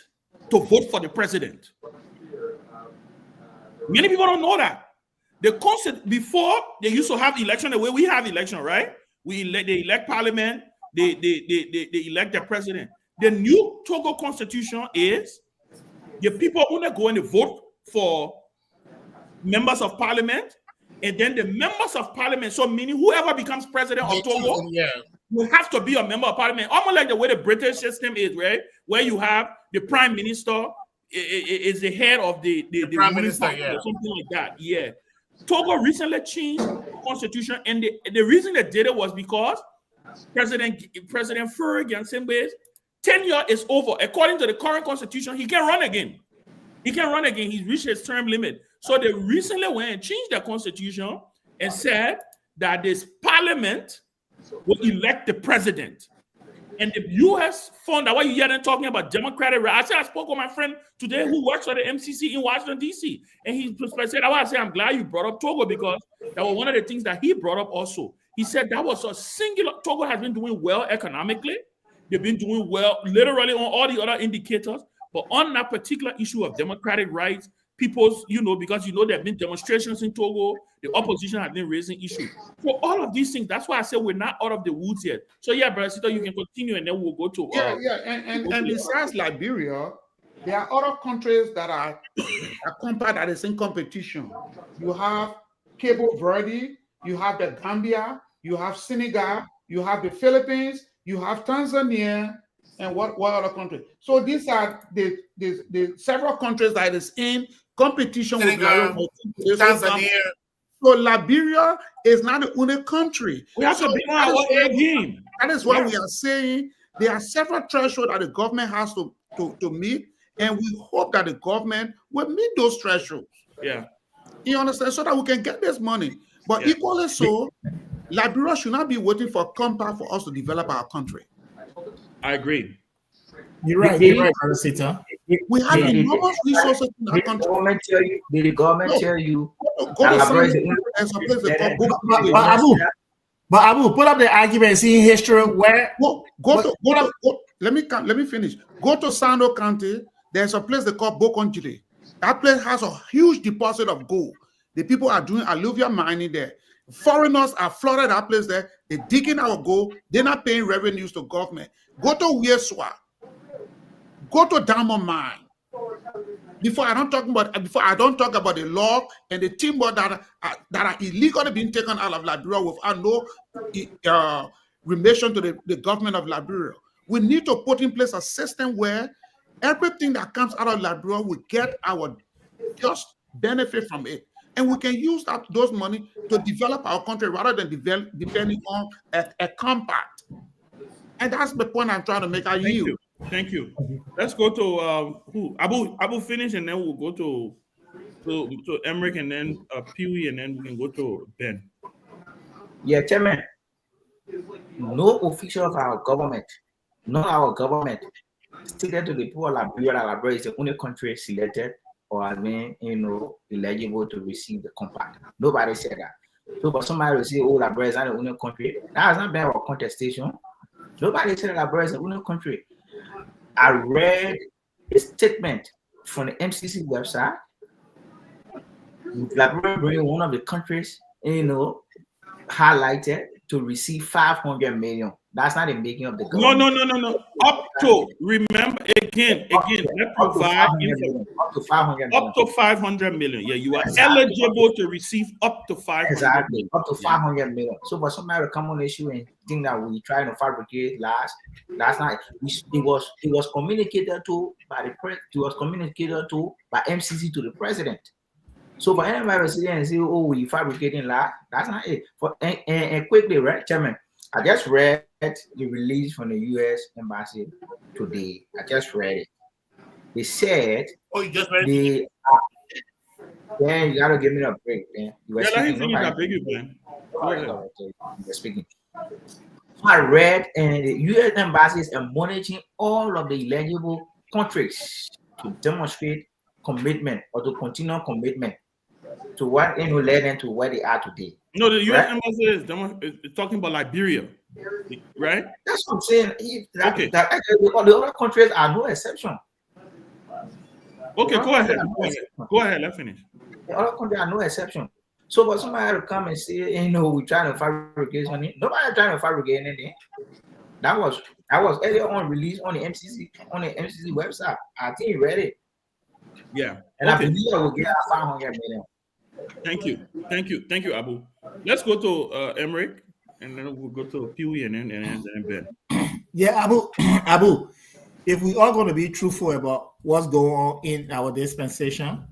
to vote for the president. Many people don't know that. Before they used to have election the way we have election, right? They elect parliament, they elect the president. The new Togo constitution is the people only go and vote for members of parliament, and then the members of parliament, so meaning whoever becomes president of Togo, will have to be a member of parliament, almost like the way the British system is, right? Where you have the prime minister is the head of the prime minister, or something like that. Yeah. Togo recently changed the constitution, and the reason they did it was because President Faure Gnassingbe's tenure is over. According to the current constitution, he can run again. He's reached his term limit. So they recently went and changed the constitution and said that this parliament will elect the president. And the U.S. found that, why you hear them talking about democratic rights. I spoke with my friend today who works for the MCC in Washington, D.C. And he said, I'm glad you brought up Togo, because that was one of the things that he brought up also. He said that was a singular. Togo has been doing well economically. They've been doing well literally on all the other indicators. But on that particular issue of democratic rights, because there have been demonstrations in Togo, the opposition has been raising issues. So all of these things, that's why I said we're not out of the woods yet. So yeah, Brother Sito, you can continue, and then we'll go to and besides Liberia, there are other countries that are compact that is in competition. You have Cabo Verde, you have the Gambia, you have Senegal, you have the Philippines, you have Tanzania, and what other countries? So these are the several countries that is in competition with Tanzania. So Liberia is not the only country. We have to be on our game. That is why we are saying there are several thresholds that the government has to meet, and we hope that the government will meet those thresholds. Yeah. You understand? So that we can get this money. But equally so, Liberia should not be waiting for compact for us to develop our country. I agree. You're right, Brother Sita. We have enormous resources in our country. Did the government tell you? But Abu, put up the argument, see history where. Let me finish. Go to Sando County. There's a place they call Bokonjile. That place has a huge deposit of gold. The people are doing alluvial mining there. Foreigners are flooded that place there. They're digging our gold. They're not paying revenues to government. Go to Wieswa. Go to Diamond Mine. Before I don't talk about the law and the timber that are illegally being taken out of Liberia without no relation to the government of Liberia. We need to put in place a system where everything that comes out of Liberia will get our just benefit from it. And we can use those money to develop our country rather than depending on a compact. And that's the point I'm trying to make. Thank you. Let's go to who? Abu finish, and then we'll go to Emmerich, and then Pewee, and then we can go to Ben. Yeah, Chairman. No official of our government, not our government, stated to the people of Liberia that Liberia is the only country selected or has been, eligible to receive the compact. Nobody said that. So, but somebody will say, "Oh, Liberia is not the only country." That has not been our contestation. Nobody said that Liberia is the only country. I read a statement from the MCC website. Liberia being one of the countries, highlighted to receive 500 million. That's not the making of the government. No. Up to, remember again, let's provide up to 500 million. Up to 500 million. Yeah, you are eligible to receive up to 500 Exactly. Up to 500 million. So for somebody to come on the issue and think that we trying to fabricate lies, that's not it was communicated to by the press, it was communicated to by MCC to the president. So for anybody to sit there and say, "Oh, we fabricating lies," that's not it. And quickly, right, Chairman, I just read the release from the U.S. Embassy today. I just read it. They said, "Oh, you just read it." Dan, you gotta give me a break, man. You were let him finish. I beg you, man. You were speaking. So I read, and the U.S. Embassy is monitoring all of the eligible countries to demonstrate commitment or to continue commitment to what led them to where they are today. No, the U.S. Embassy is talking about Liberia, right? That's what I'm saying. The other countries are no exception. Okay, go ahead. Go ahead. Let's finish. The other countries are no exception. So for somebody to come and say, we're trying to fabricate something, nobody trying to fabricate anything. That was earlier on released on the MCC website. I think you read it. Yeah. And I believe I will get 500 million. Thank you, Abu. Let's go to Emmerich, and then we'll go to Pewee, and then Ben. Yeah, Abu, if we are going to be truthful about what's going on in our dispensation,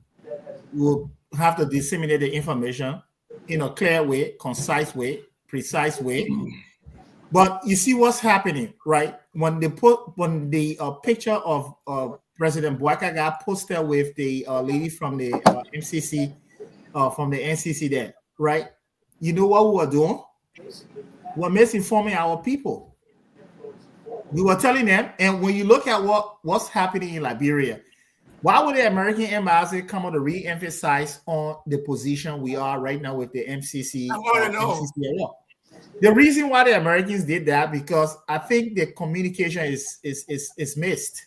we'll have to disseminate the information in a clear way, concise way, precise way. But you see what's happening, right? When the picture of President Bouaka got posted with the lady from the MCC, from the NCC there, right? You know what we were doing? We're misinforming our people. We were telling them, and when you look at what's happening in Liberia, why would the American embassy come on to re-emphasize on the position we are right now with the MCC? I want to know. MCC. The reason why the Americans did that, because I think the communication is missed.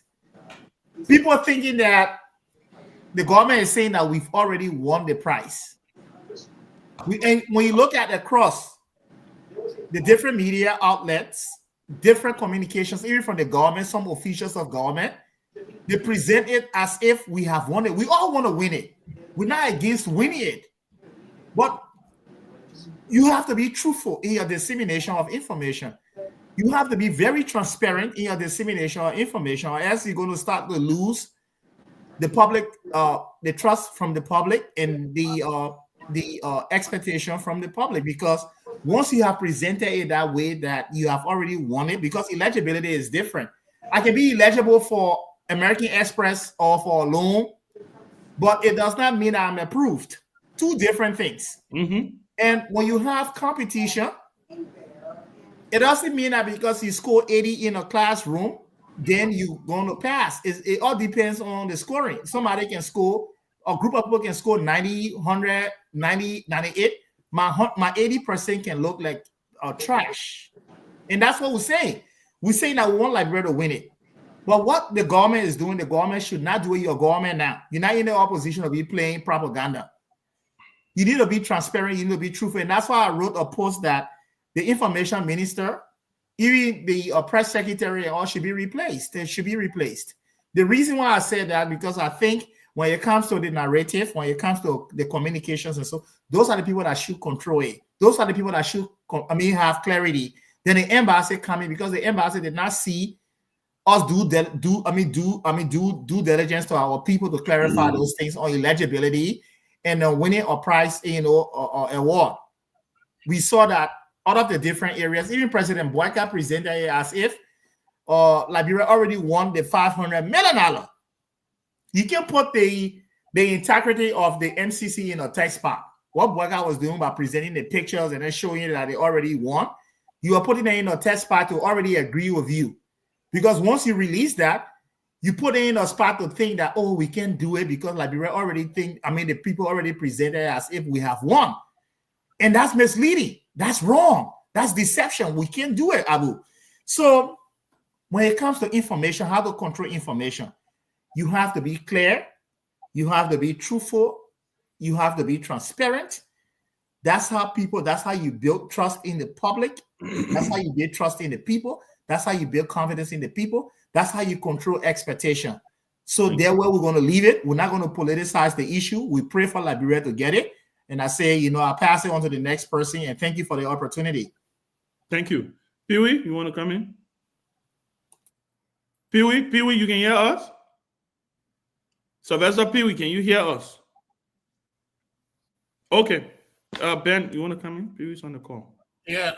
People are thinking that the government is saying that we've already won the prize. And when you look at across the different media outlets, different communications, even from the government, some officials of government, they present it as if we have won it. We all want to win it. We're not against winning it. But you have to be truthful in your dissemination of information. You have to be very transparent in your dissemination of information, or else you're going to start to lose the public, the trust from the public, and the expectation from the public. Because once you have presented it that way, that you have already won it, because eligibility is different. I can be eligible for American Express or for a loan, but it does not mean I'm approved. Two different things. Mm-hmm. And when you have competition, it doesn't mean that because you score 80 in a classroom, then you're going to pass. It all depends on the scoring. Somebody can score, a group of people can score 90, 100, 90, 98. My 80% can look like trash. And that's what we're saying. We're saying that we want Liberia to win it. But what the government is doing, the government should not do it. Your government now. You're not in the opposition to be playing propaganda. You need to be transparent. You need to be truthful. And that's why I wrote a post that the information minister, even the press secretary, all should be replaced. They should be replaced. The reason why I said that, because I think when it comes to the narrative, when it comes to the communications and so, those are the people that should control it. Those are the people that should, have clarity. Then the embassy coming, because the embassy did not see us do diligence to our people to clarify those things on eligibility and winning a prize, or award. We saw that out of the different areas, even President Bouaka presented it as if Liberia already won the $500 million. You can put the integrity of the MCC in a text spot. What Boyka was doing by presenting the pictures and then showing you that they already won, you are putting it in a test spot to already agree with you. Because once you release that, you put it in a spot to think that, oh, we can do it because Liberia already the people already presented as if we have won. And that's misleading. That's wrong. That's deception. We can't do it, Abu. So when it comes to information, how to control information, you have to be clear. You have to be truthful. You have to be transparent. That's how you build trust in the public. That's how you build trust in the people. That's how you build confidence in the people. That's how you control expectation. So there where we're going to leave it. We're not going to politicize the issue. We pray for Liberia to get it. And I say, I'll pass it on to the next person. And thank you for the opportunity. Thank you. Pewee, you want to come in? Pewee, you can hear us? Sylvester Pewee, can you hear us? Okay. Ben, you want to come in? Pewee's on the call. Yeah,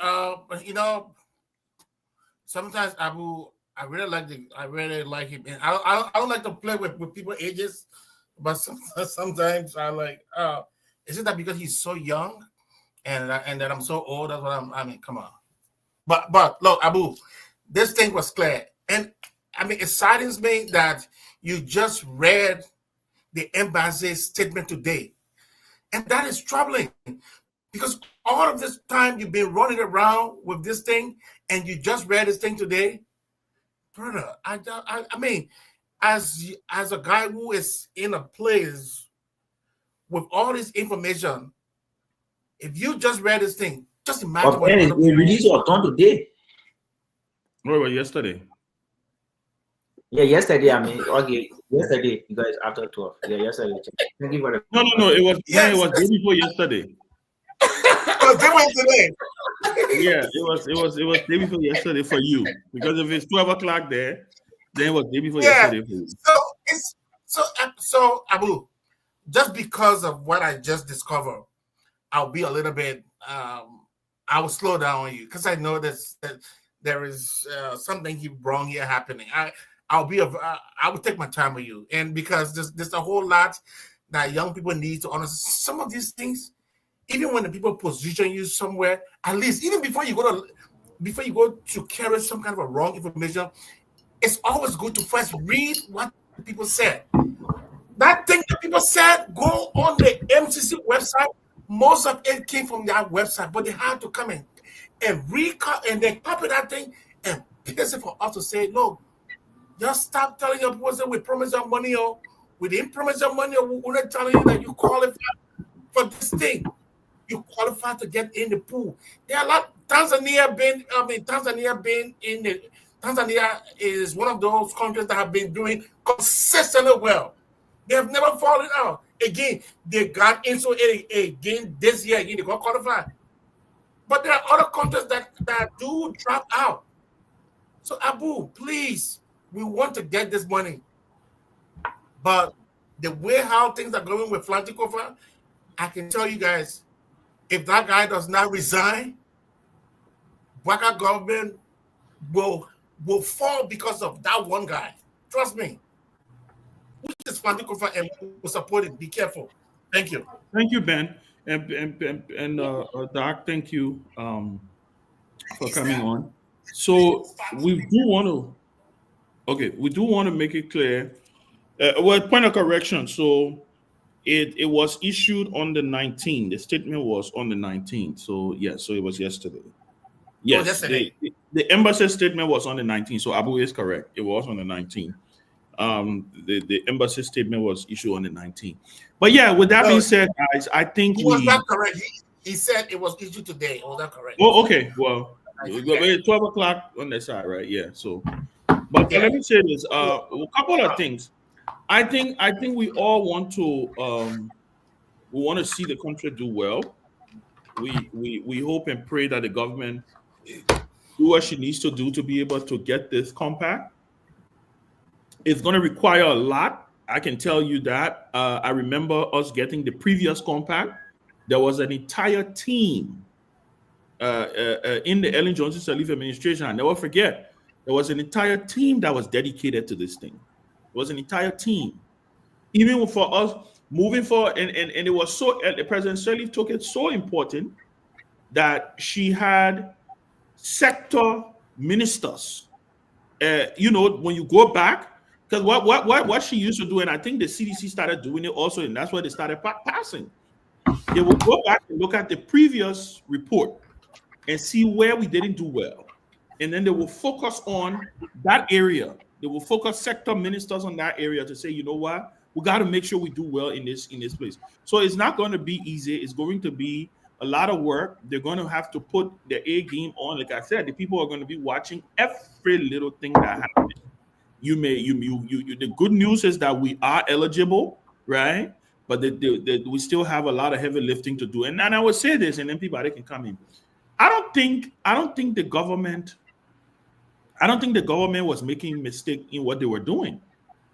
sometimes Abu, I really like him. And I don't like to play with people's ages, but sometimes I like, is it that because he's so young and that I'm so old? That's what come on. But look, Abu, this thing was clear. And it saddens me that you just read the embassy's statement today. And that is troubling because all of this time you've been running around with this thing and you just read this thing today. Brother, as a guy who is in a place with all this information, if you just read this thing, just imagine what we released your account today. What about yesterday? Yeah, yesterday. Okay, yesterday, you guys after 12. Yeah, yesterday. Thank you for the. No. It was day before yesterday. Today. Yeah, it was day before yesterday for you because if it's 12 o'clock there, then it was day before yesterday for you. So Abu, just because of what I just discovered, I'll be a little bit. I will slow down on you because I know that there is something wrong here happening. I will take my time with you, and because there's a whole lot that young people need to understand. Some of these things, even when the people position you somewhere, at least even before you go to carry some kind of a wrong information, it's always good to first read what people said. That thing that people said, go on the MCC website. Most of it came from that website, but they had to come in and and then copy that thing and paste it for us to say, no, just stop telling your people that we promise you money or we didn't promise you money or we're not telling you that you qualify for this thing. You qualify to get in the pool. There are a lot. Tanzania is one of those countries that have been doing consistently well. They have never fallen out. Again, they got into it again this year. Again, they got qualified. But there are other countries that do drop out. So Abu, please, we want to get this money. But the way how things are going with Flantikova, I can tell you guys, if that guy does not resign, Boyka government will fall because of that one guy. Trust me. Which is Flantikova and will support it. Be careful. Thank you. Thank you, Ben. And Doc, thank you for coming on. So we do want to make it clear. Point of correction. So it was issued on the 19th. The statement was on the 19th. So so it was yesterday. Yes, yesterday. The embassy statement was on the 19th. So Abu is correct. It was on the 19th. The embassy statement was issued on the 19th. But with that being said, guys, I think he was not correct. He said it was issued today. Was that correct? Oh, okay. Well, 12 o'clock on the side, right? Yeah. So, but let me say this: a couple of things. I think we all want to see the country do well. We hope and pray that the government do what she needs to do to be able to get this compact. It's going to require a lot. I can tell you that. I remember us getting the previous compact. There was an entire team in the Ellen Johnson Sirleaf administration. I never forget. There was an entire team that was dedicated to this thing. It was an entire team. Even for us moving forward, and it was so, President Sirleaf took it so important that she had sector ministers. When you go back, because what she used to do, and I think the CDC started doing it also, and that's why they started passing. They will go back and look at the previous report and see where we didn't do well. And then they will focus on that area. They will focus sector ministers on that area to say, you know what, we got to make sure we do well in this place. So it's not going to be easy. It's going to be a lot of work. They're going to have to put the A game on. Like I said, the people are going to be watching every little thing that happens. The good news is that we are eligible, right? But we still have a lot of heavy lifting to do. And I would say this, and then Peabody can come in. I don't think the government was making a mistake in what they were doing.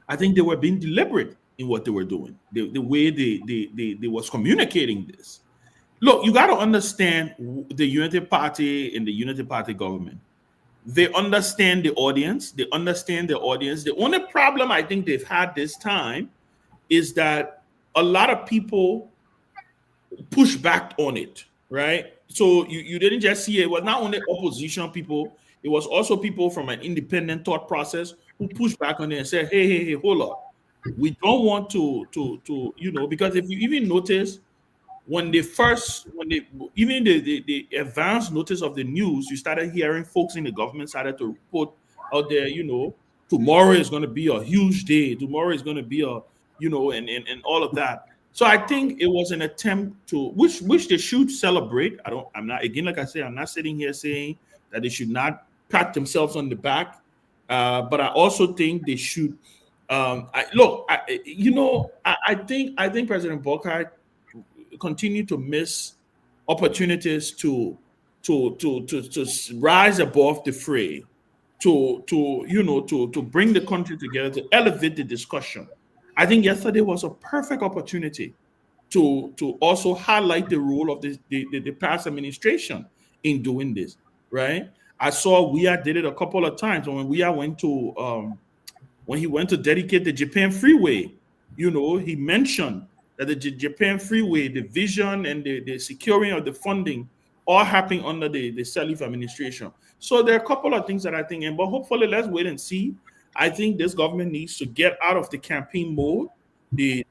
I think they were being deliberate in what they were doing. The way they was communicating this. Look, you got to understand the Unity Party and the Unity Party government. They understand the audience. They understand the audience. The only problem I think they've had this time is that a lot of people push back on it, right? So you didn't just see it. It was not only opposition people, it was also people from an independent thought process who pushed back on it and said, hey, hold on. We don't want to because if you even notice, when the advance notice of the news, you started hearing folks in the government started to report out there, tomorrow is going to be a huge day. Tomorrow is going to be and all of that. So I think it was an attempt to, which they should celebrate. I'm not sitting here saying that they should not pat themselves on the back. But I also think they should, I think President Boakai continue to miss opportunities to rise above the fray, to bring the country together, to elevate the discussion. I think yesterday was a perfect opportunity to also highlight the role of the past administration in doing this, right? I saw Weah did it a couple of times when Weah went to when he went to dedicate the Japan Freeway. He mentioned that the Japan Freeway, the vision and the securing of the funding all happening under the Sirleaf administration. So there are a couple of things that I think, but hopefully let's wait and see. I think this government needs to get out of the campaign mode, the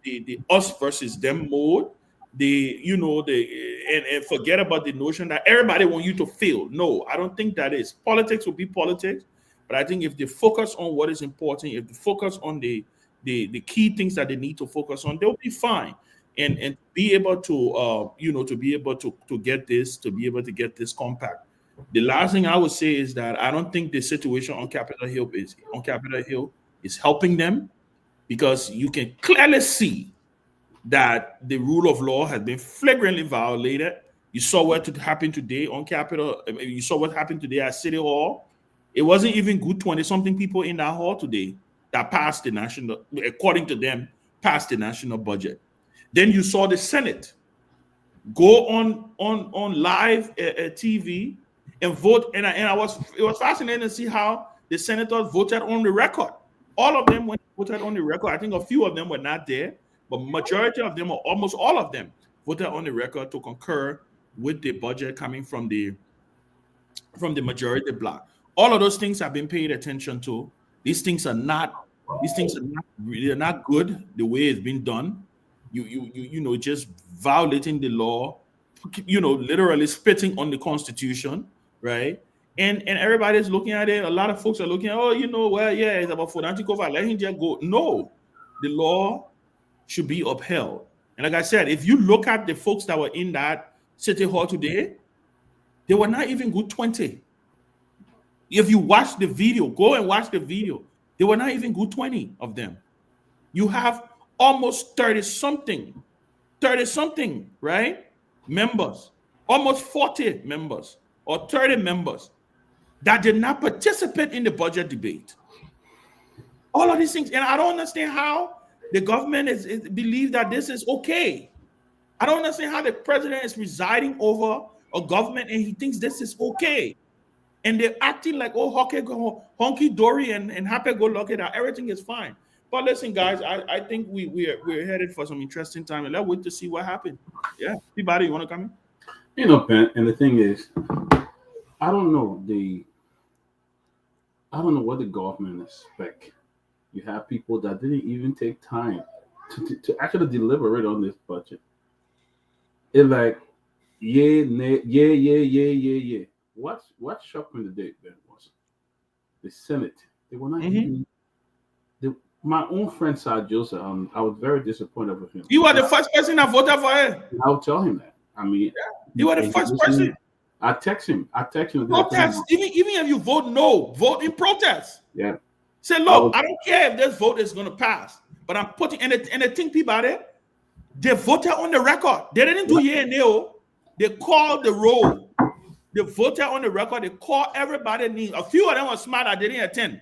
us versus them mode, and forget about the notion that everybody wants you to fail. No, I don't think that is. Politics will be politics, but I think if they focus on what is important, if they focus on the key things that they need to focus on, they'll be fine. And be able to get this compact. The last thing I would say is that I don't think the situation on Capitol Hill is helping them, because you can clearly see that the rule of law has been flagrantly violated. You saw what happened today on Capitol. You saw what happened today at City Hall. It wasn't even good 20-something people in that hall today that passed the national, according to them, passed the national budget. Then you saw the Senate go on live TV and vote, and it was fascinating to see how the senators voted on the record. All of them voted on the record. I think a few of them were not there, but majority of them, or almost all of them, voted on the record to concur with the budget coming from the majority bloc. All of those things have been paid attention to. These things are not good the way it's been done. You just violating the law, literally spitting on the Constitution, right? And everybody's looking at it. A lot of folks are looking at, it's about financial cover. Let him just go. No, the law should be upheld. And like I said, if you look at the folks that were in that City Hall today, they were not even good 20. If you watch the video, go and watch the video. They were not even good 20 of them. You have almost 30-something, right? Members, almost 40 members or 30 members that did not participate in the budget debate. All of these things. And I don't understand how the government believes that this is okay. I don't understand how the president is presiding over a government and he thinks this is okay. And they're acting like, oh, honky dory and happy go lucky that everything is fine. But listen, guys, I think we're headed for some interesting time, and let's wait to see what happens. Yeah, Peabody, you want to come in? You know, Ben, and the thing is, I don't know what the government expect. You have people that didn't even take time to actually deliberate on this budget. It's like, yeah. What shocked me today, Ben, was the Senate. They were not even. My own friend, Sir Joseph, I was very disappointed with him. You were the first person that voted for him. I'll tell him that. I mean, you were the first person. I text him. Protest. Even if you vote no, vote in protest. Yeah. Say, look, I don't care if this vote is going to pass, but I'm putting and the thing people about it, they voted on the record. They didn't do yeah and no. They called the roll. They voted on the record. They called everybody. A few of them were smart. I didn't attend.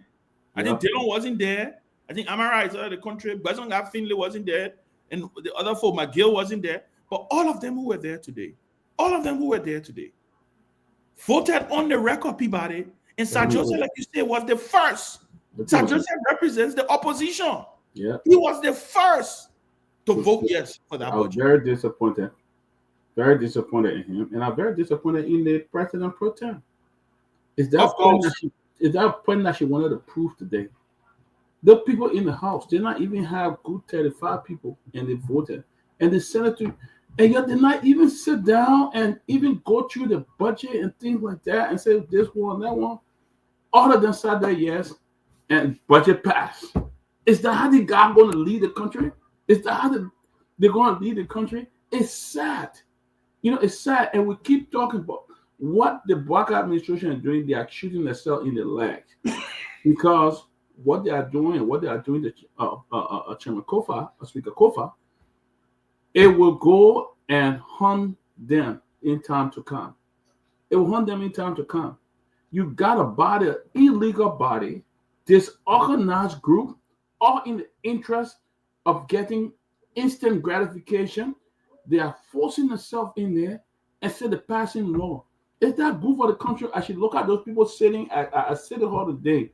I think Dylan wasn't there. I think Amara is out of the country. Bezonga Finley wasn't there. And the other folk, McGill wasn't there. But all of them who were there today, voted on the record, Peabody. And Sir Joseph, like you said, was the first. Sir Joseph represents the opposition. Yeah. He was the first to vote yes for that. I was very disappointed. Very disappointed in him. And I'm very disappointed in the president pro tem. Is that point that she wanted to prove today? The people in the House did not even have good 35 people, and they voted. And the senator, and yet did not even sit down and even go through the budget and things like that and say this one, that one. All of them said that yes, and budget passed. Is that how the guy going to lead the country? Is that how they're going to lead the country? It's sad. You know, it's sad. And we keep talking about what the Black administration is doing. They are shooting themselves in the leg because what they are doing to Chairman Kofa, Speaker Kofa, it will go and hunt them in time to come. It will hunt them in time to come. You got a body, an illegal body, disorganized group, all in the interest of getting instant gratification. They are forcing themselves in there instead of passing law. Is that good for the country? I should look at those people sitting at City Hall today.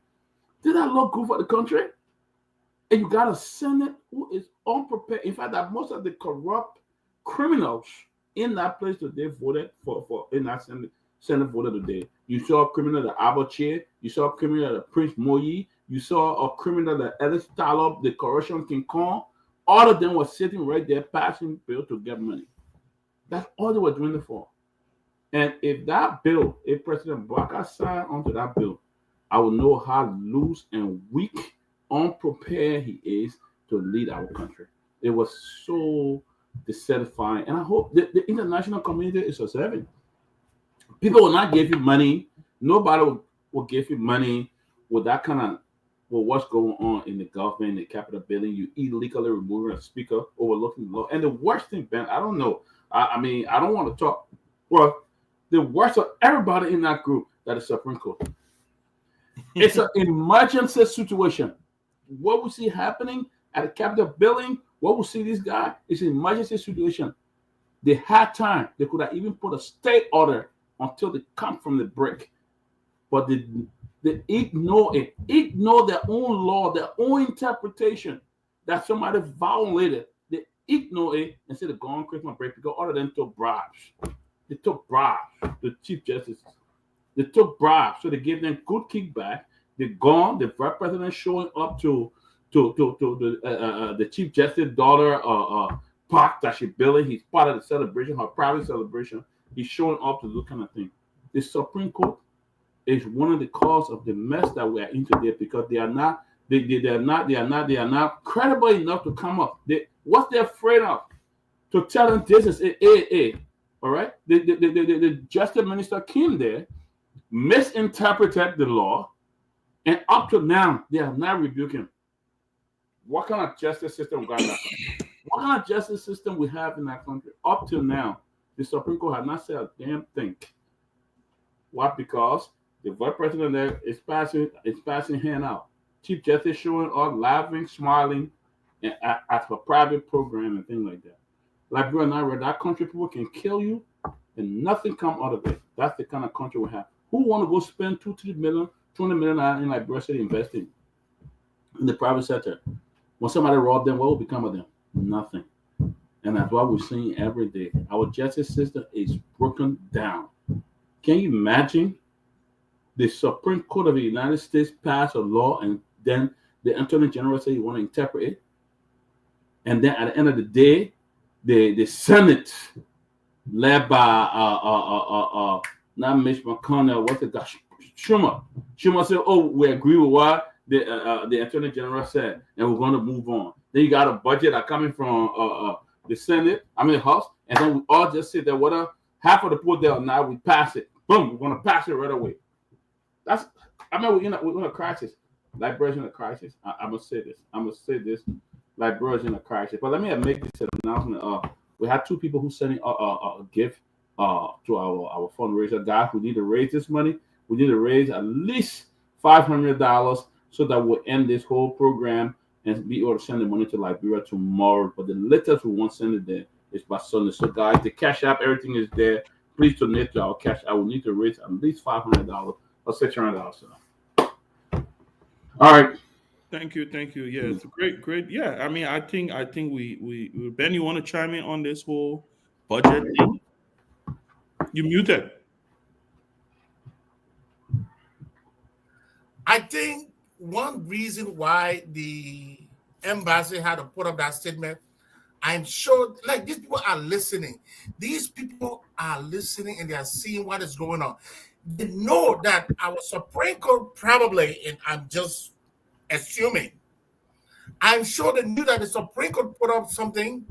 Did that look good for the country? And you got a Senate who is unprepared. In fact, that most of the corrupt criminals in that place today voted for in that Senate voted today. You saw a criminal that Abache, you saw a criminal that Prince Moyi, you saw a criminal that Ellis Talib, the corruption King Kong. All of them were sitting right there passing bill to get money. That's all they were doing it for. And if that bill, if President Baka signed onto that bill, I will know how loose and weak, unprepared he is to lead our country. It was so dissatisfying. And I hope the international community is observing. People will not give you money. Nobody will give you money with that kind of, with what's going on in the government, the Capitol building. You illegally removing a speaker, overlooking the law. And the worst thing, Ben, I don't know. I mean, I don't want to talk. Well, the worst of everybody in that group, that is Supreme Court. It's an emergency situation. What we see happening at the Capitol building, what we see this guy is an emergency situation. They had time. They could have even put a stay order until they come from the break. But they ignore it. Ignore their own law, their own interpretation that somebody violated. They ignore it instead of going Christmas break because all of them took bribes. They took bribes, the Chief Justice. They took bribes, so they gave them good kickback. They're gone. The Vice President showing up to the Chief Justice daughter park that she's building. He's part of the celebration, her private celebration. He's showing up to do that kind of thing. The Supreme Court is one of the cause of the mess that we are in today because they are not credible enough to come up. What they're afraid of to tell them this is a. All right, the Justice Minister came there, misinterpreted the law, and up to now they have not rebuked him. What kind of justice system we got in that country? What kind of justice system we have in that country? Up till now, the Supreme Court has not said a damn thing. What? Because the Vice President there is passing hand out. Chief Justice showing up, laughing, smiling, and at a private program and things like that. Like you and I read, that country people can kill you and nothing come out of it. That's the kind of country we have. Who want to go spend 2, 3 million, 20 million in Liberia City investing in the private sector? When somebody rob them, what will become of them? Nothing. And that's what we're seeing every day. Our justice system is broken down. Can you imagine the Supreme Court of the United States passed a law and then the Attorney General said you want to interpret it? And then at the end of the day, the Senate, led by not Mitch McConnell, what's it, Schumer. Schumer said, "Oh, we agree with what the Attorney General said, and we're going to move on." Then you got a budget that coming from the Senate, the House, and then we all just sit there. Whatever, half of the people there now we pass it. Boom, we're going to pass it right away. We're in a crisis. Liberia's in a crisis. I'm gonna say this. Liberia's in a crisis. But let me make this announcement. We had 2 people who sent a gift to our fundraiser. Guys, we need to raise this money. We need to raise at least $500 so that we'll end this whole program and be able to send the money to Liberia tomorrow. But the latest we won't send it there is by Sunday. So guys, the Cash App, everything is there. Please donate to our Cash App. We need to raise at least $500 or $600. All right. Thank you. Yeah, it's great. Yeah, I think we Ben, you want to chime in on this whole budget thing? You muted. I think one reason why the embassy had to put up that statement, I'm sure, like, these people are listening. These people are listening and they are seeing what is going on. They know that our Supreme Court probably, and I'm just assuming, I'm sure they knew that the Supreme Court put up something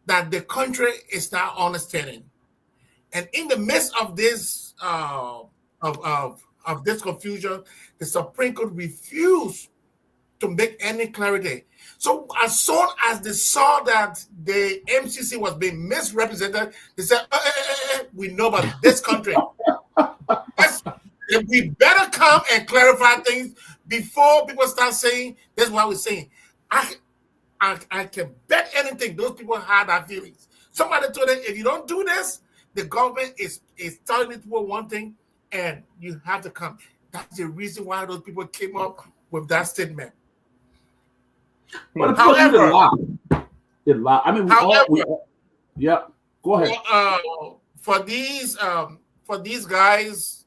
that the country is not understanding. And in the midst of this of this confusion, the Supreme Court refused to make any clarity. So as soon as they saw that the MCC was being misrepresented, they said, we know about this country. We better come and clarify things before people start saying, that's what we're saying. I can bet anything those people had that feelings. Somebody told them, if you don't do this, the government is telling you to do one thing, and you have to come. That's the reason why those people came up with that statement. But however, yeah, go ahead. For these guys,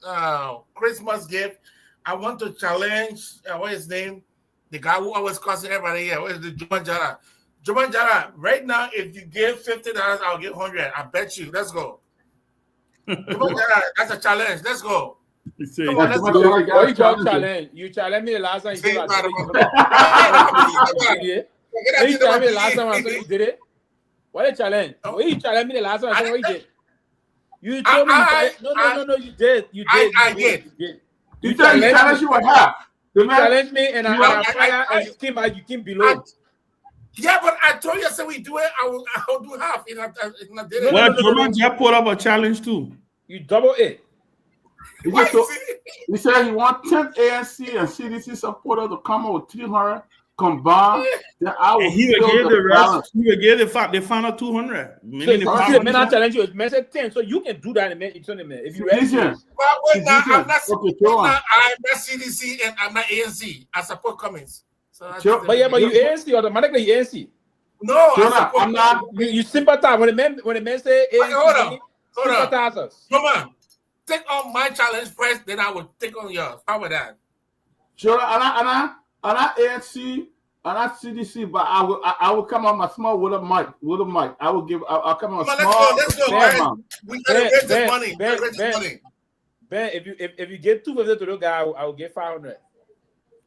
Christmas gift, I want to challenge what is his name, the guy who always cussing everybody here. What is the Jallah? Jallah, right now, if you give $50, I'll give 100. I bet you. Let's go. Jallah, that's a challenge. Let's go. Come on, let's go. What you call challenge? You challenge me the last time you did it. You challenge me the last time you did it. What a challenge? What you challenge me the last time I what you did? You told me no, you did. I did. You challenge you what happened? You challenge me and I fire and you came below. Yeah, but I told you, I said we do it. I'll do half. Well, Joman just put up a challenge too. You double it. He said he wants 10 ANC and CDC supporters to come up with 300 combined. Then I will he will give the rest. He will give the final 200. So men are challenge you. Men say 10, so you can do that in a minute. If you ready. Well, wait, now, I'm not CDC and I'm not ANC. I support Cummings. So but you ANC automatically you ANC. No, I'm not. You sympathize when the men say ANC. Hold on. Come on. Take on my challenge first, then I will take on yours. How about that? Sure, I'm not ANC, I'm not CDC, but I will come on my small with a mic. I'll come on small. Let's go. We gotta raise this money. Ben, if you get 250 to the guy, I will get 500.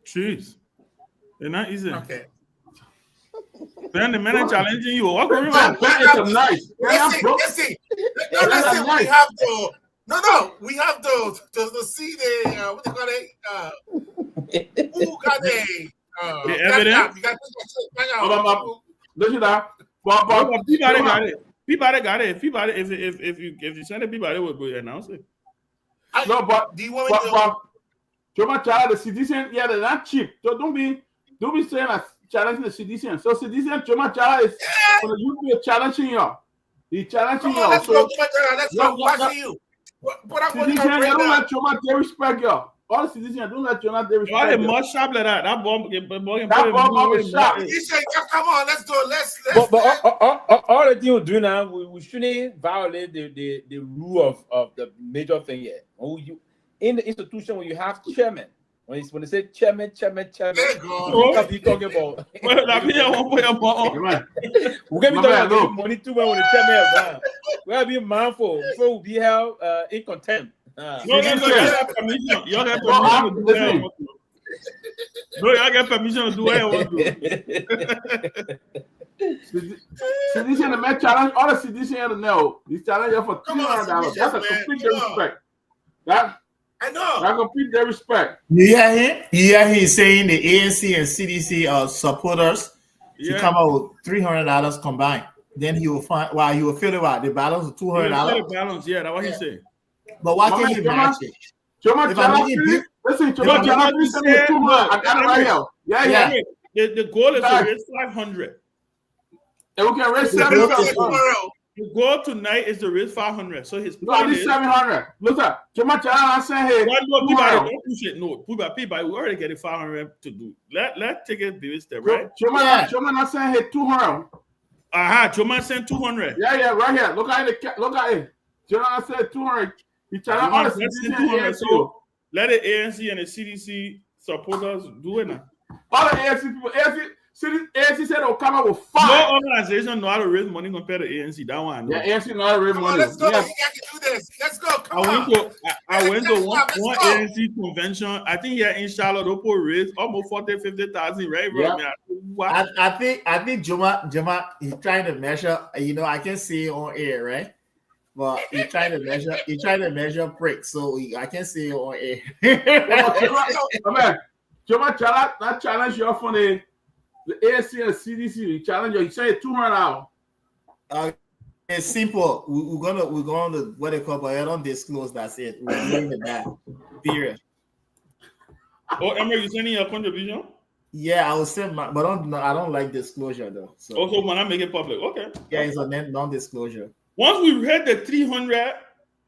Jeez, they're not easy. Okay. Ben, the man is challenging you. What going on? Ben is nice. Listen. We have to. No. We have to see the what they call it. Who got the evidence? You got to listen up. Peabody got it. If you send it, Peabody will go announce it. No, but do you want me to? Joma Child, the citizen, yeah, they're not cheap. So don't be saying like challenging the citizen. So citizen, Joma Child is for the youth challenging you. He's challenging you. Let's go. Watching you. But I'm Citizen, going you don't right let Choma respect you. All the citizens don't let Choma respect Why the you. more sharp like that? That bomb is sharp. He said, come on, let's go. Let's but all the thing you do now, we shouldn't violate the rule of the major thing here. In the institution when you have chairman, when they say chairman, what can be talking about? We're gonna be talking about money too when the chairman is around. We have to be mindful before we be held in contempt. You get permission. You get permission to do what you want to. No, you get permission to do what you want to. Citizen, the man challenge all the citizens to know. This challenge for $200. That's a complete disrespect. I know. That's complete disrespect. You hear him? You hear him saying the ANC and CDC supporters to come out with $300 combined. Then he will find he will feel it. The balance of $200. The balance, yeah, that's what he said. But why can't he match it? Listen, Jallah, please send me 200. I got it right here. Yeah. The goal is to raise 500. And we can raise 700. The goal tonight is to raise 500. So his plan is 700. Look at Jallah. I said, hey, don't push it. No, Peabody, we already get 500 to do. Let's take it baby step, right? Jallah, I said, hey, 200. Jallah sent 200. Yeah, right here. Look at it. Jallah said 200. So let the ANC and the CDC supporters do it now. All the ANC people, ANC said they'll come up with 5. No organization know how to raise money compared to ANC. That one I know. Yeah, ANC know how to raise money. Let's go. We got to do this. Let's go. I went to one ANC convention. I think here in Charlotte, they raised almost 40,000-50,000, right? Yeah. I think Juma, he's trying to measure. I can see it on air, right? But he tried to measure pricks, so I can see it on air. Jallah, that challenge you from the ANC and CDC. You challenge you. You say $200. It's simple. We're gonna what they call, but I don't disclose. That's it. We're doing that. Period. Oh, Emma, you sending your contribution? Yeah, I will send my, but I don't like disclosure though. So also, when I make it public, okay. Yeah, it's a non-disclosure. Once we hit the 300,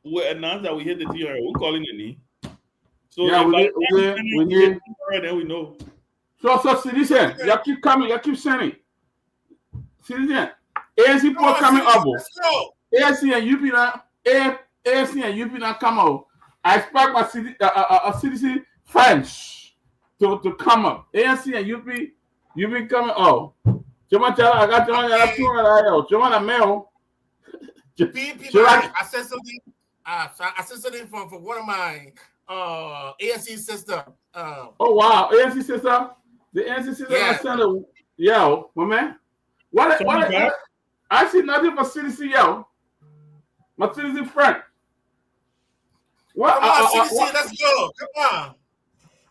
we announce that we hit the 300. We're calling the name. So yeah, we need. Then we know. So citizen, you keep coming, you keep sending. Citizen, ANC people coming up. ANC and UP now come out. I expect my citizen friends to come up. ANC and UP coming out. I got $200. Mail. I said something. I said something for one of my ANC sister. Oh wow, ANC sister. The ANC sister. Yeah. My man. What I see nothing for CDC, yo. My CDC friend. What? CDC, let's go. Come on.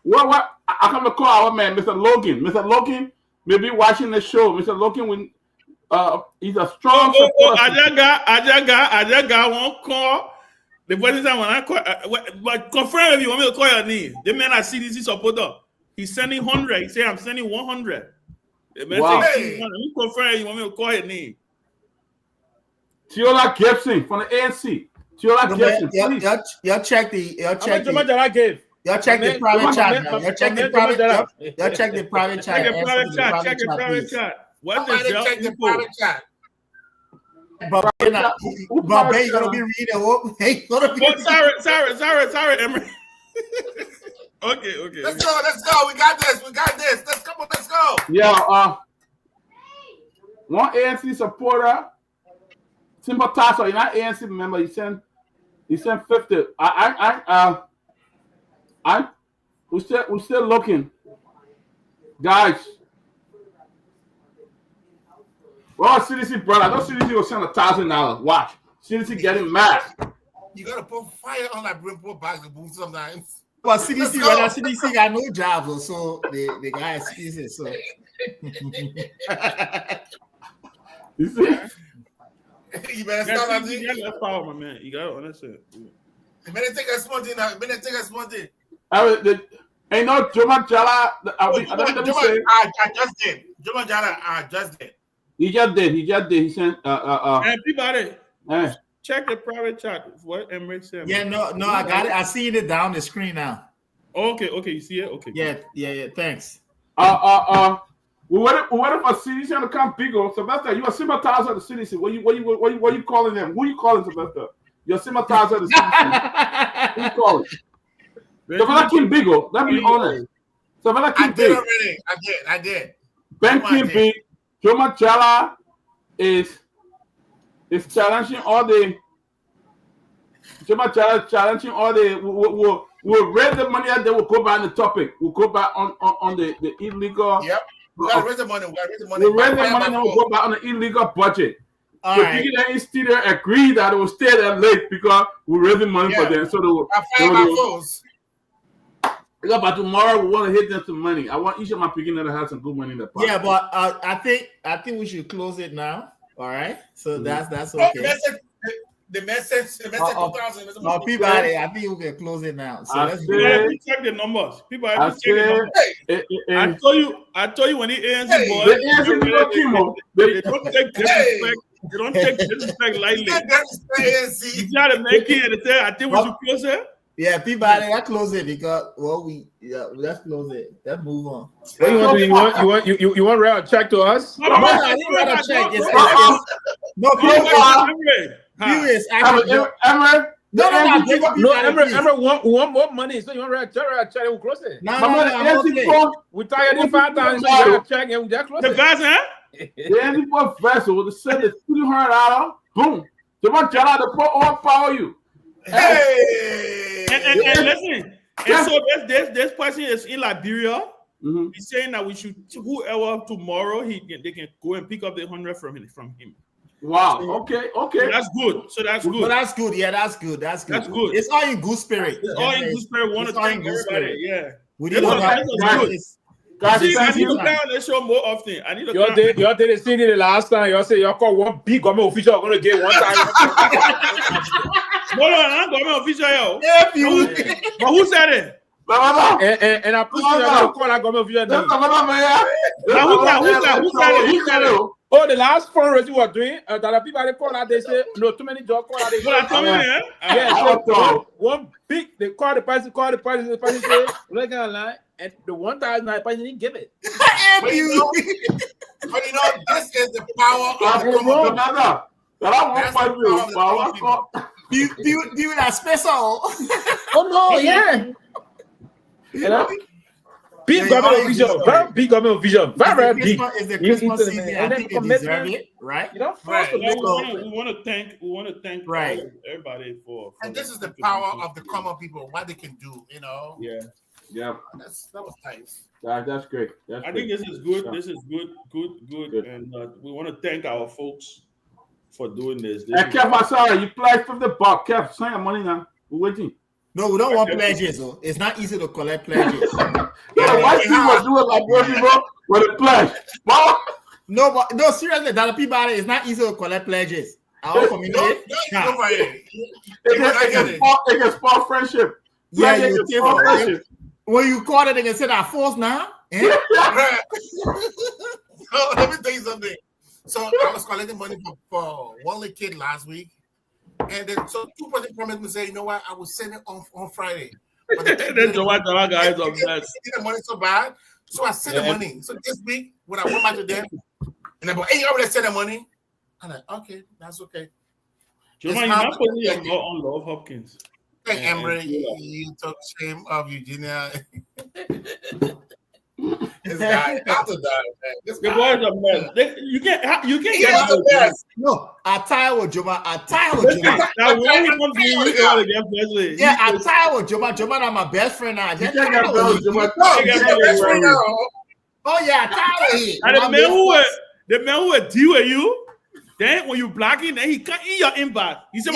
What? I come to call our man, Mr. Logan. Mr. Logan may be watching the show. Mr. Logan, he's a strong supporter. I just got one call. The person said when I call, but confirm if you want me to call your name. The man at CDC supporter. He's sending 100. He said I'm sending 100. The man said, you confirm you want me to call your name. Tiola Gibson from the ANC. Tiola Gibson, please. Y'all check the Check private chat. the private chat. What is the private chat? But you're gonna be reading. Sorry, Emery. Okay. Let's go. We got this. Let's go. Yeah. One ANC supporter, sympathizer, you're not ANC member. He sent 50. We're still looking, guys. Well, CDC brother, those CDC will send $1,000. Watch, CDC getting mad. You gotta put fire on that brimful bags of boom sometimes. Well, CDC got no jobs, so the guy is easy. So you see. You better start on you got power, my man. You got to understand. You better take a small thing now. Ain't no Jallah. I just did. Jallah, I just did. He just did. He sent And Peabody. check the private chat. What Emmerich said. Yeah, no, I got it. I see it down the screen now. Okay, you see it? Okay. Yeah. Thanks. We waited for CDC to come bigger. Sylvester, you are sympathizer of the CDC. What you calling them? Who you calling, Sylvester? You're sympathizer of the CDC. Who you calling? Sylvester Kim Bigo. Let me be honest. Sylvester Kim I did already. I did. Ben Kim Big. Jallah is challenging all the. Challenging all the. We'll raise the money and then we'll go back on the topic. We'll go back on the illegal. Yep. We gotta raise the money. We'll raise the money and we'll go back on the illegal budget. All so right. Peabody Studio agreed that it will stay there late because we're raising money for them. So they will. Yeah, but tomorrow we want to hit them some money. I want each of my beginners to have some good money in the pocket. Yeah, but I think we should close it now. All right. So that's okay. The message 2000. No, Peabody, I think we can close it now. So let's check the numbers. Peabody, check the numbers. I told you when the ANC boys, they don't take disrespect. They don't take disrespect lightly. You gotta make it and say, I think we should close it. Yeah, Peabody, let's close it because let's close it. Let's move on. What do you want? You want to write a check to us? No, I didn't write a check. No, Emre want more money, so you want to write a check? We'll close it. No. We tired in 5 times, so you write a check and we'll close it. The guys, huh? The MP4 vessel will send the $300. Boom. They want Jallah to overpower you. Hey! And listen, and so this person is in Liberia. Mm-hmm. He's saying that we should, whoever tomorrow they can go and pick up the 100 from him. Wow. Okay. So that's good. But that's good. Yeah, that's good. That's good. It's all in good spirit. It's all in good spirit. Want to thank everybody. Yeah. We need to I need to come on the show more often. I need to come. You did see the last time. You say you call one big government official going to get one time. No, I'm government official. Yeah, but who said it? And I put you to call that government official. Who said it? Oh, the last fundraiser we were doing, that people call that they say no too many jobs. Call that so one big they call the person. The person say looking online, and the 1,000 person didn't give it. But you know, this is the power of the you that special. Oh no, yeah. You know? Big government vision, very big government vision, very big. Is the Christmas season? I think they deserve it, right? You know, we want to thank everybody for. And this is the power of the common people, what they can do. You know. Yeah. That was nice. That's great. I think this is good. This is good, and we want to thank our folks for doing this. Hey, Kev, I'm sorry, you pledged $50. Kev, send your money now. We're waiting. No, we don't want pledges. So it's not easy to collect pledges. Why people do it like those people with a pledge? No, seriously, that Peabody is not easy to collect pledges. Our community. It can spark friendship. Yeah, when you call it, they can say that force now. So let me tell you something. So I was collecting money for one little kid last week. And then so 2 person promised me say, you know what, I will send it on Friday. But the guys are blessed. The money so bad. So I sent the money. So this week when I went back to them, and they go, hey, you already sent the money. I'm like, okay, that's okay. You're not putting your on Love Hopkins. Hey, Emery, you took shame of Eugenia. This guy, after that, man. This guy. The boys are mess. You can't get the best. No, attire with Joma. Now, when he comes to you gotta get Presley. Yeah, attire with Joma. Joma, I'm my best friend now. You can't get Joma. Oh yeah, attire. And the man who will deal with you. Then when you blocking, then he can't in your inbox. He said,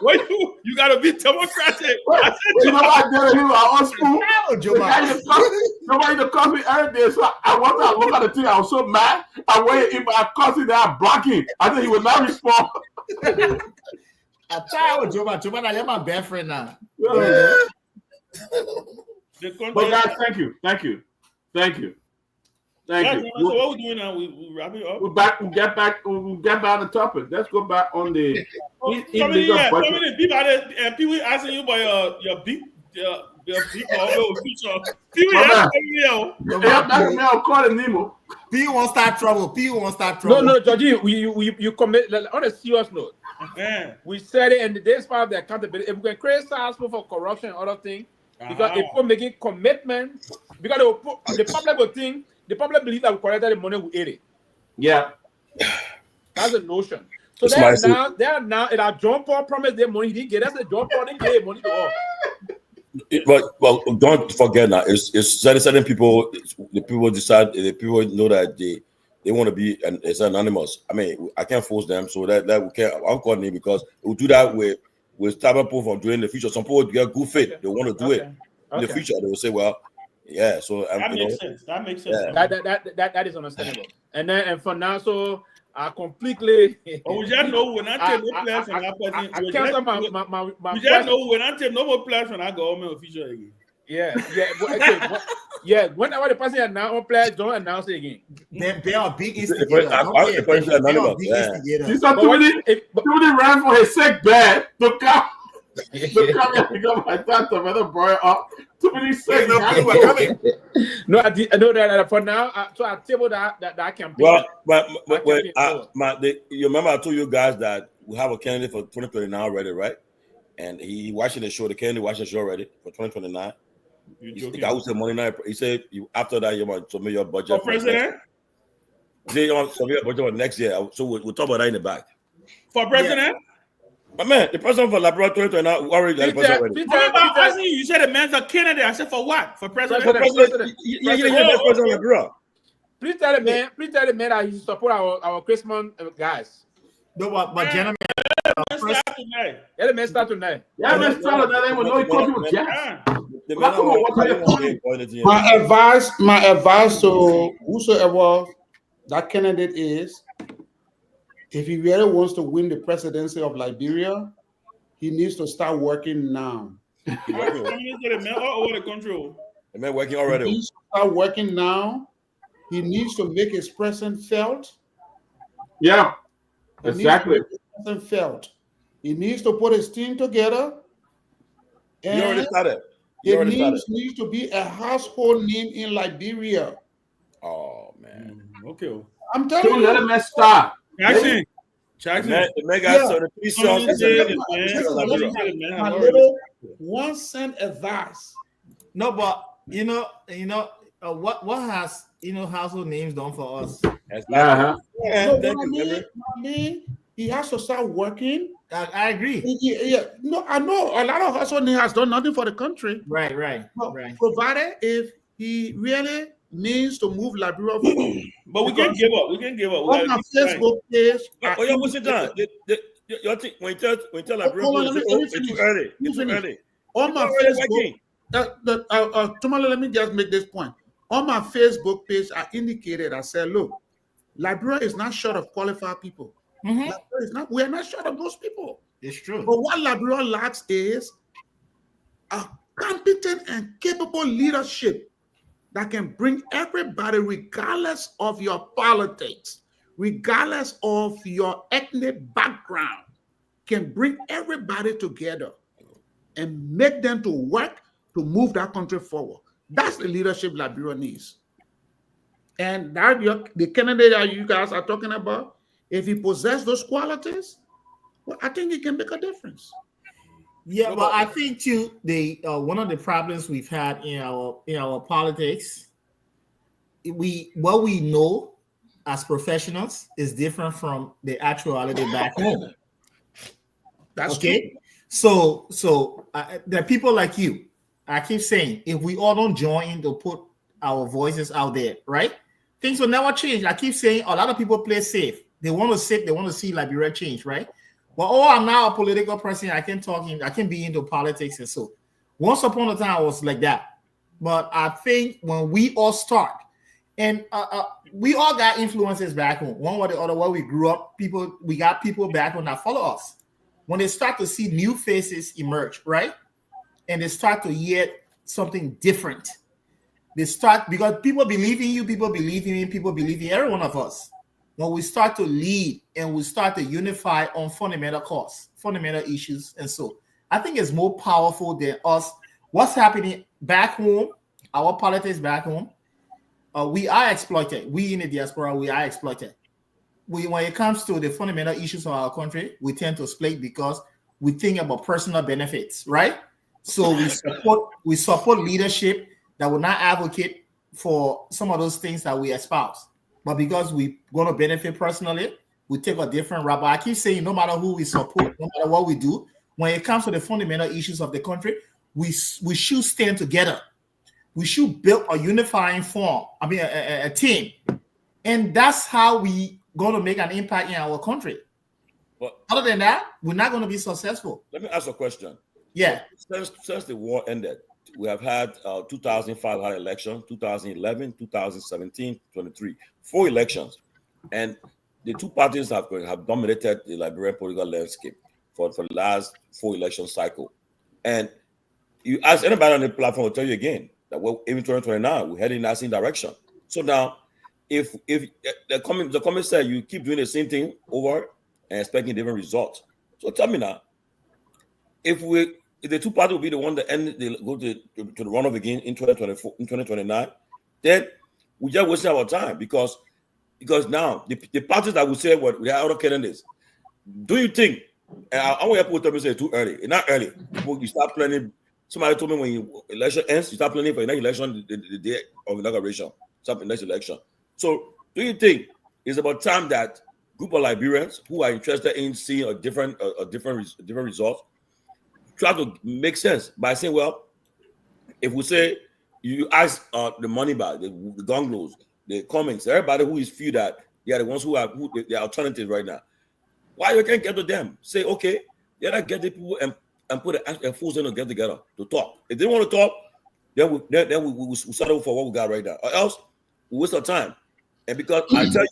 "Wait, you gotta be democratic." I said, "You know what I did to him? I was school. Nobody to call me every day. So I want to look at the thing. I was so mad. I waited in my cousin that blocking. I said he would not respond. I try with Joma. I am my best friend now. But guys, thank you. Thank you. So what we doing now? We wrap it up. We'll get back on the topic. Let's go back on the People asking you about your big future. People asking you. That's me. I'll call him Nemo. P won't start trouble. No, Georgie, you commit on a serious note. We said it, and this part of the accountability. If we can create for corruption and other things, because if we're making commitment, because the public will think, the public believe that we collected the money, we ate it. Yeah, that's the notion. So they are now. And our John Paul promised them money. He didn't get. That's the John Paul didn't get money to all. Well, don't forget now. It's certain people. The people decide. The people know that they want to be and it's anonymous. I mean, I can't force them, so that we can't. I'm calling it because we'll do that with stubborn people from doing in the future. Some people get good faith. They want to do it in the future. They will say, well, yeah. So that makes sense. That makes sense. Yeah. That is understandable. And for now, so I completely. Oh, we just know when I take no place when I cancel my. We just know when I take no more place when I go home official again. Yeah. Whenever the person announce players, don't announce it again. They are big instigators. Somebody ran for his sick bed to come. To come here to go my dad to better boy up. Too many sick. No, I know that for now. So I table that campaign. Well, but you remember I told you guys that we have a candidate for 2029 already, right? And he watching the show. The candidate watching the show already for 2029. The guy who said money night. He said after that you want to submit your budget for president. He said you want to submit your budget for next year. So we'll talk about that in the back. For president. But man, the president for Liberia 2029 already got the budget already. You said the man's a candidate. I said for what? For president. President. Liberia. Please tell the man that he support our Christmas guys. No, but gentlemen. The man start tonight. Yeah, man start tonight. My advice to whosoever that candidate is, if he really wants to win the presidency of Liberia, he needs to start working now. The man working already. He needs to start working now. He needs to make his presence felt. Yeah, exactly. Felt. He needs to put his team together. And he already started. Needs to be a household name in Liberia. Oh man. Okay. I'm telling you. Let him start. Jackson. The mega so the 3 songs. My little 1 cent advice. No, but you know, what has household names done for us? He has to start working. I agree. No, I know a lot of household names has done nothing for the country. Right. Provided if he really means to move Liberia forward. But we can give up. On my Facebook page. What's it done? When you tell Liberia, it's too early. It's too early. On my Facebook, Tomalin, let me just make this point. On my Facebook page, I indicated, I said, look, Liberia is not short of qualified people. We are not short of those people. It's true. But what Liberia lacks is a competent and capable leadership that can bring everybody, regardless of your politics, regardless of your ethnic background, can bring everybody together and make them to work to move that country forward. That's the leadership Liberia needs. And that the candidate that you guys are talking about, if he possesses those qualities, well, I think he can make a difference. Yeah, but I think too, one of the problems we've had in our politics, what we know as professionals is different from the actuality back home. That's okay. True. So there are people like you. I keep saying, if we all don't join to put our voices out there, right? Things will never change. I keep saying a lot of people play safe. They want to sit, they want to see Liberia change, right? Well, I'm now a political person. I can be into politics. And so once upon a time I was like that. But I think when we all start, and we all got influences back home, one or the other, where we grew up, we got people back home that follow us. When they start to see new faces emerge, right? And they start to hear something different, they start, because people believe in you, people believe in me, people believe in every one of us. When we start to lead and we start to unify on fundamental cause, fundamental issues, and so I think it's more powerful than us. What's happening back home, our politics back home, we are exploited. We in the diaspora, we are exploited. When it comes to the fundamental issues of our country, we tend to split because we think about personal benefits, right? So we support leadership that will not advocate for some of those things that we espouse. But because we want to benefit personally, we take a different route. But I keep saying, no matter who we support, no matter what we do, when it comes to the fundamental issues of the country, we should stand together. We should build a unifying form. I mean, a team, and that's how we going to make an impact in our country. But other than that, we're not going to be successful. Let me ask a question. Yeah. Since the war ended, we have had 2005 had election, 2011, 2017, 23, 4 elections, and the two parties have dominated the Liberian political landscape for the last 4 election cycle. And you ask anybody on the platform, will tell you again that we're in 2029, we're heading in that same direction. So now, if the comment said you keep doing the same thing over and expecting different results, so tell me now, if the two parties will be the one that go to the runoff again in 2024, in 2029, then we just wasting our time because now the parties that will say what we have other candidates. Do you think? I want people to tell me say too early. It's not early. You start planning. Somebody told me when election ends, you start planning for the next election the day of inauguration, something next election. So, do you think it's about time that group of Liberians who are interested in seeing a different result try to make sense by saying, well, if we say you ask the money back, the Gongloes, the comments, everybody who is feel that they are the ones who are the alternatives right now, why you can't get to them? Say, okay, you gotta get the people and put and force them to get together to talk. If they want to talk, then we settle for what we got right now, or else we waste our time. And because I tell you,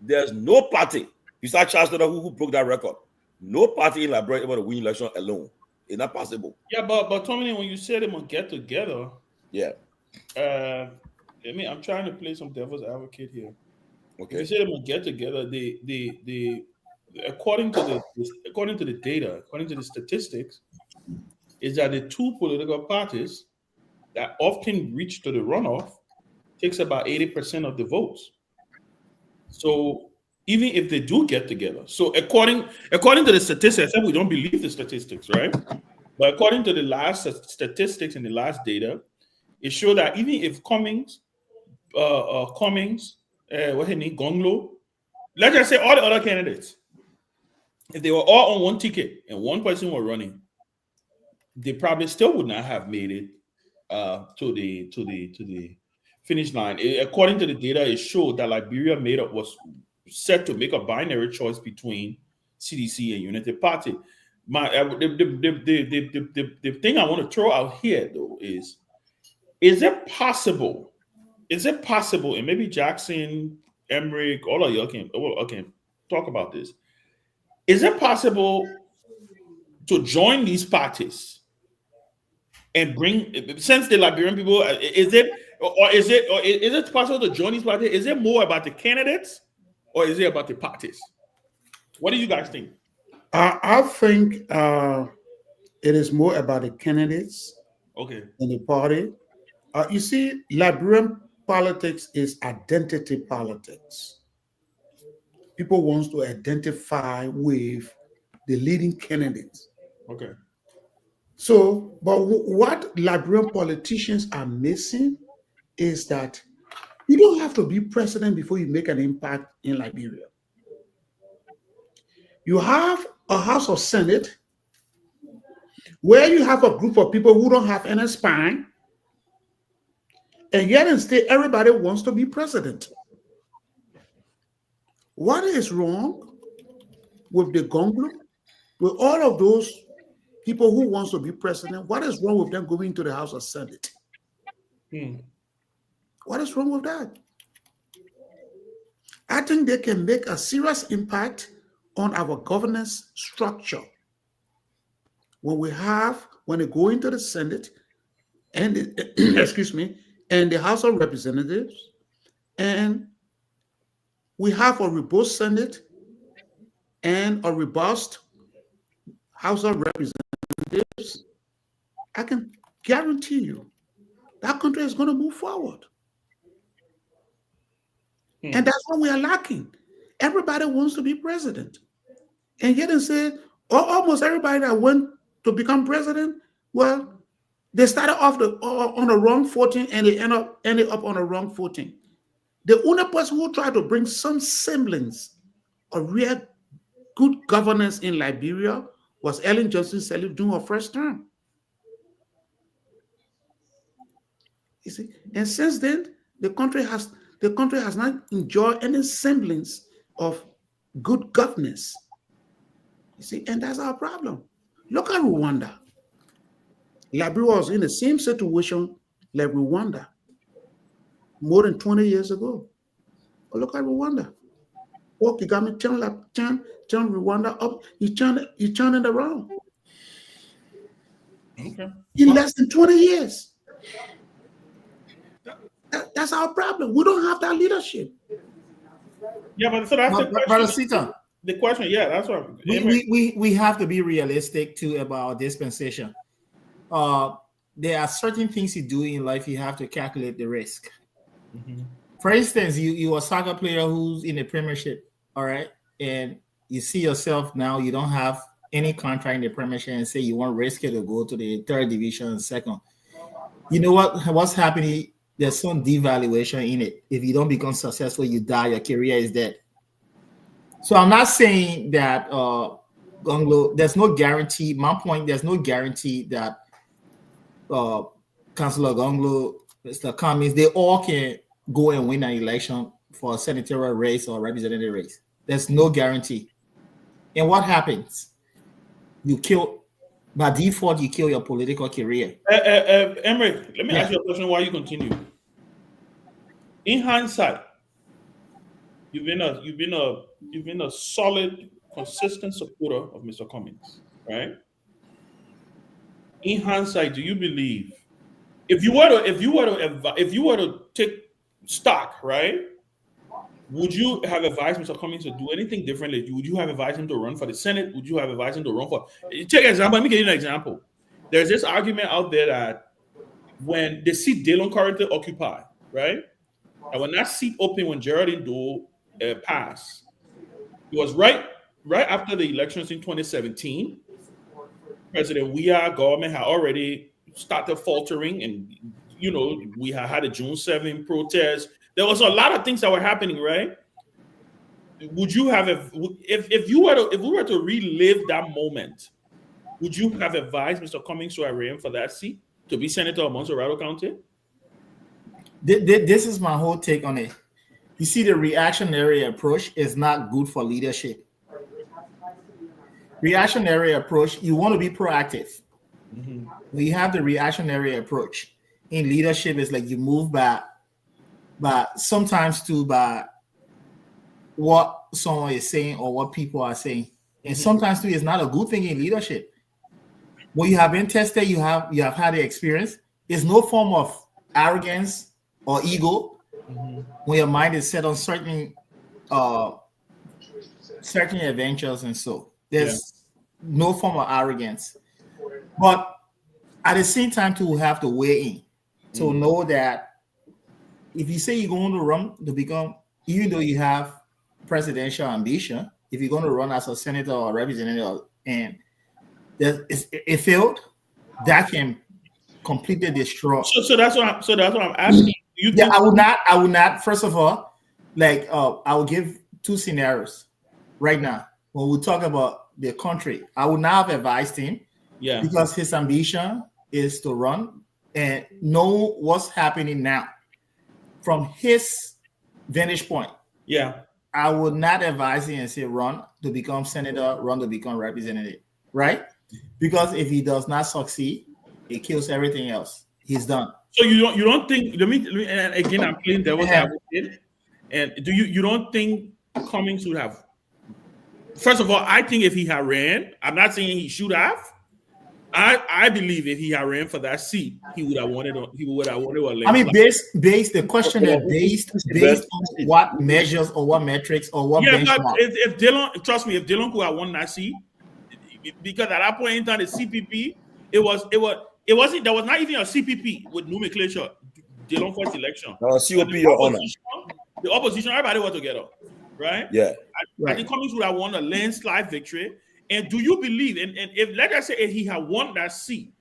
there's no party besides Charles Taylor who broke that record. No party in Liberia able to win election alone. It's not possible. Yeah, but Tommy, when you said them get together, yeah. I'm trying to play some devil's advocate here. Okay. If you say them get together, the according to the data, according to the statistics, is that the two political parties that often reach to the runoff takes about 80% of the votes. So even if they do get together, so according to the statistics, I said we don't believe the statistics, right? But according to the last statistics and the last data, it showed that even if Gongloe, let's just say all the other candidates, if they were all on one ticket and one person were running, they probably still would not have made it to the finish line. According to the data, it showed that Liberia was set to make a binary choice between CDC and Unity Party. The thing I want to throw out here though is it possible? And maybe Jackson, Emmerich, all of you can talk about this. Is it possible to join these parties and bring, since the Liberian people, is it possible to join these parties? Is it more about the candidates or is it about the parties? What do you guys think? I think it is more about the candidates than the party. You see, Liberian politics is identity politics. People want to identify with the leading candidates. Okay. So, but what Liberian politicians are missing is that you don't have to be president before you make an impact in Liberia. You have a House of Senate where you have a group of people who don't have any spine, and yet instead everybody wants to be president. What is wrong with the Gongloe, with all of those people who wants to be president? What is wrong with them going to the House of Senate? What is wrong with that? I think they can make a serious impact on our governance structure. When they go into the Senate and and the House of Representatives, and we have a robust Senate and a robust House of Representatives, I can guarantee you that country is going to move forward. And that's what we are lacking. Everybody wants to be president. And yet they say, almost everybody that went to become president, well, they started off on the wrong footing and they ended up on the wrong footing. The only person who tried to bring some semblance of real good governance in Liberia was Ellen Johnson Sirleaf during her first term. You see, and since then, the country has not enjoyed any semblance of good governance. You see, and that's our problem. Look at Rwanda. Liberia was in the same situation like Rwanda more than 20 years ago. But look at Rwanda. Oh, Kagame turned Rwanda up. He turned it around. Okay. In less than 20 years. That's our problem. We don't have that leadership. Yeah, but so that's the question. Brother Sita, the question, yeah, that's what we have to be realistic too about dispensation. There are certain things you do in life, you have to calculate the risk. Mm-hmm. For instance, you're a soccer player who's in the Premiership, all right, and you see yourself now, you don't have any contract in the Premiership, and say you want to risk it to go to the third division and second. You know what's happening? There's some devaluation in it. If you don't become successful, you die, your career is dead. So I'm not saying that Gongloe, there's no guarantee. My point, there's no guarantee that Councillor Gongloe, Mr. Cummings, they all can go and win an election for a senatorial race or representative race. There's no guarantee. And what happens? You kill, by default, you kill your political career. Emmerich, let me ask you a question while you continue. In hindsight, you've been a solid, consistent supporter of Mr. Cummings, right? In hindsight, do you believe if you were to take stock, right? Would you have advised Mr. Cummings to do anything differently? Would you have advised him to run for the Senate? Would you have advised him to run for? Take an example. Let me give you an example. There's this argument out there that when the seat Dillon currently occupy, right? And when that seat opened, when Geraldine Doe passed, it was right after the elections in 2017. President Weah government had already started faltering, and we had a June 7 protest. There was a lot of things that were happening, right? Would you have, if we were to relive that moment, would you have advised Mr. Cummings to array him for that seat to be senator of Montserrat County? This is my whole take on it. You see, the reactionary approach is not good for leadership. Reactionary approach, you want to be proactive. Mm-hmm. When you have the reactionary approach in leadership, it's like you move by sometimes too by what someone is saying or what people are saying. And sometimes too, it's not a good thing in leadership. When you have been tested, you have had the experience. There's no form of arrogance or ego when your mind is set on certain adventures, and so there's no form of arrogance. But at the same time, too, we have to weigh in to know that if you say you're going to run to become, even though you have presidential ambition, if you're going to run as a senator or representative and it failed, that can completely destroy. So that's what I'm asking. I would not. First of all, I will give two scenarios right now. When we talk about the country, I would not have advised him, because his ambition is to run and know what's happening now. From his vantage point, I would not advise him and say run to become senator, run to become representative, right? Because if he does not succeed, it kills everything else. He's done. So you don't think? Let me and again, I'm playing devil's advocate. And do you don't think Cummings would have? First of all, I think if he had ran, I'm not saying he should have. I I believe if he had ran for that seat, he would have wanted. He would have wanted a landslide. I mean, based the question is based on what measures or what metrics or what benchmark. But if Dillon, trust me, if Dillon could have won that seat, because at that point in time, the CPP, it wasn't. There was not even a CPP with nomenclature. Dillon first election. COP, your honor. The opposition, everybody was together, right? Yeah. I think Cummings would have won a landslide victory. And do you believe, and if, let us say, if he had won that seat,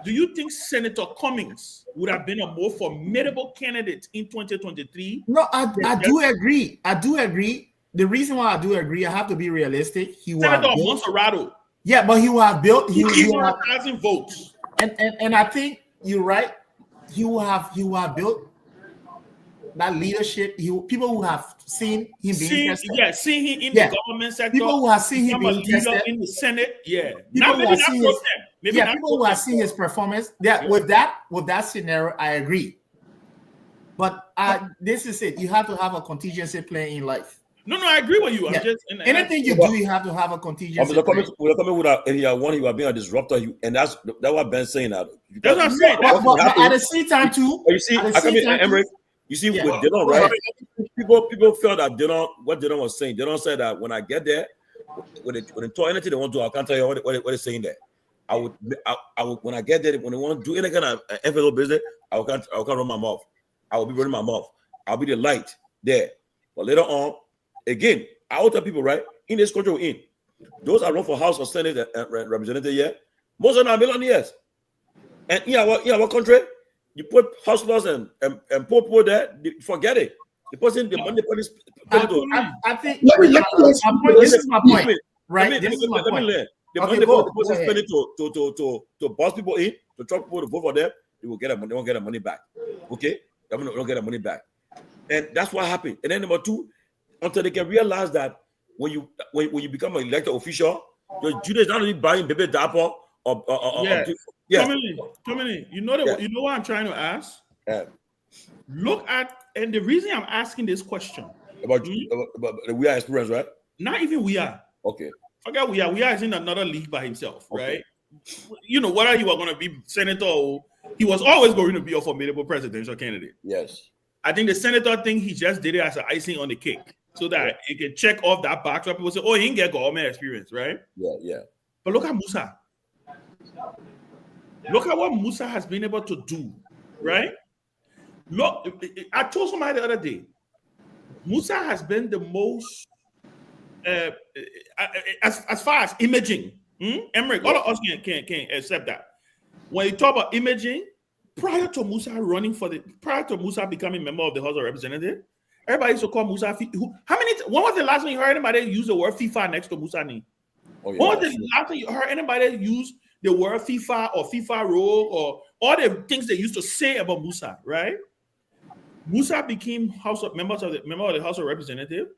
do you think Senator Cummings would have been a more formidable candidate in 2023? No, I do agree. I do agree. The reason why I do agree, I have to be realistic. Senator Monserrato. Yeah, but he will have built. He will have 1,000 votes. And I think you're right. He will have built that leadership. People who have seen him being tested. Yeah, seen him in the government sector. People who have seen him being tested in the Senate. Yeah. People who have seen his performance. Yeah, with that scenario, I agree. But this is it. You have to have a contingency plan in life. No, I agree with you. Yeah. Anything you do, you have to have a contingency plan. If he had won, he would have been a disruptor. And that's what Ben's saying now. That's what I'm saying. But at the same time, too. You see, Emmerich, you see, with Dillon, right? People felt that what Dillon was saying. Dillon said that when I get there, when they talk anything they want to do, I can't tell you what they're saying there. I would when I get there, when they want to do any kind of envelope business, I can't run my mouth. I will be running my mouth. I'll be the light there. But later on, again, I will tell people, right, in this country we're in, those that run for House or Senate representative, yeah, most of them are millionaires. And in our country, you put hustlers and poor people there, forget it. The person, the money, I think this is my point, right? This is my point. The money the person spend it to boss people in, to try people to vote for them, they will get their money. They won't get their money back. Okay, they don't get their money back, and that's what happened. And then number two, until they can realize that when you become an elected official, your duty is not only buying baby diaper Tomalin, you know what I'm trying to ask? Look at, and the reason I'm asking this question about the we are experience, right? Not even we are. Okay. Forget we are. We are in another league by himself, right? You know, whether he was going to be senator or he was always going to be a formidable presidential candidate. Yes. I think the senator thing, he just did it as an icing on the cake so that he can check off that box where people say, oh, he didn't get government experience, right? Yeah. But look at Musa. Look at what Musa has been able to do, right? Look, I told somebody the other day, Musa has been the most, as far as imaging, Emmerich, all of us can accept that. When you talk about imaging, prior to Musa becoming member of the House of Representatives, everybody used to call Musa. When was the last time you heard anybody use the word FIFA next to Musa name? When was the last time you heard anybody use the word FIFA or FIFA role or all the things they used to say about Musa, right? Musa became member of the House of Representatives,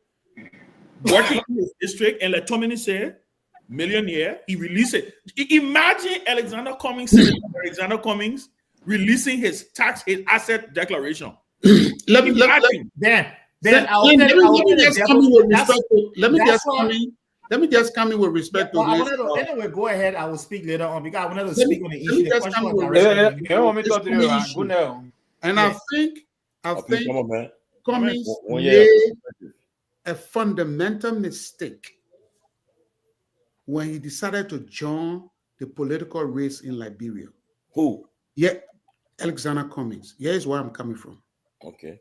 working in his district, and like Tomalin said, millionaire. He released it. Imagine Alexander Cummings releasing his asset declaration. Let me just come in with respect to this. Anyway, go ahead. I will speak later on because I wanted to speak on the issue. And I think Cummings made a fundamental mistake when he decided to join the political race in Liberia. Who? Yeah, Alexander Cummings. Here's where I'm coming from. Okay.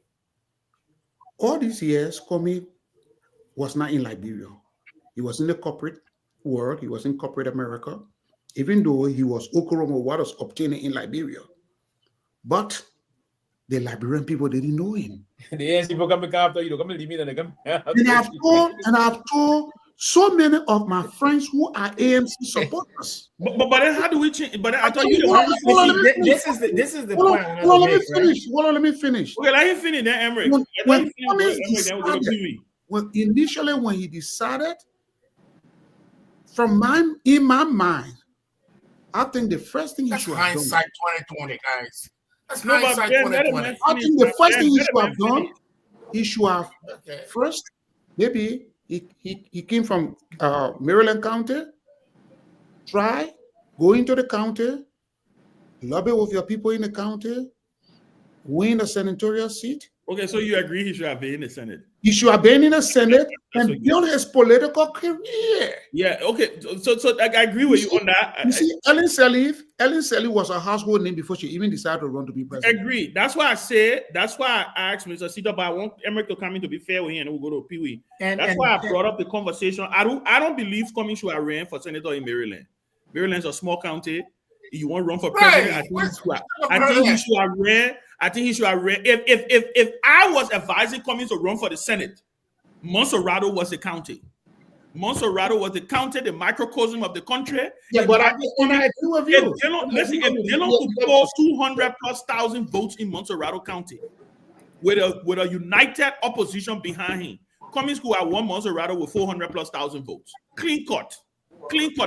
All these years, Cummings was not in Liberia. He was in the corporate world. He was in corporate America, even though he was Okoromo what was obtaining in Liberia. But the Liberian people didn't know him. The people coming after you, come and leave me. And I've told so many of my friends who are AMC supporters. But then how do we change? But I thought this is the point. Let me finish. Okay, let him finish then, Emmerich. Initially, when he decided, in my mind, I think the first thing he should have done. Hindsight 2020, guys. That's hindsight 2020. I think the first thing he should have done, he should have first, maybe he came from Maryland County, go into the county, lobby with your people in the county, win a senatorial seat. Okay, so you agree he should have been in the Senate? He should have been in the Senate and build his political career. Yeah, okay. So I agree with you on that. You see, Ellen Sirleaf was a household name before she even decided to run to be president. Agree. That's why I asked Mr. Sita, but I want Emmerich to come in to be fair with him, and we'll go to Pewee. That's why I brought up the conversation. I don't believe Cummings should have ran for senator in Maryland. Maryland's a small county. You want to run for president? I think he should have ran. I think he should have ran. If I was advising Cummings to run for the Senate, Montserrado was the county. Montserrado was the county, the microcosm of the country. Yeah, but I agree with you. If Dillon could pull 200,000+ votes in Montserrado County with a united opposition behind him, Cummings could have won Montserrado with 400,000+ votes. Clean cut.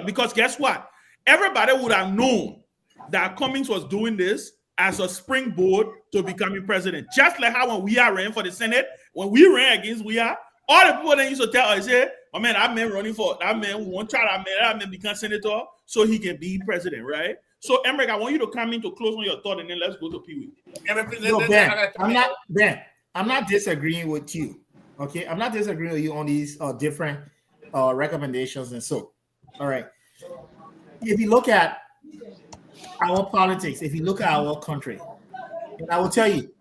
Because guess what? Everybody would have known that Cummings was doing this as a springboard to becoming president. Just like how when we ran for the Senate, when we ran against all the people that used to tell us, say, oh man, that man running for that man won't try that man become senator so he can be president, right? So Emmerich, I want you to come in to close on your thought and then let's go to Pewee. No, Ben, I'm not disagreeing with you. Okay, I'm not disagreeing with you on these different recommendations and so. All right. If you look at our politics, if you look at our country, and I will tell you,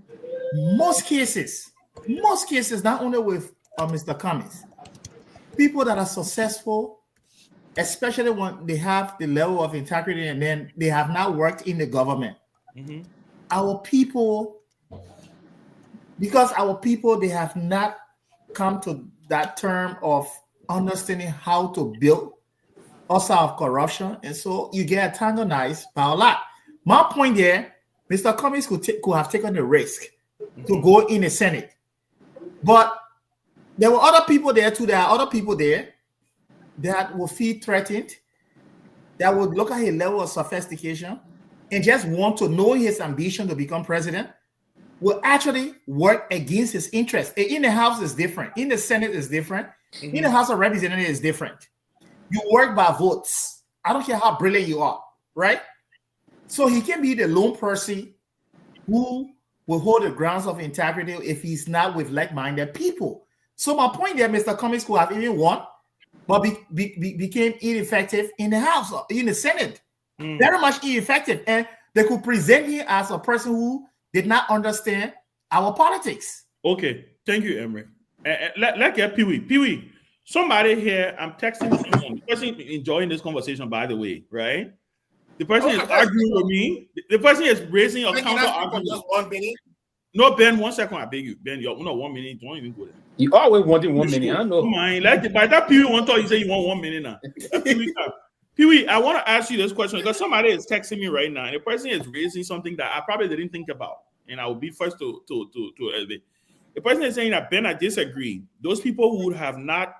most cases, not only with Mr. Cummings, people that are successful, especially when they have the level of integrity and then they have not worked in the government. Mm-hmm. Our people, because our people, they have not come to that term of understanding how to build us out of corruption, and so you get antagonized by a lot. My point there, Mr. Cummings could have taken the risk to go in the Senate, but there were other people there too. There are other people there that will feel threatened, that would look at his level of sophistication and just want to know his ambition to become president, will actually work against his interest. In the House is different. In the Senate is different. Mm-hmm. In the House of Representatives is different. You work by votes. I don't care how brilliant you are, right? So he can be the lone person who will hold the grounds of integrity if he's not with like-minded people. So my point there, Mr. Cummings could have even won, but became ineffective in the House, in the Senate. Very much ineffective. And they could present him as a person who did not understand our politics. Okay. Thank you, Emmerich. Let's get Pewee. Pewee. Somebody here, I'm texting someone. The person enjoying this conversation, by the way, right? The person is arguing with me. The person is raising a counter argument. Just 1 minute. No, Ben, 1 second. I beg you. Ben, you're not 1 minute. Don't even go there. You always wanted 1 minute. I know. Like, by that Pewee one thought you say you want 1 minute now. Pewee, I want to ask you this question because somebody is texting me right now, and the person is raising something that I probably didn't think about, and I will be first to elevate. The person is saying that Ben, I disagree. Those people would not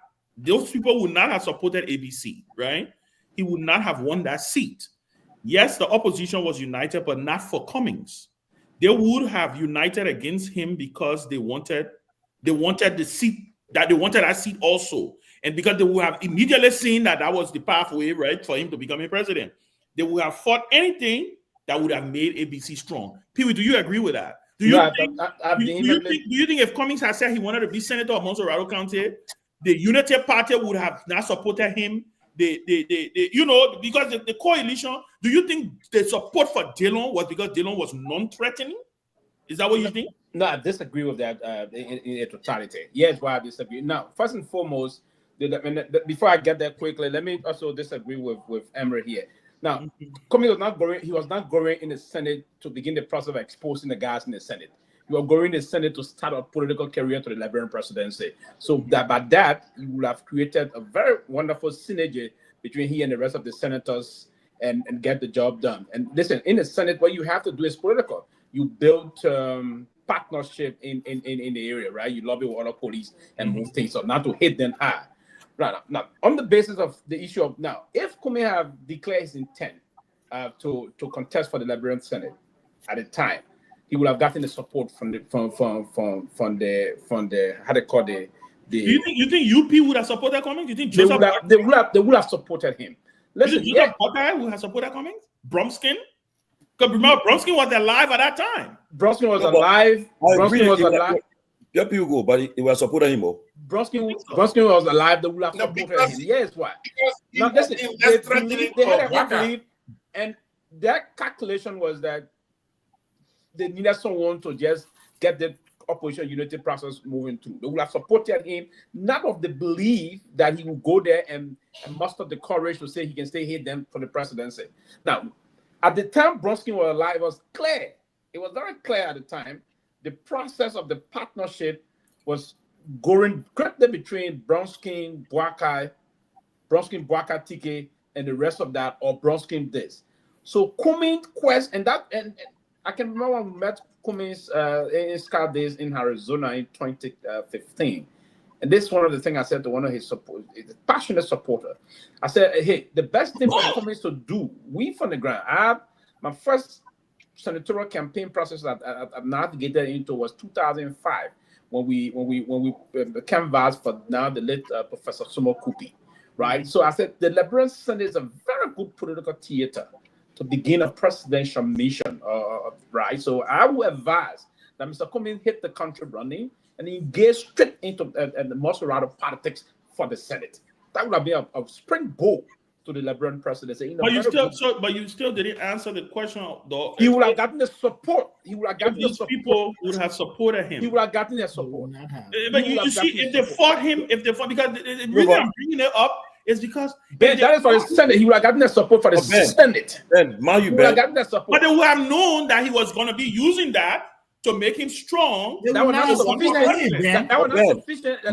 have supported ABC, right? He would not have won that seat. Yes, the opposition was united, but not for Cummings. They would have united against him because they wanted the seat, that they wanted that seat also. And because they would have immediately seen that was the pathway, right, for him to become a president. They would have fought anything that would have made ABC strong. Pewee, do you agree with that? Do you think if Cummings had said he wanted to be senator of Montserrado County, the Unity Party would have not supported him? Because the coalition, do you think the support for Dillon was because Dillon was non-threatening? Is that what you think? No, I disagree with that in totality. Yes, why I disagree. Now, first and foremost, before I get there quickly, let me also disagree with Emre here. Now, Cummings was not going in the Senate to begin the process of exposing the guys in the Senate. You are going in the Senate to start a political career to the Liberian presidency. So that by that, you will have created a very wonderful synergy between he and the rest of the senators and get the job done. And listen, in the Senate, what you have to do is political. You build partnership in the area, right? You lobby with other police and move things up, not to hit them high. Right now, on the basis of the issue of now, if Kume have declared his intent to contest for the Liberian Senate at the time, he would have gotten the support from the how they call the. Do you think UP would have supported Cummings? You think they would have supported him? Listen, Joseph Buckeye would have supported Cummings? Bromskin? Because remember, Bronsky was alive at that time. Bronsky was alive. Bronsky was alive. Yeah, people go, but it was supporting him. Bronsky was alive. They would have supported him. Yes, why? Now listen, they had a hard belief, and their calculation was that they needed someone to just get the opposition unity process moving through. They would have supported him, not of the belief that he would go there and muster the courage to say he can stay here then for the presidency. Now, at the time Bronsky was alive, it was clear. It was very clear at the time. The process of the partnership was going correctly between Bronsky, Boakai, Tike, and the rest of that, or Bronsky this. So Cummins quest and I can remember when we met Cummins in Scar Days in Arizona in 2015. And this is one of the things I said to one of his passionate supporter. I said, hey, the best thing for Cummins to do, we from the ground, my first senatorial campaign process that I navigated into was 2005 when we canvassed for now the late Professor Sumo Kupi, right? So I said the Liberian Senate is a very good political theater to begin a presidential mission, right? So I would advise that Mr. Cummins hit the country running and engage straight into the Monserrato politics for the Senate. That would have been a springboard to the Liberian presidency. But you still didn't answer the question, though. He would have gotten the support. He would have gotten these people would have supported him. He would have gotten their support. But you see, if they fought him, because the reason I'm bringing it up is because Ben, that is for the Senate. He would have gotten the support for the Senate. Ben, he would have gotten the support. But they would have known that he was going to be using that to make him strong. That was not sufficient. That was not sufficient.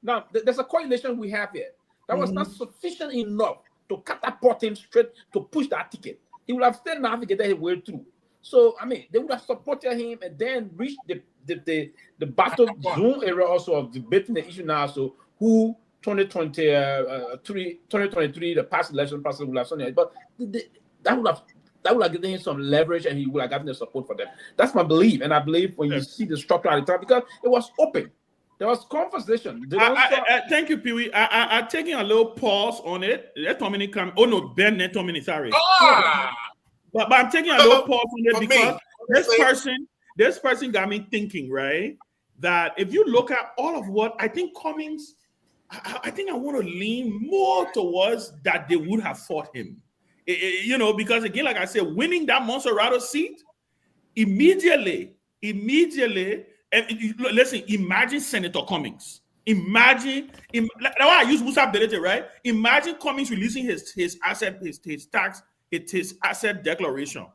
Now, there's a correlation we have here. That was not sufficient enough to catapult him straight to push that ticket. He would have still navigated his way through. So, I mean, they would have supported him and then reached the battle zone era also of debating the issue now. So, who 2023, the past election process would have something, but that would have given him some leverage and he would have gotten the support for them. That's my belief. And I believe when you see the structure at the time, because it was open. There was conversation. Thank you, Pewee. I'm taking a little pause on it. Let Tomalin come. Oh no, Ben, let Tomalin. Sorry. But I'm taking a little pause on it because this person got me thinking, right? That if you look at all of what I think Cummins, I think I want to lean more towards that they would have fought him. Because again, like I said, winning that Monserrato seat immediately. And listen, imagine Senator Cummins. Imagine that's why I use Musa Belete, right? Imagine Cummins releasing his asset declaration.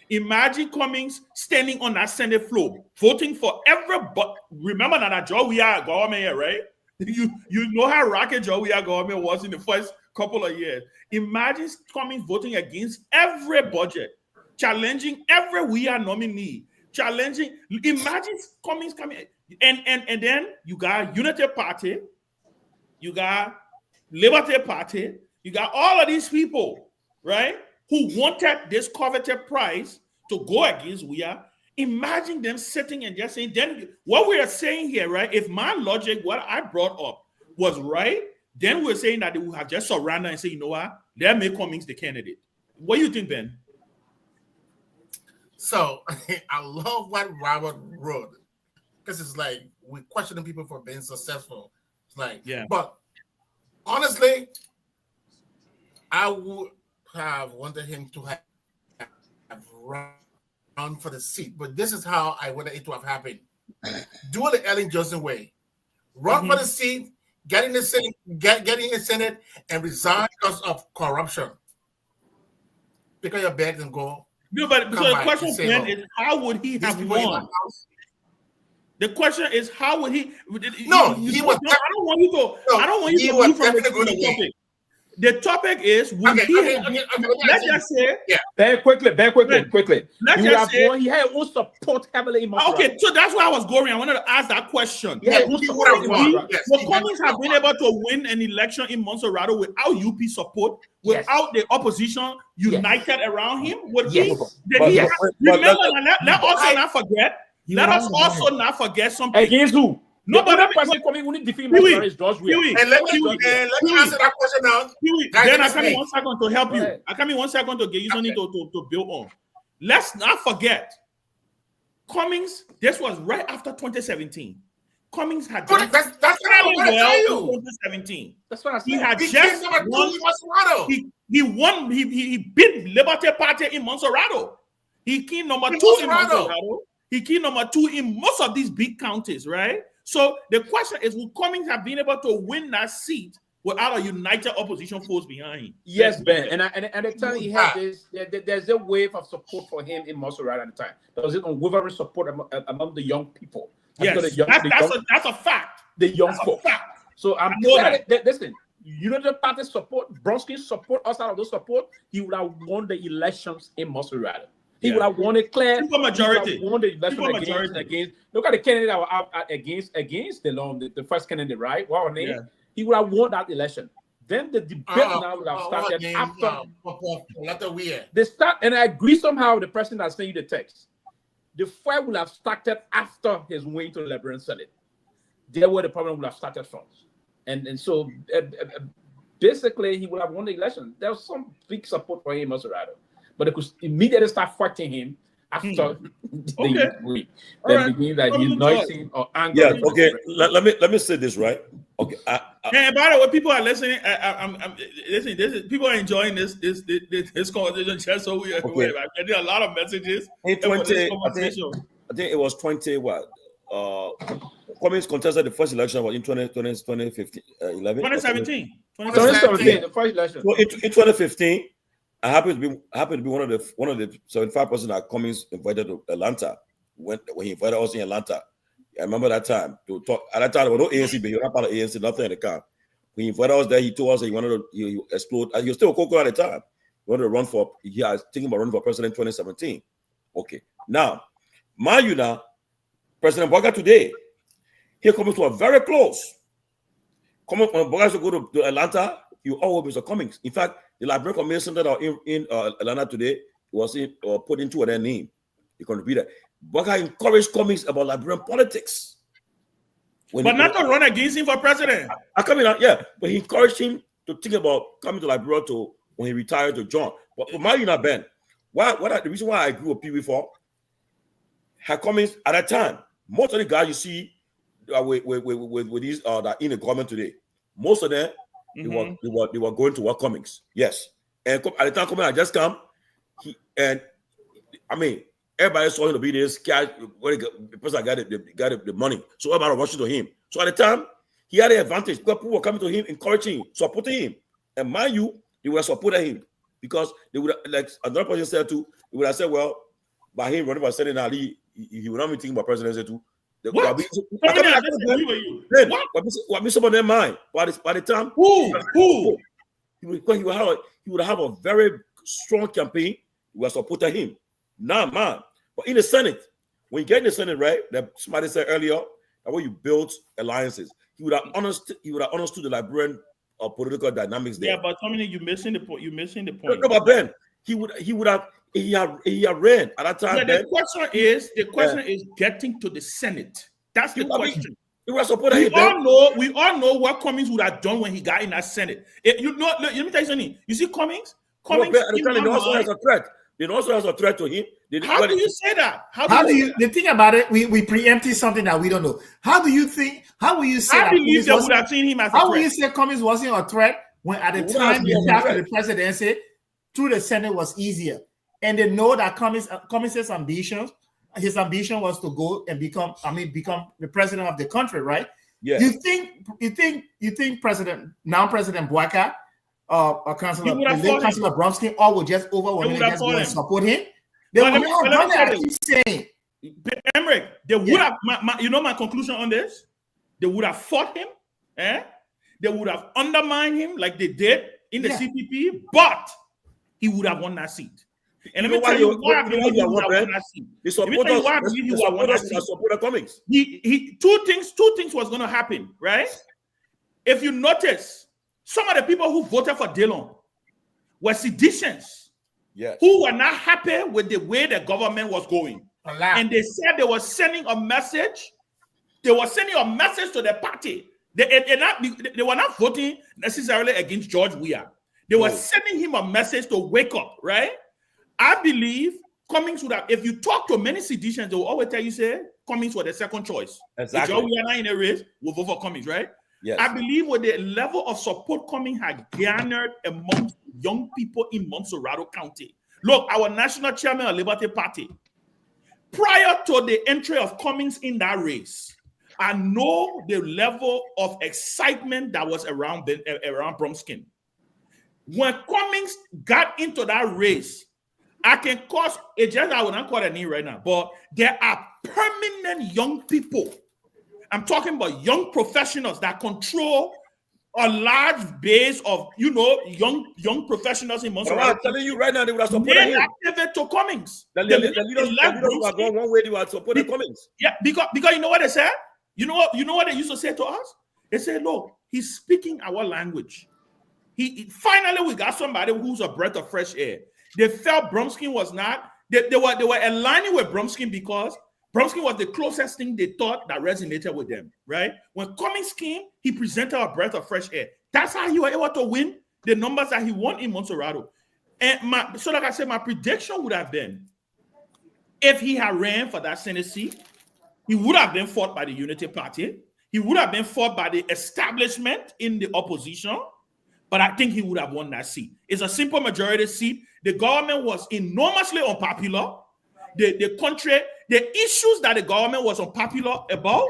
Imagine Cummins standing on that Senate floor, voting for everybody. Remember that Jallah government here, right? You know how rocket Jallah government was in the first couple of years. Imagine Cummins voting against every budget, challenging every nominee. Challenging, imagine Cummins coming, and then you got Unity Party, you got Liberty Party, you got all of these people, right, who wanted this coveted prize to go against Weah. Imagine them sitting and just saying, then what we are saying here, right, if my logic, what I brought up was right, then we're saying that they would have just surrendered and say, you know what, let make Cummins the candidate. What do you think, Ben? So I love what Robert wrote because it's like we're questioning people for being successful. It's like, yeah. But honestly, I would have wanted him to have run for the seat, but this is how I wanted it to have happened. Do it the Ellen Johnson way. Run for the seat, get in the Senate, and resign because of corruption. Pick up your bags and go. No, but so the question then is how would he have won? The question is how would he? No, he was. I don't want you to. I don't want you to move from the topic. The topic is would he? Let's just say. Yeah. Very quickly. Let's just say he had own support heavily in Monserrato. Okay, so that's where I was going. I wanted to ask that question. Yeah, would Cummins have been able to win an election in Monserrato without UP support, without the opposition united around him? Would he? Remember, let us not forget. Let us also not forget something. Against who? No, but that person coming only defeat Monserrato is George Weah. And let me answer that question now. Then I come in 1 second to help you. I come in 1 second to get you something to build on. let's not forget, Cummings, this was right after 2017. Cummings had done that's what I'm going to tell you. 2017. That's what I said. He had He just came number 2 won. in Monserrato. He won. He beat Liberty Party in Monserrato. He came number 2 in Monserrato. He came number 2 in most of these big counties, right? So the question is, will Cummings have been able to win that seat without a united opposition force behind him? Yes, Ben. And the time he had this, there's a wave of support for him in Monserrato at the time. There was an unwavering support among the young people. Yes, that's a fact. The young folks. So I'm glad that, listen, United Party support, Bronski support, outside of those support, he would have won the elections in Monserrato. He would have won a clear majority. He would have won the election against. Look at the candidate that were out against the first candidate, right? What name? Yeah. He would have won that election. Then the debate now would have started after. They start, and I agree somehow with the person that sent you the text. The fight would have started after his win to the Liberian Senate. There where the problem would have started from. And so basically he would have won the election. There was some big support for him in Monserrato. But they could immediately start fighting him after the win. Then begin that he's noising or angry. Yeah, okay. Let me say this, right? Okay. And by the way, people are listening. I'm listening. People are enjoying this conversation. Just so we are aware. I'm getting a lot of messages. In 20, I think it was 20 what? Cummings contested the first election was in 2015, 11? 2017. 2017, the first election. So in 2015, I happened to be one of the 75% that Cummings invited to Atlanta when he invited us in Atlanta. I remember that time to talk. At that time, there was no ANC, but he was not part of ANC, nothing in the camp. When he invited us there, he told us that he wanted to explode. He was still a cocoa at the time. He wanted to run for. He was thinking about running for president in 2017. Okay, now, mind you, now President Boga today, here comes to a very close. When Boga to go to Atlanta, you always Mr. Cummings. In fact, the Liberian Commission that are in Atlanta today was put into their name. You can repeat that. Boga encouraged Cummings about Liberian politics. But not to run against him for president. I come in, yeah, but he encouraged him to think about coming to Liberia to when he retired to join. But for my unit, Ben, the reason why I agree with Pewee for had Cummings at that time. Most of the guys you see with these that in the government today, most of them they were going to work Cummings. Yes, and at the time Cummings had just come, everybody saw him to be this guy. The person got the money, so everybody was rushing to him. So at the time, he had an advantage because people were coming to him, encouraging him, supporting him. And mind you, they were supporting him because they would, like another person said too, they would have said, well, by him running for Senate now, he would not be thinking about presidency too. What some of their mind by the time he would have a very strong campaign. We were supporting him. Now, man, but in the Senate, when you get in the Senate, right? That somebody said earlier that when you build alliances, he would have understood the Liberian political dynamics there. Yeah, but Tommy, you're missing the point. No, but Ben, he had ran at that time. Yeah, the question is getting to the Senate. That's the question. We all know what Cummings would have done when he got in that Senate. Let me tell you something. You see Cummings at the time, they also has a threat. They also has a threat to him. How do you say that? How do you? The thing about it, we preempted something that we don't know. How will you say? I believe they would have seen him as a threat. How will you say Cummings wasn't a threat when at the time after the presidency, through the Senate was easier, and they know that Cummings' ambition was to go and become the president of the country, right? Yeah. You think President Bouaka or Councilor Bromsky all would just overwhelmingly just go and support him? They would not have done that. I keep saying. Emmerich, they would have. My conclusion on this. They would have fought him. They would have undermined him like they did in the CPP, but he would have won that seat. And let me tell you why I believe he would have won that seat. Let me tell you why I believe he would have won that seat. Two things was going to happen, right? If you notice, some of the people who voted for Dillon were seditionists who were not happy with the way the government was going. And they said they were sending a message. They were sending a message to the party. They were not voting necessarily against George Weah. They were sending him a message to wake up, right? I believe Cummings would have, if you talk to many seditionists, they will always tell you, say, Cummings was the second choice. Exactly. If we are not in a race, we'll vote for Cummings, right? Yes. I believe with the level of support Cummings had garnered amongst young people in Montserrat County. Look, our national chairman of Liberty Party, prior to the entry of Cummings in that race, I know the level of excitement that was around Bromskin. When Cummings got into that race, I can cause a just I will not call a name right now, but there are permanent young people. I'm talking about young professionals that control a large base of young professionals in Montserrat. I'm telling you right now, they would have supported him. Activate to Cummings. The leaders who are going one way, they would have supported Cummings. Yeah, because you know what they said? You know what they used to say to us? They said, look, he's speaking our language. Finally we got somebody who's a breath of fresh air. They felt Bromskin was not, they were aligning with Bromskin because Bromskin was the closest thing they thought that resonated with them, right? When Cummings came, he presented a breath of fresh air. That's how he was able to win the numbers that he won in Montserrat. And so like I said, my prediction would have been, if he had ran for that Senate seat, he would have been fought by the Unity Party. He would have been fought by the establishment in the opposition. But I think he would have won that seat. It's a simple majority seat. The government was enormously unpopular. The country, the issues that the government was unpopular about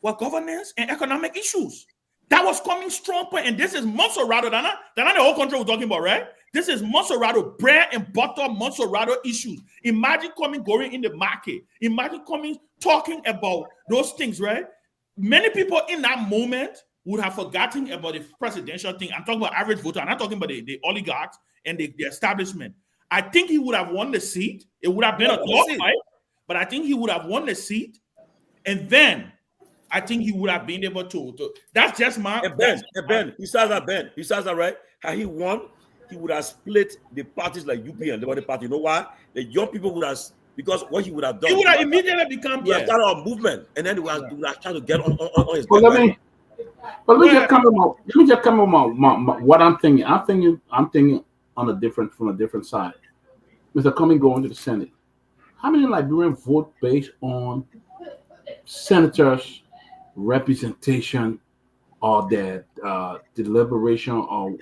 were governance and economic issues. That was coming strong point. And this is Montserrat. That's not the whole country we're talking about, right? This is Montserrat, bread and butter Montserrat issues. Imagine coming going in the market. Imagine coming talking about those things, right? Many people in that moment would have forgotten about the presidential thing. I'm talking about average voter. I'm not talking about the oligarchs and the establishment. I think he would have won the seat. It would have been a close fight, but I think he would have won the seat. And then I think he would have been able to that's just my... Ben, besides that, right? How he won, he would have split the parties like UP and Liberty Party. You know why? The young people would have, because what he would have done... He would have immediately become... He would have started a movement, and then he would have tried to get on his... Let me just come on what I'm thinking. I'm thinking on from a different side. Mr. Cummings going to the Senate. How many Liberians vote based on senators' representation or their deliberation or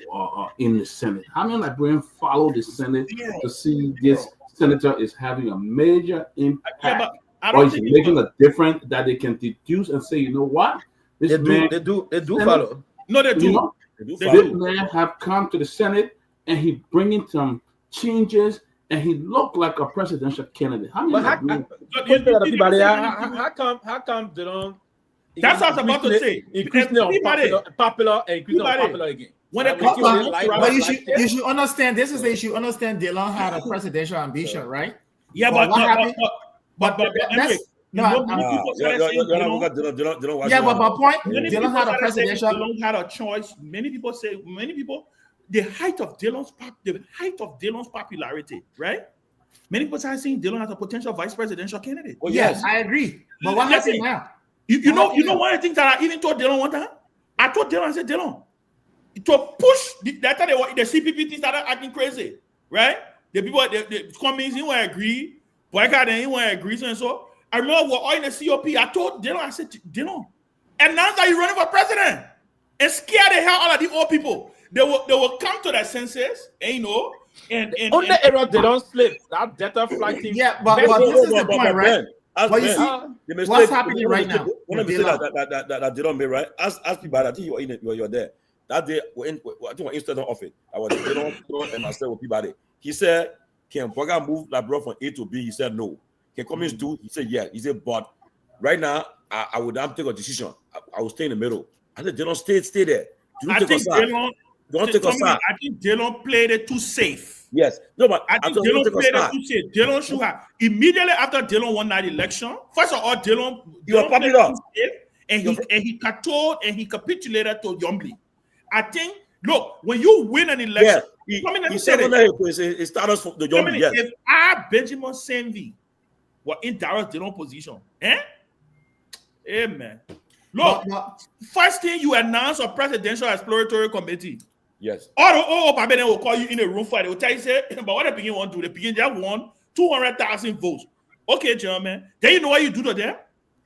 in the Senate? How many Liberians follow the Senate to see this senator is having a major impact or is making a difference that they can deduce and say, you know what? They do follow. No, they do. You know, this man have come to the Senate and he bringing some changes and he looked like a presidential candidate. How come they don't? That's what I was about to say. Increasingly popular and increasingly popular again. But you should understand. This is the issue. Understand, Dylan had a presidential ambition, right? Yeah, but what happened? But that's. But my point, Dylan had a presidential. Dylan had a choice. Many people, the height of Dylan's popularity, right? Many people are saying Dylan has a potential vice presidential candidate. Oh, yes, I agree. But what happened now? You know one of the things that I even told Dylan one time? I told Dylan, I said, Dylan, to push that time the CPP thing started acting crazy, right? The people, the Cummings, he won't agree. Boycott, he won't agree, so. I remember we're all in the COP. I told Dylan, I said, Dylan, announce that you're running for president and scare the hell out of the old people. They will come to their senses, and on the era they don't sleep. That Delta flight team. Yeah, but this is the point, right? But you see, what's happening right now? One of the mistakes that Dylan made, right? Ask people, I think you were there. That day, I think we're instead of it. I was Dylan and myself with Peabody. He said, can Togar move Labrador from A to B? He said, no. Can Cummings do? He said, yeah. He said, but right now, I would have to take a decision. I will stay in the middle. I said, Dylan, stay there. I think Dylan played it too safe. Yes. No, but I think Dylan played it too safe. Dylan should have immediately after Dylan won that election. First of all, Dylan was popular. And he controlled and he capitulated to Yombly. I think, look, when you win an election, he said it started from the Yombly. Yes. If I, Benjamin Sanvee, were in direct Dylan position, Hey, man. Look, first thing you announce a presidential exploratory committee. Yes. All Babene will call you in a room for it. They will tell you, say, but what the begin want to do? The begin just want 200,000 votes. Okay, gentlemen. Then you know what you do to them?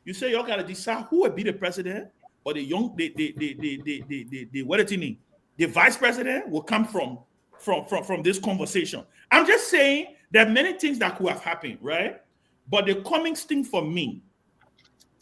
You say y'all gotta decide who will be the president, or the what is it mean? The vice president will come from this conversation. I'm just saying there are many things that could have happened, right? But the Cummings thing for me,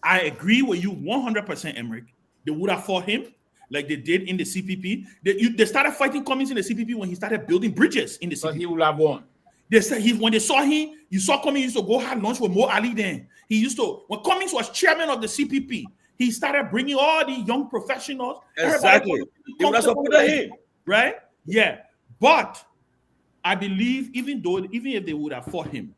I agree with you 100%, Emmerich. They would have fought him like they did in the CPP. They started fighting Cummings in the CPP when he started building bridges in the CPP. But he would have won. They said when they saw him, you saw Cummings used to go have lunch with Mo Ali then. He used to, when Cummings was chairman of the CPP, he started bringing all the young professionals. Exactly. They would have supported him. Right? Yeah. But I believe even if they would have fought him,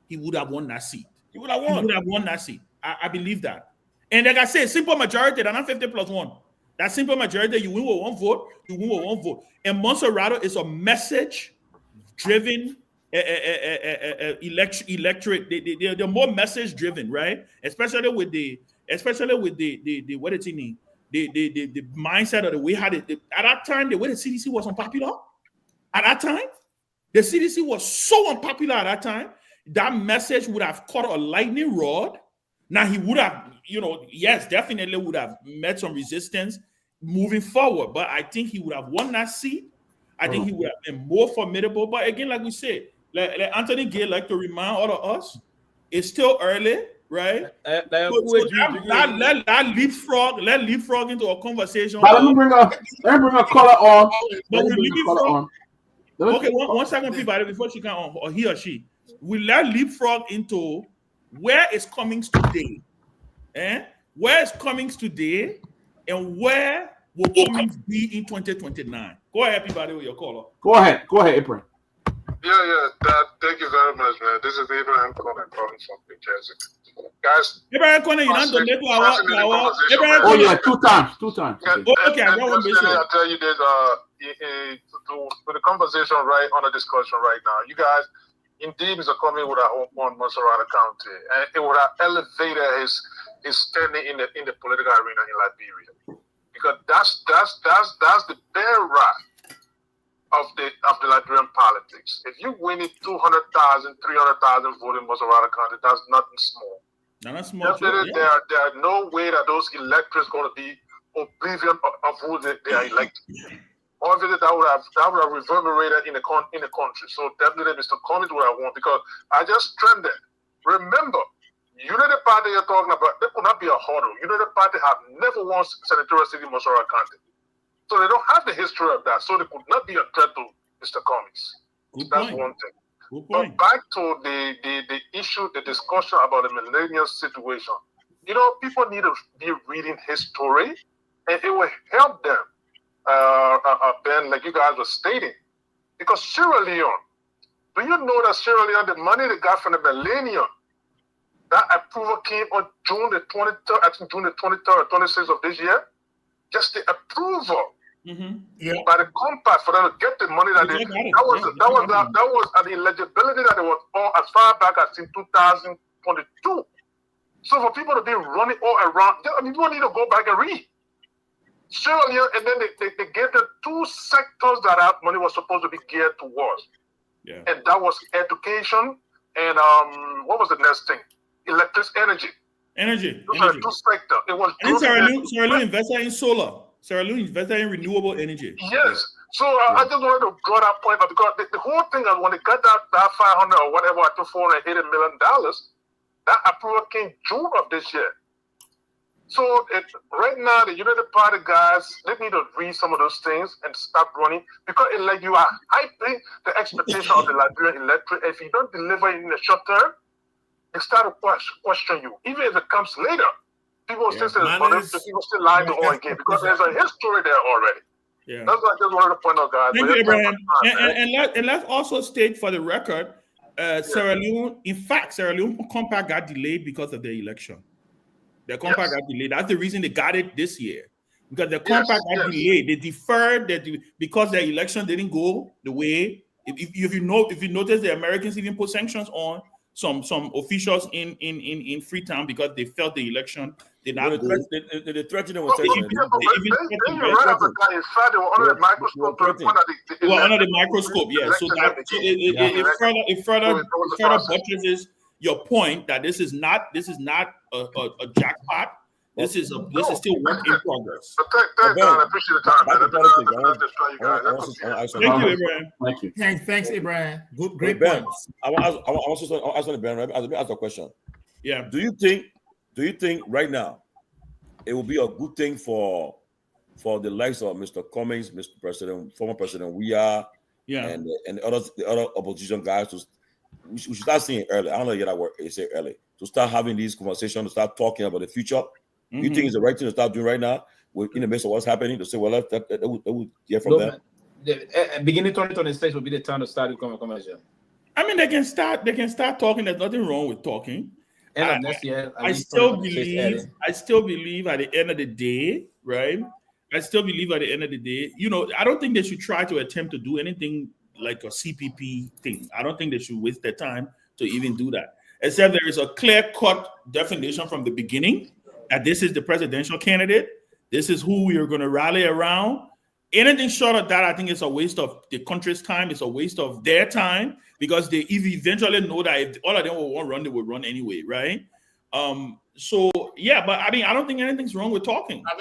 he would have won that seat. He would have won. He would have won that seat. I believe that. And like I said, simple majority, that's not 50+1. That simple majority, you win with one vote, you win with one vote. And Monserrato is a message-driven electorate. They're more message-driven, right? Especially with the what it's in the mindset of the way how at that time the way the CDC was unpopular. At that time, the CDC was so unpopular at that time. That message would have caught a lightning rod. Now he would have, yes, definitely would have met some resistance moving forward. But I think he would have won that seat. I think he would have been more formidable. But again, like we said, like Anthony Gay like to remind all of us, it's still early, right? Let leapfrog into a conversation. But let me bring a color on. Okay, one second, people, before she can on, or he or she. We let leapfrog into where is Cummings today? Where is Cummings today? And where will Cummings be in 2029? Go ahead, everybody, with your caller. Go ahead, Abraham. Yeah. Thank you very much, man. This is Abraham calling from New Jersey. Guys, Abraham Conner, you don't donate to our Oh yeah, two times. Okay, I don't want to I'll tell you this. For the conversation right on the discussion right now, you guys, indeed, Mr. Cummings would have won Monserrato County, and it would have elevated his standing in the political arena in Liberia, because that's the bedrock of the Liberian politics. If you win it 200,000, 300,000 votes in Monserrato County, that's nothing small. Not small. Definitely, there are no way that those electors going to be oblivion of who they are elected. Obviously, that would have reverberated in the country. So definitely, Mr. Cummings would have won, because I just trended. Remember, United Party you're talking about, they could not be a hurdle. United Party have never won senatorial seat in Monserrato County. So they don't have the history of that. So they could not be a threat to Mr. Cummings. That's one thing. But back to the issue, the discussion about the millennial situation. People need to be reading history, and it will help them, Ben, like you guys were stating. Because Sierra Leone, do you know that Sierra Leone, the money they got from the millennium, that approval came on June the 23rd, I think June the 23rd or 26th of this year? Just the approval by the compact for them to get the money that that was an eligibility that it was on as far back as in 2022. So for people to be running all around, people need to go back and read. Sierra Leone, and then they gave them two sectors that that money was supposed to be geared towards. Yeah. And that was education and what was the next thing? Electric energy. Those are two sectors. It was Sierra Leone invested in solar. Sierra Leone invested in renewable energy. Yes. So I just wanted to draw that point up, because the whole thing is when they got that 500 or whatever, I think $480 million, that approval came June of this year. So right now, the United Party guys, they need to read some of those things and stop running, because it's like you are hyping the expectation of the Liberian electorate. If you don't deliver in the short term, they start to question you. Even if it comes later, people still say, people still lie to all again, because there's a history there already. Yeah. That's what I just wanted to point out, guys. Thank you, Abraham. And let's also state for the record, Sierra Leone, in fact, Sierra Leone compact got delayed because of the election. The compact got delayed. That's the reason they got it this year, because the compact got delayed. They deferred because the election didn't go the way. If you notice, the Americans even put sanctions on some officials in Freetown because they felt the election did not go. They threatened him with section. Then you read of the guy inside, they were under the microscope. Under the microscope, yeah. So that it further buttresses your point that this is not a jackpot. This is still work in progress. Thank God, I appreciate the time. Thank you, Abraham. Thank you. Thanks, Abraham. Great Ben, points. I want to ask Ben. Right? Ask a question. Yeah. Do you think right now it will be a good thing for the likes of Mr. Cummings, Mr. President, former President Weah, and the other opposition guys we should start seeing early. I don't know yet that word they say early to start having these conversations, to start talking about the future. Do you think it's the right thing to start doing right now, in the midst of what's happening? To say, well, that would hear from them. Beginning 2026 will be the time to start the conversation. I mean, they can start talking. There's nothing wrong with talking. Next year, I still believe at the end of the day, right? I still believe at the end of the day, I don't think they should try to attempt to do anything like a CPP thing. I don't think they should waste their time to even do that. Except there is a clear-cut definition from the beginning that this is the presidential candidate. This is who we are going to rally around. Anything short of that, I think it's a waste of the country's time. It's a waste of their time because they eventually know that if all of them will run, they will run anyway, right? So, yeah, but I mean, I don't think anything's wrong with talking. I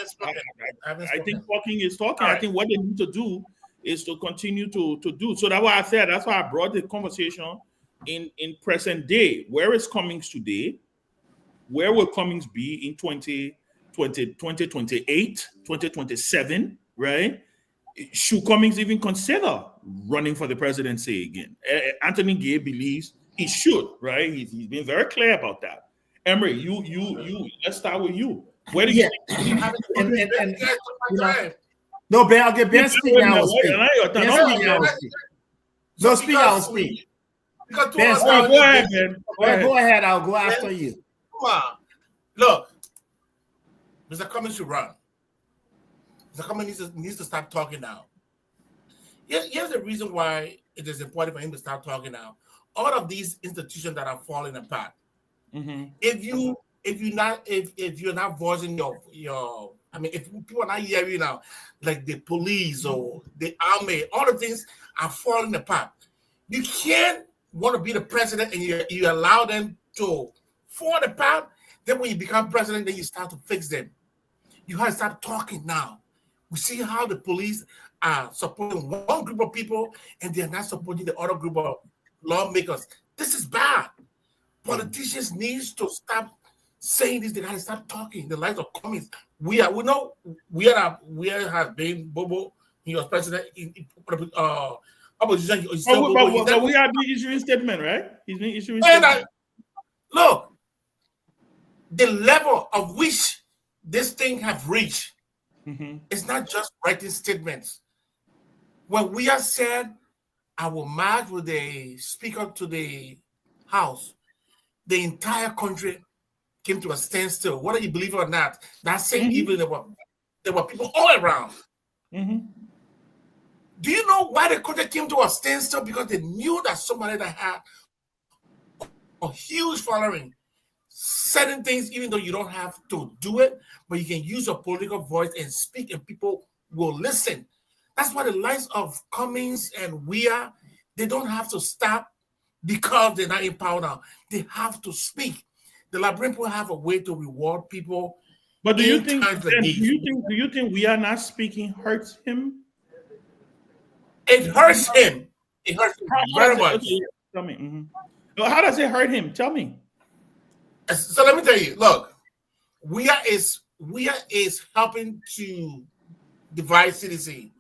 think talking is talking. Right. I think what they need to do is to continue to do. So that's why I brought the conversation in present day. Where is Cummings today? Where will Cummings be in 2028, 2027, right? Should Cummings even consider running for the presidency again? Anthony Gay believes he should, right? He's been very clear about that. Emery, you. Let's start with you. Where do you think? No, Ben, I'll get Ben speak now. No, speak out. Speak. Ben, go ahead, Ben. Go ahead. I'll go after you. Come on. Look, Mr. Cummings should run. Mr. Cummings needs to start talking now. Here's the reason why it is important for him to start talking now. All of these institutions that are falling apart. Mm-hmm. If you're not voicing your I mean, if people are not hearing you now, like the police or the army, all the things are falling apart. You can't want to be the president and you allow them to fall apart. Then when you become president, then you start to fix them. You have to start talking now. We see how the police are supporting one group of people and they're not supporting the other group of lawmakers. This is bad. Politicians need to stop saying this. They got to start talking. The likes of Cummings. We know we have been Bobo. He was president in opposition. But we have been issuing statement, right? He's been issuing statement. Look, the level of which this thing have reached, it's not just writing statements. When we have said, I will march with the speaker to the House, the entire country came to a standstill. Whether you believe it or not, that same evening there were people all around. Do you know why the country came to a standstill? Because they knew that somebody that had a huge following, certain things, even though you don't have to do it, but you can use your political voice and speak, and people will listen. That's why the likes of Cummings and Weah, they don't have to stop because they're not in power now. They have to speak. The Liberian people have a way to reward people. But do you think we are not speaking hurts him? It hurts him. It hurts him very much. Okay, tell me. How does it hurt him? Tell me. So let me tell you. Look, Weah is helping to divide CDC.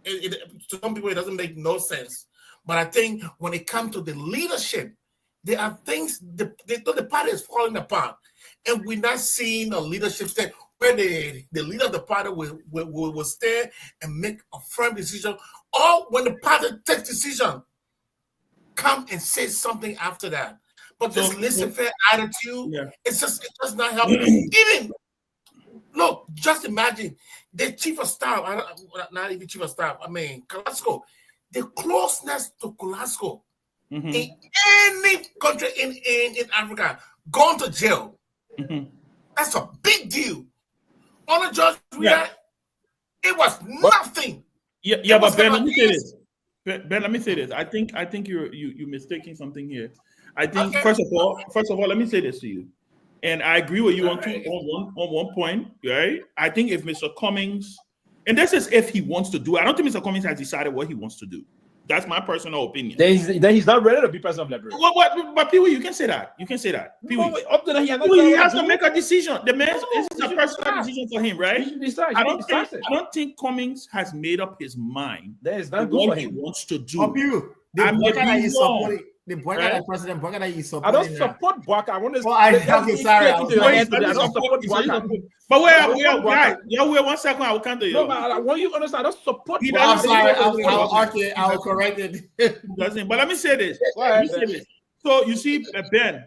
To some people, it doesn't make no sense. But I think when it comes to the leadership, there are things, the party is falling apart. And we're not seeing a leadership stand where the leader of the party will stand and make a firm decision. Or when the party takes decision, come and say something after that. But this laissez-faire attitude, it's just not helping. Even, look, just imagine the chief of staff, not even chief of staff, Kolasco, the closeness to Kolasco in any country in Africa, gone to jail. That's a big deal. On the George Weah, it was nothing. Yeah, but Ben, let me say this. Ben, let me say this. I think you're mistaking something here. I think first of all, let me say this to you, and I agree with you on one point, right? I think if Mr. Cummings, and this is if he wants to do it, I don't think Mr. Cummings has decided what he wants to do. That's my personal opinion. Then he's not ready to be president of Liberia. But Pewee, you can say that. You can say that. Pewee, he has to make a decision. The man, this is a personal decision for him, right? I don't think Cummings has made up his mind. That is not what he wants to do. The boycott that President Boycott that he's supporting. I don't support Boycott. I want to. I don't support Boycott. But guys, wait 1 second. I will come to you. No, but I want you to understand. I don't support. I'm sorry. I will correct it. But let me say this. So you see, Ben,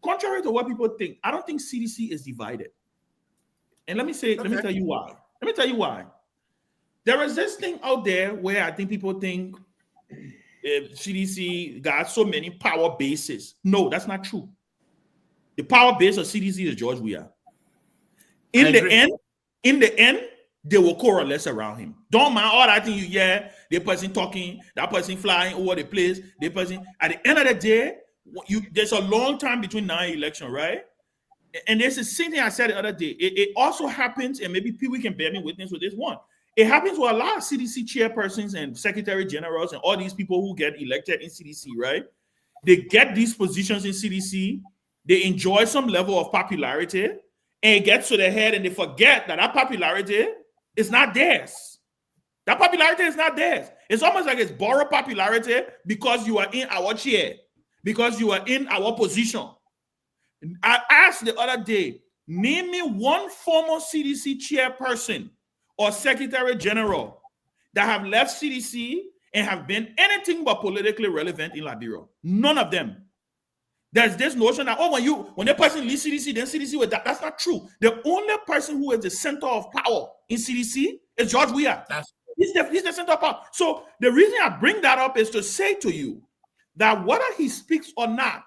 contrary to what people think, I don't think CDC is divided. And let me tell you why. There is this thing out there where I think people think CDC got so many power bases. No, that's not true. The power base of CDC is George Weah. In the end, they will coalesce around him. Don't mind all that thing the person talking, that person flying over the place, the person. At the end of the day, there's a long time between now and election, right? And there's the same thing I said the other day. It also happens, and maybe people can bear me witness with this one. It happens with a lot of CDC chairpersons and secretary generals and all these people who get elected in CDC, right? They get these positions in CDC. They enjoy some level of popularity, and it gets to their head, and they forget that popularity is not theirs. That popularity is not theirs. It's almost like it's borrowed popularity because you are in our chair, because you are in our position. I asked the other day, name me one former CDC chairperson or secretary general that have left CDC and have been anything but politically relevant in Liberia. None of them. There's this notion that, when a person leaves CDC, then CDC with that. That's not true. The only person who is the center of power in CDC is George Weah. He's the center of power. So the reason I bring that up is to say to you that whether he speaks or not,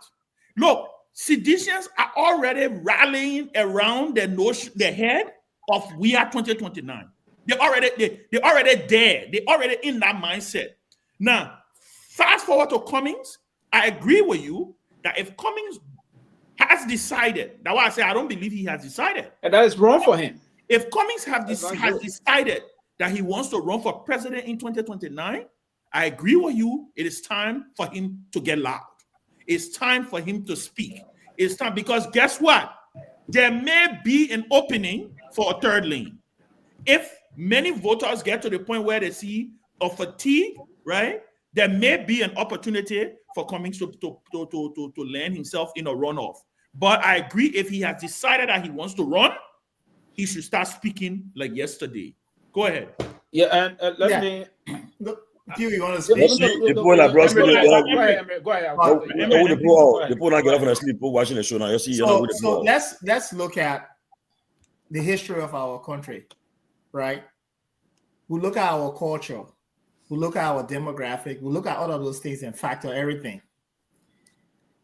look, seditionists are already rallying around the head of Weah 2029. They're already there. They're already in that mindset. Now, fast forward to Cummings. I agree with you that if Cummings has decided, that's why I say I don't believe he has decided. And that is wrong for him. If Cummings has decided that he wants to run for president in 2029, I agree with you. It is time for him to get loud. It's time for him to speak. It's time, because guess what? There may be an opening for a third lane. If many voters get to the point where they see a fatigue, right? There may be an opportunity for Cummings to land himself in a runoff. But I agree, if he has decided that he wants to run, he should start speaking like yesterday. Go ahead. Yeah, and let me. You want to speak? Go ahead. People not get off and sleep watching the show now. You see, so let's look at the history of our country, right? We look at our culture, we look at our demographic, we look at all of those things and factor everything.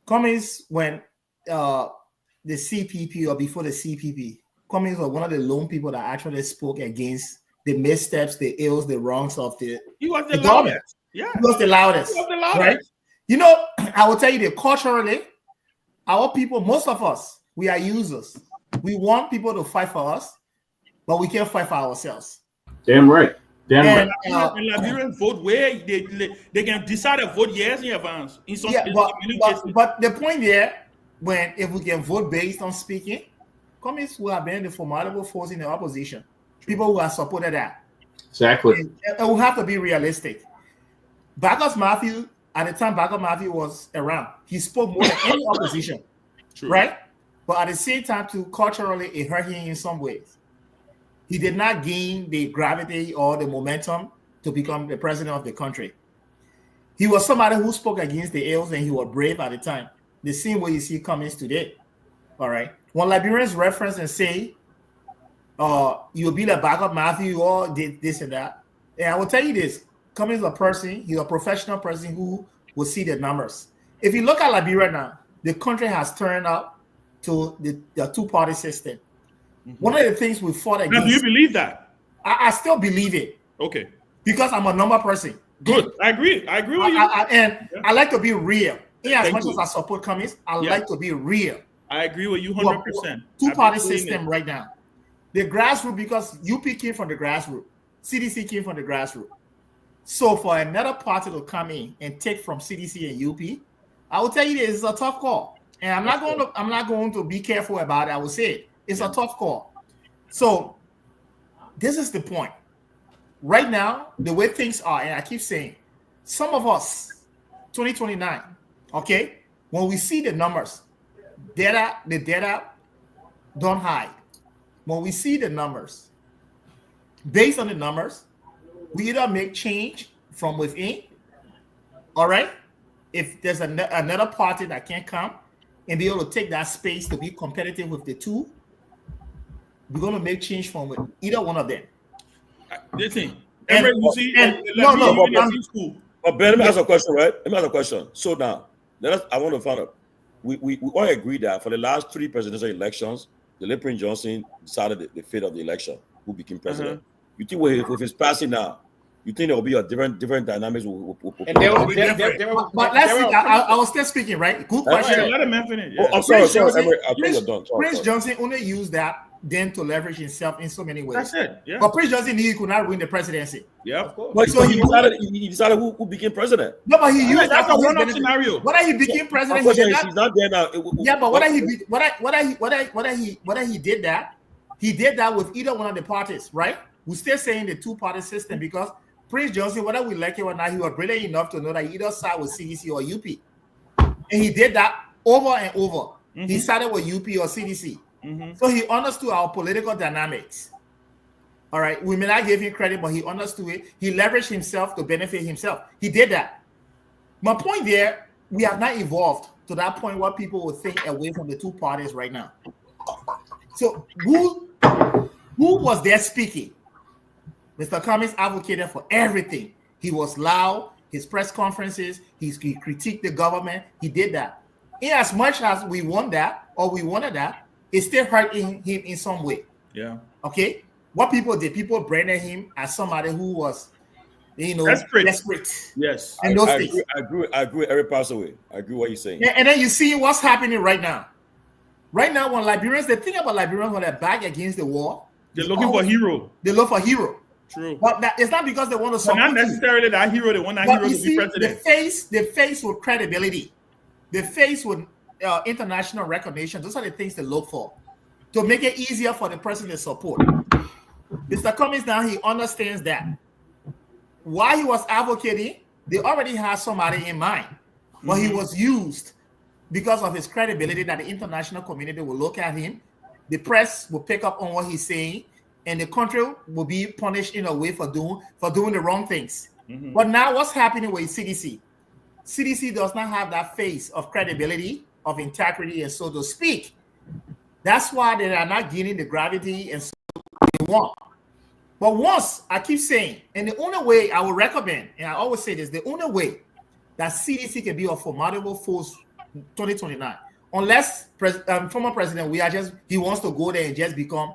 Cummings, when the CPP or before the CPP, Cummings was one of the lone people that actually spoke against the missteps, the ills, the wrongs of the government. Yeah, he was the loudest. Right? You know, I will tell you that culturally, our people, most of us, we are users. We want people to fight for us, but we can't fight for ourselves. Damn right. And Liberians vote where they can decide to vote yes in advance. But the point there, if we can vote based on speaking, Cummings will have been the formidable force in the opposition. People who have supported that. Exactly. And we have to be realistic. Bacchus Matthew, at the time Bacchus Matthew was around, he spoke more than any opposition. True. Right? But at the same time, too, culturally, it hurt him in some ways. He did not gain the gravity or the momentum to become the president of the country. He was somebody who spoke against the ills, and he was brave at the time. The same way you see Cummings today. All right. When Liberians reference and say, you'll be the backup Matthew or did this and that. And I will tell you this, Cummings is a person, he's a professional person who will see the numbers. If you look at Liberia now, the country has turned out to the two-party system. One of the things we fought against. Now, do you believe that? I still believe it. Okay. Because I'm a number person. Good. I agree. I agree with you. I like to be real. As much as I support communists, I like to be real. I agree with you 100%. Two-party system right now. The grassroots, because UP came from the grassroots. CDC came from the grassroots. So for another party to come in and take from CDC and UP, I will tell you this is a tough call. And I'm not going to be careful about it. I will say it. It's a tough call. So this is the point. Right now, the way things are, and I keep saying, some of us, 2029, okay, when we see the numbers, the data don't hide. When we see the numbers, based on the numbers, we either make change from within, all right? If there's another party that can come and be able to take that space to be competitive with the two, we're going to make change from either one of them. Listen, but Ben, let me ask a question, right? Let me ask a question. So now, I want to find out. We all agree that for the last 3 presidential elections, the late Prince Johnson decided the fate of the election, who became president. You think if it's passing now, you think there will be a different dynamics? But let's see. I was still speaking, right? Good question. Let him finish. I'm sorry. You're done. Prince Johnson only used that then to leverage himself in so many ways. That's it. Yeah. But Prince Johnson knew he could not win the presidency. Yeah, of course. But so he decided who became president. No, but he used that's a one-off scenario. Whether he became president, he's not there now. Yeah, but whether he did that, he did that with either one of the parties, right? We're still saying the two-party system because Prince Johnson, whether we like it or not, he was brilliant enough to know that either side was CDC or UP. And he did that over and over. He started with UP or CDC. So he understood our political dynamics. All right. We may not give him credit, but he understood it. He leveraged himself to benefit himself. He did that. My point there, we have not evolved to that point where people will think away from the two parties right now. So who was there speaking? Mr. Cummings advocated for everything. He was loud. His press conferences, he critiqued the government. He did that. In as much as we want that or we wanted that, it still hurt him in some way. Yeah. Okay. What people did, people branded him as somebody who was, desperate. Yes. And those things. I agree. Every pass away. I agree what you're saying. Yeah, and then you see what's happening right now. Right now, when Liberians, the thing about Liberians when they're back against the war, they're looking for a hero. They look for a hero. True. But it's not because they want to support not necessarily that hero. They want that hero to be president. The face with credibility. The face with international recognition. Those are the things they look for to make it easier for the person to support. Mr. Cummings now, he understands that. While he was advocating, they already had somebody in mind, but he was used because of his credibility that the international community will look at him. The press will pick up on what he's saying, and the country will be punished in a way for doing the wrong things. But now what's happening with CDC? CDC does not have that face of credibility, of integrity, and so to speak. That's why they are not gaining the gravity and so they want. But once, I keep saying, and the only way I will recommend, and I always say this, the only way that CDC can be a formidable force 2029, unless former president, he wants to go there and just become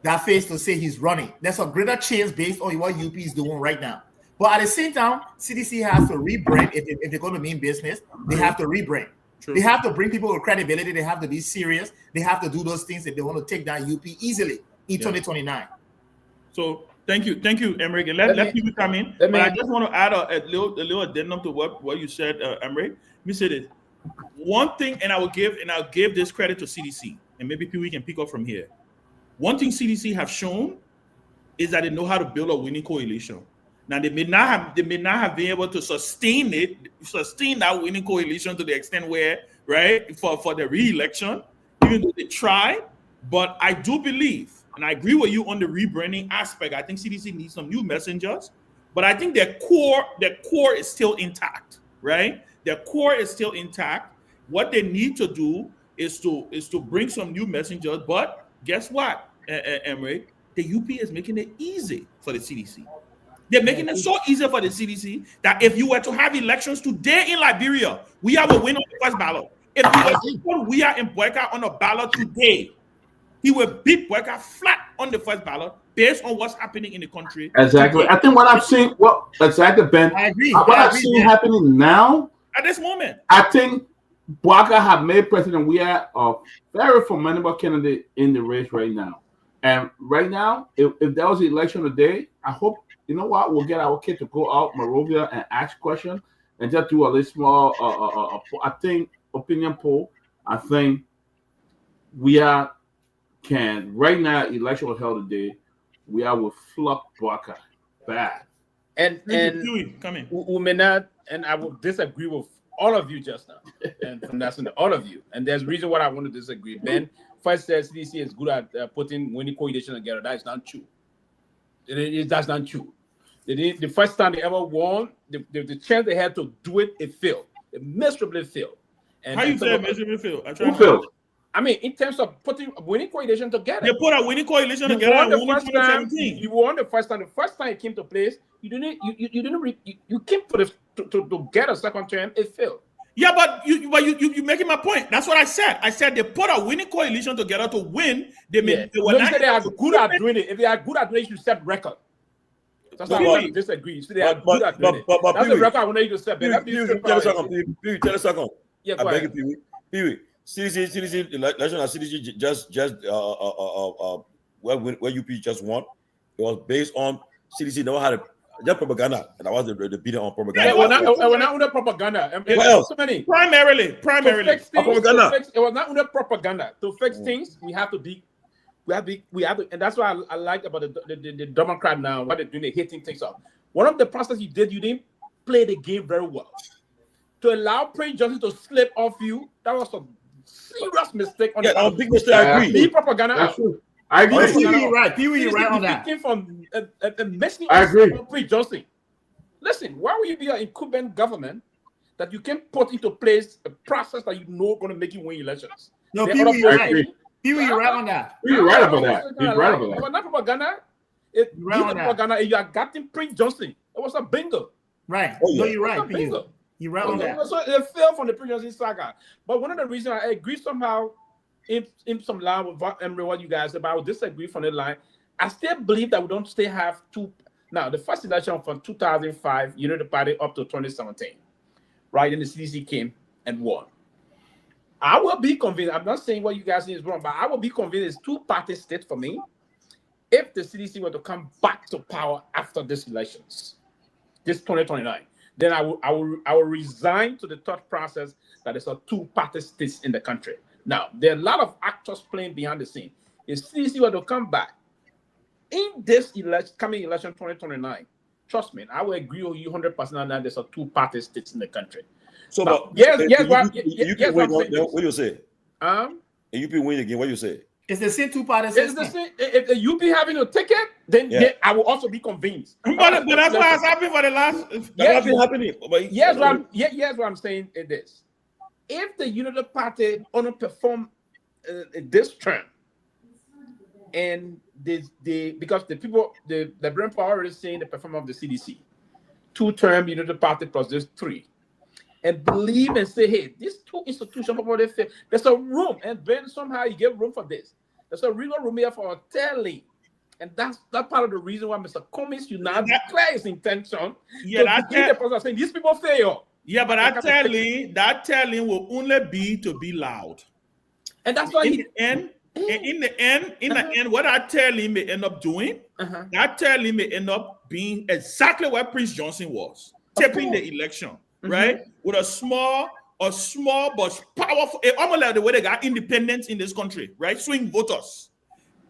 that face to say he's running. There's a greater chance based on what UP is doing right now. But at the same time, CDC has to rebrand. If they're going to mean business, they have to rebrand. True. They have to bring people with credibility. They have to be serious. They have to do those things if they want to take down UP easily in 2029. So thank you, Emmerich. And let people come in. But I just want to add a little addendum to what you said, Emmerich. Let me say this. One thing, and I'll give this credit to CDC, and maybe we can pick up from here. One thing CDC have shown is that they know how to build a winning coalition. Now they may not have been able to sustain that winning coalition to the extent where, right, for the re-election, even though they try. But I do believe, and I agree with you on the rebranding aspect. I think CDC needs some new messengers, but I think their core is still intact, right? Their core is still intact. What they need to do is to bring some new messengers. But guess what, Emmerich? The UP is making it easy for the CDC. They're making it so easy for the CDC that if you were to have elections today in Liberia, we have a win on the first ballot. If he put we are in Boyka on a ballot today, he will beat Boyka flat on the first ballot based on what's happening in the country. Exactly. Today. I think what I've seen, exactly, Ben. I agree. What I've seen happening now, at this moment, I think Boyka have made President Weah a very formidable candidate in the race right now. And right now, if there was an election today, I hope, you know what, we'll get our kid to go out Monrovia and ask questions and just do a little small, I think, opinion poll. I think Weah can, right now, election was held today, Weah will flop Boyka bad. And Umena, and I will disagree with all of you just now, and from that's all of you. And there's a reason why I want to disagree. Ben first says CDC is good at putting winning coalition together. That is not true. That's not true. The first time they ever won, the chance they had to do it, it failed. It miserably failed. And how you say it miserably failed? Who failed? I mean, in terms of putting a winning coalition together. They put a winning coalition together and won in 2017. You won the first time. The first time it came to place, you came to get a second term. It failed. Yeah, but you making my point. That's what I said. I said they put a winning coalition together to win. They said they are good at doing it. If they are good at doing it, you should set record. That's why I disagree. You see, they are good at doing it. That's the record I want you to set. Tell us a second. Yeah, I beg you, Pewee. CDC election at CDC just where UP just won. It was based on CDC never had just propaganda, and that was the beating on propaganda. We're not under propaganda. What else? So many. Primarily. Propaganda. It was not under propaganda. To fix things, we have to, and that's why I like about the Democrat now, what they're doing, they're hitting things up. One of the process you didn't play the game very well. To allow Prince Johnson to slip off you, that was a serious mistake. A big mistake. I agree. Be propaganda. That's true. I agree. Pewee, you're right on that. Came from messing I agree. Prince Johnson. Listen, why will you be an incumbent government that you can put into place a process that you know going to make you win elections? No, Pewee, you're right. Pewee, you're right on that. You're right about that. You're right about that. It was not propaganda. It was propaganda. You are getting Prince Johnson. It was a bingo. Right. Oh, yeah. No, you're right, Pewee. You're right on that. So it fell from the Prince Johnson saga. But one of the reasons I agree somehow in some line with what you guys said, but I would disagree from the line. I still believe that we don't still have two. Now, the first election from 2005, the party up to 2017, right? And the CDC came and won. I will be convinced. I'm not saying what you guys think is wrong, but I will be convinced it's two-party state for me. If the CDC were to come back to power after these elections, this 2029, then I will resign to the thought process that there's a two-party state in the country. Now, there are a lot of actors playing behind the scene. If CDC were to come back in this coming election 2029, trust me, I will agree with you 100% on that. There's a two-party state in the country. So, now, what you say? UP win again. What you say? It's the same two-party system. If the UP having a ticket, then I will also be convinced. But that's what has happened for the last. That's been happening. Yes, what I'm saying is this: if the Unity Party underperform this term, and because the Liberian Power is saying the performance of the CDC, 2-term Unity Party plus this 3. And believe and say, hey, these two institutions, there's a room, and then somehow you get room for this. There's a real room here for a telling. And that's part of the reason why Mr. Cummings now declare his intention to begin the process saying these people fail. Yeah, but that telling will only be to be loud. And that's why in the end, what that telling may end up doing, that telling may end up being exactly what Prince Johnson was, tipping the election. Right, with a small but powerful, almost like the way they got independence in this country, right? Swing voters.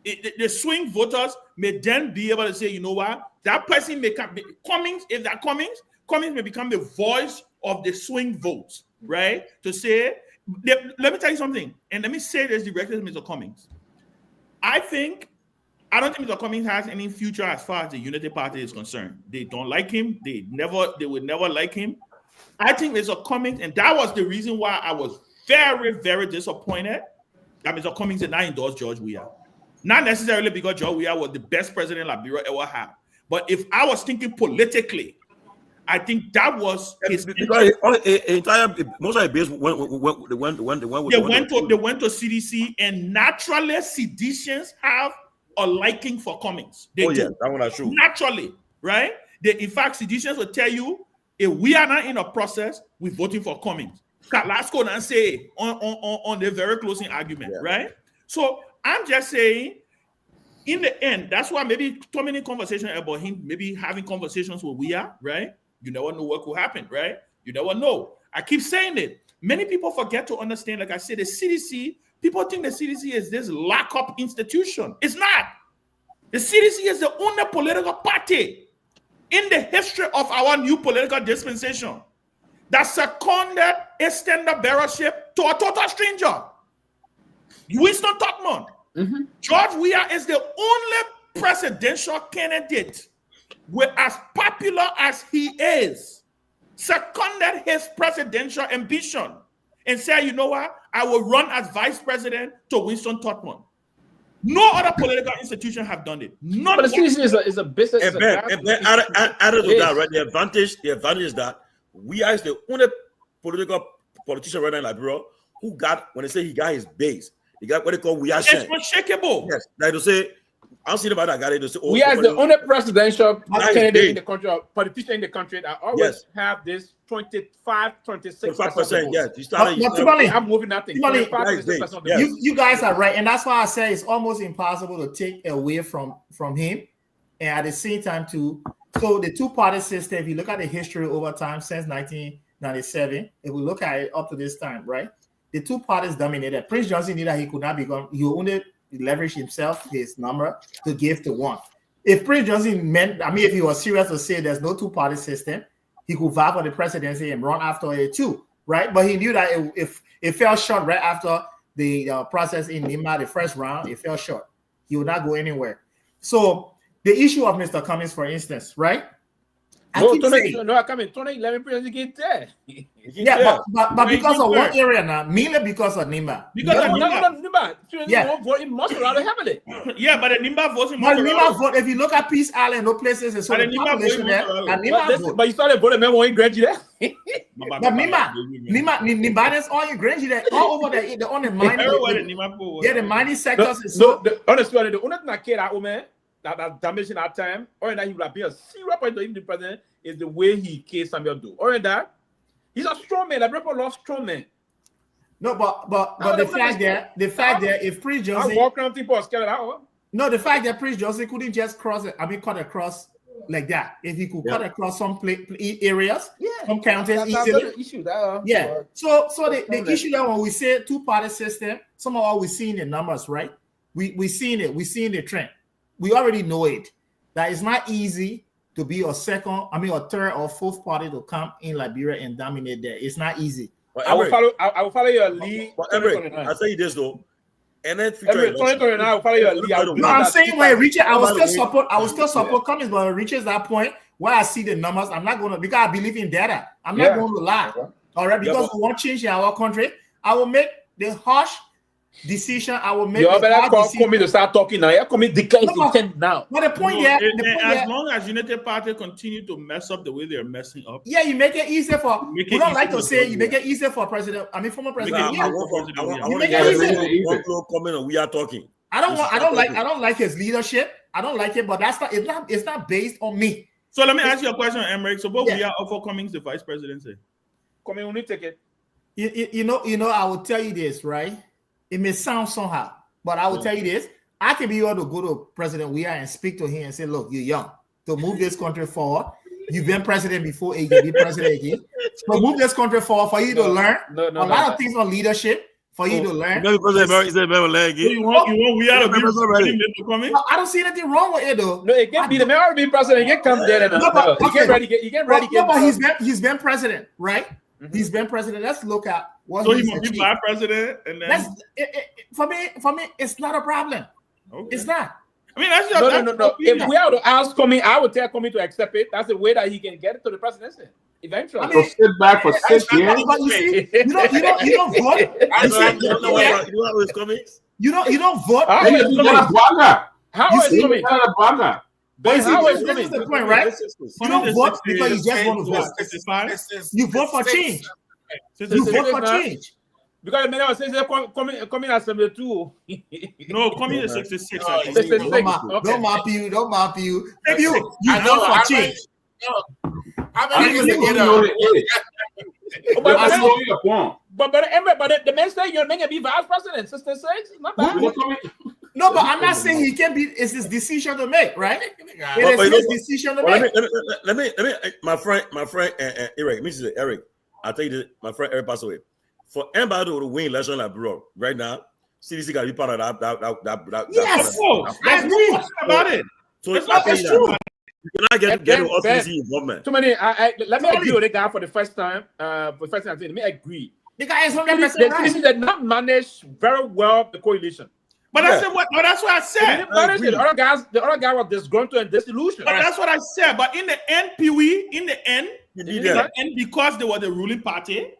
The swing voters may then be able to say, you know what, that person may come Cummings. If that Cummings may become the voice of the swing votes, right? To say, let me tell you something, and let me say this directly to Mr. Cummings. I don't think Mr. Cummings has any future as far as the Unity Party is concerned. They don't like him. They would never like him. I think Mr. Cummings, and that was the reason why I was very, very disappointed that Mr. Cummings did not endorse George Weah. Not necessarily because George Weah was the best president Liberia ever had, but if I was thinking politically, I think that was his because most of the base went they went to CDC, and naturally seditionists have a liking for Cummings. They do. Yeah, that one I show. Naturally, right? In fact, seditionists will tell you if we are not in a process, we're voting for Cummings. Let's go and say on the very closing argument, right? So I'm just saying, in the end, that's why maybe too many conversations about him, maybe having conversations with we are, right? You never know what could happen, right? You never know. I keep saying it. Many people forget to understand, like I said, the CDC, people think the CDC is this lock-up institution. It's not. The CDC is the only political party in the history of our new political dispensation that seconded a standard bearership to a total stranger. Winston Tubman. George Weah is the only presidential candidate with as popular as he is, seconded his presidential ambition and said, you know what, I will run as vice president to Winston Tubman. No other political institution have done it. None. But the CDC is a business. And added to that, right? The advantage is that Weah is the only politician right now in Liberia who got, when they say he got his base, he got what they call Weah. It's unshakable. Yes, like to say, I'm seeing about that guy. They say, we are the only presidential candidate in the country, or politician in the country that always have this 25-26%. Yes, you started. I'm moving nothing. You guys are right, and that's why I say it's almost impossible to take away from him, and at the same time too. So the two-party system, if you look at the history over time since 1997, if we look at it up to this time, right, the two parties dominated. Prince Johnson knew that he could not become. He only leverage himself, his number, to give to one. If Prince Johnson if he was serious to say there's no two-party system, he could vie for the presidency and run after it too, right? But he knew that if it fell short right after the process in Nima, the first round, it fell short. He would not go anywhere. So the issue of Mr. Cummings, for instance, right? I come in 2011 president get there. But because of one area now, mainly because of Nima. Nima. Yeah, vote in most rather heavily. Yeah, but the Nima votes in Nima vote. If you look at Peace Island, no places is so the population there. But you started voting men in Grange there. But Nima is all in Grange there, all over there. The only mining. The mining sectors is so. Honestly, the only thing I care about, man, that damage in that time, or that he would have been a 0 point to even the president, is the way he killed Samuel Doe. Or that he's a strong man. Like people love strong men. No, but the fact there, if Prince Johnson, people are scared of that. No, the fact that Prince Johnson couldn't just cut across like that. If he could cut across some areas, some counties easily. Issue, So the issue that when we say two-party system, somehow we see in the numbers, right? We seen it. We seen the trend. We already know it. That it's not easy to be a third or fourth party to come in Liberia and dominate there. It's not easy. Well, I will follow your lead. I'll tell you this though. And then 2029, I will follow your lead. No, I'm saying when it reaches, I will still support Cummings, but when it reaches that point where I see the numbers, I'm not going to, because I believe in data. I'm not going to lie. All right, because we want change in our country. I will make the harsh decision. I will make. You better call me to start talking now. You call me declare his intent now. But the point there, as long as Unity Party continue to mess up the way they're messing up, you make it easier for. We don't like to say you make it easier for president. I mean, former president. I want to get one comment on we are talking. I don't like his leadership. I don't like it, but it's not based on me. So let me ask you a question, Emmerich. So what we are for Cummings the vice presidency? Cummings only take it. You know, I will tell you this, right? It may sound somehow, but I will tell you this. I can be able to go to President Weah and speak to him and say, look, you're young. To move this country forward, you've been president before, you can be president again. So move this country forward for you to learn a lot of things on leadership, for you to learn. You want Weah to be president to come in? I don't see anything wrong with it, though. No, it can't be the mayor be president. He can come there. He get ready. But he's been president, right? Mm-hmm. He's been president. Let's look at what he must be vice president, and then for me, it's not a problem. Okay. It's not. I mean, that's no. If we are to ask Cummings, I would tell Cummings to accept it. That's the way that he can get it to the presidency eventually. I mean, so sit back for 6 years. But you see, you don't vote. You don't vote. How is Cummings? But you see, how this is is the it? point, right? You don't vote because you just want to vote. 65. You vote for change. You vote for change. Because the man says coming at 72. No, coming to 66. Oh, 66. Don't map you. Don't map you. If you I vote know, for change. How many years you get out? But the man said you're going to be vice president. 66. Not bad. No, but I'm not saying he can be. It's his decision to make, right? It is his decision to make. Let me, my friend, Eric. Eric, I'll tell you this. My friend Eric passed away. For anybody to win election like bro, right now, CDC got to be part of that. Yes, I agree about it. So it's not true. You cannot get us CDC involvement. Too many. Let me agree with the guy for the first time. Let me agree. The guy is 100% right. CDC did not manage very well the coalition. But that's what I said. The other guy was disgruntled and disillusioned. But that's what I said. But in the end, Pewee, because they were the ruling party,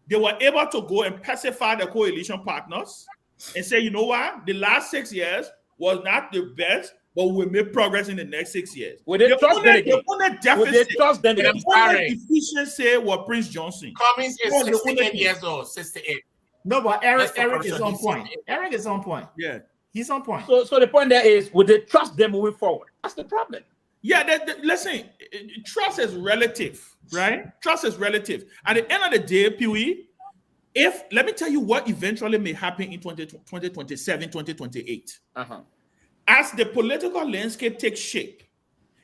they were able to go and pacify the coalition partners and say, you know what? The last 6 years was not the best, but we'll make progress in the next 6 years. Would they trust them again? The only deficiency was Prince Johnson. Cummings is 68 years old, 68. No, but Eric is on point. Eric is on point. Yeah. He's on point. So the point there is, would they trust them moving forward? That's the problem. Yeah, listen, trust is relative, right? Trust is relative. At the end of the day, Pewee, let me tell you what eventually may happen in 2027, 2028. As the political landscape takes shape,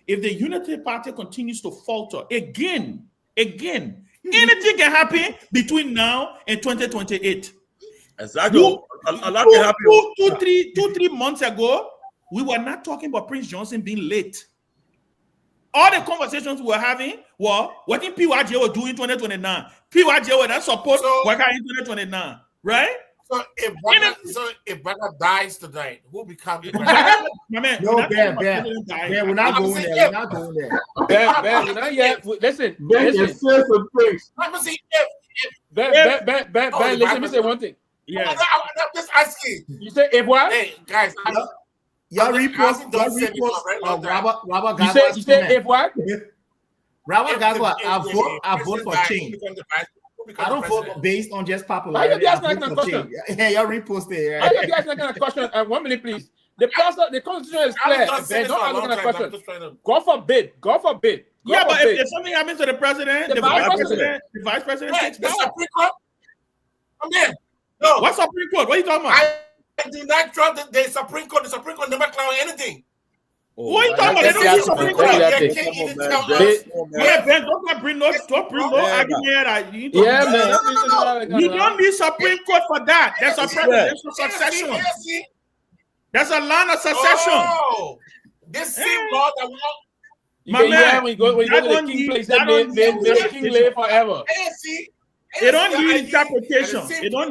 if the Unity Party continues to falter again, anything can happen between now and 2028. Exactly. A lot can happen. 2-3 months ago, we were not talking about Prince Johnson being late. All the conversations we were having were what did PYJ will do in 2029. PYJ will not support worker in 2029, right? So if Baga dies tonight, who becomes the president? No, Ben, we're not going there. We're not going there. Ben, we're not yet. Listen. Ben, let me say one thing. Yeah. I'm just asking. You say if what? Hey, guys, Y'all repost Robert Garguah. You say if what? Robert Garguah, I vote for change. I don't vote based on just popularity. Yeah, y'all repost it. I you guys not gonna question. 1 minute, please. The constitution is clear. Ben, don't ask a question. God forbid. Yeah, but if something happens to the president, the vice president takes the Supreme Court. I'm there. No. What Supreme Court? What are you talking about? I do not trust the Supreme Court. The Supreme Court never clown anything. What are you talking about? They don't use Supreme Court. Don't bring no argument. You don't need Supreme Court for that. That's a presidential succession. That's a line of succession. Oh, this same law that we when you go to the king place, they king live forever. They don't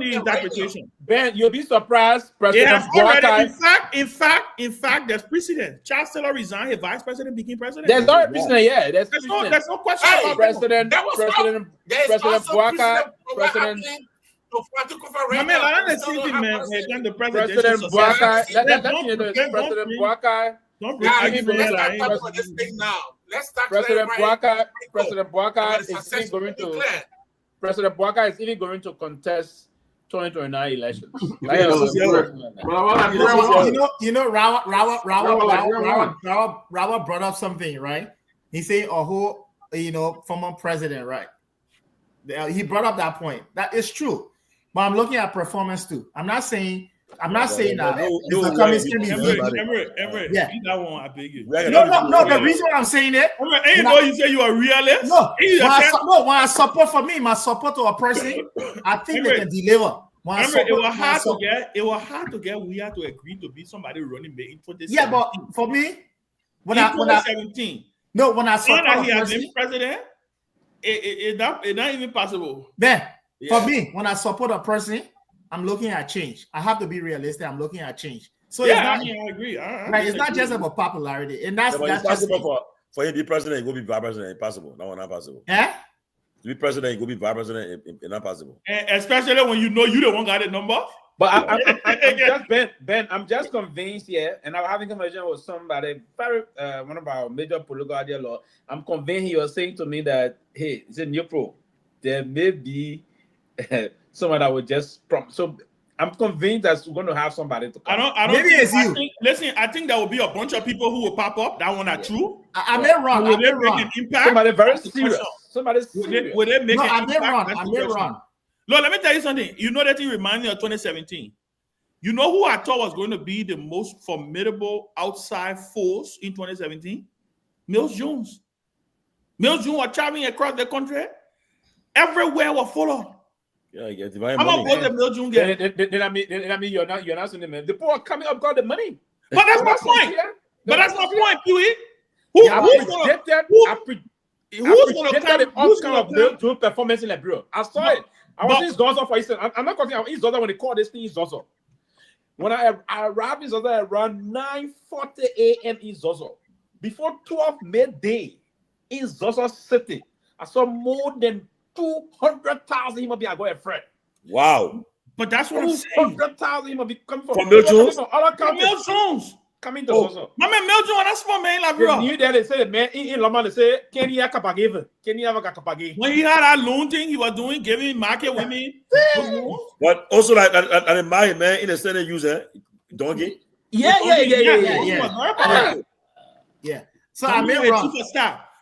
need interpretation. Ben, you'll be surprised. President Guar. In fact, there's precedent. Charles Taylor resigned. His vice president became president. There's no precedent. Yeah, there's no question. President Guar. President. I mean, I understand, man. The President Guar. Don't let's talk this thing now. Let's start President Guar is even going to. President Buaka is even going to contest 2029 elections. Robert brought up something, right? He said, former president, right? He brought up that point. That is true. But I'm looking at performance too. I'm not saying that the comments can be yeah. That one, I beg you. No. The reason I'm saying it, you say you are realist. When I support my support to a person, I think they can deliver. It was hard to get we had to agree to be somebody running in 2017. Yeah, but for me, when I support that he has been president, it's not even possible. Then for me, when I support a person, I'm looking at change. I have to be realistic. I'm looking at change. So I agree. It's not just about popularity, and that's possible for him to be president. He will be vice president. Impossible. No, not possible. Yeah. To be president, he will be vice president. It's not possible. And especially when you know you the one got the number. But I'm just Ben. I'm just convinced here, and I'm having a conversation with somebody, very one of our major political law. I'm convinced he was saying to me that, hey, it's a new pro. There may be someone that would just prompt. So I'm convinced that we're going to have somebody to come. I don't. Maybe it's you. Listen, I think there will be a bunch of people who will pop up. That one are true. I may run. Will they make an impact? Somebody very serious. Somebody serious. Will they make No, an I may impact? run. I may run. No, let me tell you something. You know that thing reminds me of 2017. You know who I thought was going to be the most formidable outside force in 2017? Mills Jones. Mills Jones was traveling across the country. Everywhere was full of. Yeah, you get divine How money. about the Mills Jones get? Then I mean you're not saying the man. The people are coming up got the money. But that's my point. But that's my point, Pewee. Who's going to come? Who's going to do performance in Liberia? I saw it. I was in Zozo for instance. I'm not talking about East Zozo when they call this thing East Zozo. When I arrived in Zozo around 9:40 a.m. in Zozo, before 12 midday in Zozo City, I saw more than 200,000 human beings go a friend. Wow. But that's what I'm saying. 200,000 human beings coming from Mills Jones. Mills Jones. Coming to Zozo. My man Mills Jones, that's my man, like bro. You knew that they said, man, in Lama, they say, can you have kapage? Can you have a kapage? When he had that loan thing he was doing, giving market women. But also like and my man in the center user donkey. Yeah. So I may run.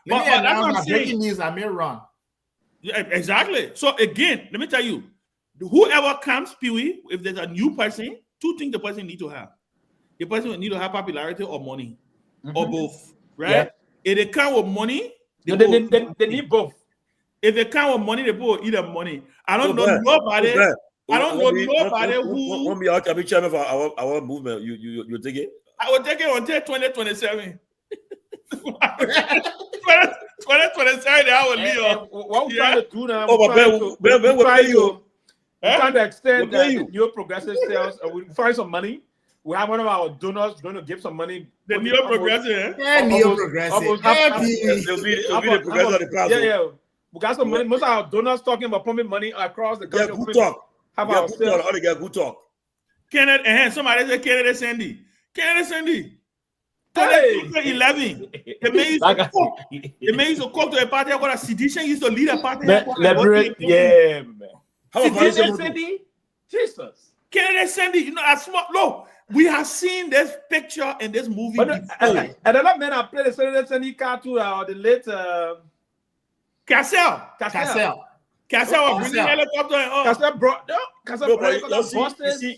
But that's what I'm breaking news. I may run. Yeah, exactly. So again, let me tell you, whoever comes, Pewee, if there's a new person, two things the person need to have. The person will need to have popularity or money, or both, right? Yeah. If they come with money, they need both. If they come with money, they both either money. I don't know nobody. I don't know nobody who. Want me out to be chairman for our movement? You take it? I will take it until 2027. 2027, I will leave. What we're trying to do now? We're trying to extend the new progressive sales. We find some money. We have one of our donors going to give some money. The neo progressive, neo progressive. It'll be the progressive of the class. Yeah. We got some money. Most of our donors talking about pumping money across the country. Yeah, good talk. How to get good talk. Kenneth, and somebody said Kenneth Sandy. Kenneth Sandy. 11. The man used to come to a party where a sedition used to lead a party. Yeah, man. How about Sandy? Jesus. Kenneth Sandy, you know, as small. No, we have seen this picture in this movie before. Another man I played the Kenneth Sandy cartoon, the late Cassell was bringing helicopter and all. Cassell brought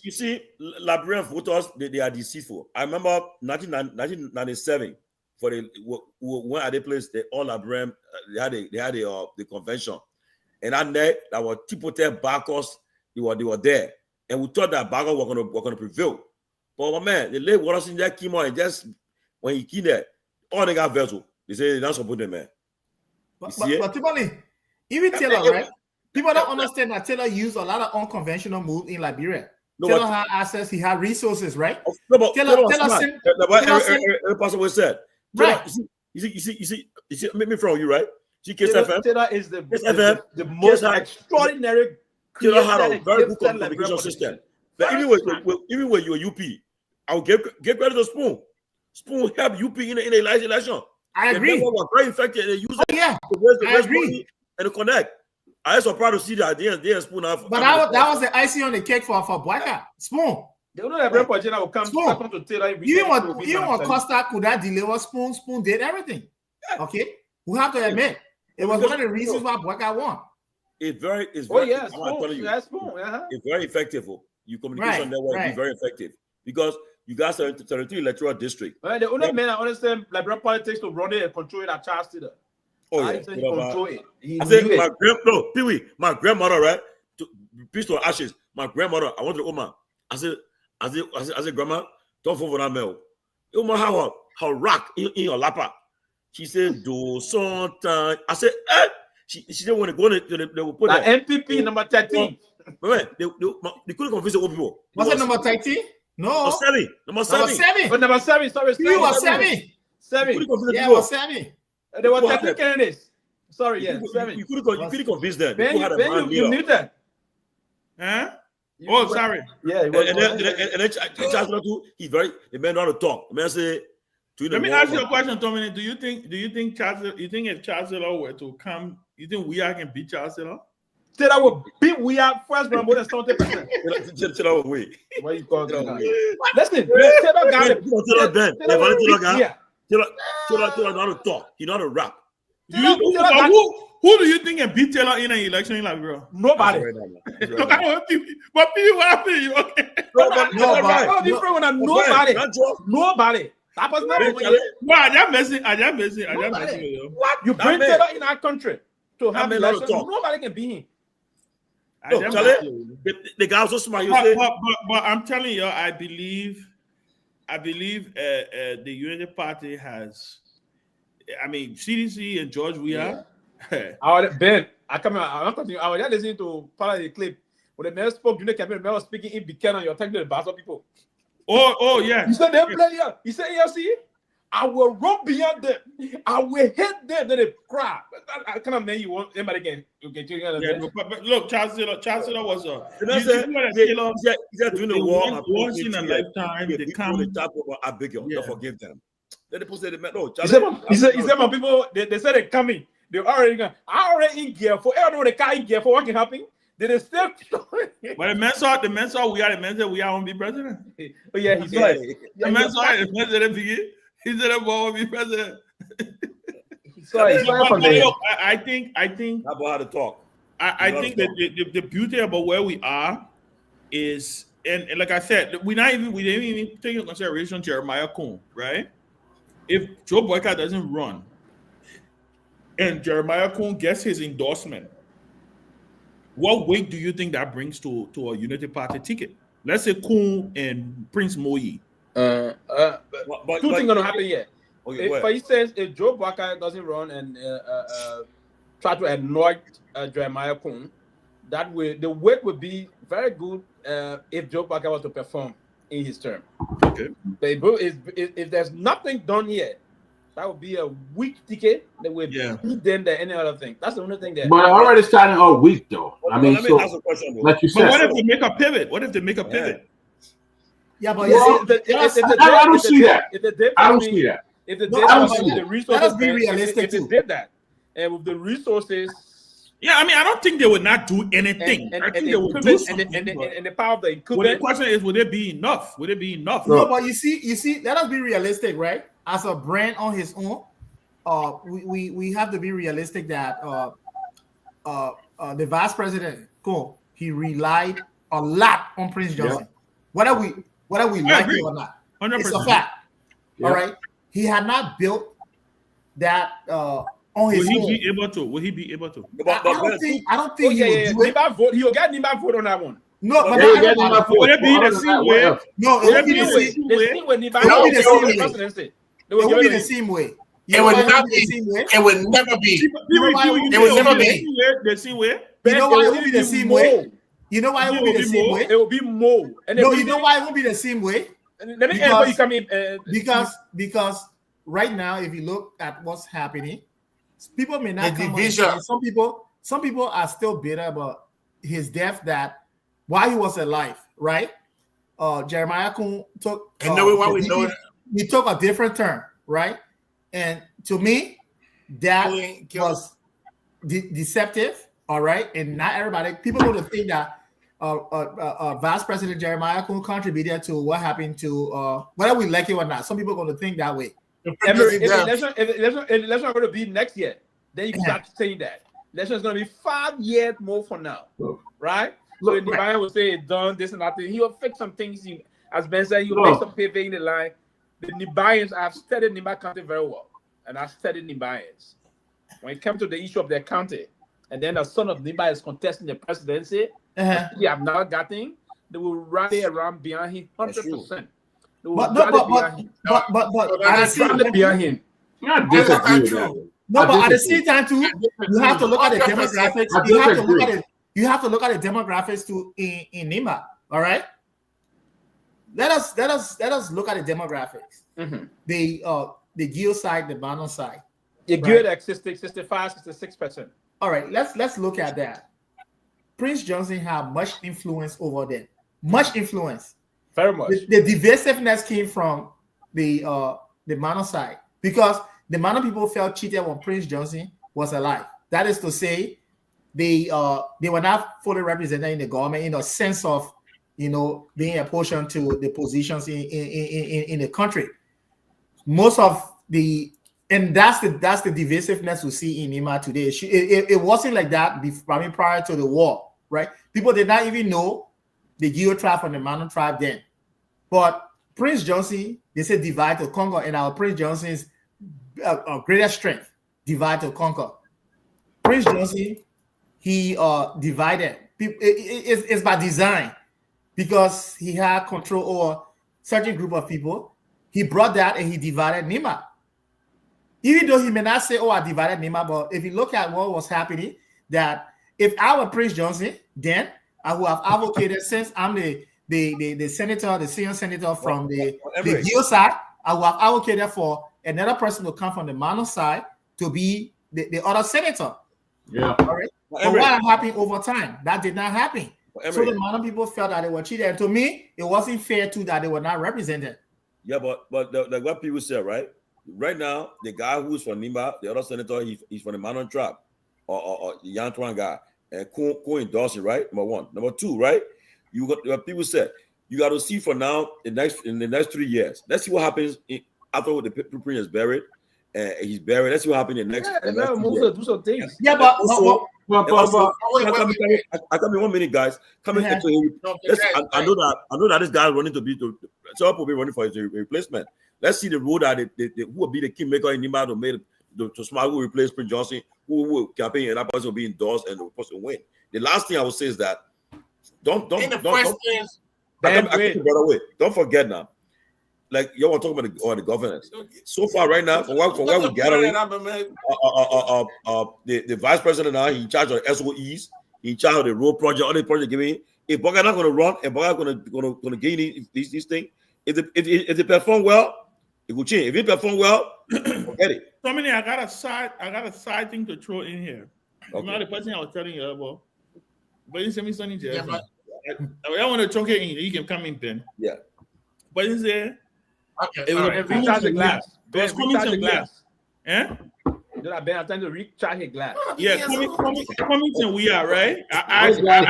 you see, Liberian voters, they are deceitful. I remember 1997 for the when at the place, they all Liberian, they had the convention, and that night that was Tipote backers, they were there, and we thought that backers were gonna prevail. But my man, the late Watson there came on and just when he came there, all they got vessel. They say they don't support them, man. But Tomalin, even Taylor, right? People don't understand that Taylor used a lot of unconventional moves in Liberia. Taylor had access, he had resources, right? No, but Taylor said, every person was said. Right. You see, me from you, right? See, Taylor is the most extraordinary. Taylor had a very good communication system. But even when you were UP, I would give credit to Spoon. Spoon helped UP in the election. I agree. They were very effective. They used I agree. And to connect. I was surprised to see that they and Spoon have. But that was the icing on the cake for Boyka. Spoon. They don't know that Brent Pogena will come to Taylor. Even when Costa could have delivered Spoon did everything. Yeah. Okay? We have to admit. It was one of the reasons why Boyka won. It's very Spoon. It's very effective. Your communication network is very effective. Because you got 33 electoral district. Well, the only man I understand Liberia politics to run it and control it at Charles Taylor. Oh, yeah. He control it. I said, Pewee, my grandmother, right? Peace to ashes. My grandmother, I went to Oma. I said, Grandma, don't fall for that mail. Oma, how rock in your lapa. She said, do something. I said, eh. She didn't want to go they will put that MPP number 13. But they couldn't convince the old people. Was it number 13? No. Number 7. But number 7, sorry. You were 7. 7. Yeah, it was 7. There were 13 candidates. Sorry, 7. You couldn't convince them. You muted. Huh? Oh, sorry. Yeah, and then Chancellor too. The man know how to talk. The man say. Let me ask you a question, Tommy. Do you think Chancellor? You think if Chancellor were to come, you think we can beat Chancellor? Say that would beat we are first round more than 70%. Tell our way. What you call it? Listen, Taylor got it. Tell know how to talk. He know how to rap. Who do you think can beat Taylor in an election in Liberia? Nobody. But people happy. Nobody. Nobody. That was not no, I just messing with you. You bring Taylor in our country to have elections. Nobody can beat him. The guy also smart. But I'm telling you, I believe the Unity Party has. I mean, CDC and George, we are. Ben, I was just listening to part of the clip when the man spoke. You know, the man was speaking in Buchanan. You're talking to the Basel people. Oh yeah. He said they play here. He said, "Yeah, see, I will run beyond them. I will hit them. Then they cry." I kind of man you want anybody again. But look, Chancellor was he's doing the war. Once in a lifetime, they come. I beg you, don't forgive them. Then the people say, "No." He said, "My people, they said they're coming. They're already going. I already in gear for. I don't know the car in gear for what can happen." Did it still? But the men saw we are on be president. Oh yeah, he's right. The men saw the president begin. He said that boy will be president. I think about how to talk. I think that the beauty about where we are is, and like I said, we didn't even take into consideration Jeremiah Coon, right? If Joe Boycott doesn't run and Jeremiah Coon gets his endorsement, what weight do you think that brings to a Unity Party ticket? Let's say Coon and Prince Moyi. Two things gonna happen here. But he says if Joe Boycott doesn't run and try to anoint Jeremiah Coon, that way the weight would be very good if Joe Boycott was to perform in his term. Okay. But if there's nothing done yet, that would be a weak ticket that would beat them than any other thing. That's the only thing that. But already starting all week though. I mean, so like you said. But what if they make a pivot? What if they make a pivot? Yeah, but I don't see that. I don't see that. If the resources, let us be realistic too. If they did that, and with the resources. Yeah, I mean, I don't think they would not do anything. I think they would do something. And the power of the incumbent. Well, the question is, would it be enough? Would it be enough? No, but you see, let us be realistic, right? As a brand on his own, we have to be realistic that the vice president, he relied a lot on Prince Johnson. Whether we like it or not, 100%. It's a fact. Yeah. All right, he had not built that on his own. Will he be able to? I don't think he will do it. He'll get Nimba vote on that one. No, but would it be the same way? No, it won't be the same way. It won't be the same way. It would not be. It would never be. It would never be the same way. You know why it won't be the same way? You know why it won't be the same way? It will be more. No, you know why it won't be the same way? Let me answer you come in. Because right now, if you look at what's happening, people may not come on. Some people are still bitter about his death. That while he was alive, right? Jeremiah Coon took. And knowing why we know it. He took a different turn, right? And to me, that was deceptive. All right, and not everybody. People going to think that Vice President Jeremiah Coon contributed to what happened to whether we like it or not. Some people are going to think that way. If the election are going to be next year, then you can start saying that. Election is going to be 5 years more from now, right? So the Myean will say it's done, this and that. He will fix some things. As Ben said, you make some paving in the line. The Myeans, I've studied Nimba County very well, and I've studied Myeans. When it comes to the issue of their county, and then the son of Nimba is contesting the presidency, he have not gotten, they will rally around behind him 100%. But at the same time too, you have to look at the demographics. You have to look at the demographics too in Nimba. All right. Let us look at the demographics. Mm-hmm. The Gil side, the Bano side. The Gil existing 65, 66%. All right, let's look at that. Prince Johnson had much influence over them. Much influence. Very much. The divisiveness came from the Mano side because the Mano people felt cheated when Prince Johnson was alive. That is to say, they were not fully represented in the government in a sense of, you know, being apportioned to the positions in the country. Most of the and that's the divisiveness we see in Nima today. It wasn't like that prior to the war, right? People did not even know the Guar tribe from the Mano tribe then. But Prince Johnson, they say divide to conquer, and our Prince Johnson's greater strength, divide to conquer. Prince Johnson, he divided. It's by design because he had control over certain group of people. He brought that and he divided Nima. Even though he may not say, "Oh, I divided Nima," but if you look at what was happening, that if I were Prince Johnson, then I would have advocated, since I'm the senator, the senior senator from the Guar side, I would have advocated for another person to come from the Mano side to be the other senator. Yeah. All right. But what happened over time? That did not happen. So the Mano people felt that they were cheated. And to me, it wasn't fair too that they were not represented. Yeah, but like what people say, right? Right now, the guy who's from Nima, the other senator, he's from the Mano tribe, or the Yantuan guy, and co-endorsing, right? Number one. Number two, right? You got what people said. You got to see for now in the next 3 years. Let's see what happens after the prince is buried. He's buried. Let's see what happens in the next. Do some things. Yeah, but I come in 1 minute, guys. Come in. I know that this guy is running to some will be running for his replacement. Let's see the road that who will be the kingmaker in Nima to smart who replace Prince Johnson, who will campaign, and that person will be endorsed and the person will win. The last thing I would say is that don't forget now. Like you want to talk about the governance. So far, right now, from where we're gathering, the vice president now, he in charge of SOEs, he in charge of the road project, all the project giving. If Boga not going to run, and Boga going to gain these things, if they perform well, it will change. If it perform well, forget it. Dominic, I got a side thing to throw in here. Okay. You know the person I was telling you about, but you send me something. Yeah, but I want to talk it in. You can come in, Ben. Yeah, but you say. Okay, it was recharge the glass. Recharge the glass. Eh? Ben, I'm trying to recharge the glass. Yeah, Cummings and we are right. I asked about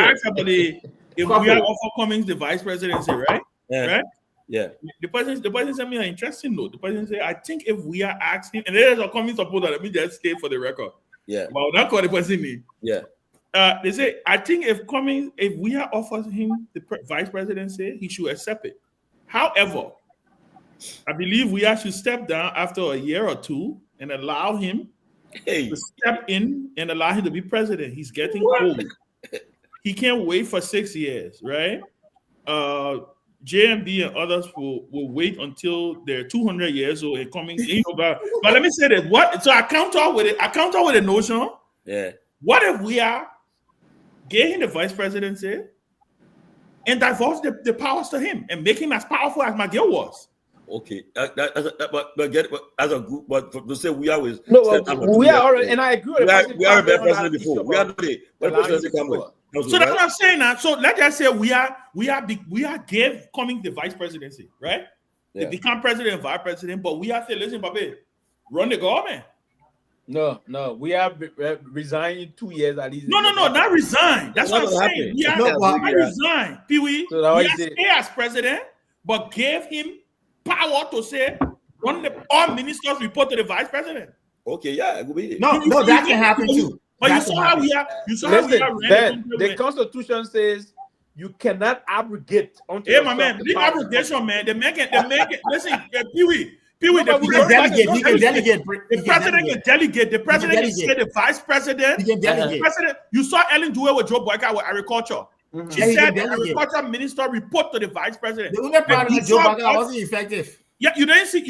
if we are offer Cummings the vice presidency, right? Yeah. Right? Yeah. The person sent me an interesting note. The person said, I think if we are asking, and there's a Cummings supporter, let me just state for the record. Yeah. But not call the person name. Yeah. They say, I think if we are offering him the vice presidency, he should accept it. However, I believe we should step down after a year or two and allow him to step in and allow him to be president. He's getting old. He can't wait for 6 years, right? JMB and others will wait until they're 200 years old and coming. But let me say this. So I counter with it. I counter with a notion. Yeah. What if we are getting the vice presidency and divorce the powers to him and make him as powerful as McGill was? Okay, but as a group, but to say we are with we are already, and I agree. We are a better president before. We are not the president come with. So that's what I'm saying now. So let's just say we are give Cummings the vice presidency, right? Yeah. They become president and vice president, but we have to listen, Babe, run the government. No, we have resigned 2 years at least. No, not resign. That's what I'm saying. We have resign, Pewee. So we have to stay as president, but give him power to say all ministers report to the vice president. Okay, yeah, it will be. No, that can happen too. But you saw how we are. The Constitution says you cannot abrogate. Hey, my man, the abrogation, man. They make it. Listen, Pewee. He can delegate. The president can delegate. The president can say the vice president. He can delegate. President. You saw Ellen Dewey with Joe Boyka with agriculture. Mm-hmm. She said the agriculture minister report to the vice president. The only problem with Joe Boyka wasn't effective. Yeah, you didn't see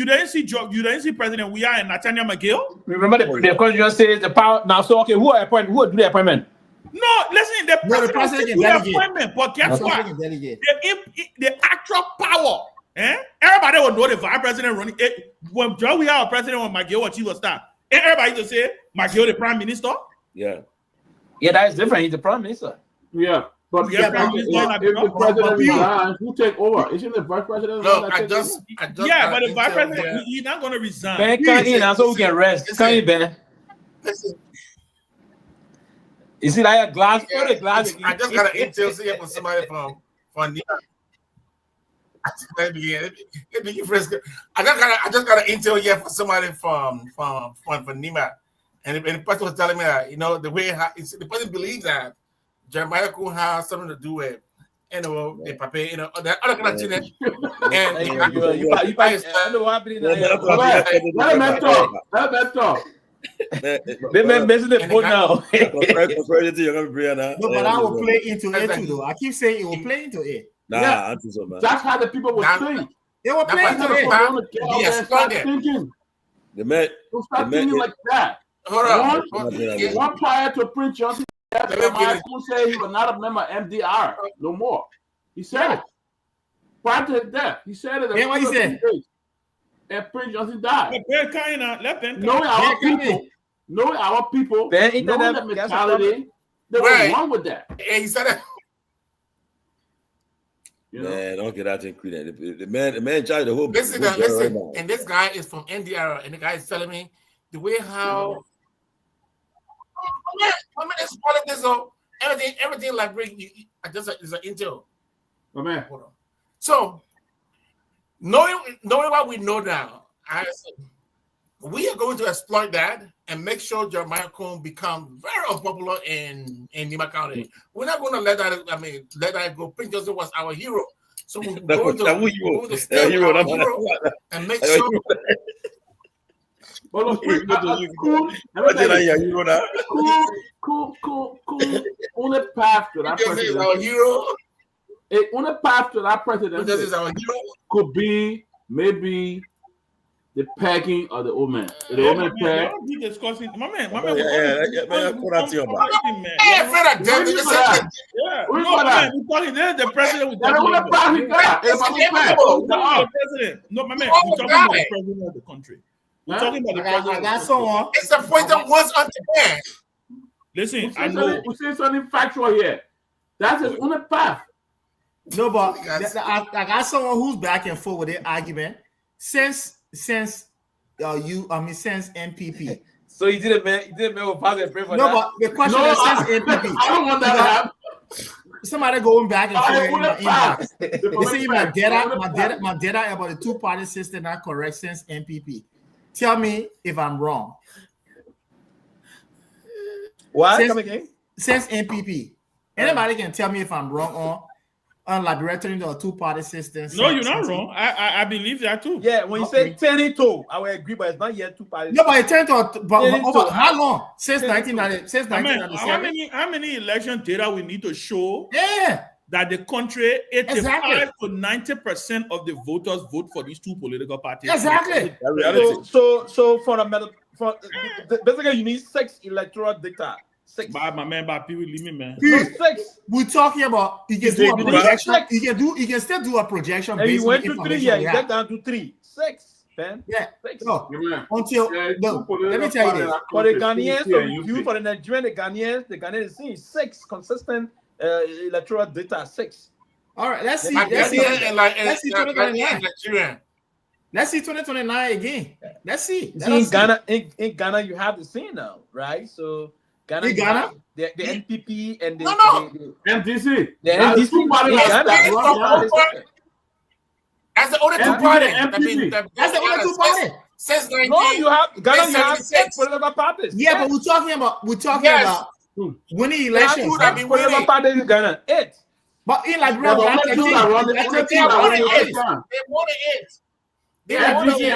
President we are in Nathaniel McGill. Remember the constitution says the power now. So okay, who will do the appointment? No, listen, the president can do the appointment, but guess what? The actual power. Everybody will know the vice president running. When Joe we are a president, when McGill was chief of staff, everybody to say McGill the prime minister. Yeah, that is different. He's the prime minister. Yeah. But Yeah, if the president resigns, who take over? Isn't the vice president? No, I just yeah, but the intel vice president, there. he's not going to resign. Ben, come in, so we can rest. Come in, Ben. Listen, is it like a glass? yeah, I just got an intel here from somebody from Nyenwolo. I just got an intel here from somebody from Nyenwolo, and the person was telling me that the way the person believes that Jeremiah could have something to do with the paper, the other kind of thing. And let them talk. They may mess the boat now. No, but I will play into it too, though. I keep saying it will play into it. Nah, that's how the people will think. They will play into it. Start thinking. Start thinking like that. Hold on. One prior to Prince Johnson, who said he was not a member of MDR no more. He said it. Prior to his death, he said it. Yeah, what he said? And Prince Johnson died. Knowing our people, knowing that mentality, they were wrong with that. And he said it. Man, don't get out there and create that. The man tried the whole. Listen, and this guy is from NDR, and the guy is telling me the way how. I mean, it's politics, so everything like just is an intel. Man. So, knowing what we know now, we are going to exploit that and make sure Jeremiah Cone become very unpopular in Nima County. We're not going to let that go. Prince Joseph was our hero, so we're going to stay with our hero and make sure. Cool. On the path to that president, our hero. On the path to that president, could be maybe the pegging of the old man. The old man peg. Be discussing, my man. Yeah. The president. No, my man. We're talking about the president of the country. We're talking about the president. It's the point that was on demand. Listen, I know. We say something factual here. That's his on the path. No, but I got someone who's back and forth with their argument since MPP. So you didn't make a father pray for that. No, but the question is since MPP. I don't want that to happen. Somebody going back and forth in my inbox. They say my data about the two-party system not correct since MPP. Tell me if I'm wrong. What? Come again? Since MPP. Anybody can tell me if I'm wrong on liberatory or two-party system. No, you're not wrong. I believe that too. Yeah, when you say 10-2, I will agree, but it's not yet two-party. No, but it turned to over how long? Since 1997. How many election data we need to show? Yeah. That the country, 85 to 90% of the voters vote for these two political parties. Exactly. So basically, you need 6 electoral data. 6. My man, Pewee, leave me, man. No, 6. We're talking about you can do a projection. You can still do a projection. And you went to 3, yeah. You get down to 3, 6. Ben? Yeah. 6. No. Until let me tell you this. For the Ghanaians, for the Nigerian, the Ghanaians is seeing 6 consistent electoral data. 6. All right, let's see. Let's see 2029. Let's see 2029 again. Let's see. In Ghana, you have the scene now, right? So Ghana, the NPP and the MDC. The NDC. That's the only two parties. That's the only two parties. Since you have Ghana, you have 6 political parties. Yeah, but we're talking about winning elections. Political parties in Ghana, 8. But in Liberia, they wanted 8. They wanted 8.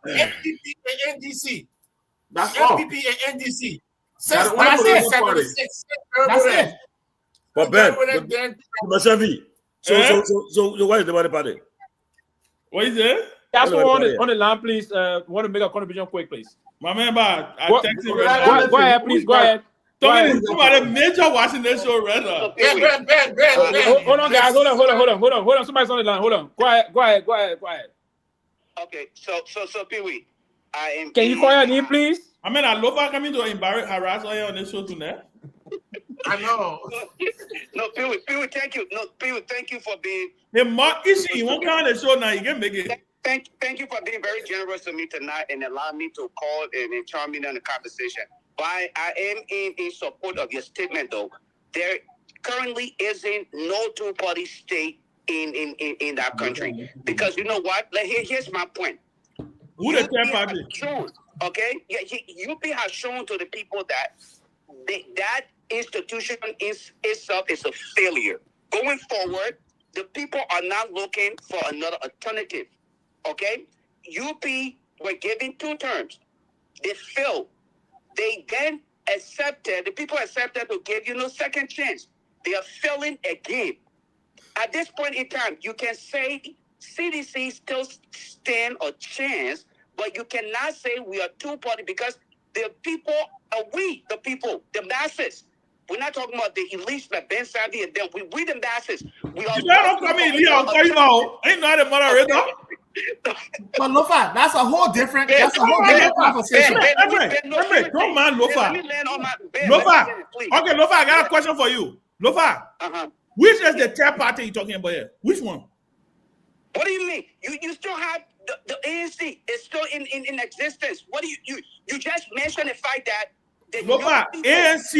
NPP and NDC. That's NPP and NDC. Since 1976. That's it. But Ben, Sanvee. So what is the money party? What is it? That's on the line, please. Want to make a contribution quick, please. My man, go ahead, please. Go ahead. Somebody major watching this show, rather. Ben. Hold on, guys. Hold on. Somebody's on the line. Hold on. Go ahead. Okay, so Pewee, Can you call your name, please? I mean, Lofa coming to harass all on this show tonight. I know. No, Pewee, thank you. No, Pewee, thank you for being. Hey, Mark, you won't come on the show now. You can make it. Thank you for being very generous to me tonight and allowing me to call and chime in on the conversation. But I am in support of your statement, though. There currently isn't no two-party state in that country. Because you know what? Like, here's my point. Who the third party? Shown, okay? Yeah, UP has shown to the people that that institution itself is a failure. Going forward, the people are not looking for another alternative. Okay? UP were given 2 terms. They failed. They then accepted, the people accepted to give you no second chance. They are failing again. At this point in time, you can say CDC still stand a chance, but you cannot say we are two-party because the people are the people, the masses. We're not talking about the elites like Ben Sanvee and them. We the masses. We are. You don't come in here. I'll call you now. Ain't not a moderator. But Lofa, that's a whole different. That's a whole different conversation. Come on, Lofa. Lofa. Okay, Lofa, I got a question for you. Lofa. Which is the third party you're talking about here? Which one? What do you mean? You still have the ANC is still in existence. What do you just mentioned the fact that Lofa, ANC,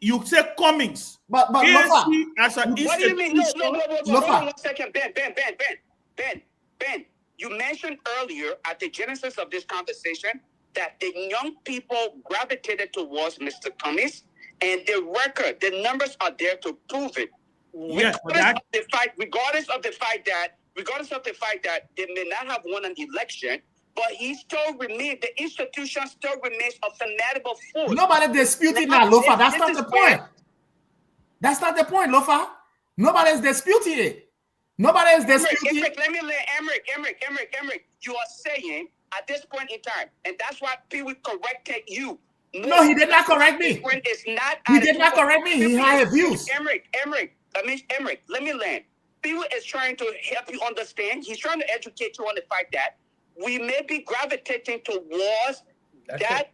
you say Cummings. But ANC Lofa, as an what do you mean? No, Lofa. Hold on 1 second, Ben. You mentioned earlier at the genesis of this conversation that the young people gravitated towards Mr. Cummings, and the record, the numbers are there to prove it. Yes, regardless of the fact that they may not have won an election, but he still remains, the institution still remains a fanatical force. Nobody disputing that, Lofa. That's not the point. That's not the point, Lofa. Nobody is disputing it. Nobody is disputing it. Let me let Emmerich, you are saying at this point in time, and that's why Pewee corrected you. No, he did not correct me. He did not correct me. He had views. Emmerich, let me land. Pewee is trying to help you understand. He's trying to educate you on the fact that we may be gravitating towards that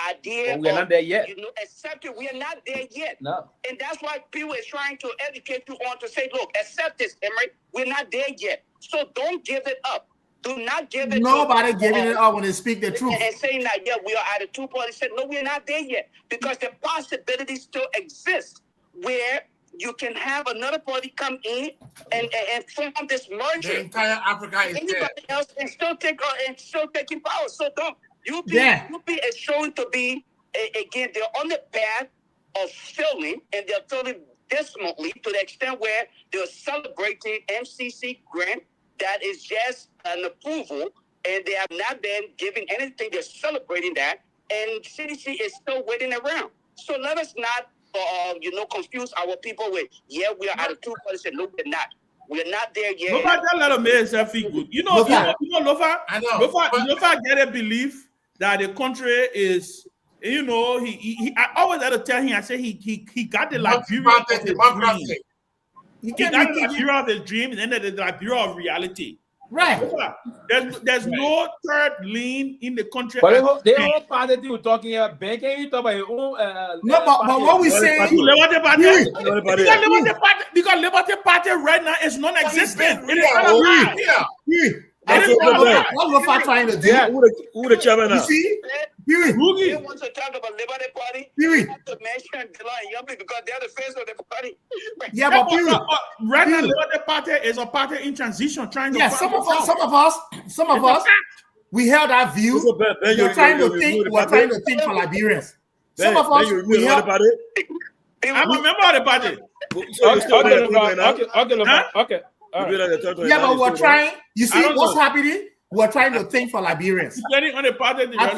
idea. But we're not there yet. Accept it. We are not there yet. No. And that's why Pewee is trying to educate you on to say, look, accept this, Emmerich. We're not there yet. So don't give it up. Do not give it Nobody giving it up when they speak the truth. And saying that, yeah, we are at a two-party state. No, we're not there yet. Because the possibility still exists where you can have another party come in and form this merger. The entire Africa is anybody there. else and still taking power. So don't. UP is shown to be again. They're on the path of failing, and they're failing dismally to the extent where they're celebrating MCC grant that is just an approval, and they have not been given anything. They're celebrating that, and CDC is still waiting around. So let us not, confuse our people with, we are at a two-party state. No, we're not. We're not there yet. Lofa, that let him make himself feel good. You know, Lofa. I know. Lofa get a belief that the country is, I always had to tell him. I say he got the Liberia of his dream. He got the Liberia of his dream, and then the Liberia of reality. Right. There's no third lane in the country. But they all party you talking about banking. You talk about your own. No, but what we say, because Liberty Party right now is non-existent. It is what Lofa trying to do? Who the chairman now? You see? They want to talk about Liberty Party. You have to mention Jallah and Yummy because they're the face of the party. Yeah, but right now, Liberty Party is a party in transition, trying to. Yeah, some of us, we held that view. We're trying to think for Liberians. Some of us, we held. I'm a member of the party. Okay. Yeah, but we're trying. You see what's happening? We're trying to think for Liberians. Depending on the party, I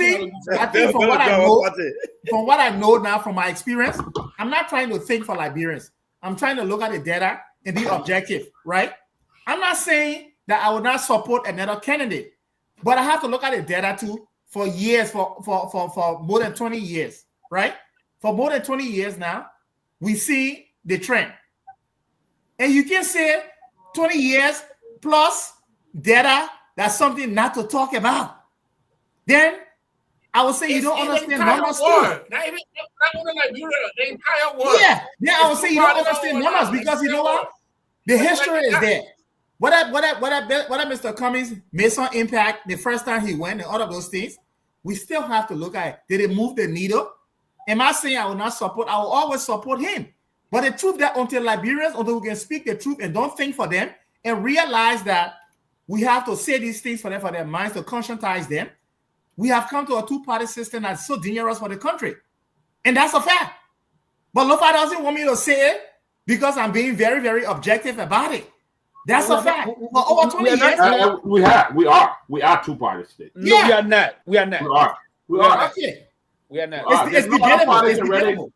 think from what I know now from my experience, I'm not trying to think for Liberians. I'm trying to look at the data and be objective, right? I'm not saying that I would not support another candidate, but I have to look at the data too for years, for more than 20 years, right? For more than 20 years now, we see the trend. And you can say 20 years plus data, that's something not to talk about. Then I would say you don't understand numbers too. Not only Liberia, the entire world. Yeah, I would say you don't understand numbers because you know what? The history is there. What Mr. Cummings made some impact the first time he went and all of those things. We still have to look at it. Did it move the needle? Am I saying I will not support? I will always support him. But the truth that until Liberians, until we can speak the truth and don't think for them and realize that we have to say these things for them, for their minds, to conscientize them, we have come to a two-party system that's so dangerous for the country. And that's a fact. But Lofa doesn't want me to say it because I'm being very, very objective about it. That's a fact. For over 20 years. We are two-party state. No, we are not. We are not. We are. Okay. We are not. It's debatable. It's debatable.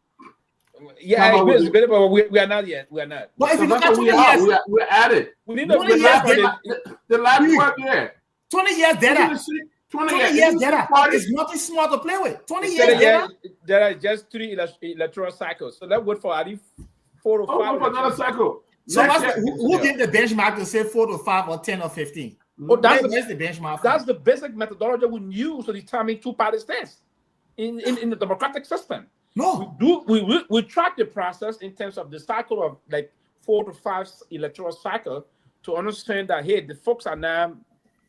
Yeah, it's debatable. We are not yet. We are not. But if you look at 20 years, we're at it. We need the last work there. 20 years data. 20 years data. It's nothing small to play with. 20 years data. There are just 3 electoral cycles. So let's wait for at least 4 or 5. For another cycle. So who gave the benchmark to say 4 to 5 or 10 or 15? Oh, that's the benchmark. That's the basic methodology we use to determine two-party states in the democratic system. No, we track the process in terms of the cycle of like 4 to 5 electoral cycle to understand that hey, the folks are now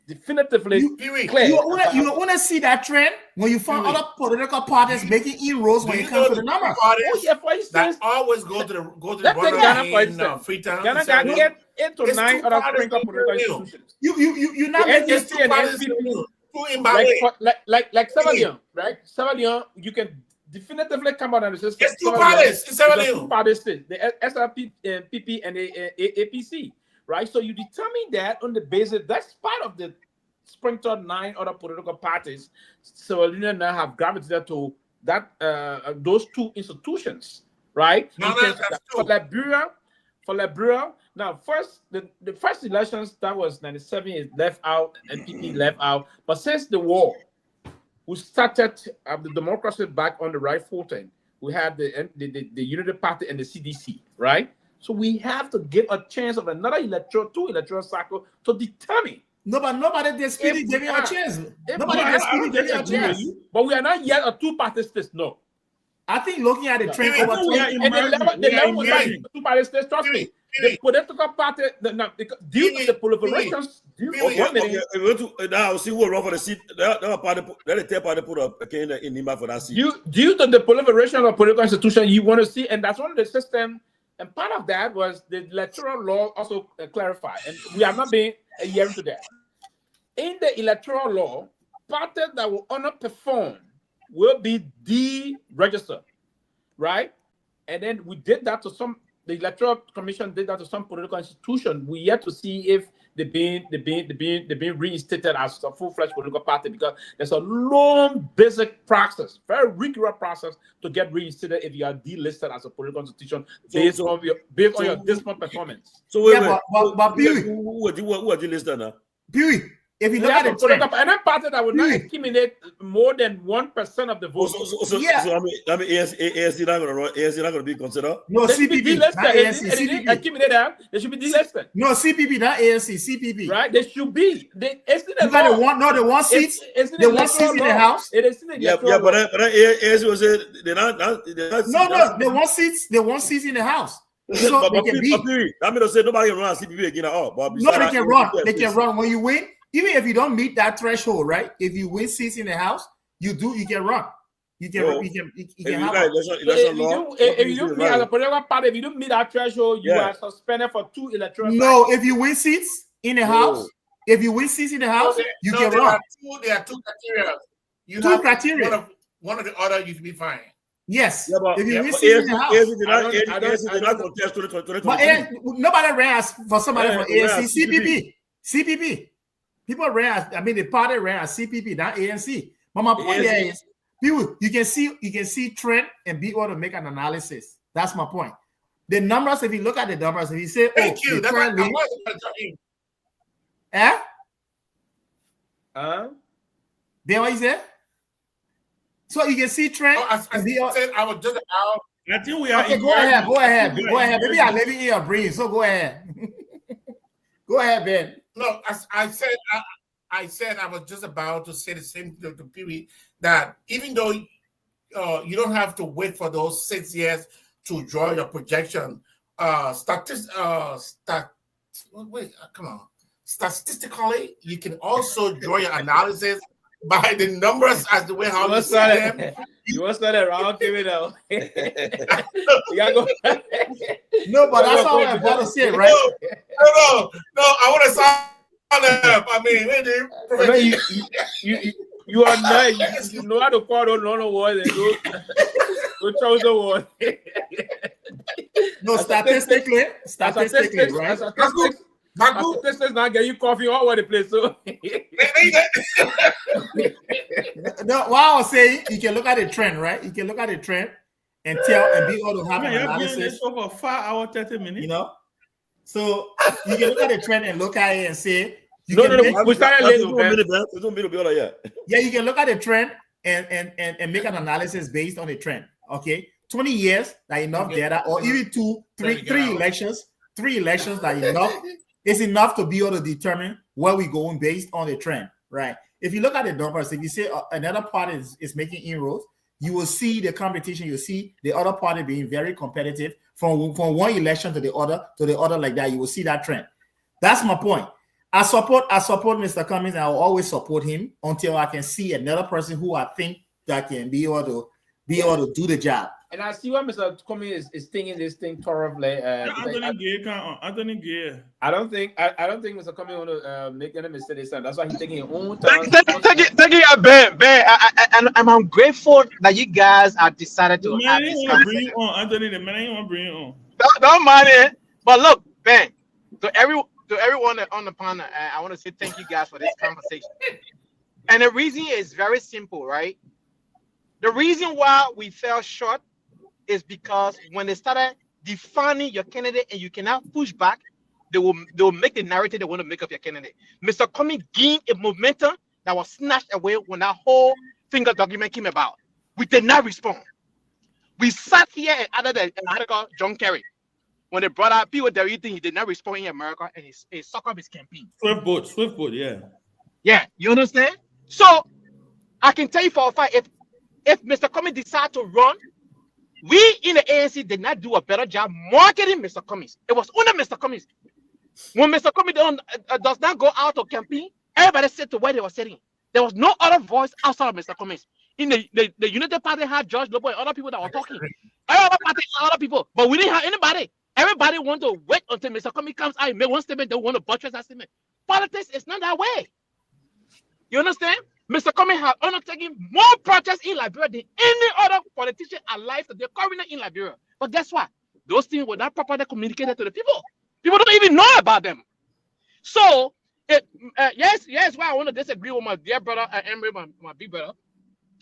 definitively clear. You want to see that trend when you find other political parties making inroads when it comes to the numbers. Oh yeah, for instance, that always go to the let's take Ghana for instance. Freetown. Ghana can get 8 to 9 other sprinkled political institutions. You're not making NDC and NPP like Sierra, right? Sierra, you can definitively come out of the system. It's two parties. It's two parties. The SRP, PP, and the APC, right? So you determine that on the basis that's part of the sprinkled 9 other political parties. So you now have gravitated to that those 2 institutions, right? For Liberia. Now, the first elections that was 97 is left out and PP left out, but since the war. We started the democracy back on the right footing. We had the Unity Party and the CDC, right? So we have to give a chance of another 2 electoral cycle to determine. No, but nobody disputed giving a chance. Nobody disputed giving a chance. But we are not yet a 2-party state, no. I think looking at the trend over 20 years, 2-party state, trust me. The political party, due to the proliferations, now see who run for the seat. That party put up in Nima for that seat. Due to the proliferation of political institutions, you want to see, and that's one of the system. And part of that was the electoral law also clarified, and we are not being a year into that. In the electoral law, parties that will underperform will be deregistered, right? And then we did that to some. The Electoral Commission did that to some political institution. We yet to see if they're being reinstated as a full-fledged political party because there's a long, basic process, very rigorous process to get reinstated if you are delisted as a political institution based on your dismal performance. So wait, but who are delisted now? Pewee. If you look at it, and a party that would not accumulate more than 1% of the votes. So I mean, ASC not going to be considered. No, CPP. They accumulate that. They should be delisted. No, CPP, not ASC. CPP. Right? They should be. The one seat. The one seat in the house. But ASC was they're not. No, the one seat in the house. So but they can be. I mean, to say nobody can run CPP again at all. No, they can run. They can run when you win. Even if you don't meet that threshold, right? If you win seats in the house, you can run. You can have if you don't meet as a political party, if you don't meet that threshold, you are suspended for 2 electoral cycles. No, if you win seats in the house, you can run. There are 2 criteria. You 2 criteria. One of the other, you should be fine. Yes, if you win seats in the house. But nobody ran for somebody from ASC. CPP. People ran. The party ran as CPP, not ANC. But my point there is, you can see trend and be able to make an analysis. That's my point. The numbers. If you look at the numbers, if you say, "Thank you," that's what I was then what you said? So you can see trend. I said I was just out. I think we are. Okay, go ahead. Maybe I'm living in your brain, so go ahead. Go ahead, Ben. No, I I said I was just about to say the same thing to Pewee, that even though you don't have to wait for those 6 years to draw your projection, statistically, you can also draw your analysis by the numbers as the way how you see them. You want to start around, give it out. No, but that's all I'm about to say, right? No, I want to sign up. I mean, you are nice. You know how to call those non awards and go chose the award. No, statistically, right? Statistics not get you coffee all over the place. So no, what I was saying, you can look at the trend, right? You can look at the trend and tell and be able to have an analysis over 5 hours, 30 minutes. You know, so you can look at the trend and look at it and say, we started late. Yeah, you can look at the trend and make an analysis based on the trend. Okay, 20 years, that enough data, or even three elections that enough. It's enough to be able to determine where we're going based on the trend, right? If you look at the numbers, if you say another party is making inroads, you will see the competition. You see the other party being very competitive from one election to the other like that. You will see that trend. That's my point. I support Mr. Cummings, and I will always support him until I can see another person who I think that can be able to do the job. And I see what Mr. Cummings is thinking this thing thoroughly. Anthony Gay. I don't think Mr. Cummings want to make any mistake this time. That's why he's taking his own time. Thank you, Ben. And I'm grateful that you guys have decided to have this conversation. Anthony, the man ain't want to bring it on. Don't mind it. But look, Ben, to everyone on the panel, I want to say thank you guys for this conversation. And the reason is very simple, right? The reason why we fell short is because when they started defining your candidate and you cannot push back, they will make the narrative they want to make of your candidate. Mr. Cummings gained a momentum that was snatched away when that whole finger document came about. We did not respond. We sat here and added an article, John Kerry, when they brought out people that he did not respond in America and he sucked up his campaign. Swift boat, yeah. Yeah, you understand? So I can tell you for a fact, if Mr. Cummings decides to run, we in the ANC did not do a better job marketing Mr. Cummings. It was under Mr. Cummings. When Mr. Cummings does not go out to campaign, everybody said to where they were sitting. There was no other voice outside of Mr. Cummings. In the United Party had George Lobo and other people that were talking. Other people, but we didn't have anybody. Everybody want to wait until Mr. Cummings comes out and make one statement. They want to buttress that statement. Politics is not that way. You understand? Mr. Cummings has undertaken more protests in Liberia than any other politician alive today currently in Liberia. But guess what? Those things were not properly communicated to the people. People don't even know about them. So, yes, why I want to disagree with my dear brother, Emery, my big brother,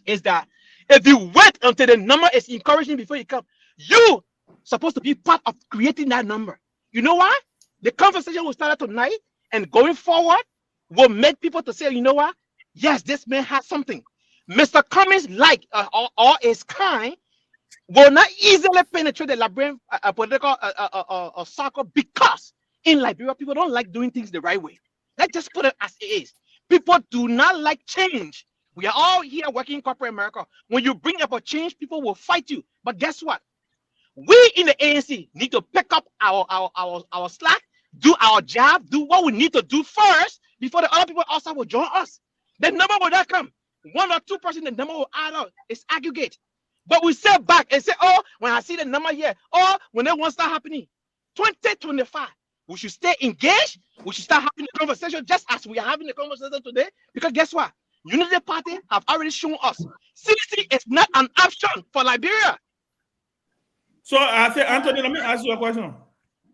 is that if you wait until the number is encouraging before you come, you supposed to be part of creating that number. You know why? The conversation we started tonight and going forward will make people to say, you know what? Yes, this man has something. Mr. Cummings, like all his kind, will not easily penetrate the Liberian political circle because in Liberia, people don't like doing things the right way. Let's just put it as it is. People do not like change. We are all here working in corporate America. When you bring up a change, people will fight you. But guess what? We in the ANC need to pick up our slack, do our job, do what we need to do first before the other people outside will join us. The number will not come. 1 or 2%, the number will add up. It's aggregate. But we sit back and say, oh, when I see the number here, oh, when that one start happening, 2025, we should stay engaged. We should start having the conversation just as we are having the conversation today. Because guess what? Unity Party have already shown us CDC is not an option for Liberia. So I say, Anthony, let me ask you a question.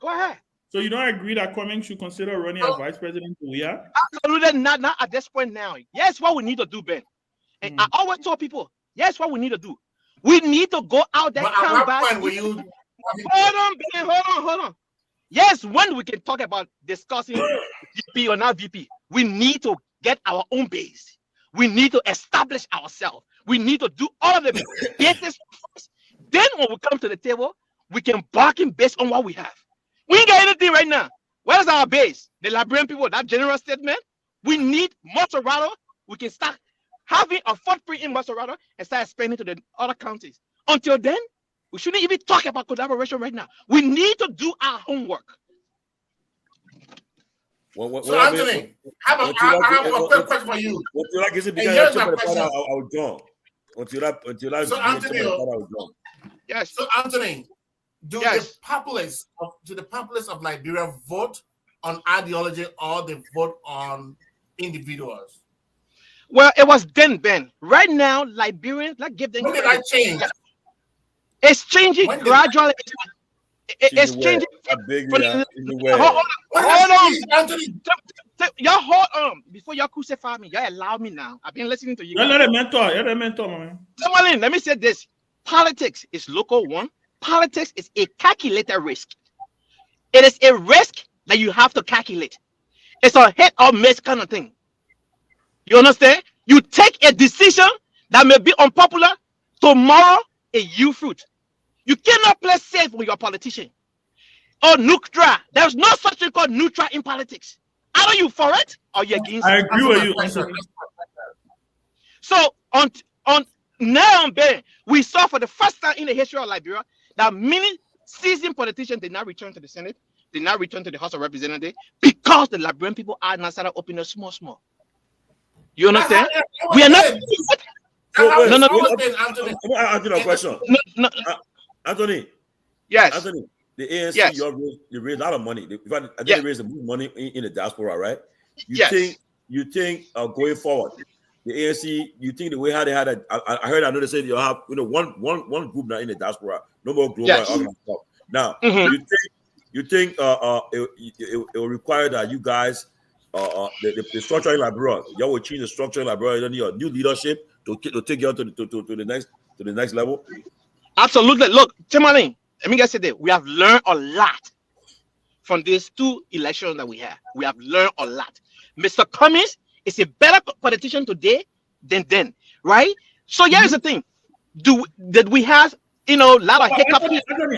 Go ahead. So you don't agree that Cummings should consider running as vice president? Yeah. Absolutely not at this point now. Yes, what we need to do, Ben. And I always tell people, yes, what we need to do. We need to go out there. Come back. Hold on, Ben. Hold on. Yes, when we can talk about discussing VP or not VP, we need to get our own base. We need to establish ourselves. We need to do all of the business first. Then when we come to the table, we can bargain based on what we have. We ain't got anything right now. Where's our base? The Liberian people, that general statement? We need Motorado. We can start having a fund free in Motorado and start expanding to the other counties. Until then, we shouldn't even talk about collaboration right now. We need to do our homework. So Anthony, I have a quick question for you. So Anthony, yes. So Anthony, do the populace of Liberia vote on ideology or they vote on individuals? Well, it was then, Ben. Right now, Liberians, let's give them. When did that change? It's changing gradually. It's changing. Hold on, Anthony. Y'all hold on before y'all crucify me. Y'all allow me now. I've been listening to you. You're the mentor, man. Tomalin, let me say this: politics is local one. Politics is a calculated risk. It is a risk that you have to calculate. It's a hit or miss kind of thing. You understand? You take a decision that may be unpopular. Tomorrow, a yield fruit. You cannot play safe with your politician. Or neutral. There's no such thing called neutral in politics. Either you for it or you're against it. I agree with you. So on now, Ben, we saw for the first time in the history of Liberia that many seasoned politicians did not return to the Senate, did not return to the House of Representatives because the Liberian people are now started opening small. You understand? We are not. No. Let me ask you a question. No. Anthony. Yes. Anthony, the ANC, yes. you raised a lot of money. They raised money in the diaspora, right? You think going forward, the ANC, you think the way how they had I know they said you have one group now in the diaspora, no more global organized stuff. Now, you think it will require that you guys the structure in Liberia, you will change the structure in Liberia, you need a new leadership to take you on to the next level? Absolutely. Look, Tomalin, let me just say that we have learned a lot from these two elections that we have. We have learned a lot. Mr. Cummings is a better politician today than then, right? So here's the thing: did we have a lot of hiccups?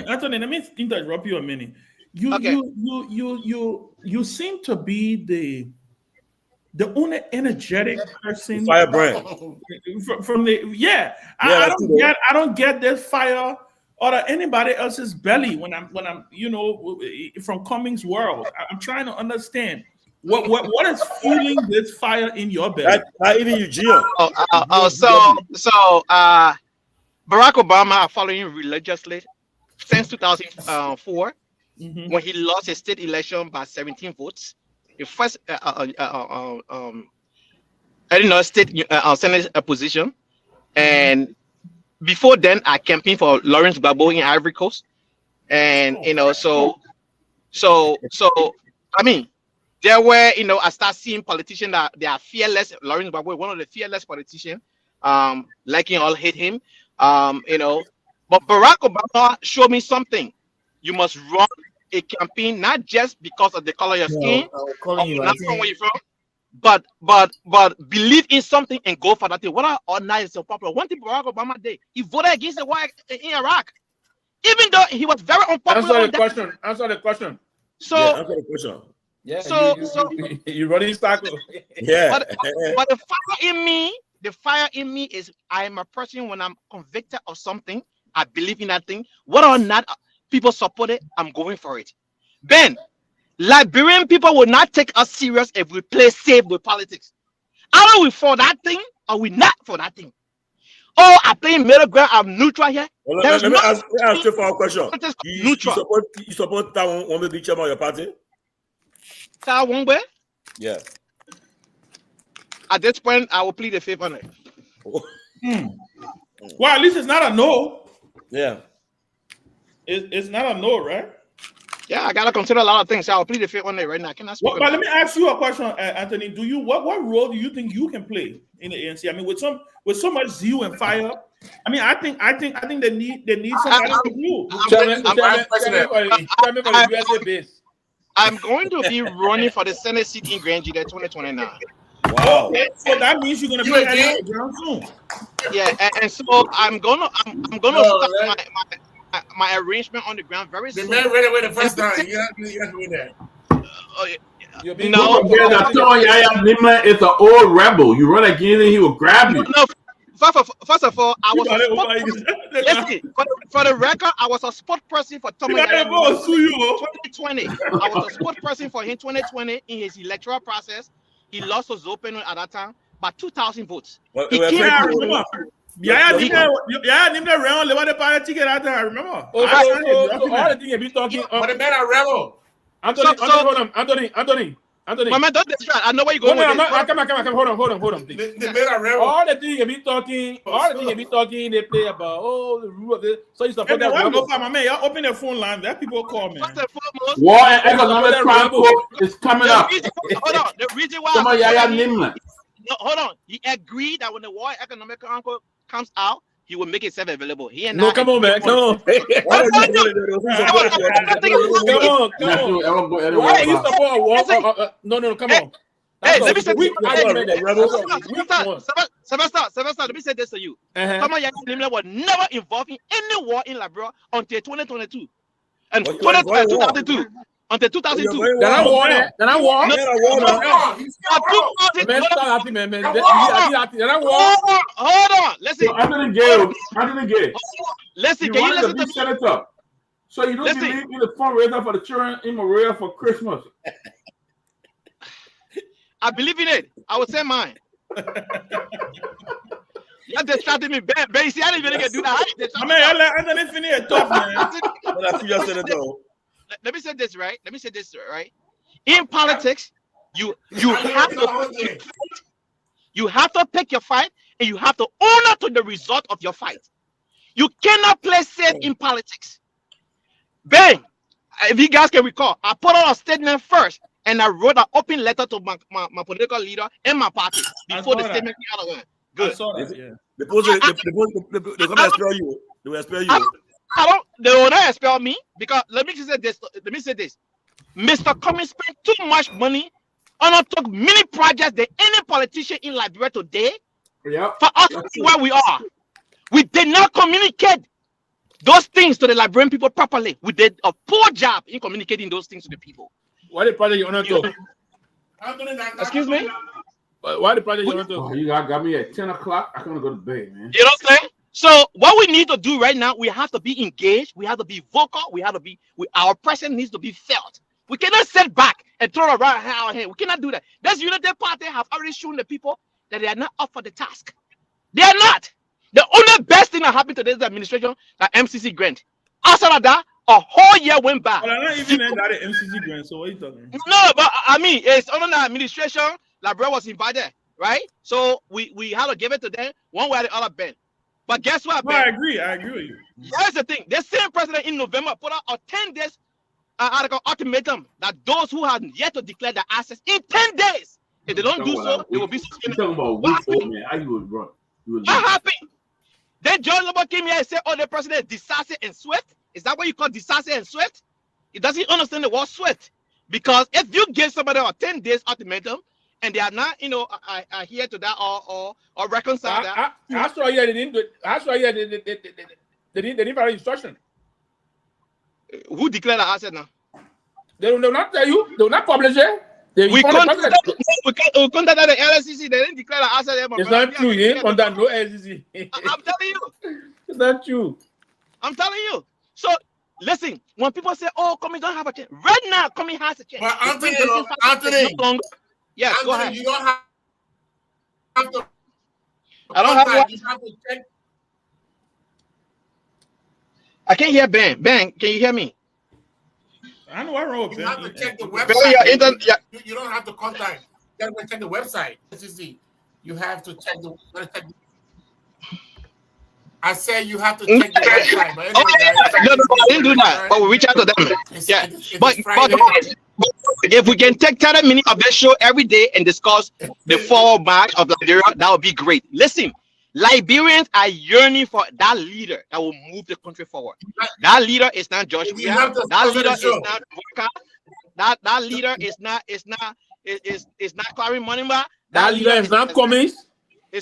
Anthony, let me interrupt you a minute. You seem to be the only energetic person. Firebrand. From the I don't get this fire out of anybody else's belly when I'm from Cummings' world. I'm trying to understand what is fueling this fire in your belly. Even Eugene. So Barack Obama are following religiously since 2004 when he lost his state election by 17 votes. The first state Senate position, and before then I campaigned for Lawrence Gbagbo in Ivory Coast, and so I mean there were I start seeing politicians that they are fearless. Lawrence Gbagbo, one of the fearless politicians, liking all hate him, but Barack Obama showed me something. You must run a campaign not just because of the color of your skin, not from where you're from, but believe in something and go for that thing. What are not so popular? One thing Barack Obama did, he voted against the war in Iraq, even though he was very unpopular. Answer the question. So answer the question. Yeah. So you running circle. Yeah. But the fire in me is I am a person when I'm convicted of something, I believe in that thing. Whether or not people support it, I'm going for it. Ben, Liberian people will not take us serious if we play safe with politics. Either we for that thing or we not for that thing. Oh, I'm playing middle ground. I'm neutral here. Well, let me ask you for a question. You support that one will be chairman of your party? That one way? Yeah. At this point, I will plead the fifth on it. Well, at least it's not a no. Yeah. It's not a no, right? Yeah, I gotta consider a lot of things. So I'll plead the fifth on it right now. Can I speak? But let me ask you a question, Anthony. What role do you think you can play in the ANC? I mean, with so much zeal and fire. I mean, I think they need somebody like you. I'm going to be running for the Senate seat in Grand Jida 2029. Wow. Okay, so that means you're gonna be at the ground soon. Yeah, and so I'm gonna start my arrangement on the ground very soon. The man read it the first time. You have to win that. No, Yaya Nimla is an old rebel. You run against him, he will grab you. No, first of all, I was for the record, I was a spokesperson for Tomalin 2020. I was a spokesperson for him 2020 in his electoral process. He lost his open at that time by 2,000 votes. He came out. Yeah, Nimla ran on the party ticket out there. I remember. All the thing you be talking. But the man are rebel. Anthony. My man, don't distract. I know where you're going. Come on. Hold on, please. All the things you be talking, they play about the rule of this. So you support that rebel. My man, y'all open the phone line. Let people call, man. War and economic crime is coming up. Hold on. The reason why. Come on, Yaya Nimla. No, hold on. He agreed that when the War economic crime comes out, he will make itself available. Come on, man. Come on. Why you support a war? No, come on. Hey, let me say Sylvester, let me say this to you. Yaya Nimla was never involved in any war in Liberia until 2022. And 2002. Until 2002. Then I war. Hold on. Listen. Anthony Gay. Listen, can you listen to me? Senator. So you don't believe in the fundraiser for the children in Maria for Christmas? I believe in it. I will say mine. You're distracting me, Ben. You see, I didn't even get do that. I mean, Anthony finish it tough, man. Let me say this right. In politics, you have to pick your fight, and you have to honor to the result of your fight. You cannot play safe in politics. Ben, if you guys can recall, I put out a statement first, and I wrote an open letter to my political leader and my party before the statement came out of it. Good. I saw that, yeah. They come and expel you. They will expel you. They will not expel me because let me say this. Mr. Cummings spent too much money on took many projects than any politician in Liberia today. Yep. For us to be where we are. We did not communicate those things to the Liberian people properly. We did a poor job in communicating those things to the people. Why the project you want to do? Excuse me? Why the project you want to do? You got me at 10 o'clock. I can't go to bed, man. You know what I'm saying? So what we need to do right now, we have to be engaged. We have to be vocal. Our presence needs to be felt. We cannot sit back and throw around our hand. We cannot do that. This Unity Party have already shown the people that they are not up for the task. They are not. The only best thing that happened to this administration, that MCC grant. Outside of that, a whole year went by. Well, I'm not even in that MCC grant. So what are you talking? No, but I mean, it's under the administration. Liberia was invited, right? So we had to give it to them one way or the other, Ben. But guess what, Ben? I agree with you. Here's the thing. The same president in November put out a 10 days article ultimatum that those who have yet to declare their assets in 10 days, if they don't do so, they will be suspended. You're talking about weeks old, man. How you would run? What happened? Then John Lobo came here and said, the president is decisive and swift. Is that what you call decisive and swift? He doesn't understand the word swift. Because if you give somebody a 10 days ultimatum, and they are not, adhere to that or reconcile that. That's why they didn't do it. That's why they didn't follow instruction. Who declared the asset now? They will not tell you. They will not publish it. We contacted the LSCC. They didn't declare the asset. It's not true. You didn't contact no LSCC. I'm telling you. It's not true. I'm telling you. So listen, when people say, Comey don't have a chance. Right now, Comey has a chance. But Anthony. Yes, Anthony, go ahead. You don't have to. I don't have what? You have to check. I can't hear Ben. Ben, can you hear me? I know I wrote. You have to check the website. You don't have to contact. You have to check the website. You have to check the. I said you have to check the website. But anyway, no, I didn't do that. But we reach out to them. But if we can take 30 minutes of this show every day and discuss the forward march of Liberia, that would be great. Listen, Liberians are yearning for that leader that will move the country forward. That leader is not Joshua. That leader is not Voka. That leader is not Clary Monimba. That leader is not Cummings.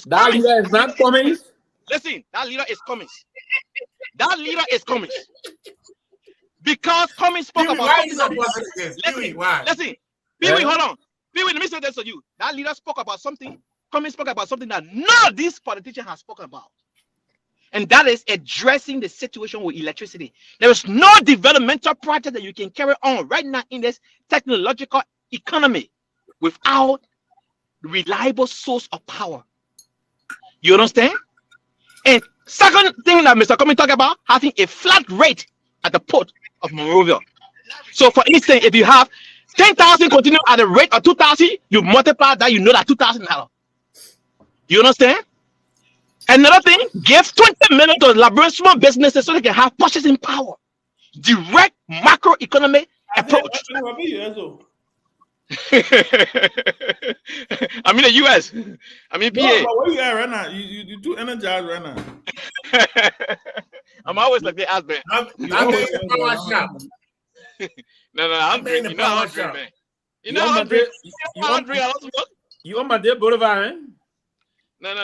That leader is not Cummings. Listen, that leader is Cummings. That leader is Cummings. Because Cummings spoke about. Listen, Pewee, hold on. Pewee, let me say this to you. That leader spoke about something. Cummings spoke about something that none of these politicians have spoken about. And that is addressing the situation with electricity. There is no developmental project that you can carry on right now in this technological economy without reliable source of power. You understand? And second thing that Mr. Cummings talked about, having a flat rate at the port of Monrovia. So for instance, if you have 10,000 continue at the rate of 2,000, you multiply that, you know that $2,000. You understand? Another thing, give 20 million to Liberian small businesses so they can have purchasing power. Direct macroeconomic approach. I'm in the US. I'm in PA. Where you at right now? You too energized right now. I'm always like the husband. I'm in the power shop. No, I'm drinking. You know how I'm drinking, man. You know how I'm drinking. You on my dear Boulevard, eh? No.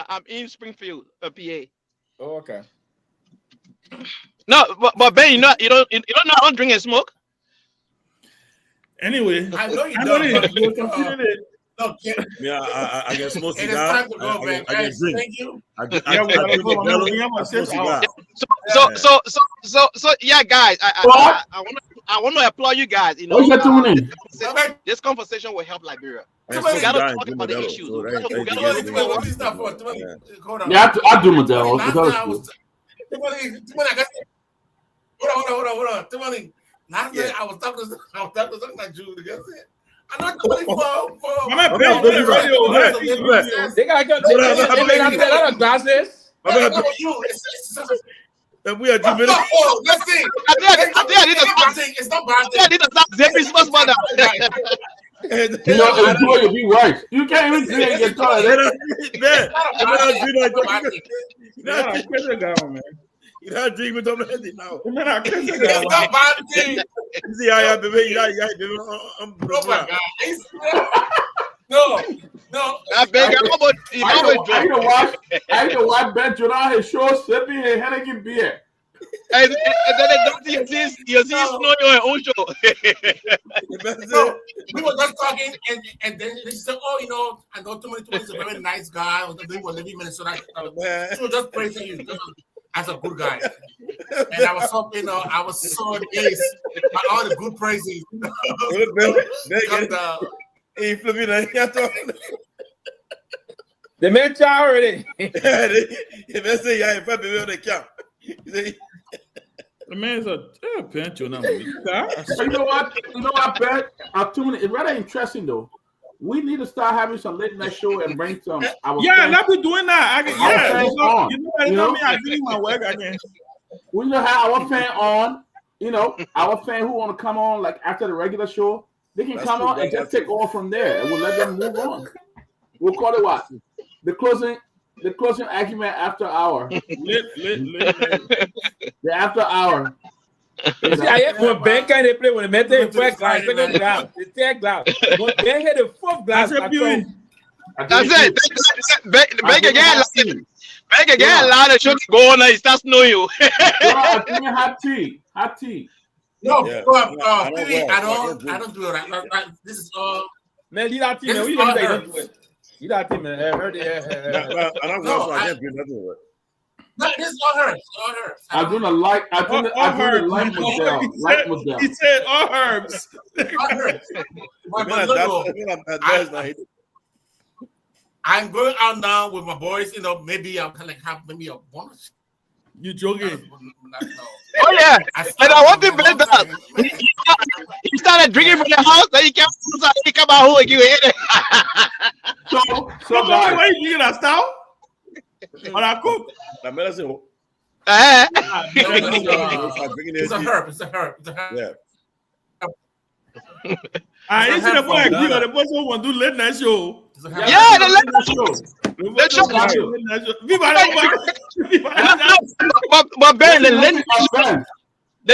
I'm in Springfield, PA. Oh, okay. No, but Ben, you don't know how to drink and smoke. Anyway, I know you don't. Yeah, I get smoke It is cigar. time to go, man. I get drink. Thank you. I drink cigar. So yeah, guys, I want to applaud you guys. You know, this conversation will help Liberia. We gotta talk about the issues. Yeah, I do Modelo. Hold on. Last night I was talking to that Jew together. I'm not going for. They got to glasses. We are doing let's see. It's not bad. You know, enjoy your be right. You can't even drink your toilet. You not drink with them now. It's not bad thing. See, I have baby. Oh my God. No. I can watch Ben Jordan his show sipping and Henneken beer. And then you see snow your own show. So we were just talking, and then they said, "Oh, you know, I know Tomalin is a very nice guy. They were living in Minnesota. So just praising you as a good guy." And I was so, I was so amazed by all the good praises. Hey, Flavina, the man already. The man's a pinch on them. You know what, Ben? It's rather interesting though. We need to start having some late night show and bring some. Let's be doing that. You know me. I do my work again. We need to have our fan on. You know, our fan who want to come on like after the regular show. They can come on and just take off from there, and we'll let them move on. We'll call it what? The closing argument after hour. The after hour. See, I have when Ben can they play when they make first glass, second glass, the third glass. When Ben hit the fourth glass, that's it. Make again, lot of should go on and start snowing you. Hot tea. No, I don't do it. Like, this is all. Man, leave that team. We don't do it. Leave that team, man. I heard it. This is all her. I'm gonna like Model. He said all herbs. I'm going out now with my boys. Maybe I'll kind of have maybe a bonus. You joking? Oh yeah, and I want to bet that he started drinking from the house. Then he come out home and give it. So why you drinking that stout? On that cook? It's a herb. Yeah. I used to the boy the person want to do late night show. Yeah, the late night show. But Ben, the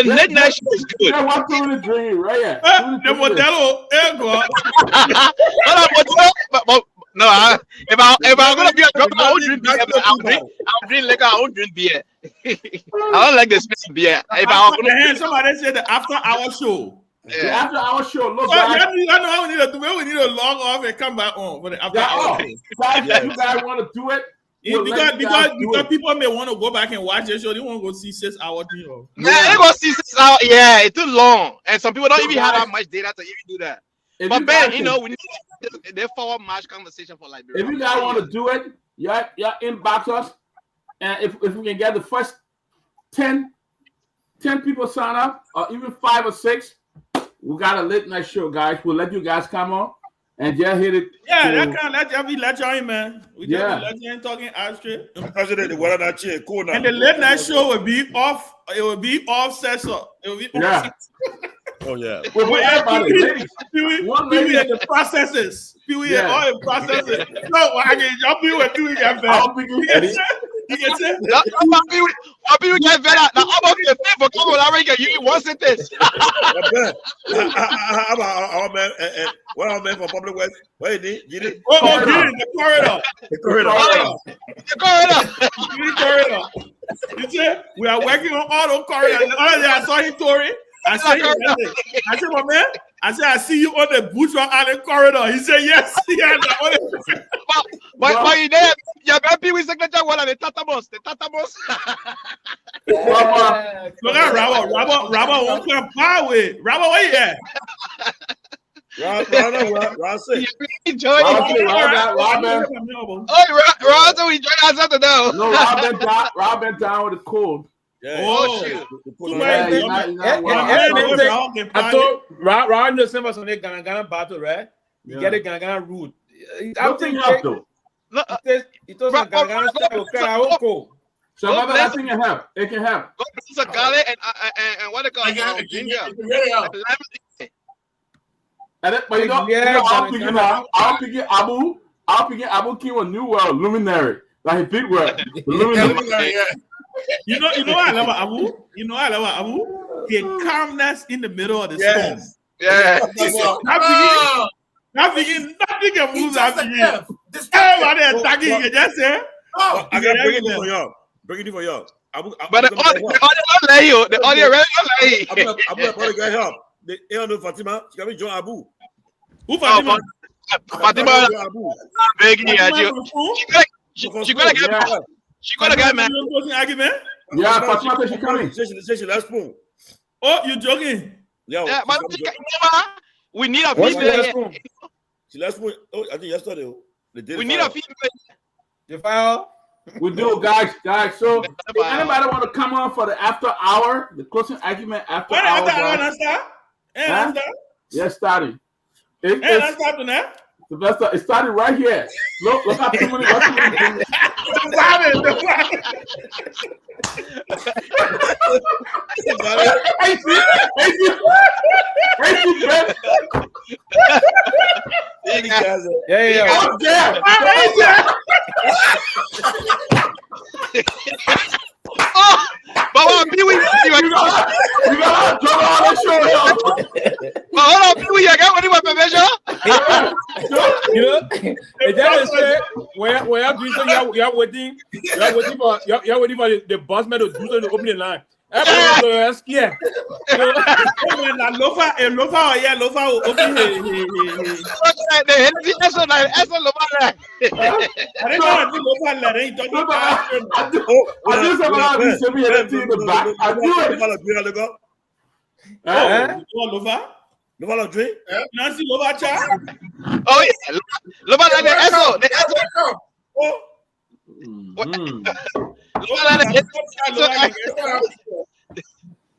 late night show is good. Yeah, what's doing the dream, right? Yeah. The Modelo Guar. No, if I'm gonna be a drunk, I won't drink beer. I'll drink liquor. I won't drink beer. I don't like the smell of beer. If I'm gonna somebody said the after hour show. The after hour show. Look, So guys. I know how we need to do it. We need to log off and come back on for the after hour. Guys, if you guys want to do it, because people may want to go back and watch the show. They want to go see 6 hours. Yeah, they go see 6 hours. Yeah, it's too long, and some people don't even have that much data to even do that. But Ben, we need they forward match conversation for Liberia. If you guys want to do it, y'all inbox us, and if we can get the first 10 people sign up, or even 5 or 6, we got a late night show, guys. We'll let you guys come on and just hit it. Yeah, that kind of let y'all in, man. We just let you in talking Australia. And the late night show will be off. It will be off session. It will be off session. Oh yeah. Pewee and the processes. Pewee and all the processes. No, I can jump you with Pewee get better. You can say Pewee get better. Now I'm okay for come on. I already get you one sentence. Our man, what our man for public works? Where is he? The corridor. The corridor. The corridor. You see, we are working on all those corridors. I saw him, Tori. I said, my man, I see you on the Bushra Island corridor. He said, yes. But you there, your baby with signature one and the Tatabos. Look at Rabba won't come far away. Rabba, where you at? Rob, we join ourselves now. No, Rob been down with the cold. Yeah. Oh shit! I told Rob knows some of the Ghana battle, right? You get a Ghana route. I'm thinking it was a Ghana style. So I think it help. It can help. It's a garlic and what they call ginger. But you know, I'll pick Abu King a new world luminary, like a big world. Luminary. You know I love Abu. You know I love Abu. The calmness in the middle of the storm. Yeah. Nothing can move that begin. Everybody attacking you. Just say. I got bring it for y'all. Bring it for y'all. But the audio really I'm gonna get help. The Fatima, she can join Abu. Who Fatima? Fatima. Begging you. She gonna get. She got a guy, man. Yeah, Fatima said she coming. She last spoon. Oh, you joking? Yeah, but we need a female. She last spoon. Oh, I think yesterday. We need a female. The file. We do, guys. So, if anybody want to come on for the after hour, the closing argument after hour. Yeah, starting. Sylvester, it started right here. Look how too many. But what Pewee? You got on the show. But hold on, Pewee, I got any weapon measure? You know, it just say where you so you're waiting for the boss man to do so to open the line. Everybody scared. Lofa, open Lofa drink? Nancy Lofa cha? Oh yeah, Lofa like the Esso. Oh.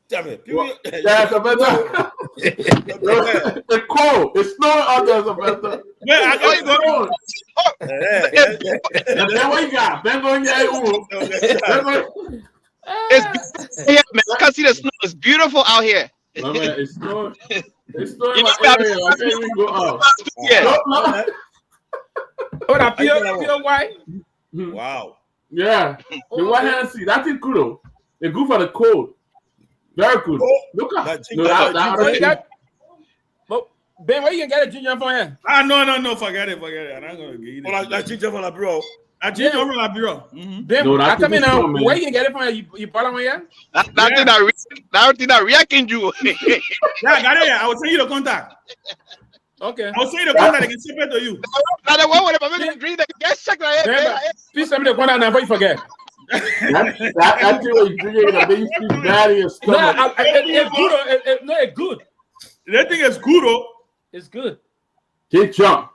Damn it. Yeah, Sylvester. It's cold. It's snowing out there, Sylvester. Yeah, I got go. Then what you got? Ben going It's yeah, man. I can see the snow. It's beautiful out here. Oh, man, it's snowing. It's snowing in my area. I can't even go out. Yeah. Oh, that pure white. Wow. Yeah. The white hand see. That's it good though. It's good for the cold. Very good. Look at that. Ben, where you can get a ginger from here? No, forget it. I'm not gonna get it. That ginger from the bro. I change from Liberia. Then I tell me now, where you get it from? You bought it from here? That thing that reacting you. Yeah, I got it. I will send you the contact. Okay. I will send you the contact. I can send it to you. Now the one with the drink, they get checked. Please send me the contact now before you forget. That's what you drinking. I think you speak bad in your stomach. No, it's good. No, it's good. That thing is good, oh. It's good. Get drunk.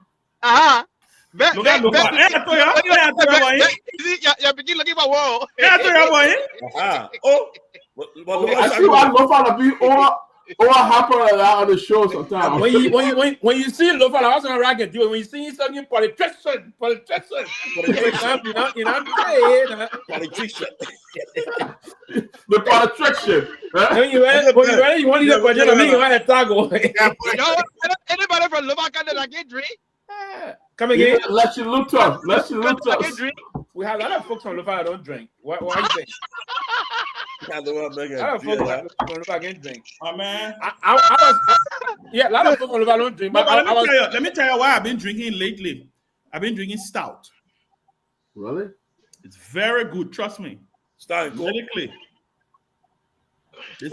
Ben, look at you begin looking for wall. Oh, I see why Lofa be or happen on the show sometimes. When you see Lofa, I was gonna racket you. When you see something politician, you know, politician. The politician. When you want to budget, I mean you want to tackle. Anybody from Lofa can get drink? Come again. Let you look tough. Let you look tough. We have a lot of folks from Lofa that don't drink. Why do you think? A lot of folks from Lofa can't drink. Oh man. I was a lot of folks from Lofa don't drink. But let me tell you why I've been drinking lately. I've been drinking stout. Really? It's very good. Trust me. Stout and medically. Too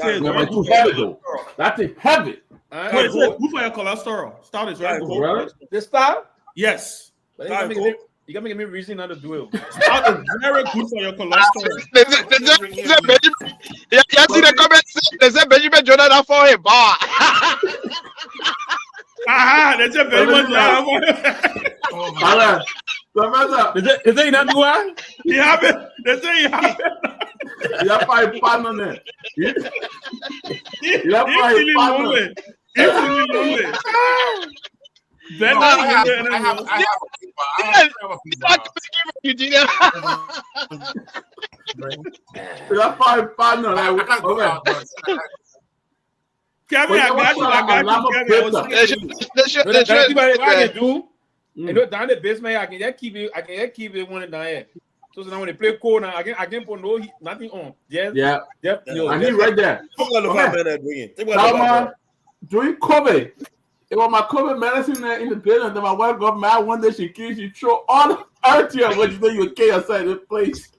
heavy though. That's heavy. It's good for your cholesterol. Stout is very good. Really? This stout? Yes. You gotta make me reason not to do it. Stout is very good for your cholesterol. They say Benjamin. You see the comments? They say Benjamin Jordan for a bar. They say Benjamin Jordan for a bar. They say you not do what? You have it. They say you have it. You have 5 pounds on there. You have 5 pounds. It's really lonely. Then I have You have 5 pounds on there. Kevin, I got you. You know, down the basement, I can just keep it one down here. So now when they play cold now, I can put nothing on. Yeah. I need right there. During COVID, it was my COVID medicine in the building. Then my wife got mad one day. She threw all the earth here when you say you kill outside the place.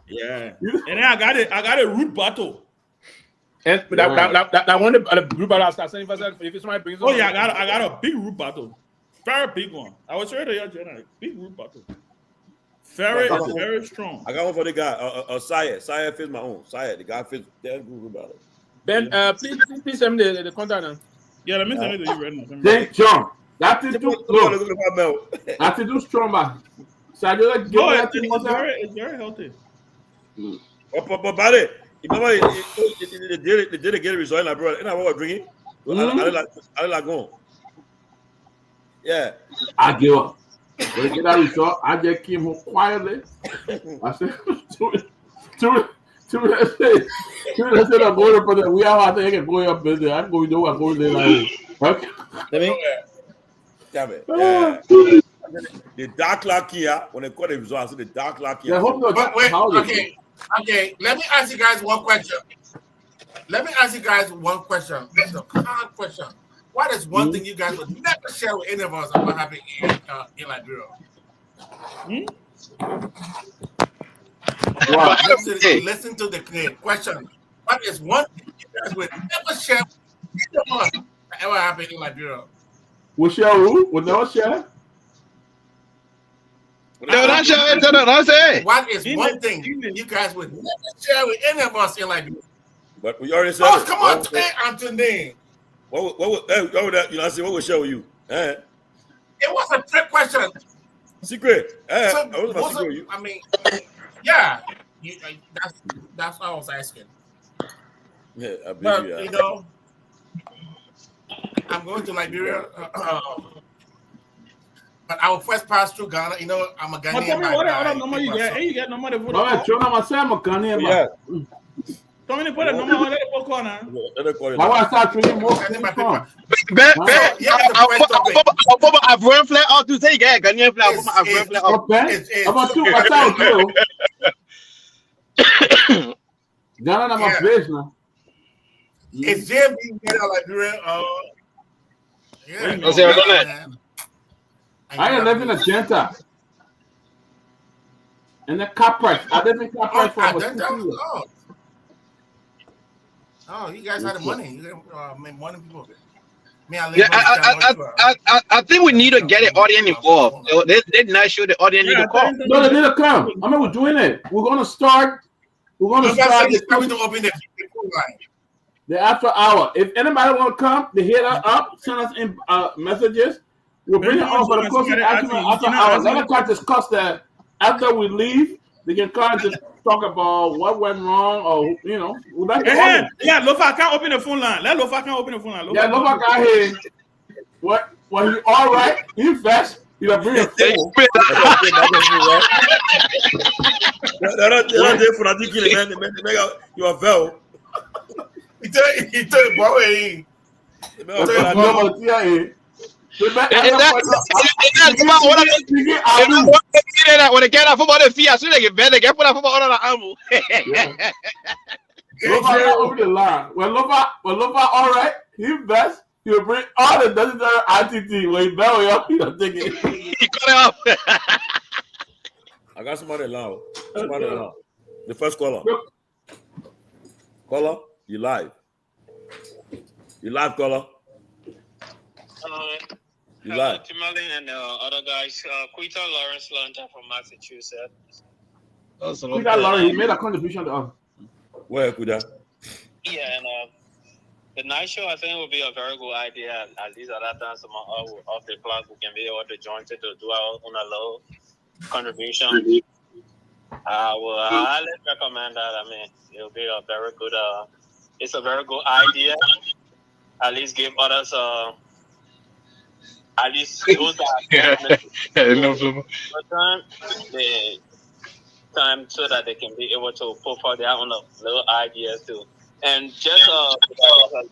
Yeah. And then I got a root bottle. And that one the root bottle I start saying if somebody brings I got a big root bottle. Very big one. I was sure they are big root bottle. Very strong. I got one for the guy. Syed. Syed fits my own. Syed, the guy fits that root bottle. Ben, please send me the contact now. Yeah, let me send it to you right now. Thank John. That is too low. That is too strong, man. So I just it's very healthy. But about it, remember they did get a result, like bro. And I was drinking. I like going. Yeah. I give up. When I get that result, I just came home quietly. I said, let's say I'm going for the we are going up busy. I'm going to do what I'm going to do. Okay. Let me. Damn it. The dark luck here, when they call the result, I said the dark luck here. Okay. Let me ask you guys one question. This is a hard question. What is one thing you guys would never share with any of us about having in Liberia? Wow. Listen to the question. What is one thing you guys would never share with any of us that ever happened in Liberia? We'll share who? We'll never share? What is one thing you guys would never share with any of us in Liberia? But we already said come on, Anthony. What would show you? It was a trick question. Secret. I mean, yeah. That's what I was asking. Yeah, but you know, I'm going to Liberia. But I will first pass through Ghana. You know, I'm a Ghanaian. But tell me what other number you get? Hey, you get number of I'm Ghanaian. Yeah. Tell me to put a number on the corner. I want to start treating more. I've run flat out to say, yeah, Ghanaian flag. I've run flat out. Ghana, I'm a fish now. It's JB better Liberia. I ain't living a Genta. And then Caprex. I didn't think Caprex for that, oh, you guys had the money. You made money people. Yeah, I think we need to get the audience involved. They did not show the audience need to call. No, they need to come. I mean, we're doing it. We're gonna start. We're gonna start to open the phone line. The after hour. If anybody want to come, they hit us up. Send us in messages. We'll bring it on for the closing argument after hour. Let us discuss that after we leave. They can come and just talk about what went wrong, or you know. Yeah, Lofa can't open the phone line. Let Lofa can't open the phone line. Lofa got here. What? Well, he all right. He fast. He'll bring a phone. You are well. He told boy. When they get a football, they feel so they get better. They get put a football on the arm. Lofa over the line. When Lofa all right, he best. He'll bring all the necessary ITT. When he bell up, he'll take it. He cut it off. I got somebody loud. The first caller. Caller, you live. You live, caller. You live. Tomalin and other guys. Quita Lawrence Lanta from Massachusetts. Quita Lawrence, he made a contribution to us. Where, Quita? Yeah, and the night show, I think, would be a very good idea. At least at that time, some of the class we can be able to join to do our own little contribution. I will highly recommend that. I mean, it will be a very good. It's a very good idea. At least give others. At least those time so that they can be able to put forth their own little ideas too. And just a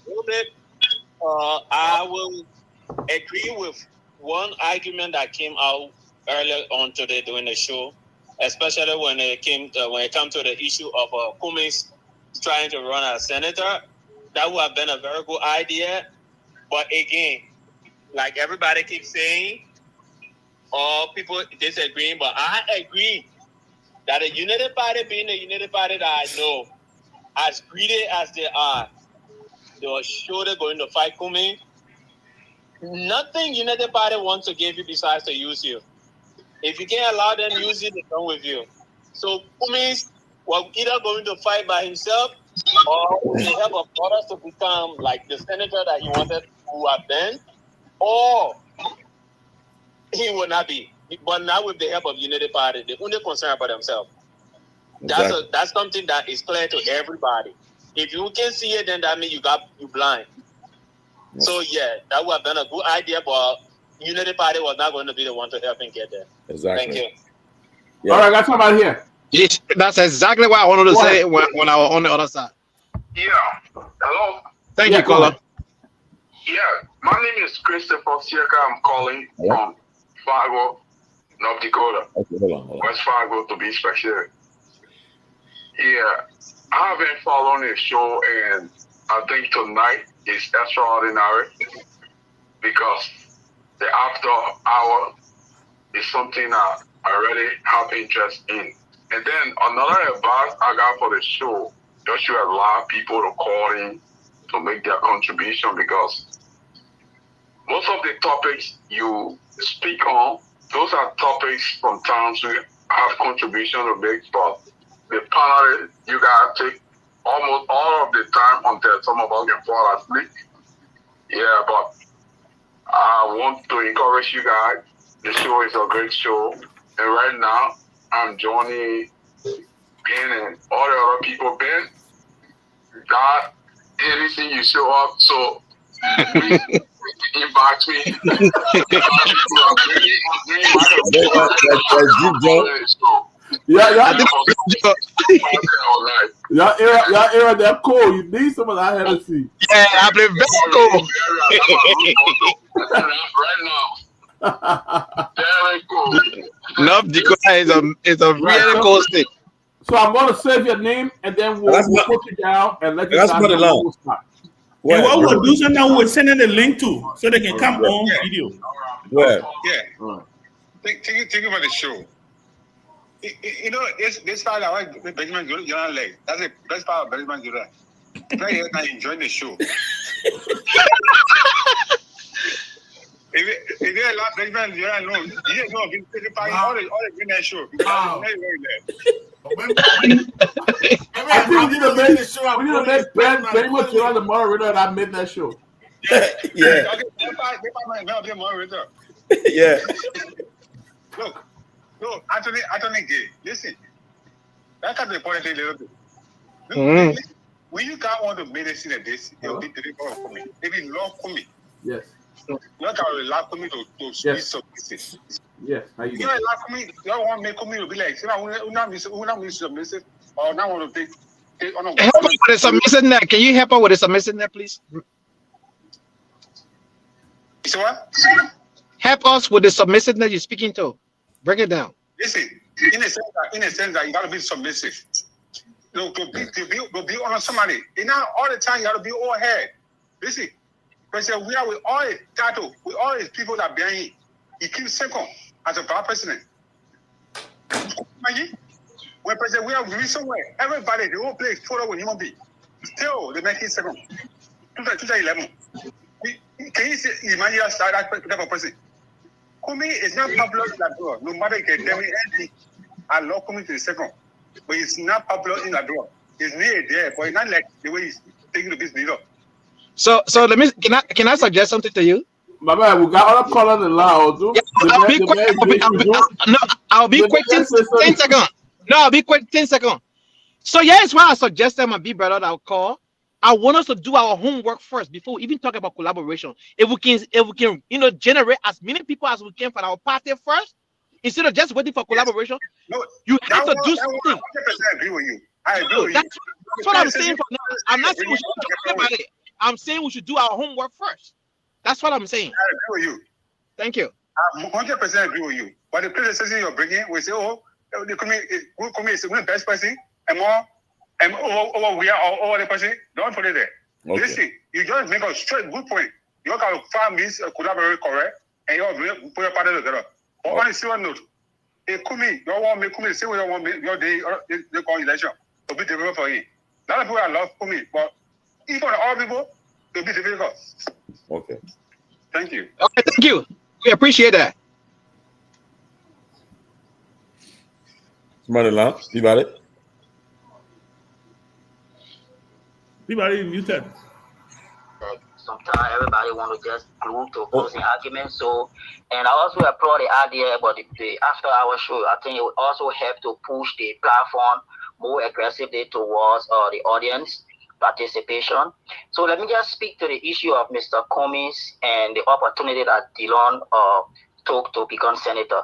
little bit, I will agree with one argument that came out earlier on today during the show, especially when it comes to the issue of Cummings trying to run as senator. That would have been a very good idea, but again, like everybody keeps saying, all people disagreeing, but I agree that the United Party, being the United Party that I know, as greedy as they are surely going to fight Cummings. Nothing United Party wants to give you besides to use you. If you can't allow them to use it, they're done with you. So Cummings was either going to fight by himself or with the help of others to become like the senator that he wanted to have been, or he will not be. But now with the help of United Party, they're only concerned about themselves. Exactly. That's something that is clear to everybody. If you can see it, then that means you blind. Yes. So yeah, that would have been a good idea, but United Party was not going to be the one to help him get there. Exactly. Thank you. Yeah. All right, I got somebody here. Yes, that's exactly what I wanted to say when I was on the other side. Yeah. Hello. Thank you, caller. Yeah, my name is Christopher Siaka. I'm calling from Fargo, North Dakota. Okay, hold on. West Fargo to be specific. Yeah, I have been following the show, and I think tonight is extraordinary because the after hour is something I already have interest in. And then another advice I got for the show, just should allow people to call in to make their contribution, because most of the topics you speak on, those are topics from times we have contribution to make, but the panel, you guys take almost all of the time until some of us can fall asleep. Yeah, but I want to encourage you guys. The show is a great show. And right now, I'm joining Ben and all the other people. Ben, God, anything you show up, so please invite me. Y'all era that cool. You need some of that Hennessy. Yeah, I play very cool. Right now. Very cool. North Dakota is a really cool state. So I'm going to save your name, and then we'll put you down and let you guys know. And what we'll do sometimes, we'll send them the link to so they can come on video. Where? Yeah. Thank you for the show. You know, this part I like Benjamin Jallah leg. That's the best part of Benjamin Jallah. Play here and enjoy the show. If you love Benjamin Jallah, no, you know, all the win that show. Wow. I think we need to make Ben much the moderator at our midnight show. Yeah. Yeah. Look, Anthony Gay, listen. That kind of point a little bit. When you can't want to medicine at this, you'll be difficult for me. Maybe love for me. Yes. Not how you laugh for me to speak submissive. Yes. How you doing? Laugh for me. You don't want to make me to be like, we're not submissive or not want to take on a. Help us with the submissiveness. Can you help us with the submissiveness, please? So what? Help us with the submissiveness you're speaking to. Break it down. Listen, in a sense that you gotta be submissive. To be on somebody. And now all the time you gotta be all head. Listen, President, we are with all his title, with all his people that behind him. He keeps second as a vice president. Imagine when President we are somewhere, everybody they won't play photo with human being. Still they make him second. 2011. Can you imagine that type of person? Kumi is not popular in Liberia. No matter if you tell me anything, I love Kumi to the second. But it's not popular in Liberia. It's near there, but it's not like the way he's taking the business up. So let me can I suggest something to you? My man, we got other callers in loud. I'll be quick 10 seconds. No, I'll be quick 10 seconds. So here's why I suggested my big brother that I'll call. I want us to do our homework first before we even talk about collaboration. If we can, generate as many people as we can for our party first, instead of just waiting for collaboration. No, you have to do something. I 100% agree with you. I agree with that's what I'm saying. For now. I'm not saying we should talk about it. I'm saying we should do our homework first. That's what I'm saying. I agree with you. Thank you. I 100% agree with you. But the criticism you're bringing, we say, the committee is the best person, and more. And we are all the person. Don't put it there. Okay. Listen, you just make a straight good point. You can find this collaborate correct, and you put your party together. But on a serious note, if Kumi, you want me Kumi, say what you want me, your day, they call election to be difficult for you. A lot of people love Kumi, but even all people, it'll be difficult. Okay. Thank you. Okay, thank you. We appreciate that. Somebody laugh. You got it? Peabody muted. Sometimes everybody want to just glue to opposing arguments. So, and I also applaud the idea about the after our show. I think it would also help to push the platform more aggressively towards the audience participation. So let me just speak to the issue of Mr. Cummings and the opportunity that Dillon took to become senator.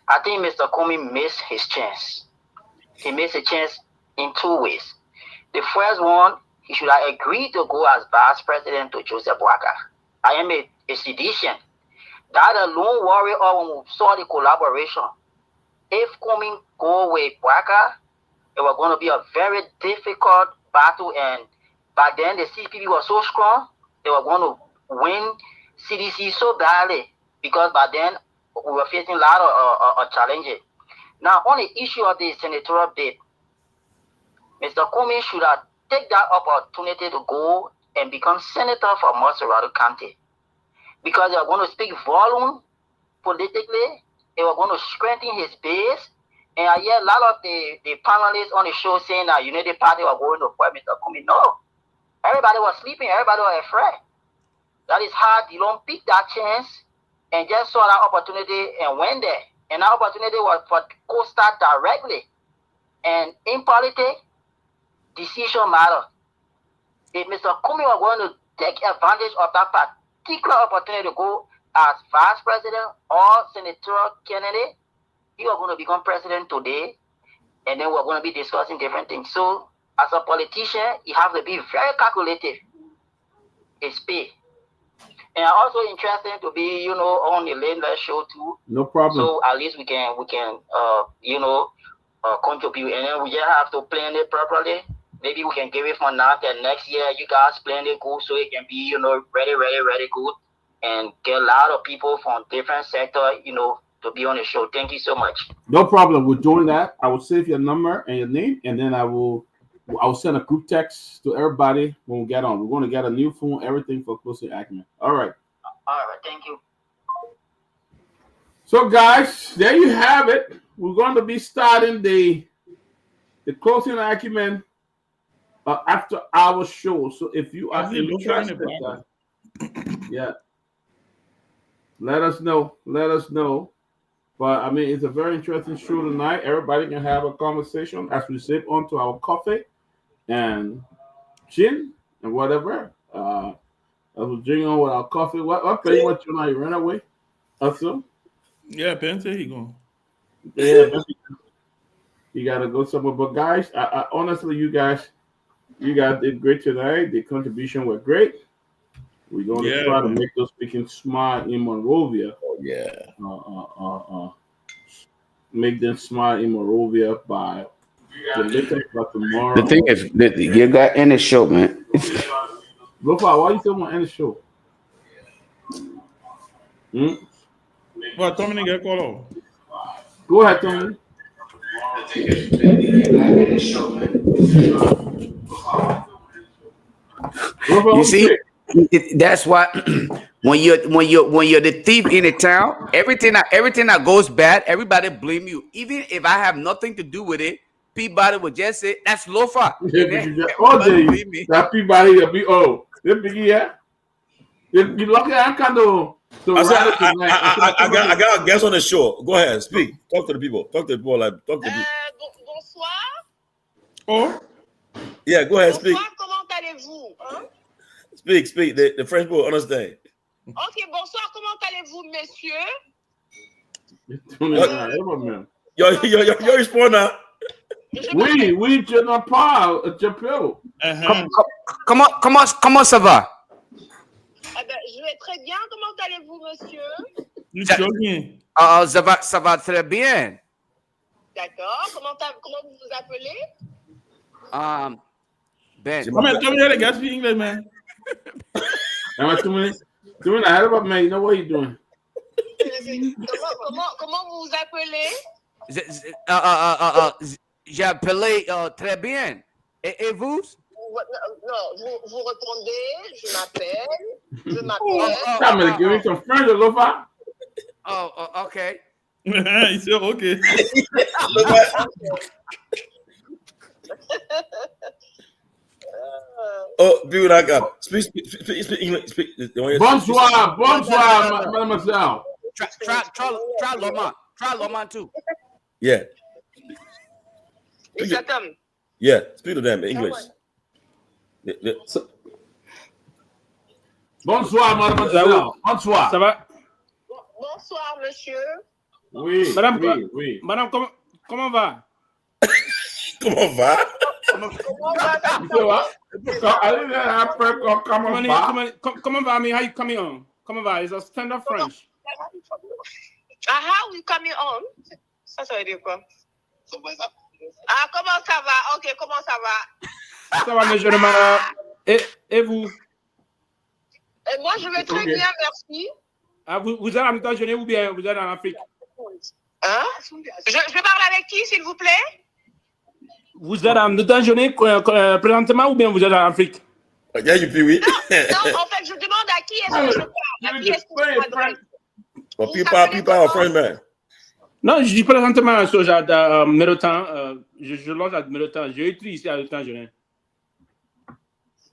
I think Mr. Cummings missed his chance. He missed a chance in two ways. The first one, he should have agreed to go as vice president to Joseph Boakai. I am a sedition. That alone worried us when we saw the collaboration. If Cummings go with Boakai, it was going to be a very difficult battle, and back then the CPP was so strong, they were going to win CDC so badly because by then we were facing a lot of challenges. Now, on the issue of the senatorial bid, Mr. Cummings should have taken that opportunity to go and become senator for Montserrat County because they are going to speak volume politically. They were going to strengthen his base. And I hear a lot of the panelists on the show saying that Unity Party were going to appoint Mr. Cummings. No. Everybody was sleeping. Everybody was afraid. That is how Dillon picked that chance and just saw that opportunity and went there. And that opportunity was for co-start directly. And in politics, decision matter. If Mr. Cummings was going to take advantage of that particular opportunity to go as vice president or senatorial candidate, he was going to become president today, and then we're going to be discussing different things. So, as a politician, you have to be very calculative. It's pay. And also interesting to be, on the Landless show too. No problem. So at least we can contribute, and then we just have to plan it properly. Maybe we can give it from now till next year. You guys plan it good so it can be, ready good, and get a lot of people from different sectors, to be on the show. Thank you so much. No problem. We're doing that. I will save your number and your name, and then I'll send a group text to everybody when we get on. We're going to get a new phone, everything for Closing Acumen. All right. All right. Thank you. So, guys, there you have it. We're going to be starting the Closing Acumen after our show. So, if you are interested, yeah, let us know. Let us know. But I mean, it's a very interesting show tonight. Everybody can have a conversation as we sip onto our coffee and gin and whatever. As we drink on with our coffee. What pretty much you ran away? Also? Yeah, Ben said he going. Yeah, you gotta go somewhere. But guys, I honestly, you guys did great tonight. The contribution were great. We're going to try to make those speaking smart in Monrovia. Oh yeah. Make them smart in Monrovia by the latest by tomorrow. The thing is, you got in the show, man. Lofa, why you still want to end the show? Well, Tommy get called off. Go ahead, Tommy. You see, that's why when you're the thief in the town, everything that goes bad, everybody blame you. Even if I have nothing to do with it, Peabody would just say that's Lofa. That Peabody will be yeah. You lucky I kind of. I got a guest on the show. Go ahead, speak. Talk to the people. Talk to the people. Talk to the people. Bonsoir. Oh. Yeah, go ahead, speak. Bonsoir, comment allez-vous? Hein? Speak. The French people understand. Ok, bonsoir, comment allez-vous, messieurs? Yo, respond now. Oui, je n'en parle, je peux. Comment ça va? Eh ben, je vais très bien. Comment allez-vous, monsieur? Ça va très bien. D'accord. Comment vous vous appelez? Ben. Come on, the guy speak English, man. Doing ahead of man, you know what you're doing. Comment vous vous appelez? J'ai appelé très bien. Et vous? Non, vous répondez, je m'appelle. I'm going to give you some friends, Lofa. Oh, okay. He said, okay. Oh, dude, I got speak English. Bonsoir, mademoiselle. Try Loma too. Yeah. Exactement. Yeah, speak to them in English. Bonsoir, mademoiselle. Bonsoir. Ça va? Bonsoir, monsieur. Oui, Madame, oui. Madame, comment va? Comment va? Comment va? I mean, how you coming on? Comment va? It's a standard French. How you coming on? Ça veut dire quoi? Comment ça va? Ok, comment ça va? Ça va, mes jeunes marins. Et vous? Et moi, je vais très bien, merci. Vous êtes en États-Unis ou bien vous êtes en Afrique? Hein? Je parle avec qui, s'il vous plaît? Vous êtes en États-Unis présentement ou bien vous êtes en Afrique? Yeah, you Pewee. Non, en fait, je demande à qui est-ce que je parle? À qui est-ce que je parle? People are friend, man. Non, je dis présentement sur Mérotan. Je longe à Mérotan. J'ai écrit ici à États-Unis.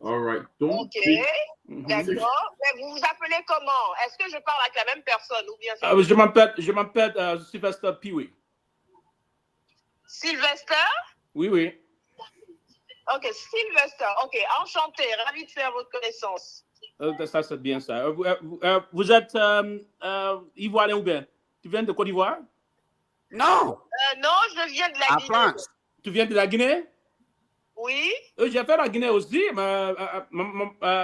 All right. Ok, d'accord. Mais vous vous appelez comment? Est-ce que je parle avec la même personne ou bien je m'appelle Sylvester Pewee. Sylvester? Oui. Ok, Sylvester. Ok, enchanté, ravi de faire votre connaissance. Ça, c'est bien ça. Vous êtes Ivoirien ou bien? Tu viens de Côte d'Ivoire? Non. Non, je viens de la Guinée. France. Tu viens de la Guinée? Oui. J'ai fait la Guinée aussi, mais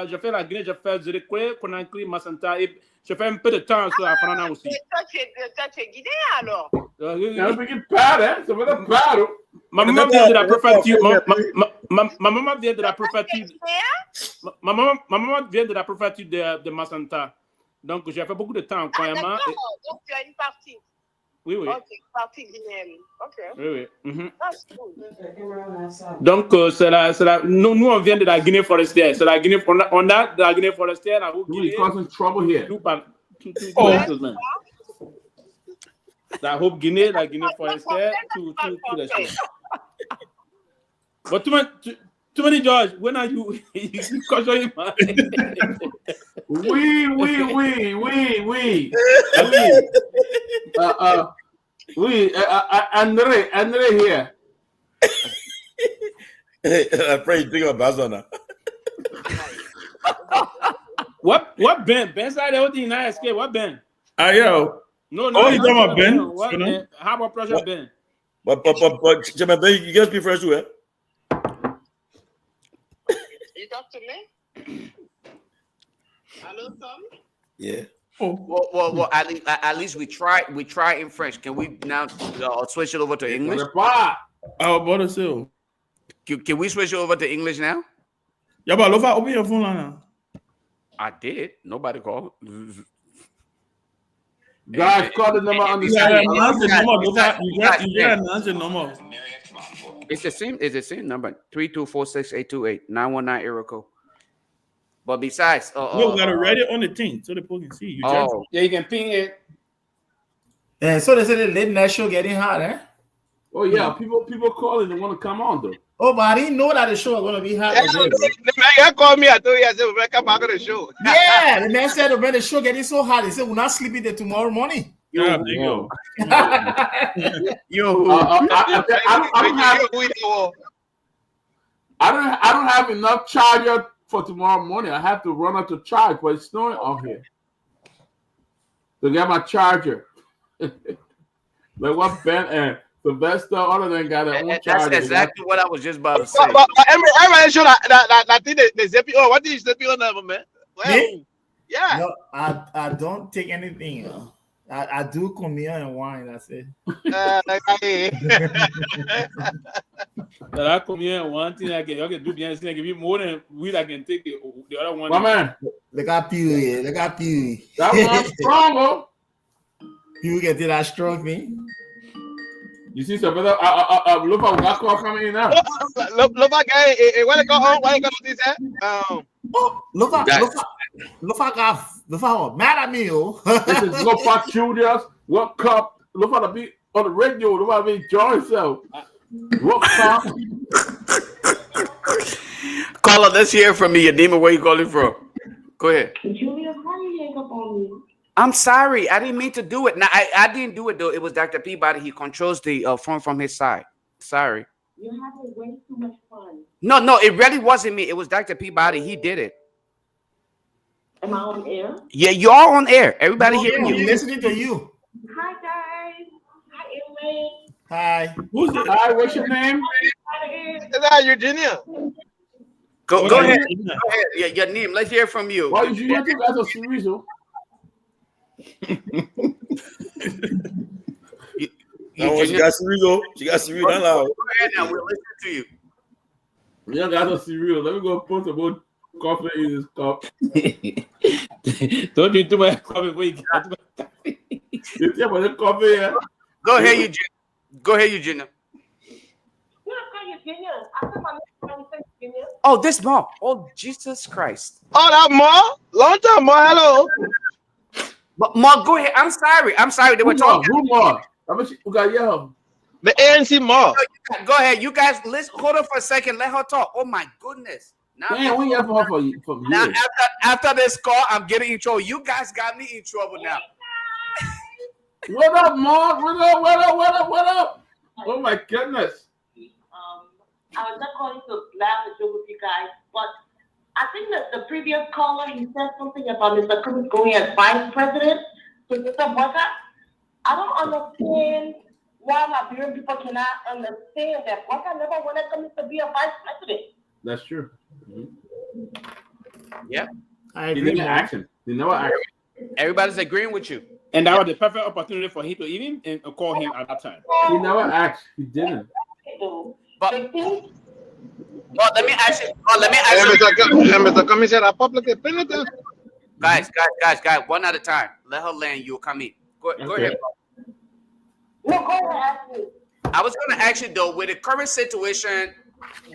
j'ai fait la Guinée, j'ai fait Zirikwe, Conakry, Massanta, et j'ai fait un peu de temps sur la Frana aussi. Toi, tu es guinéen alors? Ma maman vient de la préfecture. Ma maman vient de la préfecture. Ma maman vient de la préfecture de Massanta. Donc, j'ai fait beaucoup de temps en Koyama. Donc, tu as une partie. Oui, oui. Ok, partie guinéenne. Ok. Oui, oui. That's cool. Donc, nous, on vient de la Guinée forestière. C'est la Guinée, on a de la Guinée forestière, la Haute-Guinée. causing trouble here. La Haute-Guinée, la Guinée forestière, tout les choses. But too many, George, when are you? You caution him. Oui. Andre here. I pray you think about Bazana. What Ben? Ben said everything in ISK. What Ben? Yo. No. Oh, you talking about Ben? What Ben? How about Project Ben? But you guys be fresh, eh? You talk to me? Hello, Tom? Yeah. Well, at least we try in French. Can we now switch it over to English? Can we switch it over to English now? Yeah, but Lofa, open your phone now. I did. Nobody called. Guys, call the number on the screen. It's the same number. 3246828 919 area code. But besides, no, we gotta write it on the thing so the people can see. Yeah, you can ping it. And so they said the late night show getting hot, eh? Oh yeah, people calling. They want to come on though. Oh, but I didn't know that the show was gonna be hot. The man called me. I told you, I said, we're come back on the show. Yeah, the man said when the show getting so hot, he sae we're not sleeping there tomorrow morning. Yeah, there you go. I don't have enough charger for tomorrow morning. I have to run out to charge, but it's snowing out here. To get my charger. Like what Ben and Sylvester, other than got their own charger. That's exactly what I was just about to say. But everybody show that thing they zip you. Oh, what did you zip you on that, man? Well, yeah. No, I don't take anything. I do Myean and wine. That's it. That Myean one thing I can do behind the scene. Give you more than we I can take the other one. My man, they got Pewee. They got Pewee. That one's strong, Pewee can do that strong thing. You see some better. Lofa got call coming in now. Lofa guy, what they go on? What they go to this? Lofa mad at me, oh. This is Lofa Julius. What cup? Lofa to be on the radio. Lofa to enjoy himself. What cup? Caller, let's hear from me. Your name, where you calling from? Go ahead. Julius, how you hang up on me? I'm sorry. I didn't mean to do it. Now, I didn't do it, though. It was Dr. Peabody. He controls the phone from his side. Sorry. You're having way too much fun. No, it really wasn't me. It was Dr. Peabody. He did it. Am I on air? Yeah, you are on air. Everybody hearing you. Listening to you. Hi, guys. Hi, Elaine. Hi. Who's this? Hi, what's your name? Is that Eugenia? Go ahead. Go ahead. Yeah, your name. Let's hear from you. Why you think that's a series? She got cereal. She got cereal. Go ahead now. We'll listen to you. Yeah, got a cereal. Let me go put some more coffee in this cup. Don't drink too much coffee before you get too much coffee. You see about the coffee here? Go ahead, Eugenia. Go ahead, Eugenia. Oh, this mom. Oh, Jesus Christ. Oh, that mom? Long time, mom. Hello. But Ma, go ahead. I'm sorry. They were talking. Who Ma? Who got yelled? The ANC Ma. Go ahead. You guys, let's hold on for a second. Let her talk. Oh my goodness. Now, we have her for now after this call, I'm getting in trouble. You guys got me in trouble now. What up, Ma? What up? Oh my goodness. I was not calling to laugh and joke with you guys, but I think that the previous caller, he said something about Mr. Cummings going as vice president to Mr. Boyka. I don't understand why Liberian people cannot understand that Boyka never wanted Cummings to be a vice president. That's true. Yeah. I agree. He never acted. Everybody's agreeing with you. And that was the perfect opportunity for him to even call him at that time. He never asked. He didn't. But let me ask you. Mr. Cummings said, "I publicly opinion." Guys, one at a time. Let her land. You'll come in. Go ahead. I was going to ask you though, with the current situation,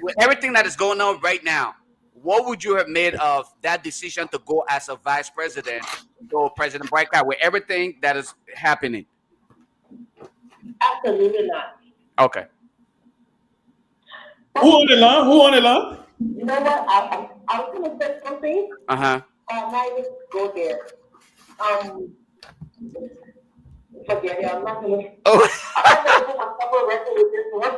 with everything that is going on right now, what would you have made of that decision to go as a vice president or President Breakout with everything that is happening? Absolutely not. Okay. Who on the line? Who on the line? You know what? I was going to say something. Uh-huh. Now let's go there. Forget it. I'm not going to. Oh. I'm not going to put myself wrestling with this one.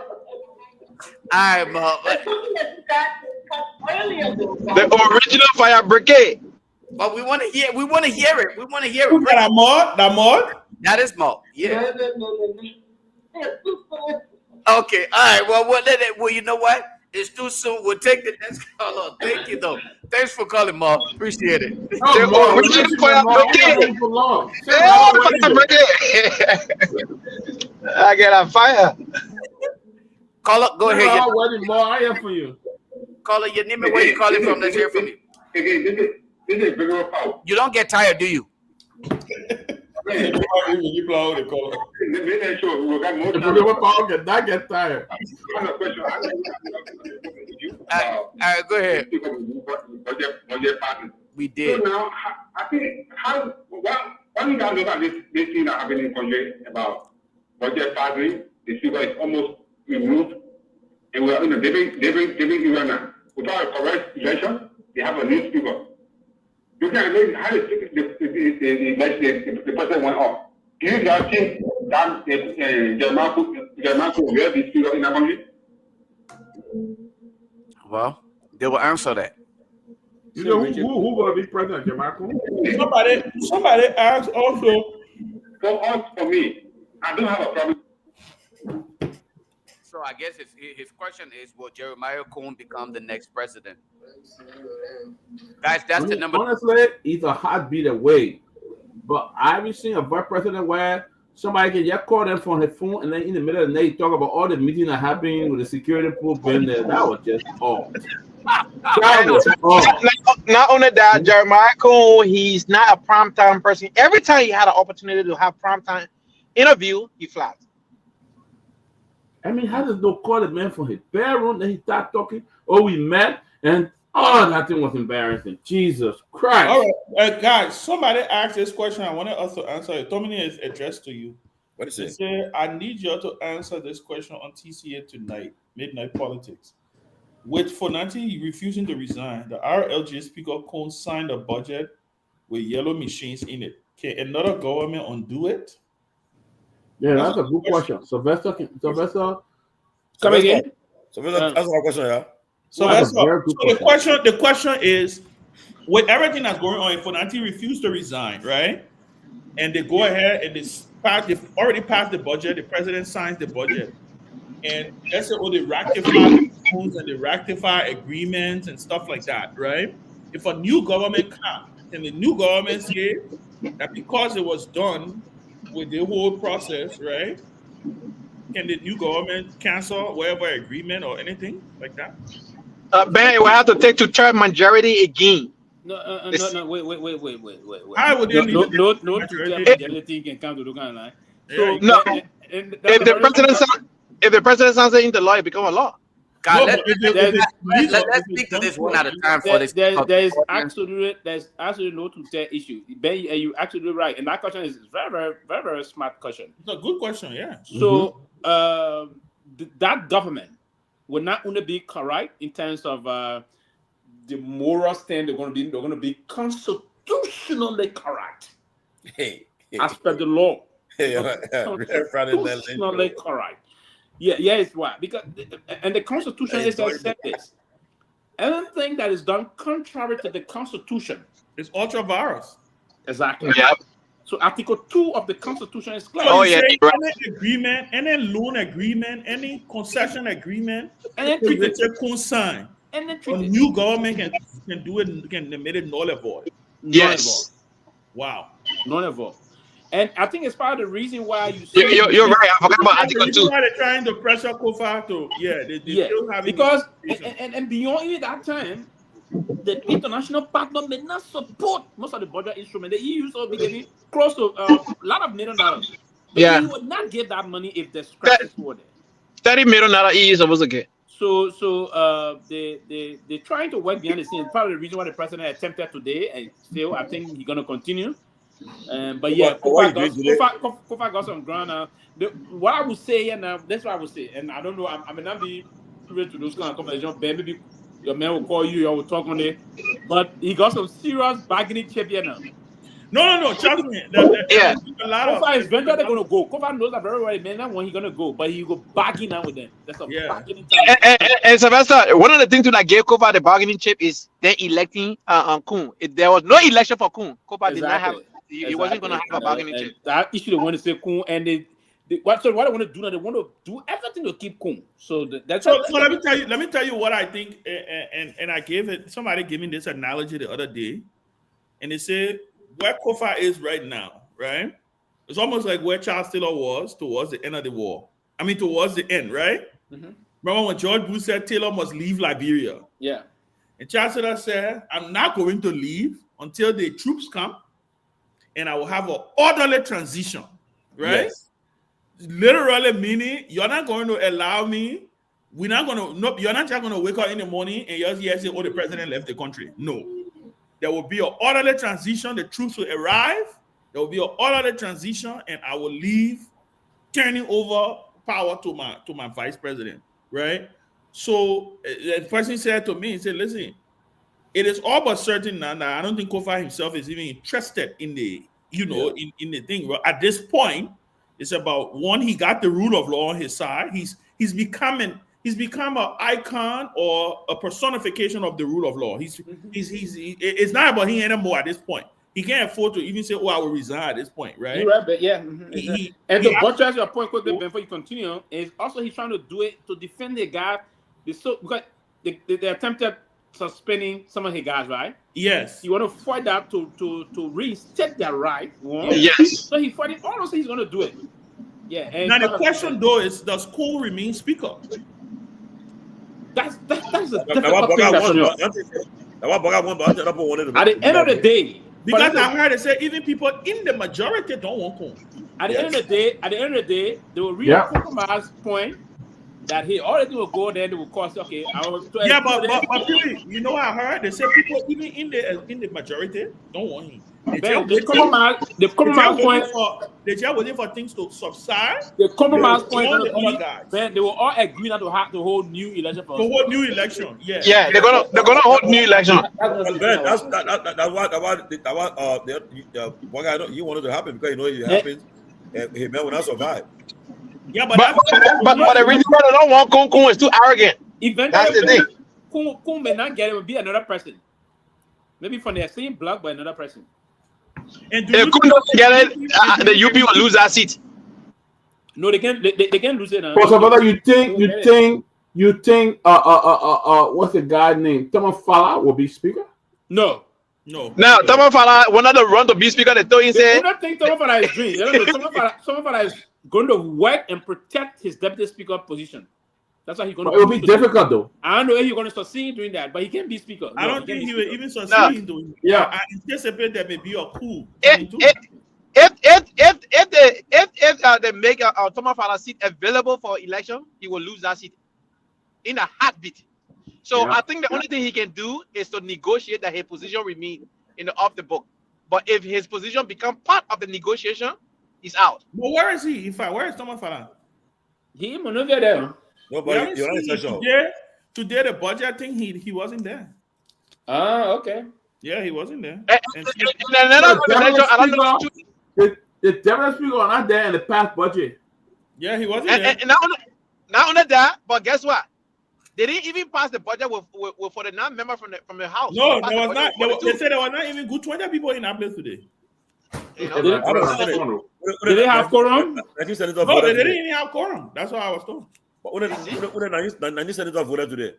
The original fire brigade. But we want to hear. We want to hear it. We want to hear it. Who that mod? That mod? That is Mo. Yeah. No. Okay. All right. Well, you know what? It's too soon. We'll take the next caller. Thank you, though. Thanks for calling, Mo. Appreciate it. The original fire brigade. I get on fire. Caller, go ahead. I am for you. Caller, your name and where you calling from. Let's hear from you. You don't get tired, do you? You blow the caller. Not get tired. Go ahead. We did. So now, I think when you guys look at this thing that happened in the country about budget passing, the figure is almost removed, and we are in a different era now. Without a correct election, they have a new speaker. You can imagine how the person went off. Do you guys think that German could wear this speaker in the country? Well, they will answer that. You know who will be president, Jamaica? Somebody asked also. For me, I don't have a problem. So I guess his question is, will Jeremiah Cohn become the next president? Guys, that's the number. Honestly, it's a heartbeat away. But I haven't seen a vice president where somebody can just call them from his phone and then in the middle of the night talk about all the meetings that happened with the security pool being there. That was just all. Not only that, Jeremiah Cohn, he's not a primetime person. Every time he had an opportunity to have primetime interview, he flies. I mean, how does no call the man from his bedroom? Then he start talking. Oh, we met, and that thing was embarrassing. Jesus Christ! All right, guys. Somebody asked this question. I wanted us to answer it. Tomalin is addressed to you. What is it? He said, "I need you to answer this question on TCA tonight, Midnight Politics. With Fonanti refusing to resign, the RLJ Speaker co-signed a budget with yellow machines in it. Can another government undo it?" Yeah, that's a good question. Sylvester. Come again. Sylvester, answer my question, yeah. So the question is, with everything that's going on, if Fonanti refused to resign, right? And they go ahead and they've already passed the budget, the president signs the budget. And let's say, they ratify rules and they ratify agreements and stuff like that, right? If a new government comes, can the new government say that because it was done with the whole process, right? Can the new government cancel whatever agreement or anything like that? Ben, we have to take to third majority again. No, wait. I would no majority can come to the kind of line. So no, if the president signs it into law, it becomes a law. God, let's speak to this one at a time for this. There's absolutely no to say issue. Ben, you're absolutely right, and that question is very smart question. It's a good question, yeah. So that government will not only be correct in terms of the moral stand. They're going to be constitutionally correct. As per the law. Constitutionally correct. Yeah, it's why. Because and the Constitution is said this. Anything that is done contrary to the Constitution is ultra virus. Exactly. Yeah. So Article 2 of the Constitution is clear. Any agreement, any loan agreement, any concession agreement, any consign. A new government can do it, can make it null and void. Yes. Wow. Null and void. And I think it's part of the reason why you see you're right. I forgot about Article 2. Why they're trying to pressure Kofa to they still have because and beyond even that time, the international partner may not support most of the budget instruments. The EU will be getting close to a lot of $1 million. Yeah. He would not get that money if the scratches were there. $30 million he is supposed to get. So they're trying to work behind the scenes. Probably the reason why the president attempted today, and still I think he's gonna continue. But yeah, Kofa got some ground now. What I would say here now, that's what I would say, and I don't know. I may not be privy to those kind of conversations. Maybe your man will call you, or will talk on it. But he got some serious bargaining chip here now. No, trust me. Yeah. A lot of Kofa is vendor they're gonna go. Kofa knows that very well. Man, that when he's gonna go, but he go bargain now with them. That's a bargaining time. And Sylvester, one of the things that gave Kofa the bargaining chip is then electing Kun. If there was no election for Kun, Kofa did not have. He wasn't gonna have a bargaining chip. That issue they want to say Kun, and what they want to do now, they want to do everything to keep Kun. So that's so let me tell you what I think, and I gave it. Somebody gave me this analogy the other day, and they said where Kofa is right now, right? It's almost like where Charles Taylor was towards the end of the war. I mean, towards the end, right? Mm-hmm. Remember when George Bush said Taylor must leave Liberia? Yeah. And Charles Taylor said, I'm not going to leave until the troops come, and I will have an orderly transition, right? Yes. Literally meaning you're not going to allow me. We're not going to. No, you're not just going to wake up in the morning and just say, "Oh, the president left the country." No, there will be an orderly transition. The troops will arrive. There will be an orderly transition, and I will leave, turning over power to my vice president, right? So the person said to me, he said, "Listen, it is all but certain now that I don't think Kofa himself is even interested in the, in the thing. But at this point, it's about one, he got the rule of law on his side. He's become an icon or a personification of the rule of law. It's not about him anymore at this point. He can't afford to even say, "Oh, I will resign" at this point, right? You're right, but yeah. And to buttress your point quickly before you continue, is also he's trying to do it to defend the guy. Because they attempted suspending some of his guys, right? Yes. You want to fight that to reinstate their right. Yes. So he's fighting. Honestly, he's going to do it. Yeah. And now the question though is, does Cole remain speaker? That's a difficult thing. At the end of the day, because I heard they say even people in the majority don't want Cole. At the end of the day, they will reach a compromise point that he already will go there. They will cost. Okay, but you know what I heard? They say people even in the majority don't want him. The compromise point. They're just waiting for things to subside. The compromise point. They will all agree not to have to hold new election. To hold new election. Yeah. Yeah, they're gonna hold new election. That's what one guy you wanted to happen because if it happens, he may not survive. Yeah, but the reason why they don't want Kun is too arrogant. That's the thing. Kun may not get it. Will be another person. Maybe from the same block, but another person. And if Kun doesn't get it, the UP will lose that seat. No, they can lose it. So, brother, you think what's the guy named Tomalin will be speaker? No. Now, Tomalin wanted to run to be speaker. They told him I don't think Tomalin is doing. Tomalin is going to work and protect his deputy speaker position. That's why he's going to. It will be difficult though. I don't know if he's going to succeed doing that, but he can be speaker. I don't think he will even succeed in doing. Yeah, I anticipate there may be a coup. If they make Tomalin seat available for election, he will lose that seat in a heartbeat. So I think the only thing he can do is to negotiate that his position remain in the off the book. But if his position become part of the negotiation, he's out. But where is he? In fact, where is Tomalin? He maneuvered there. Nobody. Today the budget thing, he wasn't there. Okay. Yeah, he wasn't there. The deputy speaker are not there in the past budget. Yeah, he wasn't there. And not only that, but guess what? They didn't even pass the budget with for the non-member from the house. No, there was not. They said there was not even good 20 people in that place today. Did they have quorum? No, they didn't even have quorum. That's what I was told. But when the senator voted today.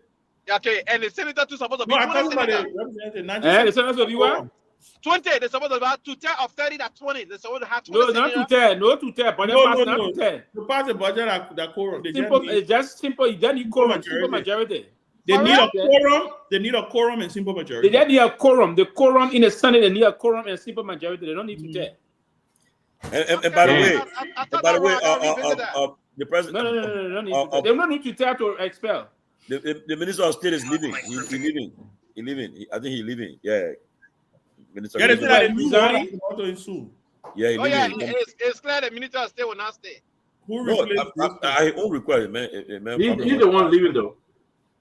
Okay, and the senator too supposed to be. No, I'm talking about the senator you what? 20. They're supposed to have 2 of 30 that 20. They're supposed to have 20. No, not 2 no 2 but no. To pass the budget that quorum. It's just simple. You don't need quorum. Simple majority. They need a quorum. They need a quorum and simple majority. They need a quorum. The quorum in the Senate, they need a quorum and simple majority. They don't need 2. And by the way, the president. No. They don't need to tell to expel. The minister of state is leaving. He's leaving. I think he's leaving. Yeah. Minister. Yeah, they said that resigning. Yeah, he's leaving. It's clear the minister of state will not stay. Who replaced I won't require man. He's the one leaving though.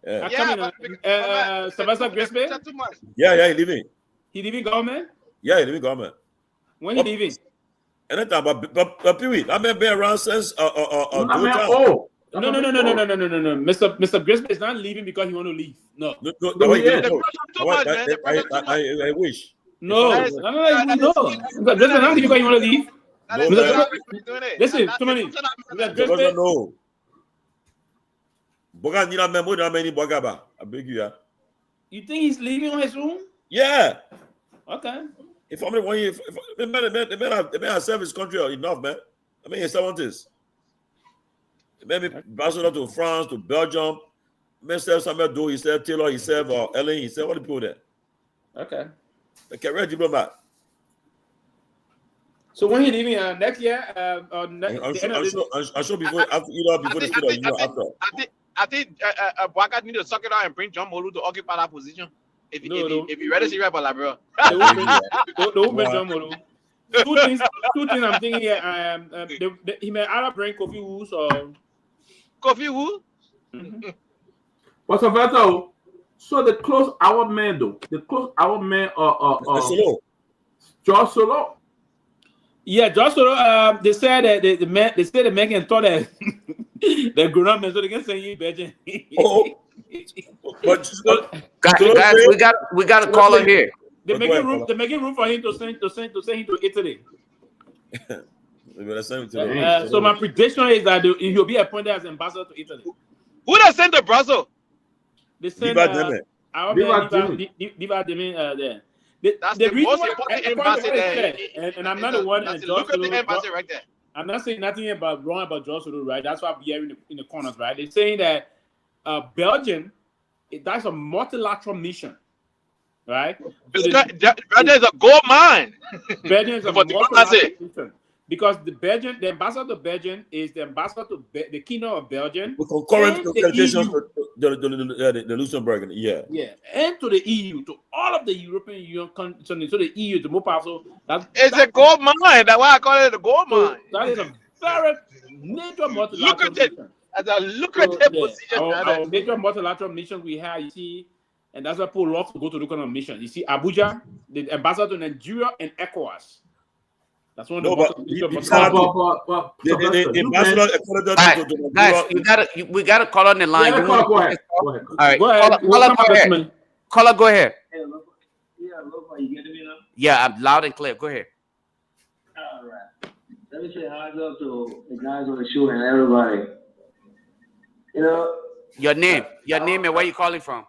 Yeah. Sylvester Pewee? Yeah, he's leaving. He leaving government? Yeah, he's leaving government. When he leaving? Anytime, but Pewee, I've been around since No. Mr. Grisby is not leaving because he want to leave. No. I wish. No. Mr. Grisby is not leaving because he want to leave. Listen, too many. No. Boga nina memo na many boga ba. I beg you. You think he's leaving on his own? Yeah. Okay. If I'm the one, the man has served his country enough, man. I mean, he's 70s. Maybe ambassador to France, to Belgium. Man served Samuel Doe, he served Taylor, he served Ellen, he served all the people there. Okay. The career diplomat. So when he leaving next year, I'm sure before the state of Union after. I think Bwaka need to suck it out and bring John Molu to occupy that position. If you ready to see right about Liberia. Don't bring John Molu. Two things I'm thinking here. He may either bring Kofi Wu or Kofi Wu. But so they close our man though. They close our man George Solo. Yeah, George Solo. They said that the man can thought that they're grown up men, so they can say you better. Guys, we got a caller here. They're making room for him to send him to Italy. So my prediction is that he'll be appointed as ambassador to Italy. Who they sent to Brussels? They sent Viva Demi there. That's the most important embassy there. And I'm not the one. That's the lucrative embassy right there. I'm not saying nothing wrong about George Solo, right? That's why I'm hearing in the corners, right? They're saying that Belgium, that's a multilateral mission, right? Belgium is a gold mine. Belgium is a multilateral mission because the ambassador to Belgium is the ambassador to the Kingdom of Belgium. With concurrent negotiations to the Luxembourg, yeah, and to the EU, to all of the European Union countries, so the EU, the more powerful. It's a gold mine. That's why I call it a gold mine. That is a very major multilateral mission. As a lucrative position. Our major multilateral mission we have, you see, and that's why people love to go to look on a mission. You see, Abuja, the ambassador to Nigeria and ECOWAS. That's one of guys, we gotta call on the line. Yeah, go ahead. All right, caller, go ahead. Yeah, Lofa, you getting me now? Yeah, I'm loud and clear. Go ahead. All right. Let me say hi up to the guys on the show and everybody. You know, your name and where you calling from?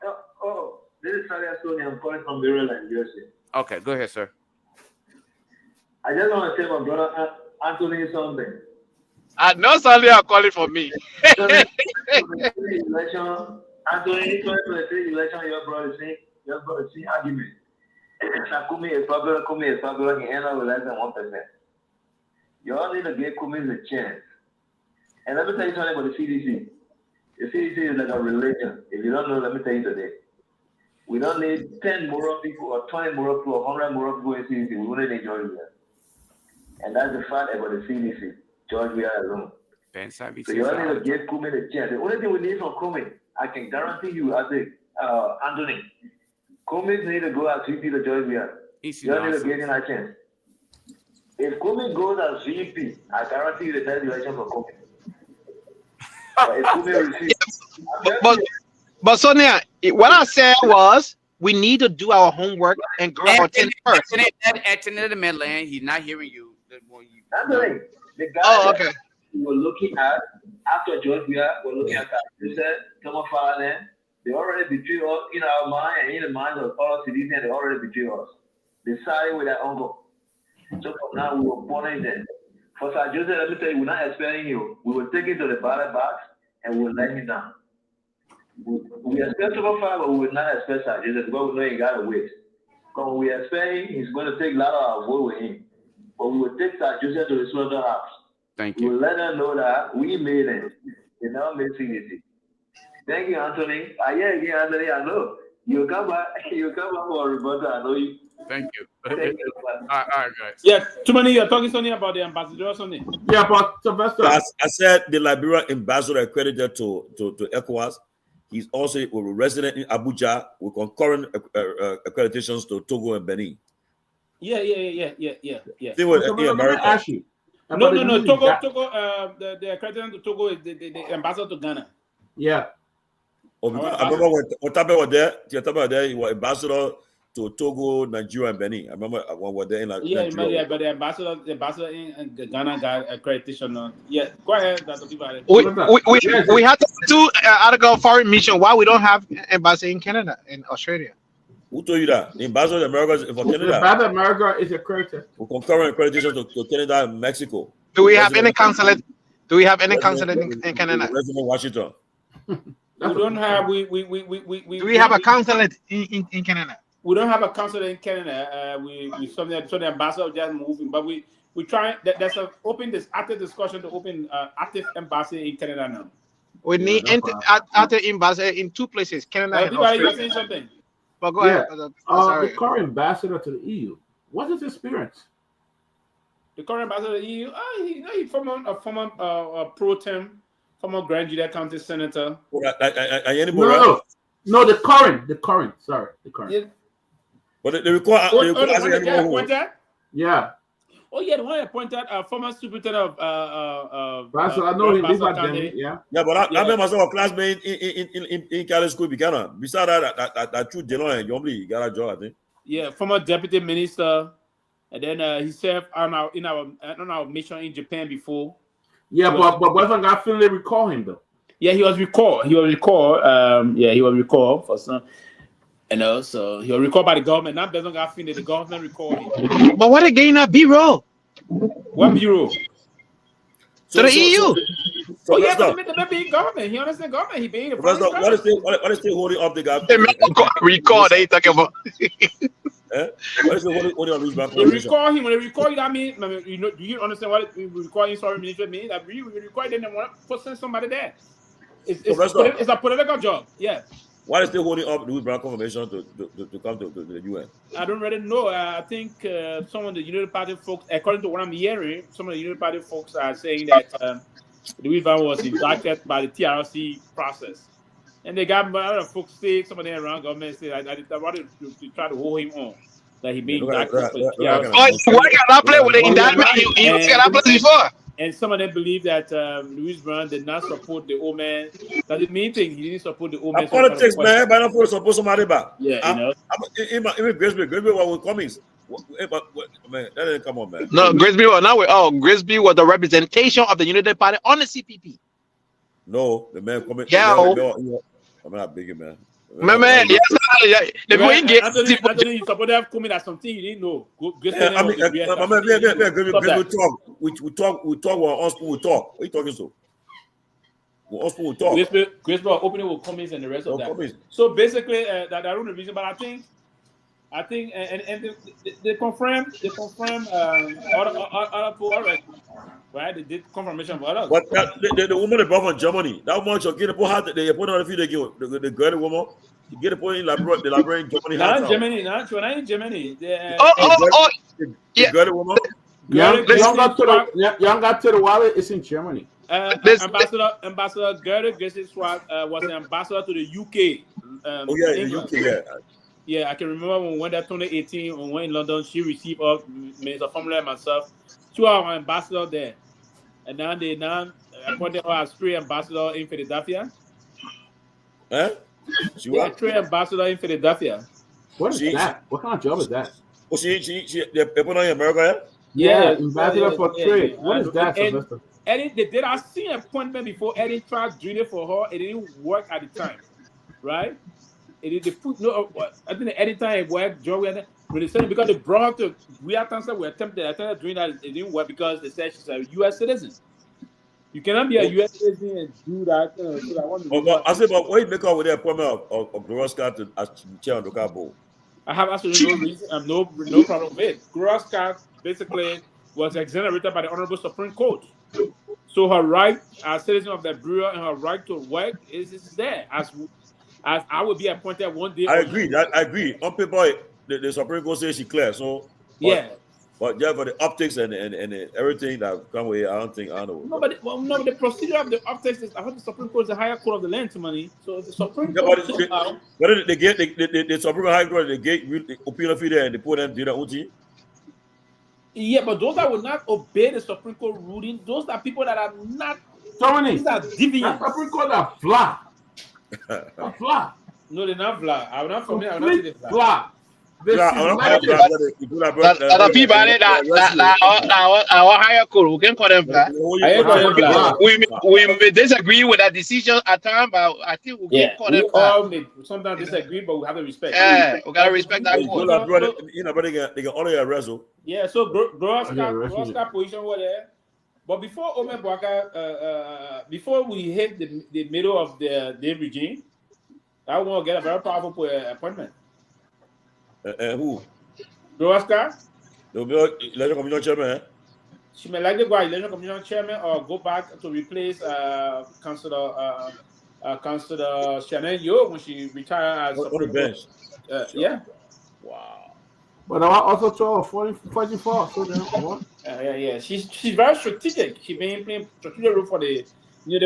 This is Sylvester Pewee. I'm calling from Maryland, New Jersey. Okay, go ahead, sir. I just want to tell my brother Anthony something. I know somebody are calling for me. Anthony, election, your brother see argument. Kumi is popular, he end up with less than 1%. You all need to give Kumi a chance. And let me tell you something about the CDC. The CDC is like a religion. If you don't know, let me tell you today. We don't need 10 moral people or 20 moral people or 100 moral people in CDC. We only need George Weah. And that's the fact about the CDC. George Weah alone. Ben Sanvee. So you all need to give Kumi a chance. The only thing we need from Kumi, I can guarantee you, I think, Anthony, Kumi need to go as VP to George Weah. You all need to give him a chance. If Kumi goes as VP, I guarantee you the next election for Kumi. But Sonia, what I said was we need to do our homework and grow our team first. Anthony the Midland, he's not hearing you. Anthony, the guy we were looking at after George Weah, we're looking at Tomalin. They already betrayed us in our mind and in the minds of all citizens. They already betrayed us. They sided with their uncle. So from now we were punish them. For Sir Joseph, let me tell you, we're not expecting you. We will take it to the ballot box and we'll let him down. We expect Super 5, but we will not expect Sir Joseph because we know he got to wait. Because we expect him, he's going to take a lot of our vote with him. but we will take that Joseph to the slaughterhouse. Thank We will let them know that we made it. They're not missing it. Thank you, Anthony. Again, Anthony, I know. You come back for a rebuttal. I know you. Thank you. Thank you. All right, guys. Yeah, too many. You're talking something about the ambassador or something. Yeah, but Sylvester. I said the Liberia ambassador accredited to ECOWAS. He's also a resident in Abuja with concurrent accreditations to Togo and Benin. Yeah. They were in America. Ask you. No. Togo. The accreditation to Togo is the ambassador to Ghana. Yeah. I remember when Otabe was there, he was ambassador to Togo, Nigeria, and Benin. I remember when we were there in Nigeria. But the ambassador in Ghana got accreditation. Yeah, go ahead, Dr. Peabody. We had to do article of foreign mission. Why we don't have embassy in Canada and Australia? Who told you that? The ambassador of America is for Canada. The ambassador of America is accredited. With concurrent accreditation to Canada and Mexico. Do we have any consulate? Do we have any consulate in Canada? Resident Washington. We don't have. Do we have a consulate in Canada? We don't have a consulate in Canada. We so the ambassador just moving, but we try. There's an active discussion to open active embassy in Canada now. We need active embassy in two places, Canada and Australia. You're saying something? But go ahead. The current ambassador to the EU. What's his experience? The current ambassador to the EU. He's former pro tem, former Grand Julia County senator. No, the current. Sorry, the current. Yeah. But they require. Yeah. Oh yeah, the one appointed former superintendent of. That's what I know. Yeah. Yeah, but I remember myself a classmate in Cali School, Ghana. Besides that true Jallah and Yomli got a job, I think. Yeah, former deputy minister, and then he served on our mission in Japan before. Yeah, but what if I got Finley recall him though? Yeah, he was recalled. He was recalled for some. So he was recalled by the government. Now doesn't got Finley. The government recalled him. But what again? A bureau. What bureau? To the EU. So yeah, but the being government. He understands government. He being the what is still holding up the guy? Recall. They talking about. What is holding up his back? They recall him. When they recall you, that means, do you understand what recalling foreign minister means? That we recall them and want to send somebody there. It's a political job. Yeah. Why is they holding up the Brown confirmation to come to the UN? I don't really know. I think some of the United Party folks, according to what I'm hearing, some of the United Party folks are saying that Louis Van was indicted by the TRC process. And they got other folks say, some of them around government say, I wanted to try to hold him on. That he being indicted for the TRC. Why cannot play with the indictment? You cannot play before. And some of them believe that Louis Brown did not support the old man. That's the main thing. He didn't support the old man. Politics, man. But not support somebody back. Yeah, Even Grisby was Cummings. Man, that didn't come on, man. No, Grisby was Grisby was the representation of the United Party on the CPP. No, the man coming. Yeah, I'm not big man. Man, yes, the boy get. Anthony, you support that coming as something you didn't know. We talk. We talk. We talk. What are you talking so? We talk. Grisby opening with comments and the rest of that. So basically, that's the only reason. But I think, and they confirm other two, right? They did confirmation for others. But the woman they brought from Germany, that woman should get a point. They put on a few. They give the girl woman. You get a point in the library in Germany. Not in Germany. Not in Germany. The girl woman. Young got to the wallet. It's in Germany. Ambassador Gerda Gessi-Swart was an ambassador to the UK. The UK. Yeah. Yeah, I can remember when we went there 2018, when we went in London, she received Minister Formula and myself. Two of our ambassadors there. And now they appointed her as trade ambassador in Philadelphia. She was trade ambassador in Philadelphia. What is that? What kind of job is that? Oh, they put on in America, yeah? Yeah, ambassador for trade. What is that, Sylvester? I seen an appointment before. Eddie tried doing it for her. It didn't work at the time, right? I think the editor time worked, when they said because they brought her to Guar Tansa, we attempted doing that. It didn't work because they said she's a U.S. citizen. You cannot be a U.S. citizen and do that. I said, but what you make out with the appointment of Groska as chair on the board? I have absolutely no reason. No problem with it. Groska basically was exonerated by the Honorable Supreme Court. So her right as citizen of the Bureau and her right to work is there. As I will be appointed one day. I agree. I agree. On paper, the Supreme Court says she clear. So yeah. But yeah, for the optics and everything that come with it, I don't know. No, but the procedure of the optics is, I heard the Supreme Court is the higher court of the land to money. So the Supreme Court. But they get the Supreme High Court, they get opinion feeder and they put them do their own thing. Yeah, but those that will not obey the Supreme Court ruling, those are people that are not. These are deviants. The Supreme Court are flat. Flat. No, they're not flat. I'm not familiar. I'm not saying they're flat. Our higher court, we can call them black. We may disagree with that decision at times, but I think we can call them black. Sometimes disagree, but we have to respect. Yeah, we gotta respect that court. They can only arrest you. Yeah, so Groska position was there. But before Omer Bwaka, before we hit the middle of the regime, I want to get a very powerful appointment. Who? Groska? The election commission chairman. She may likely go election commission chairman or go back to replace Councillor Shannon Yo when she retired as on the bench. Yeah. Wow. But I also saw 44. So then yeah. She's very strategic. She's been playing strategic role for the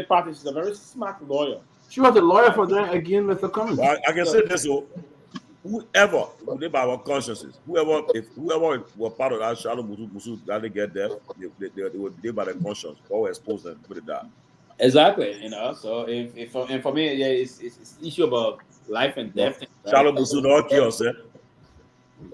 party. She's a very smart lawyer. She was a lawyer for them again, Mr. Cummings. I can say this so. Whoever live by our consciences, whoever were part of that Shalom Musu that they get there, they would live by their conscience or expose them, put it down. Exactly, So if and for me, yeah, it's issue about life and death. Shalom Musu no chaos, eh?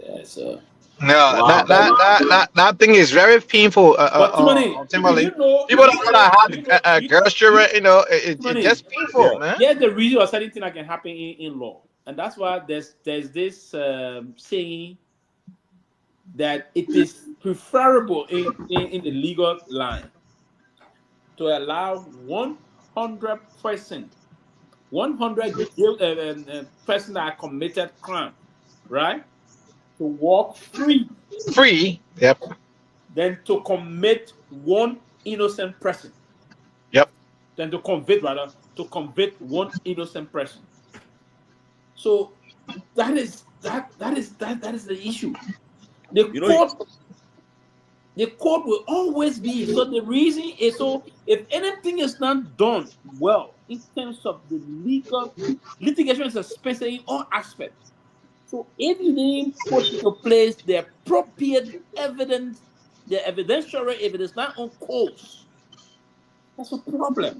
Yeah, so. No, that thing is very painful. Ultimately, people don't want to have girls children. It's just painful, man. Yeah, the reason or certain thing that can happen in law. And that's why there's this saying that it is preferable in the legal line to allow 100 person that committed crime, right, to walk free. Yep. Then to commit one innocent person. Yep. Then to convict one innocent person. So that is the issue. The court will always be. So the reason is if anything is not done well in terms of the litigation is expensive in all aspects. So if you didn't put into place the appropriate evidence, the evidentiary evidence not on course, that's a problem.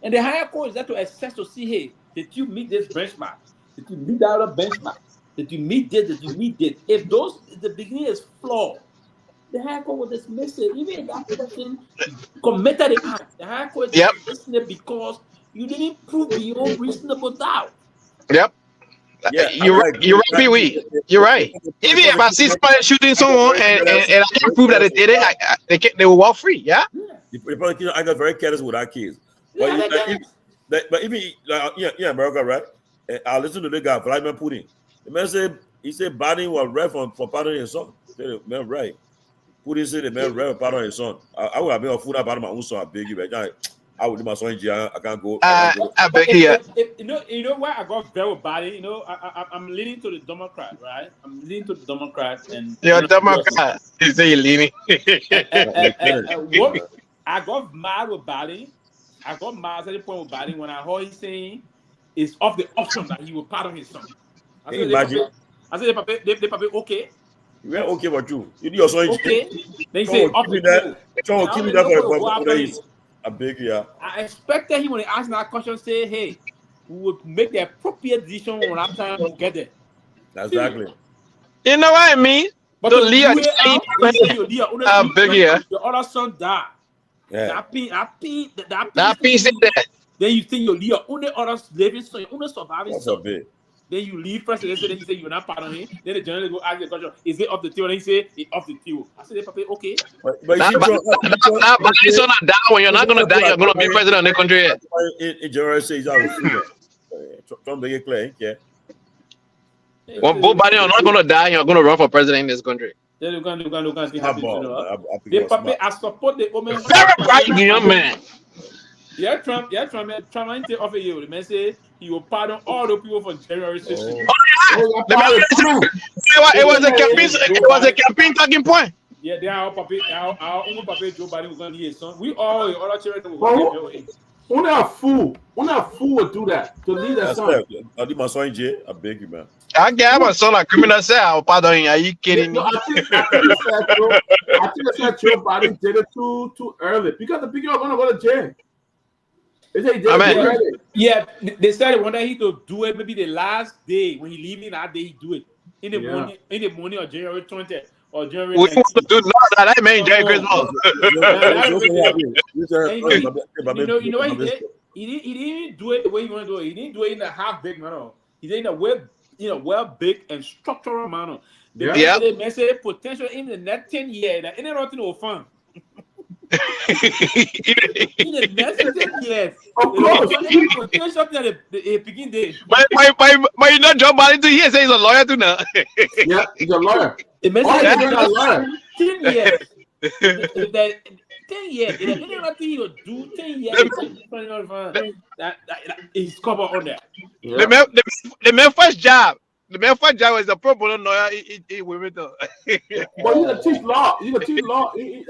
And the higher court is there to assess to see, hey, did you meet this benchmark? Did you meet the other benchmark? Did you meet this? Did you meet this? If the beginning is flawed, the higher court will dismiss it. Even if that person committed the act, the higher court will dismiss it because you didn't prove beyond reasonable doubt. Yep. Yeah, you're right, Pewee. You're right. Even if I see somebody shooting someone and I can prove that they did it, they will walk free. Yeah. I got very careless with our kids. But even America, right? I listen to the guy, Vladimir Putin. The man said he said Biden was right for pardoning his son. The man right. Putin said the man right for pardoning his son. I would have been a fool about my own son. I beg you, but I would do my son in jail. I can't go. I beg you. You know why I got very Biden? I'm leaning to the Democrat, right? I'm leaning to the Democrat, and you're a Democrat. You say you're leaning. I got mad with Biden. I got mad at the point with Biden when I heard him saying it's off the option that he will pardon his son. I said, they probably okay. We're okay with you. You do your son. Okay. They say off the table. Try to keep me there for a big year. I expected him when he asked that question, say, hey, we would make the appropriate decision when our time we get there. Exactly. You know what I mean? But the Leah big year. Your other son died. Yeah. That piece in there. Then you think your Leah only other living son, only surviving son. Then you leave first, and then you say you're not part of him. Then the general go ask the question, is it off the table? And he say it's off the table. I said, okay. But it's not die when you're not gonna die, you're gonna be president of the country. In general says Trump clear, yeah. When both body are not gonna die, you're gonna run for president in this country. Then you can see Smart happy. ball. The puppy, I support the woman. Very bright young man. Yeah, Trump ain't take off a year. The man say he will pardon all the people from January 6th. It was a campaign talking point. Yeah, they are our own puppy Joe Biden was going to hear son. We all other children will get Only a fool would do that to lead a son. I did my son in jail. I beg you, man. I gave my son a criminal say, "I'll pardon him." Are you kidding me? I think Joe Biden did it too early because the people are going to go to jail. They say yeah, they said when he to do it maybe the last day when he leaving that day he do it in the morning of January 20th or January 19th. We want to do that. I mean, Jerry Christmas. You know what he didn't do it the way he want to do it. He didn't do it in a half big manner. He did it in a well big and structural manner. They may say potential in the next 10 years that any nothing will fun. In the next 10 years, potential that the begin day. But you know Joe Biden to here say he's a lawyer too now. Yeah, he's a lawyer. It may say 10 years. 10 years. If there's anything he will do 10 years, that is covered on there. Yeah. The man first job. The man first job was a pro bono lawyer. He women though. But you can teach law. You can teach law. The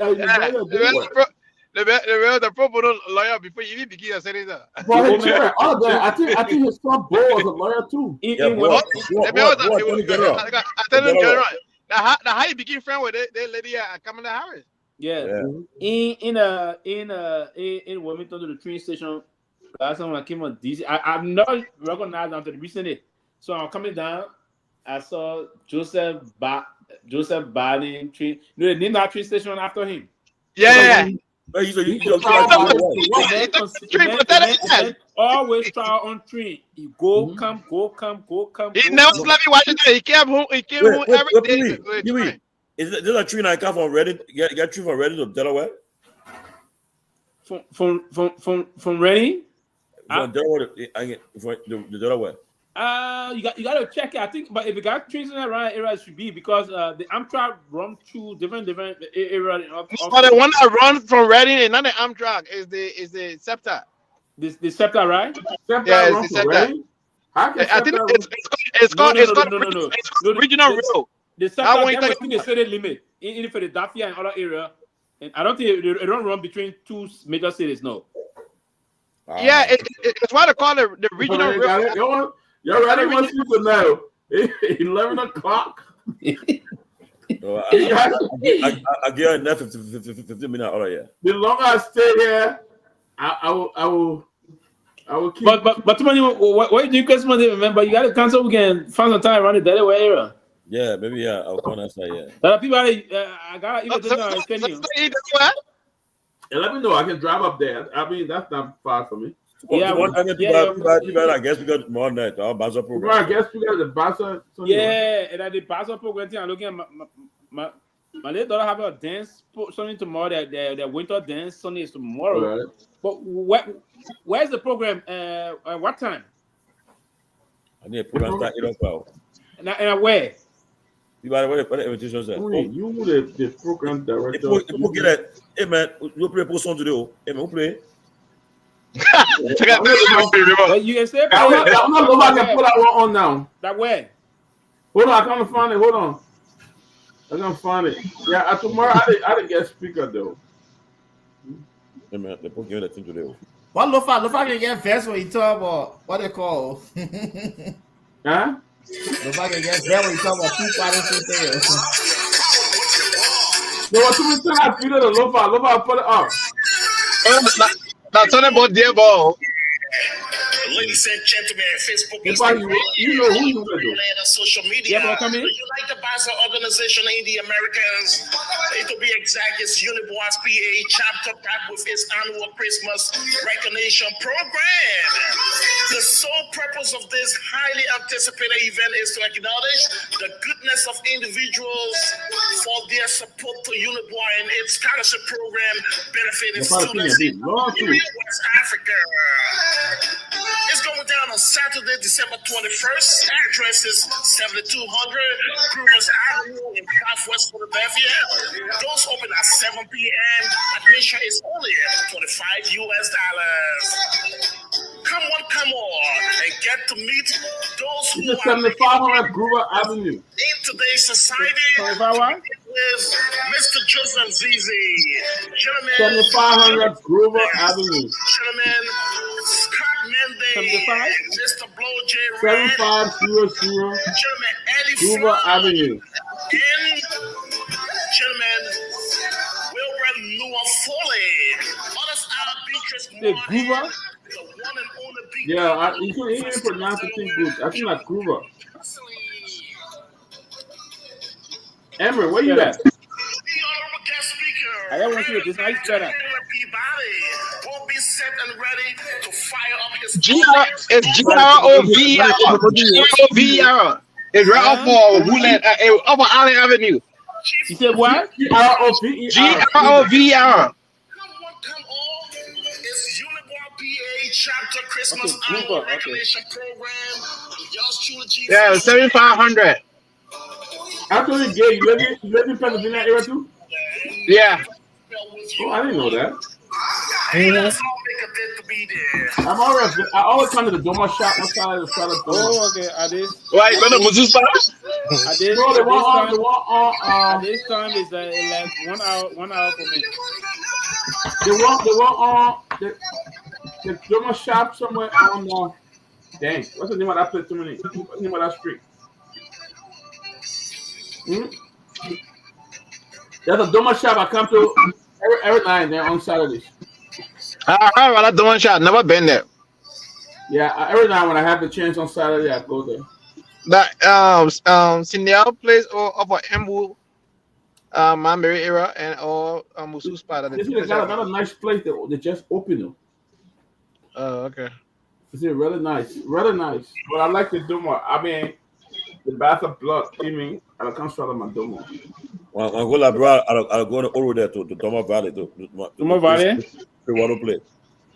pro bono lawyer before you even begin to say this. But I think his son Bo was a lawyer too. How he became friend with the lady Kamala Harris. Yeah. In Wilmington to the train station. Last time when I came on DC, I'm not recognized until recently. So I'm coming down. I saw Joseph Biden train. You know, they named that train station after him. Yeah. Always try on train. You go, come. He never slept in Washington. He came home every day. Is this a train I come from Reddit? Get train from Reddit to Delaware? From Redding? From Delaware to Delaware. You got to check it. I think, but if you got trains in that right area, it should be because the Amtrak run through different areas. But the one that runs from Reading is not the Amtrak. Is the SEPTA. The SEPTA, right? Yeah, it's the SEPTA. I think it's called regional rail. The SEPTA was in the city limit, in for the Daffia and other area, and I don't think it don't run between two major cities. No. Yeah, it's why they call it the regional rail. You're ready once you know. 11 o'clock. I give you enough 15 minutes out of here. The longer I stay here, I will keep. But too many. What you do Christmas Day? Remember, you got to cancel. We can find some time around the Delaware area. Yeah, maybe I'll come outside. Yeah. There are people. I got even let me know. I can drive up there. I mean, that's not far from me. Yeah, I guess we got more night. Our Basel program. I guess we got the Basel. Yeah, and at the Basel program, I'm looking at my little daughter have a dance something tomorrow. Their winter dance Sunday is tomorrow. Right. But where's the program? What time? I need a program start 8 o'clock. And where? You got what the invitation said? You the program director. If we get it, hey man, we'll play post on today. Hey man, we'll play. You can say I'm not going back and put that one on now. That way. Hold on, I can't find it. Hold on. I'm gonna find it. Yeah, tomorrow I didn't get speaker though. Hey man, they put together the team today. What Lofa can get vest when you talk about what they call? Huh? Lofa can get vest when you talk about two parties in there. No, what you say? I feel the Lofa put it up. That's all about dear ball. Ladies and gentlemen, Facebook, Instagram, you know who you do. Social media. You like the Basel organization in the Americas? To be exact, it's Unibois PA chapter back with its annual Christmas recognition program. The sole purpose of this highly anticipated event is to acknowledge the goodness of individuals for their support to Unibois and its scholarship program benefiting students in West Africa. It's going down on Saturday, December 21st. Address is 7200 Grover's Avenue in Southwest Philadelphia. Doors open at 7 p.m. Admission is only $25 US. Come on, and get to meet those who This is are 7500 Grover Avenue. in today's society with Mr. Joseph Zizi. Gentlemen, 7500 Grover Avenue. Gentlemen, Scott Mendes, Mr. Blow J. 7500 Gentlemen, Eddie Grover Floyd, Avenue. and gentlemen, Wilbur Noah Foley. Others are Beatrice Hey, Moore, Grover? the one and only Beatrice. Yeah, you can't pronounce the thing good. I think like Grover. Emery, where you at? I don't want to see this nice better. Will be set and ready to fire up his It's GROVR. It's right off of Woodland, off of Allen Avenue. You said what? GROVR. Chapter Christmas annual recognition program. Yeah, 7500. Actually, Gay, you live in Pennsylvania area too? Yeah. Oh, I didn't know that. I always come to the Doma shop outside of the side of the Oh, okay. Are this? Why you going to Muzu spot? At this time is like 1 hour for me. They want the Doma shop somewhere on dang, what's the name of that place? What's the name of that street? There's a Doma shop I come to every night there on Saturdays. I that Doma shop. Never been there. Yeah, every night when I have the chance on Saturday, I go there. That Senior place or over Embu, Manbury area and or Musu spot. This is another nice place that they just opened them. Oh, okay. It's really nice, really nice. But I like the Doma. I mean, the bath of blood. I mean, I can't swallow my Doma. When I go abroad, I'll go over there to Doma Valley. Doma Valley? The water place.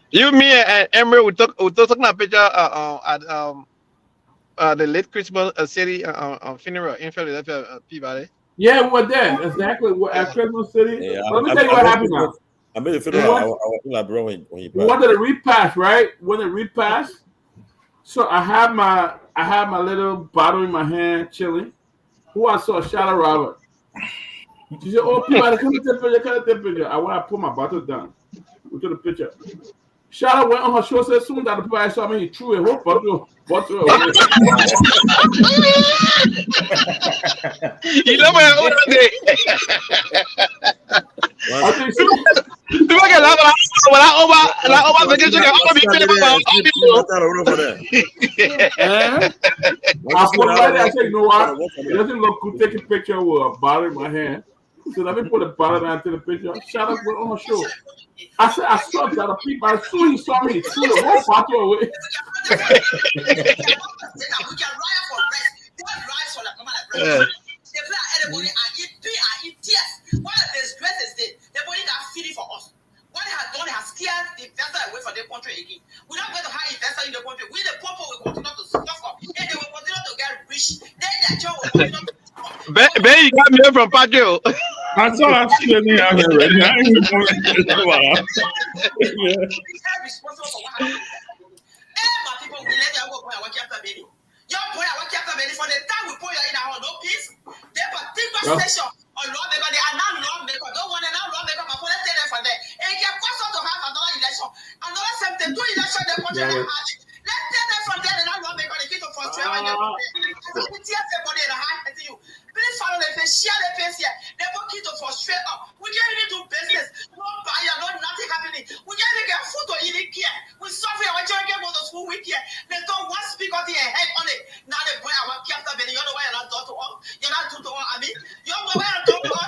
You, me, and Emery, we took a picture at the late Christmas city funeral in Philadelphia, Peabody. Yeah, we were there. Exactly. We're at Christmas City. Yeah, Let me tell you what happened now. I made a funeral. I was bro when you we wanted to repass, right? When the repass, so I had my little bottle in my hand, chilling. Who I saw, Jallah Robert. She said, "Oh, Peabody, come take the picture." I went, I put my bottle down. We took the picture. Jallah went on her show. Said, soon that the Peabody saw me, he threw a whole bottle away. You know what I day. I think so. Do I get that when I over vacation? I be feeling about I said, you know what? It doesn't look good taking a picture with a bottle in my hand. So let me put a bottle down to the picture. Jallah went on her show. I said, I saw that the people, as soon as he saw me, he threw the whole bottle away. What they have done has scared the investor away from the country again. We're not going to have investors in the country. We, the people, will continue to suffer. And they will continue to get rich. Then their job will continue to suffer. Ben, you got me from Patio. I saw that shit in there already. I ain't even going to responsible for what happened. My people will let their work boy work after baby. Your boy work after baby from the time we put you in our no peace. They particular station on lawmaker, they are not lawmaker. Don't want to now lawmaker, but let's take them from there. And get question to have another election. Another something, two elections, they want to have. Let's take them from there and now lawmaker, they get to frustrate on your we tear everybody in the heart to you. Please follow the face, share the face here. They want you to frustrate up. We can't even do business. No buyer, no nothing happening. We can't even get food to eat here. We suffer our children go to school with here. They don't want to speak on the head on it. Now they bring our captain, you know why you're not done to all. You're not done to all. I mean, you know why you're done to all.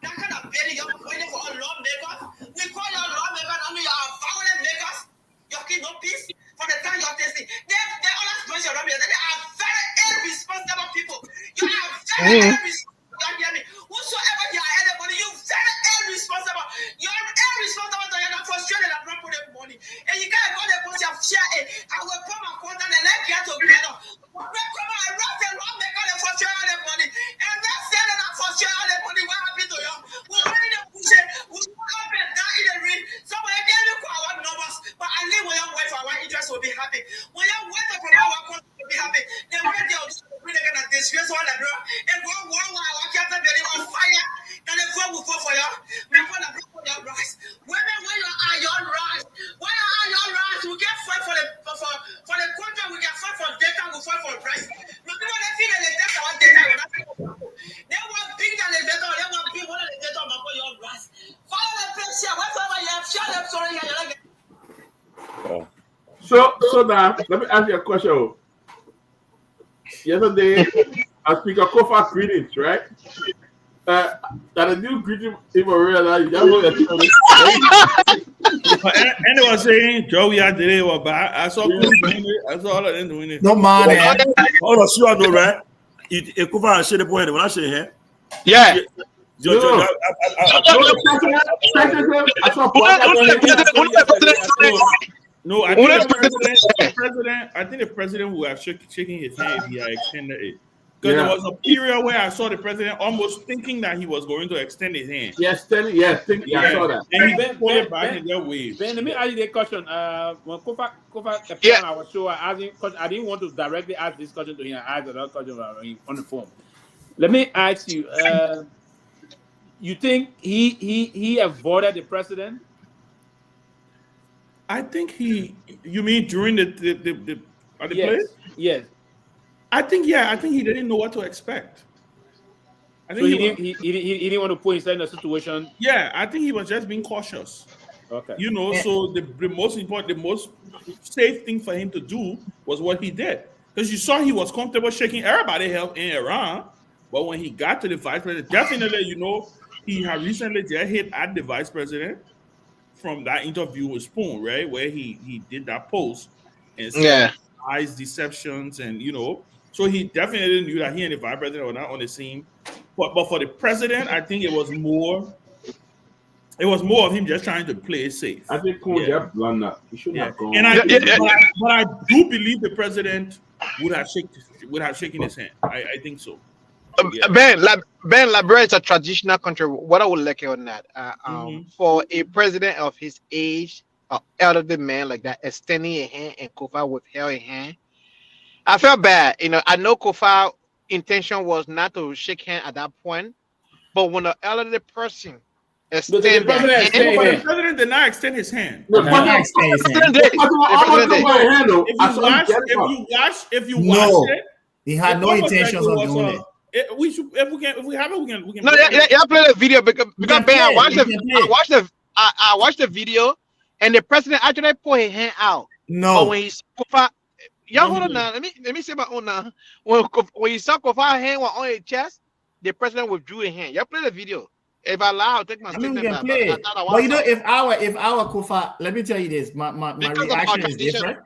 That kind of betting, you're waiting for all lawmakers. We call your lawmakers, and you are violent makers. You're keeping no peace for the time you're testing. They're always going to your lawmakers. They are very irresponsible people. You are very irresponsible. Whosoever you are, anybody, you very money, what happened to you? We're going to push it. We're up and down in the ring. So when you get our numbers, but I live when your wife, our interest will be happy. When your wife from our country will be happy, then when they are going to disgrace all the bro, and go our captain on fire, then the phone will fall for you. Before the block for your rice. Women, when you are your rice, when you are your rice, we get fight for the contract, we get fight for data, we fight for price. But people they feel that they take our data, they want big than the data, they want big one of the data for your rice. Follow the pressure, whatever you have, share them sorry, you're like. So now, let me ask you a question. Yesterday, as Speaker Kofa greetings, right? That a new greeting even realize that's what anyone saying Joey I did it was bad. I saw doing it. I saw all of them doing it. No man. All of you know, right? It cover and share the point when I share here. Yeah. No, I think the president will have shaking his hand if he had extended it. Because there was a period where I saw the president almost thinking that he was going to extend his hand. I saw that. And he then put it back in their way. Ben, let me ask you the question. When Kofa I was sure I didn't want to directly ask this question to him. I asked another question on the phone. Let me ask you, you think he avoided the president? I think you mean during the play? Yes. I think he didn't know what to expect. I think he didn't want to put himself in a situation. Yeah, I think he was just being cautious. Okay. So the most important, the most safe thing for him to do was what he did. Because you saw he was comfortable shaking everybody help in Iran. But when he got to the vice president, definitely, he had recently just hit at the vice president from that interview with Spoon, right? Where he did that post and said lies, deceptions, and so he definitely knew that he and the vice president were not on the scene. But for the president, I think it was more of him just trying to play it safe. I think just blunder. He should have gone. And I do believe the president would have shaken his hand. I think so. Ben, Liberia is a traditional country. What I would like on that, for a president of his age, elderly man like that, extending a hand and Kofa withheld a hand, I felt bad. I know Kofa's intention was not to shake hand at that point, but when an elderly person extends the president did not extend his hand. If you watch it, he had no intentions of doing it. If we have it, we can. No, play the video because Ben, I watched the video, and the president actually put his hand out. No, but when he Kofa, hold on now. Let me say my own now. When you saw Kofa's hand was on his chest, the president withdrew his hand. Y'all play the video. If I allow, I'll take my statement back. But if our Kofa, let me tell you this, my reaction is different.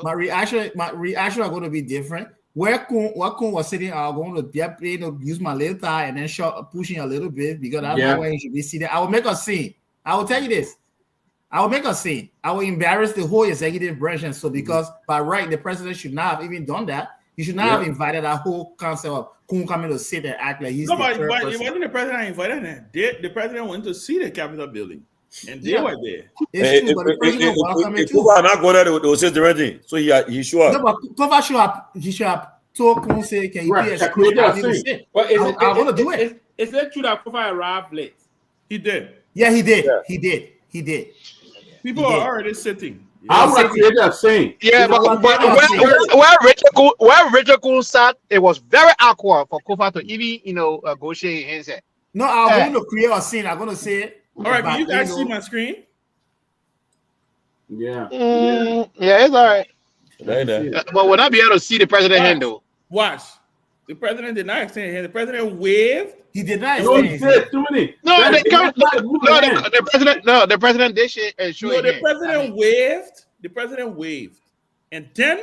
My reaction are going to be different. Where Kun was sitting, I'm going to use my little thigh and then pushing a little bit because that's not where he should be sitting. I will make a scene. I will tell you this. I will make a scene. I will embarrass the whole executive branch. And so because by right, the president should not have even done that. He should not have invited that whole concept of Kun coming to sit and act like he's the third person. It wasn't the president I invited him. The president went to see the Capitol building. And they were there. It's true, but the president welcome too. Not go there, they will say the right thing. So he show up. No, but Kofa he should have told Kun say, can you be excluded? But I want to do it. Is it true that Kofa arrived late? He did. Yeah, he did. Yeah. He did. People are already sitting. I would have created a scene. Yeah, but where Richard Kun sat, it was very awkward for Kofa to even, go shake hands. No, I'm going to create a scene. I'm going to say it. All right, can you guys see my screen? Yeah. Yeah, it's all right. But we'll not be able to see the president handle. Watch. The president did not extend his hand. The president waved. He did not extend his hand. Too many. The president did show the president waved. The president waved. And then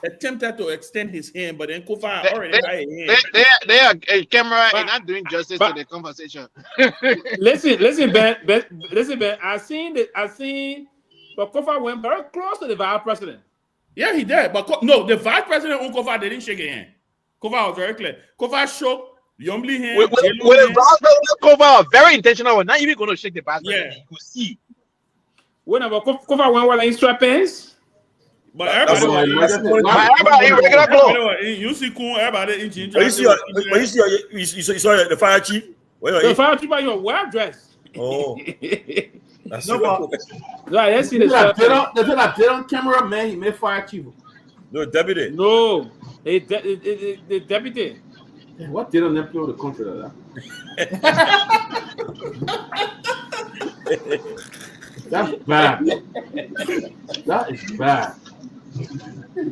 attempted to extend his hand, but then Kofa already had his hand. They are a camera and not doing justice to the conversation. listen, Ben. I seen, but Kofa went very close to the vice president. Yeah, he did. But no, the vice president on Kofa didn't shake his hand. Kofa was very clear. Kofa shook Yombly hand, with a Bas cover, very intentional. We're not even going to shake the Bas. Yeah. You could see. Whenever cover one in sweatpants. But everybody in regular clothes. You see cool, everybody in jeans. You saw the fire chief? The fire chief are your well dressed. Oh. That's No, but right, let's see the They said that dead on camera, man. He made fire chief. No, deputy. No, the deputy. What did on them play with the country like that? That's bad. That is bad.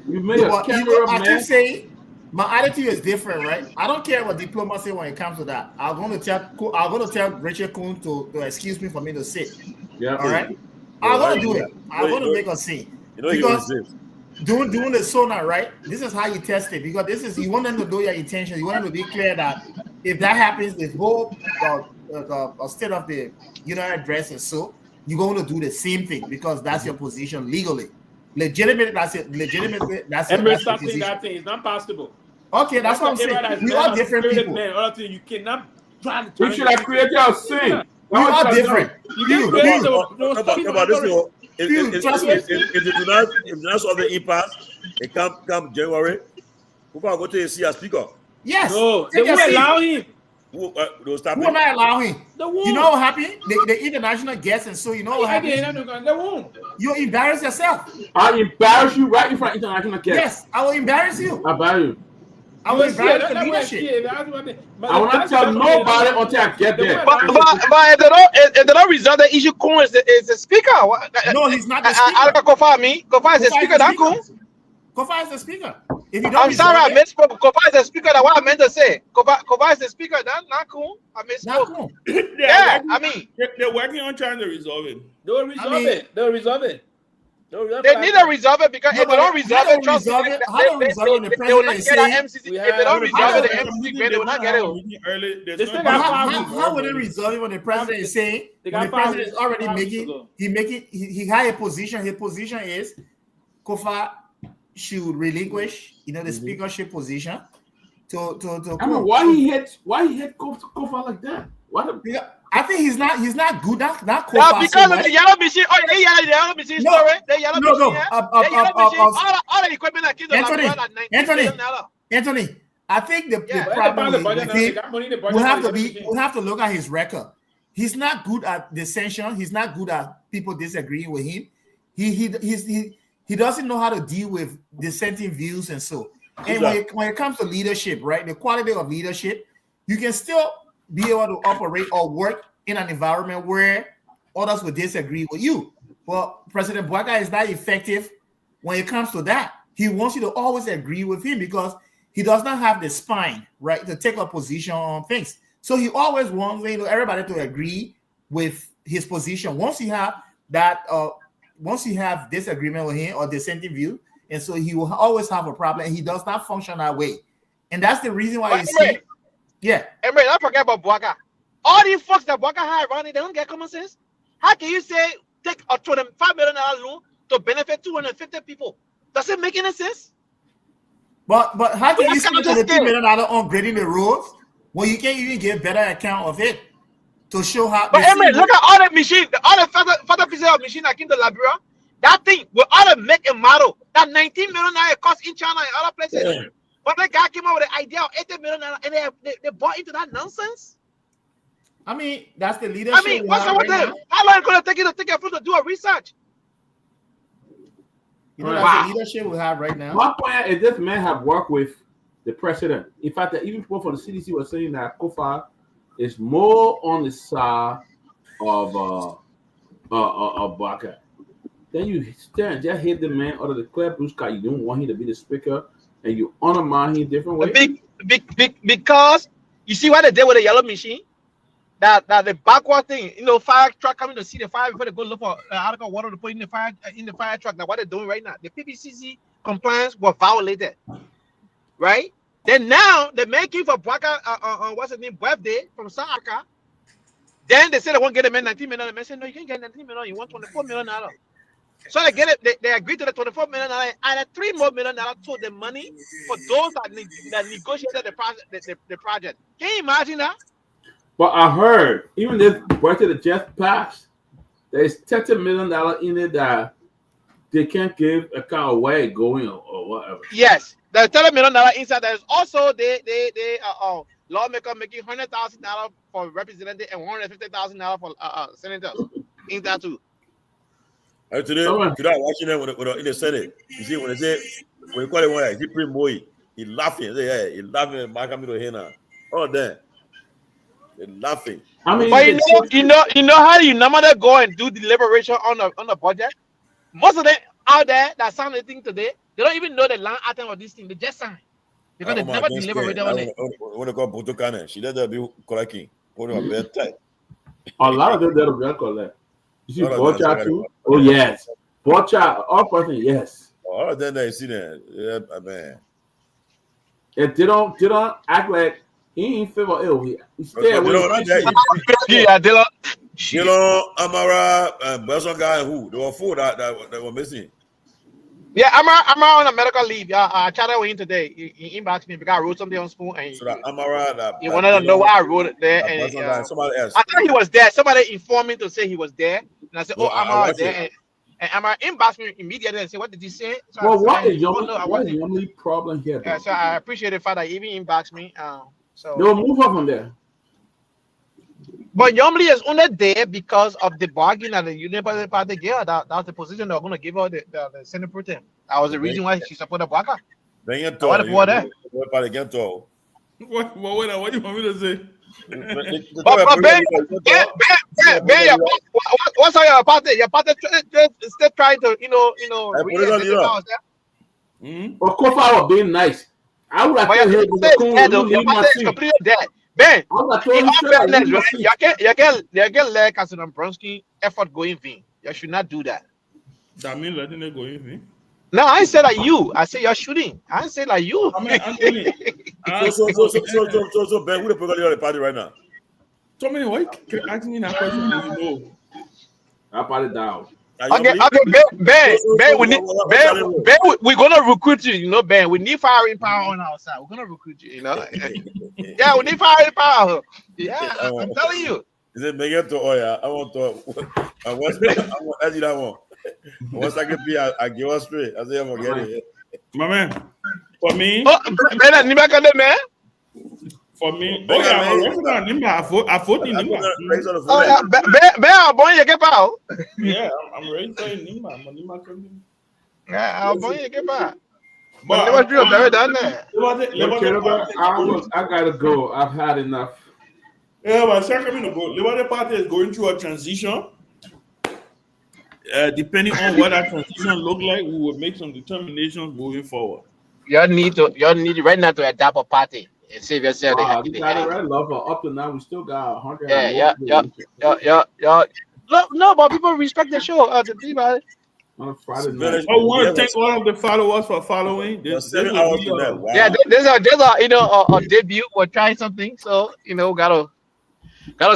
You made a camera, I man. can say my attitude is different, right? I don't care what diplomacy when it comes to that. I'm going to tell Richard Kuhn to excuse me for me to sit. Yeah. All right. I'm going to do it. I'm going to make a scene. Because doing the sonar, right? This is how you test it, because you want them to know your intention. You want them to be clear that if that happens, the whole state of the United address is so you're going to do the same thing because that's your position legally. Legitimate, that's it. Legitimately, that's it. Everybody stop saying that thing. It's not possible. Okay, that's what I'm saying. We are different people. Man, you cannot try to. We should have created our sin. We are different. If you do not solve the impasse, it come January. People are going to see a speaker. Yes. No, they won't allow him. Who am I allowing? You know what happened? The international guests, and so you know what happened? They won't. You embarrass yourself. I embarrass you right in front of international guests. Yes, I will embarrass you. I embarrass you. I will embarrass the leadership. I will not tell nobody until I get there. But if they don't resolve the issue, Kuhn is the speaker. No, he's not the speaker. Kofa is the speaker. That Kuhn. Kofa is the speaker. If you don't I'm sorry, I misspoke. Kofa is the speaker. That's what I meant to say. Kofa is the speaker. Not Kuhn. I misspoke. Yeah, I mean, they're working on trying to resolve it. They'll resolve it. They need to resolve it because if they don't resolve it, trust me, they will not get an MCC. If they don't resolve it, the MCC grade, they will not get it. How would they resolve it when the president is saying, when the president is already he had a position, his position is Kofa should relinquish, the speakership position to I mean, why he hit Kofa like that? I think he's not good. Not Kofa. Because of the yellow machine. Oh, the yellow machine story. The yellow machine. All the equipment that kids are Anthony. I think the problem with him, we have to look at his record. He's not good at dissension. He's not good at people disagreeing with him. He doesn't know how to deal with dissenting views and so. And when it comes to leadership, right, the quality of leadership, you can still be able to operate or work in an environment where others will disagree with you. But President Bouaka is not effective when it comes to that. He wants you to always agree with him because he does not have the spine, right, to take a position on things. So he always wants everybody to agree with his position. Once you have that, once you have disagreement with him or dissenting view, and so he will always have a problem. And he does not function that way, and that's the reason why you see. Yeah. Emery, don't forget about Bouaka. All these folks that Bouaka had around it, they don't get common sense. How can you say take a $25 million loan to benefit 250 people? Does it make any sense? But how can you spend $2 million on grading the roads when you can't even get better account of it to show how? But Emery, look at all the machine, all the further pieces of machine that came to Liberia. That thing will ought to make a model that $19 million cost in China and other places. Yeah. But that guy came up with the idea of $80 million and they bought into that nonsense. I mean, that's the leadership. I mean, what's wrong with them? How long is it going to take you to take your foot to do a research? That's the leadership we have right now. My point is this man have worked with the president. In fact, even people from the CDC were saying that Kofa is more on the side of Bouaka. Then you stand and just hit the man out of the clear blue sky. You don't want him to be the speaker, and you undermine him different ways. Because you see what they did with the yellow machine? That the backward thing, fire truck coming to see the fire before they go look for article water to put in the fire truck. Now what they're doing right now, the PPCC compliance was violated, right? Then now they're making for Bouaka, what's his name, birthday from South Africa. Then they said they won't get a man $19 million. The man said, no, you can't get $19 million. You want $24 million. So they get it. They agreed to the $24 million and a $3 more million to the money for those that negotiated the project. Can you imagine that? But I heard even this budget that just passed, there's $30 million in it that they can't give a kind of way going or whatever. Yes, there's $30 million inside. There's also lawmaker making $100,000 for representatives and $150,000 for senators. In that too. Today I was watching them in the Senate. You see when they call it one, he pretty boy, he laughing. Hey, he laughing. Oh damn. They're laughing. I mean, but you know how you normally go and do deliberation on the budget. Most of them out there that signed the thing today, they don't even know the line item of this thing. They just sign because they never deliberated on it. When they call Butokane, she doesn't be collecting. A lot of them don't be collect. You see Bocha too? Oh yes, Bocha. All person yes. All of them that you see there, yeah, man. And they don't act like. He ain't feel ill. He stay away. Dylan, Amara, and Belson guy who there were 4 that were missing. Yeah, Amara on a medical leave. Yeah, I chatted with him today. He inboxed me because I wrote something on Spoon and he wanted to know why I wrote it there. And somebody else. I thought he was there. Somebody informed me to say he was there, and I said, "Oh, Amara there." And Amara inboxed me immediately and said, "What did he say?" So well, what is the only problem here? Yeah, so I appreciate the fact that he even inboxed me. So they'll move up from there. But Yomli is only there because of the bargain that the Union Party gave her. That was the position they were going to give her the Senate Pro Tem. That was the reason why she supported Baka. What do you want me to say? But Ben, what's your party? Your party still trying to, But Kofa was being nice. I would have told him your party is completely dead. Ben, in all fairness, right? You can let Councilman Bronsky effort going in. You should not do that. That means letting it go in. No, I said like you. I say you're shooting. I say like you. I mean, Anthony. So Ben, who the president of the party right now? So many why asking me that question? You know, I party down. Okay, Ben, we're gonna recruit you. You know, Ben, we need firing power on our side. We're gonna recruit you. You know, yeah, we need firing power. Yeah, I'm telling you. Is it Miguel to Oya? I want to. I want that one. Once I can be, I give us straight. I say I'm gonna get it. My man, for me. Oh, man. For me, I vote in Nimba. Yeah, I'm ready for Nimba. Yeah, I'm going to get back. But they were very done there. I gotta go. I've had enough. Yeah, but Liberia Party is going through a transition. Depending on what that transition look like, we will make some determinations moving forward. You need right now to adapt a party and save yourself. Right, Lofa. Up to now, we still got 100. Yeah. No, but people respect the show. The Peabody. On Friday night. I want to thank all of the followers for following. There's 7 hours to that. Wow. Yeah, there's a debut. We're trying something, so gotta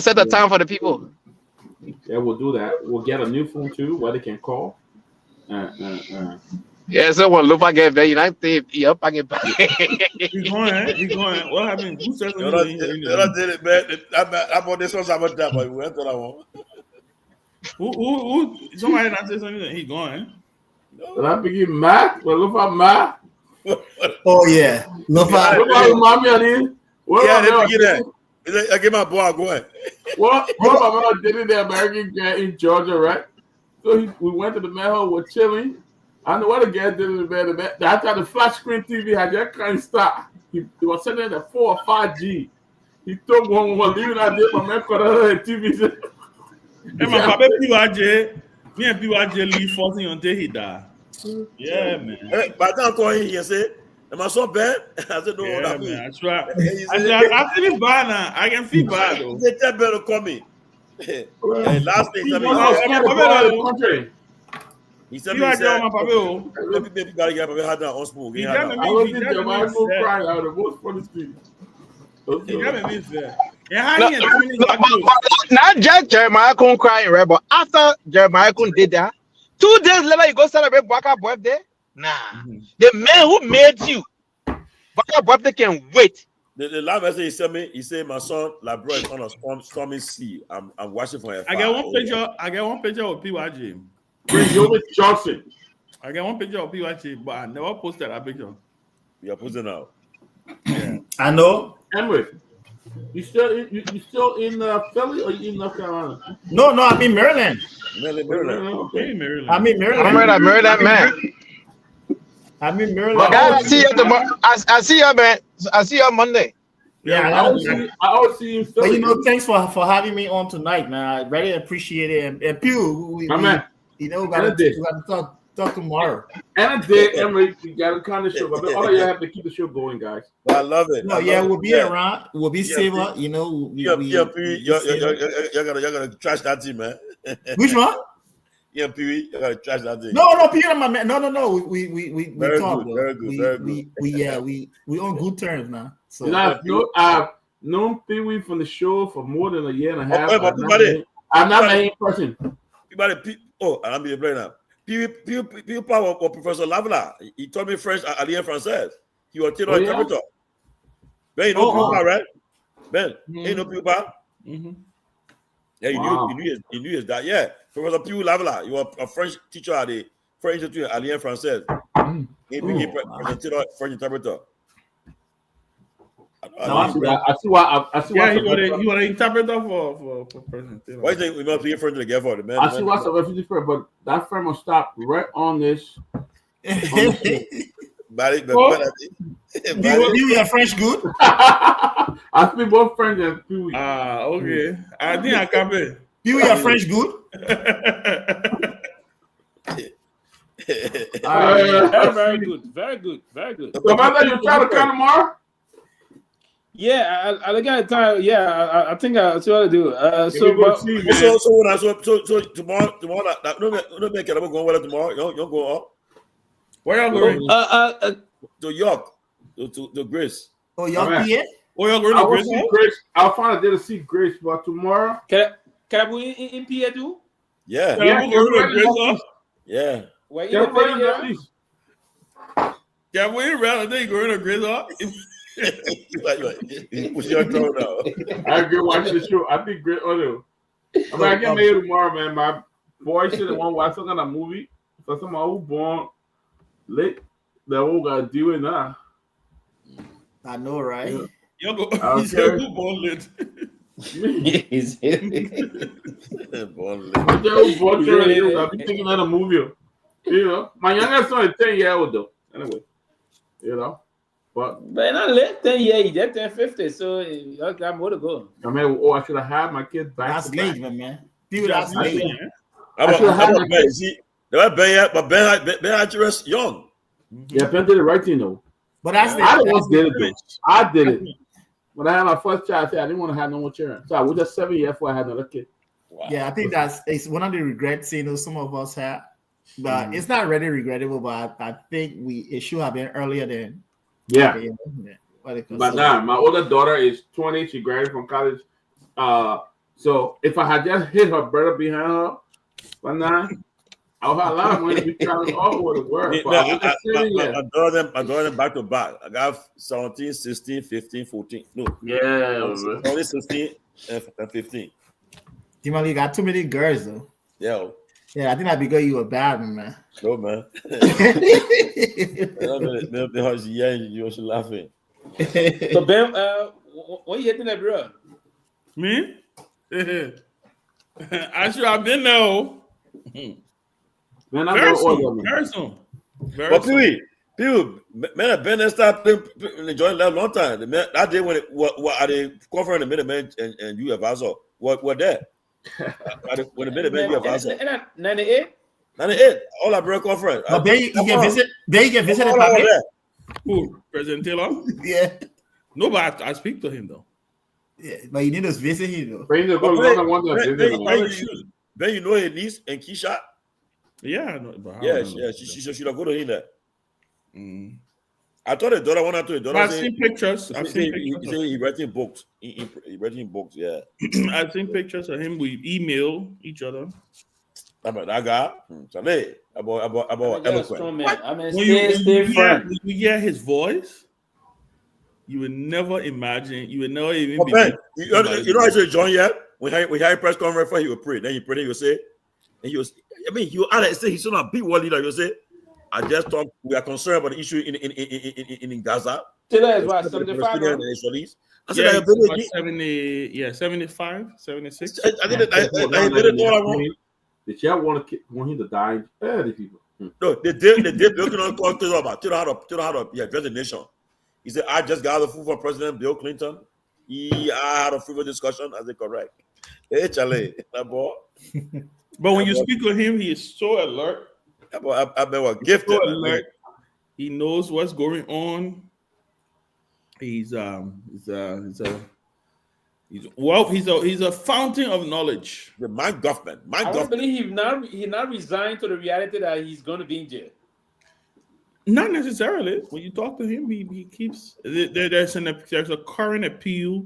set the time for the people. Yeah, we'll do that. We'll get a new phone too, where they can call. Yeah, so when Lofa get there, I think I get back. He's going. What happened? Who said something? Did it, man. I bought this one, but we went to that one. Who? Somebody not say something. He's going. Did I begin Mac? Well, Lofa Mac. Oh yeah, Lofa remind me of this. Yeah, they begin that. I get my boy going. What my man did in the American guy in Georgia, right? So we went to the manhole, we're chilling. I know what the guy did in the bed. After the flat screen TV had that kind of stuff. He was sitting at 4 or 5G. He took one leaving out there, my man caught out the TV. Hey, my papa, me and PANELISTS leave forcing until he died. Yeah, man. Hey, by the time I call him, he said, am I so bad? I said, no, yeah, man, that's right. I feel bad now. I can feel bad, though. He said, tell better call me. Last thing, he said, you are my papa. Maybe gotta get had that on spoon. I was in Jamaica crying out of the most funny thing. Not just Jeremiah Kun crying, right? But after Jeremiah Kun did that, 2 days later, you go celebrate Baka birthday? Nah. The man who made you, Baka birthday can wait. The last message he said, my son, like bro, is on a stormy sea. I'm watching for a fire. I get one picture of PYG. Johnson. I get one picture of PYG, but I never posted that picture. You're posting now. Yeah. I know. Henry, you still in Philly or you in North Carolina? No, I'm in Maryland. Maryland. Okay. Maryland. I'm in Maryland. I'm Maryland man. I'm in Maryland. But guys, I see you tomorrow. I see you, man. I see you on Monday. Yeah, I always see you in Philly. But thanks for having me on tonight, man. I really appreciate it. And Pew, we gotta talk tomorrow. And a day, Emery, you gotta kind of show, but all of you have to keep the show going, guys. I love it. No, we'll be around. We'll be saver. You know, you're gonna trash that team, man. Which one? Yeah, Pewee, you gotta trash that team. No, Pewee, my man. No. We very talk. Good, very good. We on good terms now. So I've known Pewee from the show for more than a year and a half. I'm not met him in person. I'm being playing now. Pewee Power or Professor Lavla. He taught me French at Alliance Française. He was a interpreter. Ben, you know Pewee, right? Ben, you know Pewee? Yeah, you knew his dad. Yeah, Professor Pewee Lavla. You were a French teacher at the French Institute at Alliance Française. He became French interpreter. I see why. He was an interpreter for President Taylor. Why do you think we must be friends together for the man? I see why some refugee friend, but that friend will stop right on this. You are French good? I speak both French and Pewee. Okay. I think I can be. You are French good? Very good. So, Mother, you try to come tomorrow? Yeah, I look at the time. Yeah, I think I see what I do. So tomorrow, no make it. I'm going tomorrow. You don't go up. Where you going? To York, to Grace. Oh, York, PA? Oh, you're going to Grace? Grace. I'll find a day to see Grace, but tomorrow. Can I go in PA too? Yeah. Can I go to Grace? Yeah. Where you going? Can we around? I think you're going to Grace. What's your throw now? I go watch the show. I think great audio. I get married tomorrow, man. My boy said they want to watch some kind of movie. So someone who born late, they won't got to deal with now. I know, right? Yeah. He said who born late. He's born late. I'll be thinking of a movie. You know, my youngest son is 10 years old though. Anyway, you know. But not late 10 years, he just turned 50, so you got more to go. I mean, I should have had my kids back. That's late, man. People, that's late. I should have had my kids. See, but Ben had young. Yeah, Ben did the right thing though. But that's I did it. I did it. When I had my first child, I didn't want to have no more children. So I was just 7 years before I had another kid. Wow. Yeah, I think it's one of the regrets some of us have. But it's not really regrettable, but I think it should have been earlier than. Yeah. But now my older daughter is 20. She graduated from college. So if I had just hit her brother behind her, but now I would have a lot of money to be traveling all over the world. I draw them back to back. I got 17, 16, 15, 14. No. Yeah. Only 16 and 15. You got too many girls though. Yeah. Yeah, I think that's because you were bad, man. No, man. You should laughing. So, Ben, what you hitting that, bro? Me? I should have been there. Man, I'm very soon. But Pewee, man, I've been there, started enjoying that long time. That day when what are they covering the Minutemen and you have also what there? When the Minutemen you have also 98? 98, all our brother conference. But they get visit. They get visited by me. Who? President Taylor? Yeah. No, but I speak to him though. Yeah, but you need to visit him though. Ben, you know his niece and Keisha? Yeah, she should have go to him there. I told the daughter, one or two daughter. I've seen pictures. He writing books. He writing books, yeah. I've seen pictures of him. We email each other. About that guy, about eloquent. Man. I mean, When stay firm. you hear his voice, you would never imagine. You would never even. Oh, Ben, you know I said John yet? When I press conference for he will pray. Then he pray, he will say, and he was. I mean, you are say he's not a big world leader. You say, I just thought we are concerned about the issue in Gaza. Today is what 75. I said, 70, 75, 76. The chair want him to die. The people. No, they did looking on about to how to address the nation. He said, I just got the food for President Bill Clinton. I had a fruitful discussion. I said, correct. Hey, Charlie, that boy. But when you speak to him, he is so alert. I've been gifted. So alert. He knows what's going on. He's a fountain of knowledge. My government. I don't believe he not resigned to the reality that he's going to be in jail. Not necessarily. When you talk to him, he keeps there's a current appeal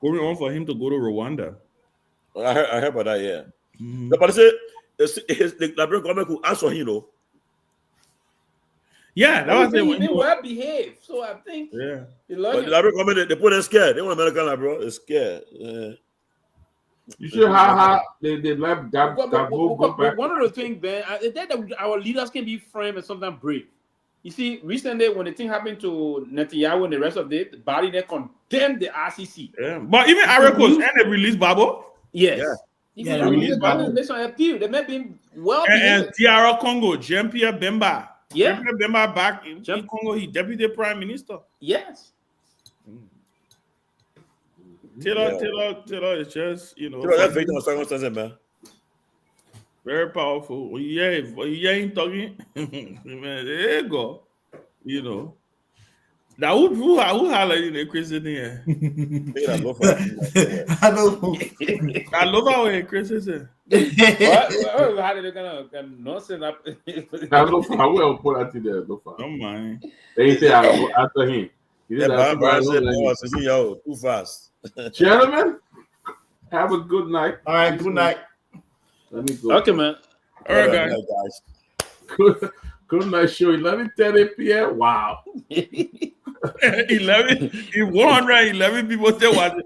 going on for him to go to Rwanda. I heard about that. Yeah, but I said the Liberian government could answer him, though. Yeah, that was it. He well behaved, so I think. Yeah, but the Liberian government they put them scared. They want American, bro. They're scared. Yeah. You sure how they left that go back? One of the things, Ben, is that our leaders can be firm and sometimes brave. You see, recently when the thing happened to Netanyahu and the rest of the body, they condemned the RCC. Yeah, but even Aracos and they released Babo. Yes. Yeah, they released Babo. They may be well. And DR Congo, Jean-Pierre Bemba. Yeah. Jean-Pierre Bemba back in Congo, he deputy prime minister. Yes. Taylor is just, That's very circumstances, man. Very powerful. When you hear him talking, man, there you go. Now who holler in the crazy thing? I know. I love how he crazy thing. What? How did they gonna nonsense up? I will put that in there. Don't mind. They say after him. Too fast. Gentlemen, have a good night. All right, good night. Let me go. Okay, man. All right, guys. Good night show. 11:30 p.m. Wow. 111 people still watching.